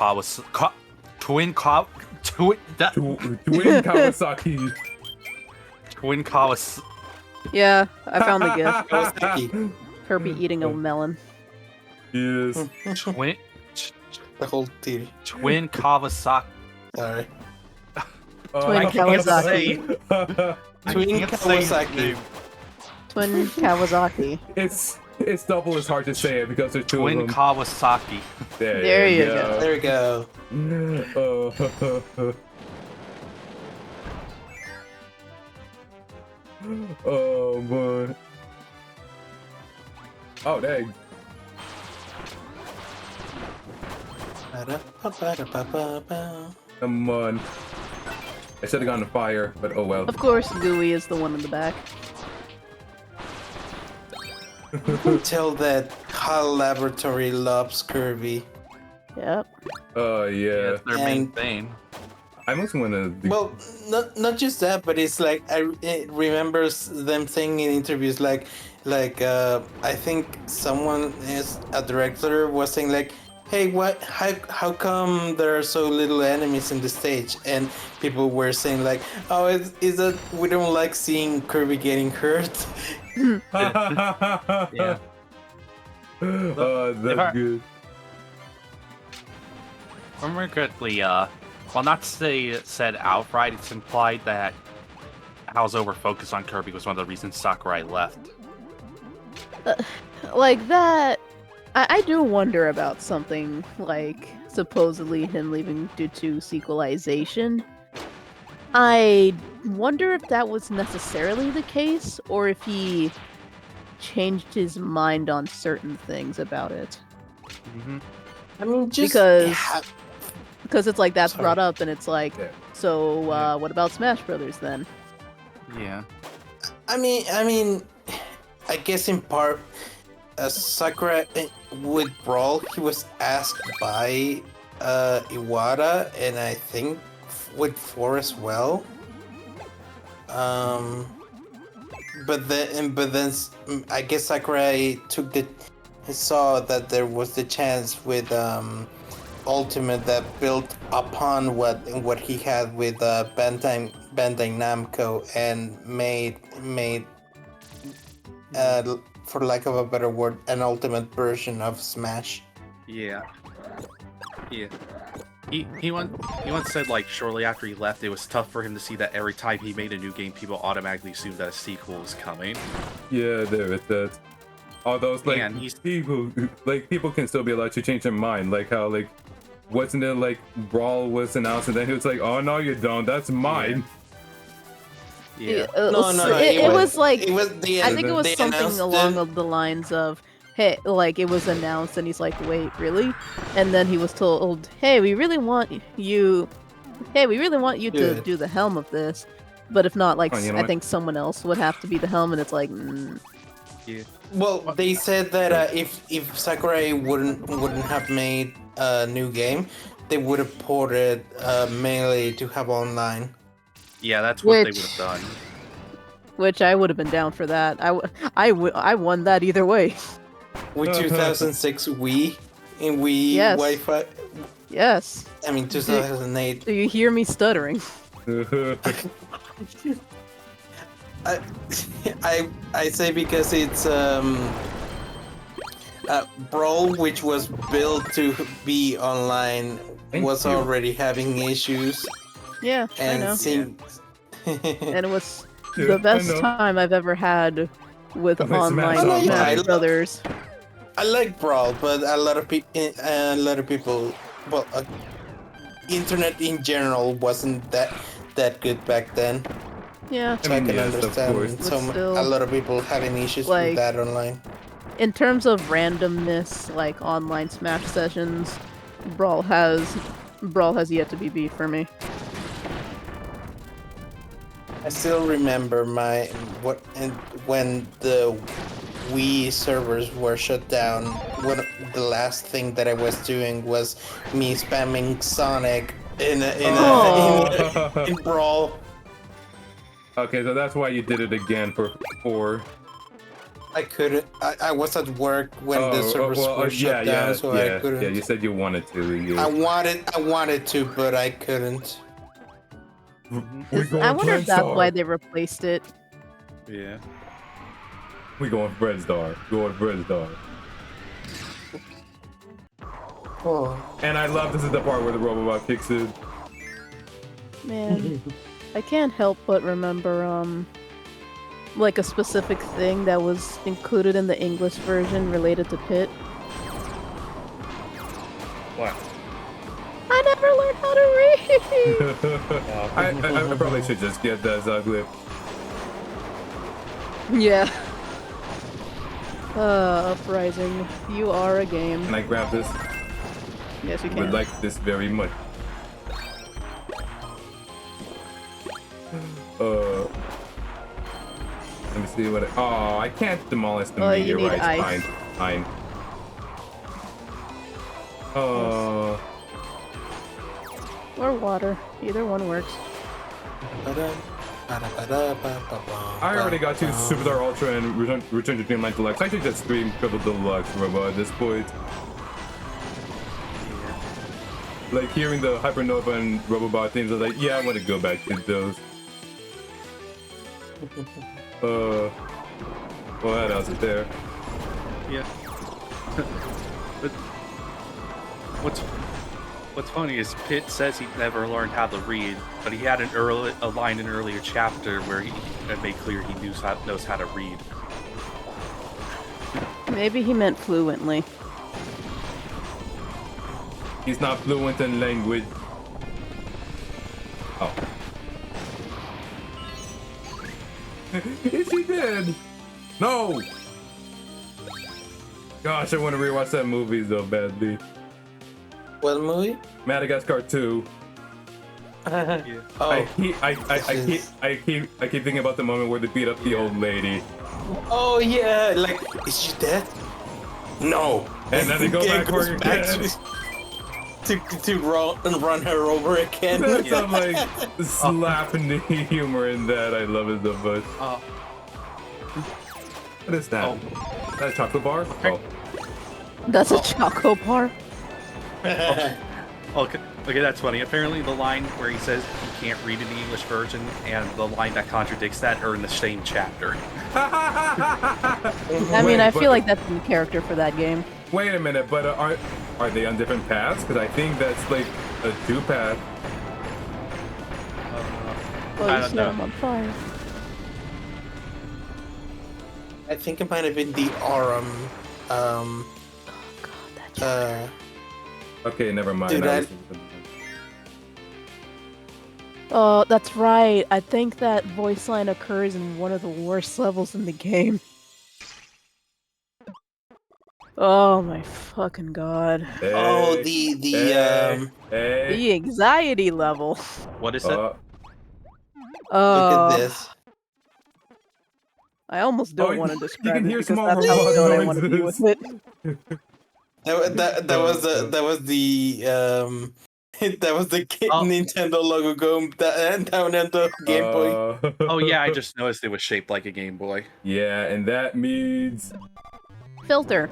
Twin Kawasaki. Twin Kawas. Yeah, I found the gift. Kawasaki. Kirby eating a melon. Yes. Twin The whole theory. Twin Kawasaki. Sorry. Twin Kawasaki. Twin Kawasaki. Twin Kawasaki. It's double as hard to say it because there's two of them. Twin Kawasaki. There you go. There we go. Oh boy. Oh dang. Come on. I should have gone to fire, but oh well. Of course, Gooey is the one in the back. You can tell that HAL Laboratory loves Kirby. Yep. Oh yeah. It's their main thing. I must want to. Well, not just that, but it's like it remembers them saying in interviews like I think someone is a director was saying like, hey, how come there are so little enemies in the stage? And people were saying like, oh, is that we don't like seeing Kirby getting hurt? Yeah. Oh, that's good. If I remember correctly, well, not to say it said outright, it's implied that Hal's over-focus on Kirby was one of the reasons Sakurai left. Like that, I do wonder about something like supposedly him leaving due to sequelization. I wonder if that was necessarily the case, or if he changed his mind on certain things about it. Mm-hmm. I mean, just because it's like that's brought up, and it's like, Yeah. so what about Smash Brothers then? Yeah. I mean, I guess in part, Sakurai with Brawl, he was asked by Iwata, and I think with 4 as well. But then I guess Sakurai saw that there was the chance with ultimate that built upon what he had with Bandai Namco and made for lack of a better word, an ultimate version of Smash. Yeah. Yeah. He once said, like, shortly after he left, it was tough for him to see that every time he made a new game, people automatically assumed that a sequel was coming. Yeah, there it is. All those like people can still be allowed to change their mind, like how like wasn't it like Brawl was announced and then he was like, oh no you don't, that's mine. Yeah. It was like it was the I think it was they something announced along it. the lines of, hey, like it was announced and he's like, wait, really? And then he was told, hey, we really want you to do the helm of this, but if not, like, you know I what? think someone else would have to be the helm, and it's like, Yeah. Well, they said that if Sakurai wouldn't have made a new game, they would have ported Melee to have online. Yeah, that's what they would Which- have done. which I would have been down for that. I won that either way. With 2006 Wii in Wii Yes. Wi-Fi. Yes. I mean 2008. Do you hear me stuttering? I say because it's Brawl, which was built to be online, was you. already having issues, Yeah, I and know. seems. And it was Yeah, the I best know. time I've ever had with With Smash online Online. Smash I Brothers. I like Brawl, but a lot of people, well, internet in general wasn't that good back then. Yeah. So I can yes, of understand course. But still, a lot of people having issues like- with that online. in terms of randomness, like online Smash sessions, Brawl has yet to be beat for me. I still remember when the Wii servers were shut down. The last thing that I was doing was me spamming Sonic in Brawl. Okay, so that's why you did it again for 4. I couldn't. I was at work when the servers were shut down, so I couldn't. Yeah, you said you wanted to. I wanted to, but I couldn't. I wonder if that's why they replaced it. Yeah. We going Fred Star. Oh. And I love this is the part where the Robobot kicks in. Man, I can't help but remember like a specific thing that was included in the English version related to Pit. What? I never learned how to read. I probably should just get that Zuglit. Yeah. Uprising, you are a game. Can I grab this? Yes, you I can. would like this very much. Let me see what it... Oh, I can't demolish the Oh, you need meteorites. ice. Fine. Oh... Or water. Either one works. I already got 2 Superstar Ultra and Return to Dreamland Deluxe. I should just stream Triple Deluxe Robo at this point. Like hearing the Hypernova and Robobot themes, I was like, yeah, I want to go back to those. What else is there? Yeah. But what's funny is Pitt says he never learned how to read, but he had a line in an earlier chapter where he made clear he knows how to read. Maybe he meant fluently. He's not fluent in language. Oh. Is he dead? No! Gosh, I want to rewatch that movie so badly. What movie? Madagascar 2. Yeah. Oh, I keep thinking about the moment where they beat up the old lady. oh yeah. Like, is she dead? No. And then they go Yeah, backward goes back again. to run her over again. That's some like slapping the humor in that. I love it so much. What is that? Oh. Is that a chocolate bar? Oh. That's a Choco bar. Okay, that's funny. Apparently, the line where he says he can't read in the English version and the line that contradicts that are in the same chapter. I mean, I feel like that's in character for that game. Wait a minute, but are they on different paths? Because I think that's like a 2-path. Well, I you don't set know. him on fire. I think it might have been the Aurum. Oh god, that Okay, never mind. Dude, Oh, that's right. I think that voice line occurs in one of the worst levels in the game. Oh my fucking god. Oh, Hey, the hey. The anxiety level. What is it? look at this. I almost Oh, don't want to you describe can it hear because small that's how robot stoned I want to be noises. with it. That was the that was the Oh. Nintendo logo going down on the Game Boy. Oh yeah, I just noticed it was shaped like a Game Boy. Yeah, and that means Filter.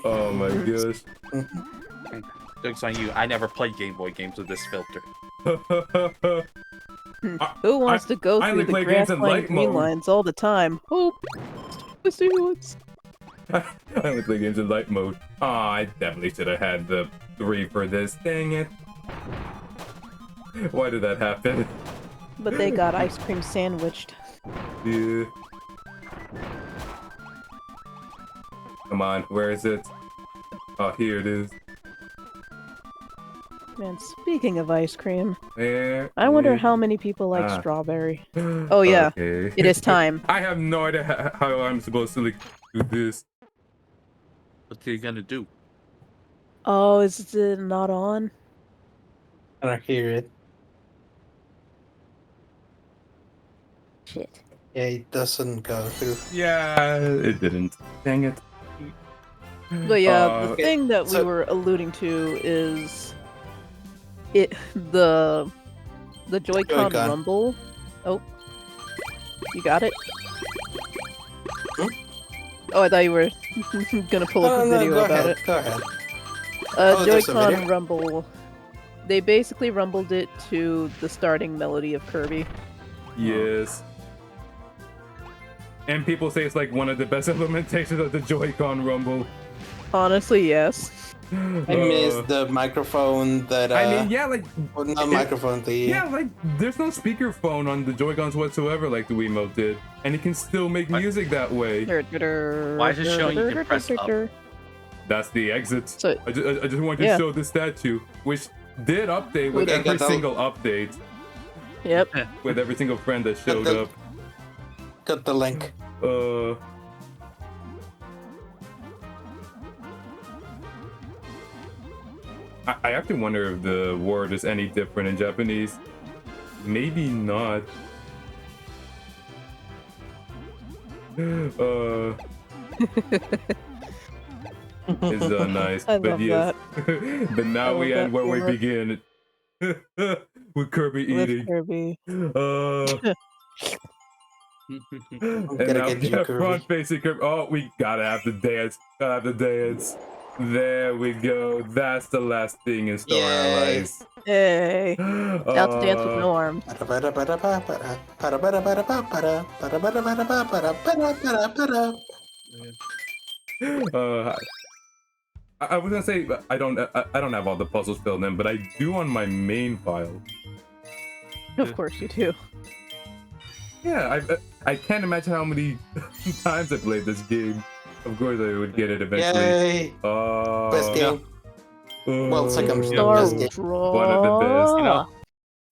oh my gosh. Joke's on you. I never played Game Boy games with this filter. Who wants to go I through only the play games in grass-line light green mode. lines all the time? Oh, stimulants. I only play games in light mode. Aw, I definitely should have had the 3 for this. Dang it. Why did that happen? But they got ice cream sandwiched. Yeah. Come on, where is it? Oh, here it is. Man, speaking of ice cream, There. I wonder is- how many people like Ah. strawberry. Oh yeah, Okay. it is time. I have no idea how I'm supposed to like do this. What are you gonna do? Oh, is it not on? I don't hear it. Shit. Yeah, it doesn't go through. Yeah, it didn't. Dang it. But yeah, the Okay, thing that we so- were alluding to is the Joy-Con Joy-Con. rumble. Oh, you got it. Hmm? Oh, I thought you were gonna pull up Oh, a no, video go about ahead. it. Go ahead. Oh, there's a Joy-Con video? rumble. They basically rumbled it to the starting melody of Kirby. Yes. And people say it's like one of the best implementations of the Joy-Con Rumble. Honestly, yes. I missed the microphone that. I mean, yeah, like well, not it- microphone. The yeah, like there's no speakerphone on the Joy-Cons whatsoever, like the Wiimote did, and it can still make music that way. Why is it showing you can press up? That's the exit. So- I just want to Yeah. show the statue, which did update with Okay, every got that. single update, Yep. with every single friend that showed the- up. got the link. I actually wonder if the word is any different in Japanese. Maybe not. It's nice. I but love yes. But now I we love end that where we format. begin. With Kirby With eating. Kirby. And Gotta now get we you, have Kirby. front facing Kirby. Oh, we gotta have the dance. Gotta have the dance. There we go. That's the last thing in Star Yay. Allies. Hey. Now to dance with no arms. I was gonna say I don't have all the puzzles filled in, but I do on my main file. Of course you do. Yeah, I can't imagine how many times I played this game. Of course I would get it eventually. Yay! Best game. Well, second Star best game. One of the best. You know,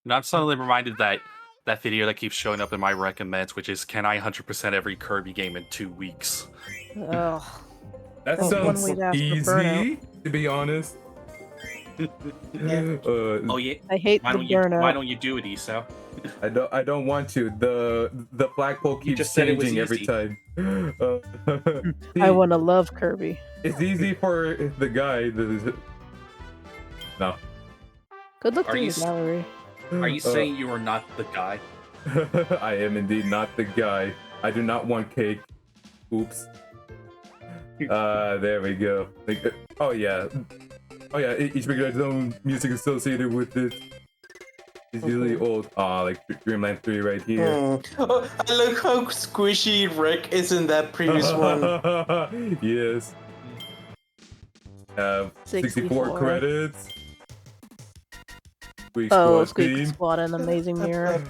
and I'm suddenly reminded that video that keeps showing up in my recommends, which is can I 100% every Kirby game in 2 weeks? Ugh. That Well, one sounds way to ask for easy, burnout. to be honest. Oh yeah. I hate Why the don't you burnout. do it, Eso? I don't want to. The flagpole keeps just said it was changing every easy. time. I see, want to love Kirby. It's easy for the guy. No. Good look Are through you the s- gallery. Are you saying you are not the guy? I am indeed not the guy. I do not want cake. Oops. There we go. Like, oh yeah, each Brigade has its own music associated with it. It's usually old. Like Dreamland 3 right here. Oh, I look how squishy Rick is in that previous one. Yes. 64 credits. Squeak Oh, Squad Squeak theme. Squad and Amazing Mirror.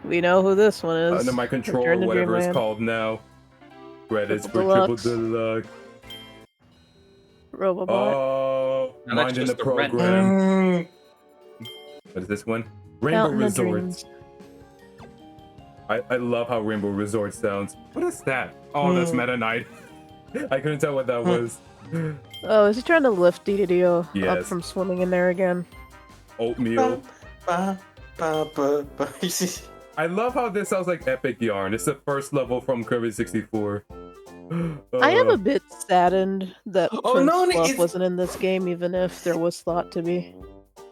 We know who this one is. Under my control, Return to whatever it's Dreamland. called now. Credits Triple for Triple Deluxe. Deluxe. Robobot. Oh, Now that's mind in the just the rent. program. What is this one? Rainbow Fountain of Resort. Dreams. I love how Rainbow Resort sounds. What is that? Oh, that's Meta Knight. I couldn't tell what that was. Oh, is he trying to lift DDD up Yes. from swimming in there again? Oatmeal. Ba, ba, ba, ba. I love how this sounds like Epic Yarn. It's the first level from Kirby 64. I am a bit saddened that Oh, Prince no, Fluff it's- wasn't in this game, even if there was thought to be.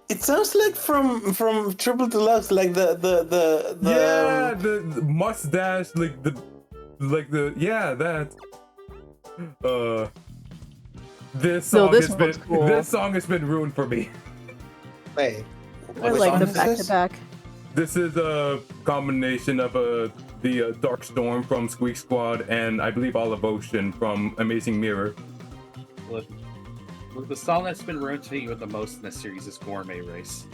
It sounds like from Triple Deluxe, like the yeah, the mustache, like the yeah, that. This No, song this has been one's cool. this song has been ruined for me. Wait. I What like song the is back this? to back. This is a combination of the Dark Storm from Squeak Squad and I believe Olive Ocean from Amazing Mirror. Look, the song that's been ruined to me with the most in this series is Gourmet Race.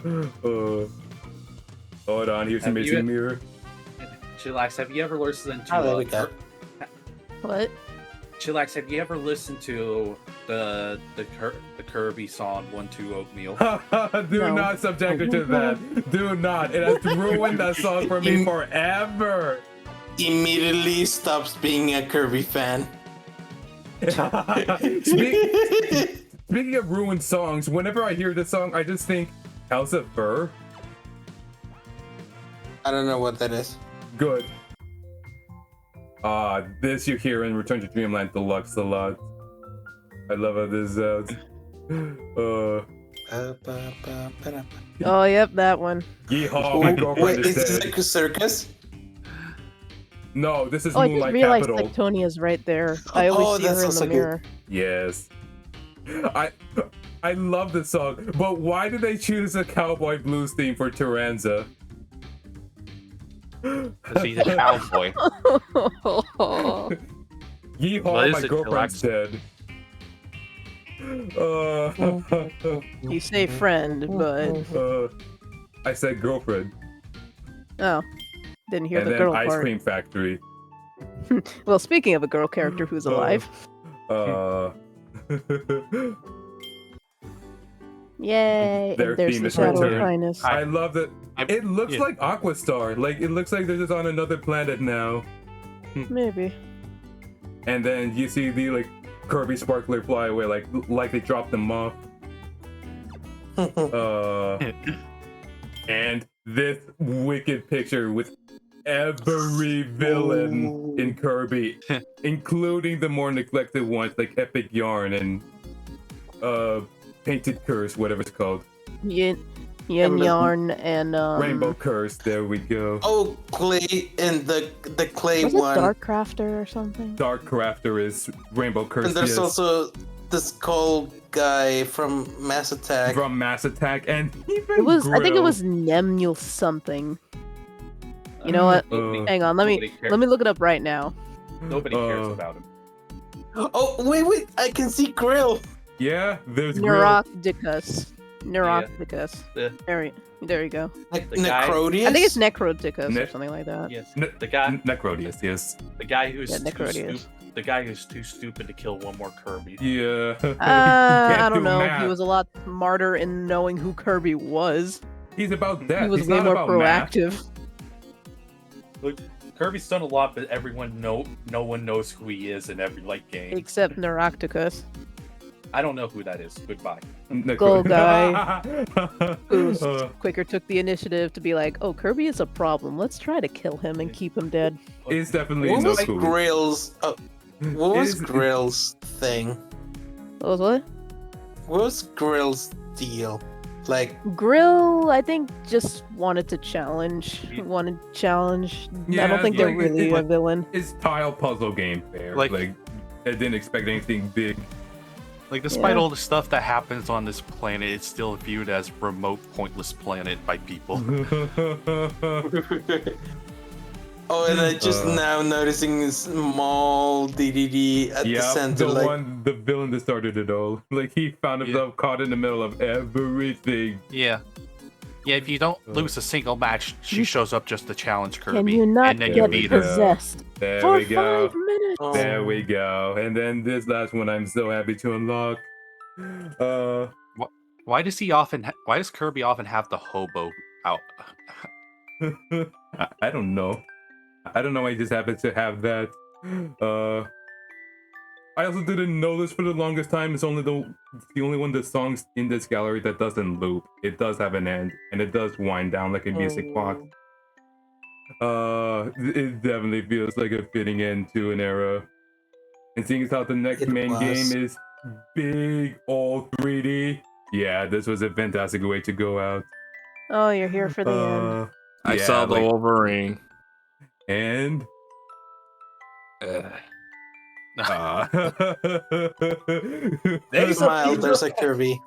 Hold on, here's Have you- Amazing Mirror. Chillax, have you ever listened to? Oh, there we go. What? Chillax, have you ever listened to the Kirby song "1-2 Oatmeal"? Do No. not subject her to that. Do not. It has ruined that song for me forever. Immediately stops being a Kirby fan. Speaking of ruined songs, whenever I hear this song, I just think, House of Fur? I don't know what that is. Good. This you hear in Return to Dreamland Deluxe a lot. I love how this sounds. Oh, yep, that one. Yeehaw, my girlfriend Wait, is is this dead. like a circus? No, this is Oh, I just Moonlight realized Capital. Tectonia's right there. I Oh, always see that's her in also the good. mirror. Yes. I love this song, but why did they choose a cowboy blues theme for Taranza? Because he's a cowboy. Yeehaw, What is my it, girlfriend's dead. You say friend, but I said girlfriend. oh, didn't hear And the then girl Ice part. Cream Factory. Well, speaking of a girl character who's alive, yay! Their And there's theme the is Shadow of returned. Highness. I love that. It looks yeah. like Aquastar. Like, it looks like they're just on another planet now. Maybe. And then you see the, like, Kirby Sparkler fly away, like they dropped them off. And this wicked picture with every villain in Kirby, including the more neglected ones like Epic Yarn and Painted Curse, whatever it's called. Yin Yarn and Rainbow Curse, there we go. Oh, Clay and the Clay was it one. Dark Crafter or something? Dark Crafter is Rainbow Curse. And there's yes. also the Skull guy from Mass Attack. From Mass Attack, and even It was. I think it Grill. was Nemule something. You know what? Hang on. Let me look it up right now. Nobody cares about him. Oh, wait, I can see Grill. Yeah, there's Grill. Neurodicus. Neurodicus. Yeah. There you go. Like The guy- Necrodius? I think it's Necrodicus Ne- or something like that. Yes, Ne- the guy, Necrodius, yes. the guy who's Yeah, too Necrodius. the guy who's too stupid to kill one more Kirby. Yeah. I don't do know. math. He was a lot smarter in knowing who Kirby was. He's about that. He was He's way not more about math. proactive. Look, Kirby's done a lot, but no one knows who he is in every game. Except Neurodicus, I don't know who that is. Goodbye. Gold guy. who Uh, quicker took the initiative to be like, "Oh, Kirby is a problem. Let's try to kill him and keep him dead." It's definitely What no was cool. Grill's? What was Is- Grill's thing? What was what? What was Grill's deal? Like, Grill, I think, just wanted to challenge. Wanted challenge. I Yeah, don't think they're like, really it- a villain. It's tile puzzle game there. Like- Like I didn't expect anything big. Like, despite Yeah. all the stuff that happens on this planet, it's still viewed as remote, pointless planet by people. Oh, and I just now noticing a small DDD at the Yeah, center. the Like, one, the villain that started it all. Like, he found himself caught in the middle of everything. Yeah. Yeah, if you don't lose a single match, she shows up just to challenge Kirby. Can you not and then get you beat her. possessed There for we go. 5 minutes? oh, There we go. And then this last one I'm so happy to unlock. Why does Kirby often have the hobo out? I don't know. I don't know why I just happened to have that. I also didn't know this for the longest time. It's only the only one of the songs in this gallery that doesn't loop. It does have an end, and it does wind down like a music box. It definitely feels like a fitting end to an era. And seeing as how the next It main was. game is big, all 3D, yeah, this was a fantastic way to go out. Oh, you're here for the end. I yeah, saw the like- Wolverine. And Days smile, of there's future, a Kirby.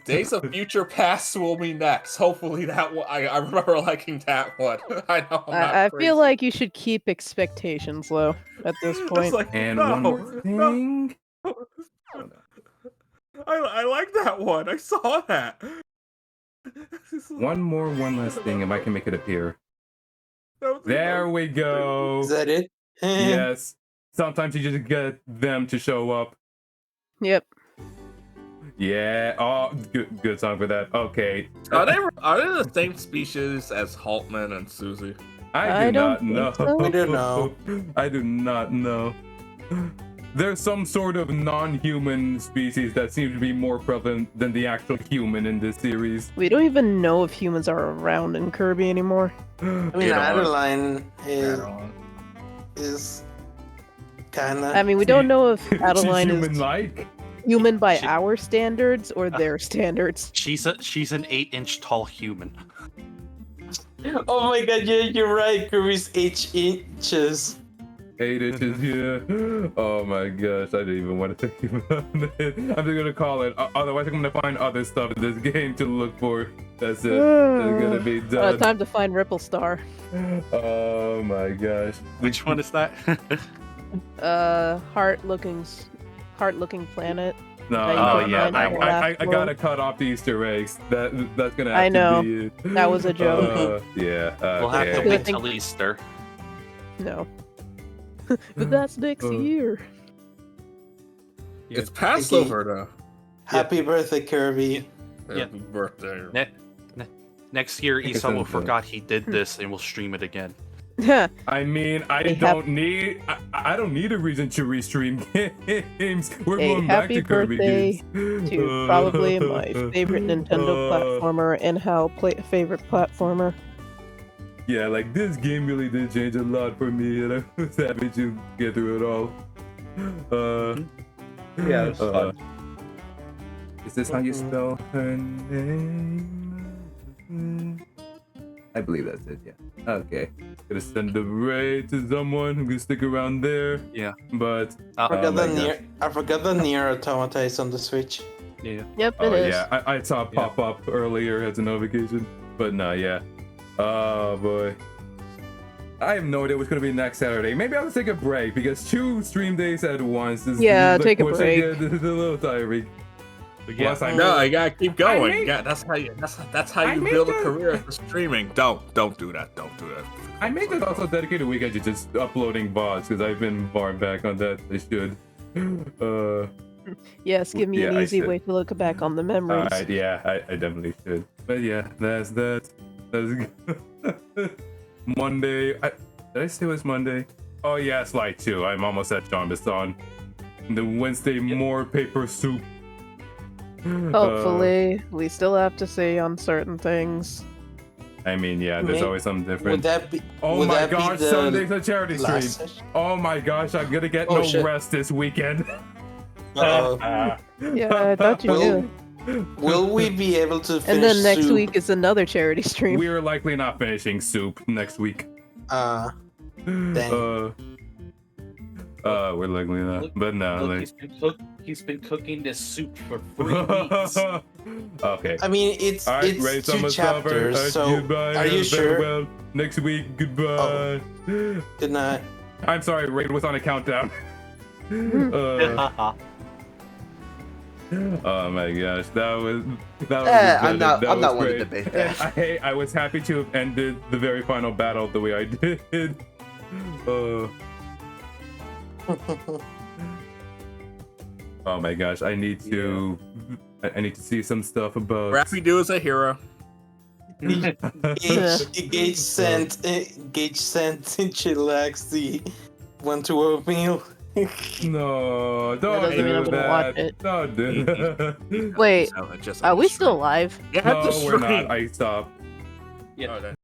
Days of Future Past will be next. Hopefully that one. I remember liking that one. I know. I'm not I crazy. feel like you should keep expectations low at this It's point. like, And no, one more thing. no. I like that one. I saw that. One last thing, if I can make it appear. That was There we go. Is that it? Yes. Sometimes you just get them to show up. Yep. Yeah. Oh, good song for that. Okay. Are they the same species as Haltman and Susie? I do not don't know. think so. We don't know. I do not know. There's some sort of non-human species that seems to be more prevalent than the actual human in this series. We don't even know if humans are around in Kirby anymore. I mean, You know, Adeline is kind of. I mean, we don't know if Adeline She's is human-like. human by She- our standards or their standards. She's an 8-inch tall human. Oh my god, yeah, you're right. Kirby's 8 inches. 8 inches, yeah. Oh my gosh, I didn't even want to think about it. I'm just gonna call it. Otherwise, I'm gonna find other stuff in this game to look for. That's it. It's gonna be done. Time to find Ripple Star. Oh my gosh. Which one is that? Heart-looking planet. No, Oh, no, yeah, no. that one. I gotta cut off the Easter eggs. That's gonna have I know. to be it. That was a joke. Yeah. We'll have to Okay. wait till Easter. No. But that's next year. It's Passover though. Happy birthday, Kirby. Yeah. Happy birthday. Next year, think it's Isamu in the- forgot he did this, and we'll stream it again. I mean, I Hey, don't need a reason to restream games. We're Hey, going back happy to Kirby birthday games. to probably my favorite Nintendo platformer and favorite platformer. Yeah, like this game really did change a lot for me, and I was happy to get through it all. Yeah, it's fun. Is this how you spell her name? I believe that's it, yeah. Okay. Gonna send the raid to someone who can stick around there. Yeah. But I forgot my the gosh. I forgot the Nier Automata is on the Switch. Yeah. Yep, Oh it is. yeah, I saw it pop up earlier as a notification. But no, yeah. Oh boy. I have no idea what's gonna be next Saturday. Maybe I'll take a break because 2 stream days at once is Yeah, like take a pushing break. it. This is a little tiring. But yeah, Plus, I No, you gotta keep going. made- Yeah, that's how you I made build a the- career for streaming. Don't do that. Don't do that. I made this also dedicated weekend to just uploading VODs because I've been far back on that. I should. Yes, give me an Yeah, I easy should. way to look back on the memories. Alright, yeah, I definitely should. But yeah, that's that. That's Monday. Did I say it was Monday? Oh yeah, Slide 2. I'm almost at Jarvis on. The Wednesday, more paper soup. Hopefully, we still have to say on certain things. I mean, yeah, there's May- always something Would different. that be? Oh would my that be gosh, the Sunday's a charity stream. last session? Oh my gosh, I'm gonna get Oh, no shit. rest this weekend. Uh-oh. Yeah, I thought you Will- knew. Will we be able to finish? And then next Soup? week is another charity stream. We're likely not finishing soup next week. Dang. We're looking at that. But no, Look, like... he's been cooking this soup for 3 weeks. Okay. I mean, it's All right, it's Ray, 2 Thomas, chapters. So goodbye, are you sure? farewell. Next week, goodbye. Good night. I'm sorry, Raid was on a countdown. Oh my gosh, that was I'm not one to great. debate And that. I was happy to have ended the very final battle the way I did. Oh my gosh, I need to see some stuff about Rappy Doo is a hero. Gage sent Chillax the 1-2 meal. No, That don't doesn't mean I'm do gonna watch that. it. Don't do that. Wait, So, just are on we the still live? stream. Yeah, No, the we're stream. not. I stopped. Yeah. Oh, that-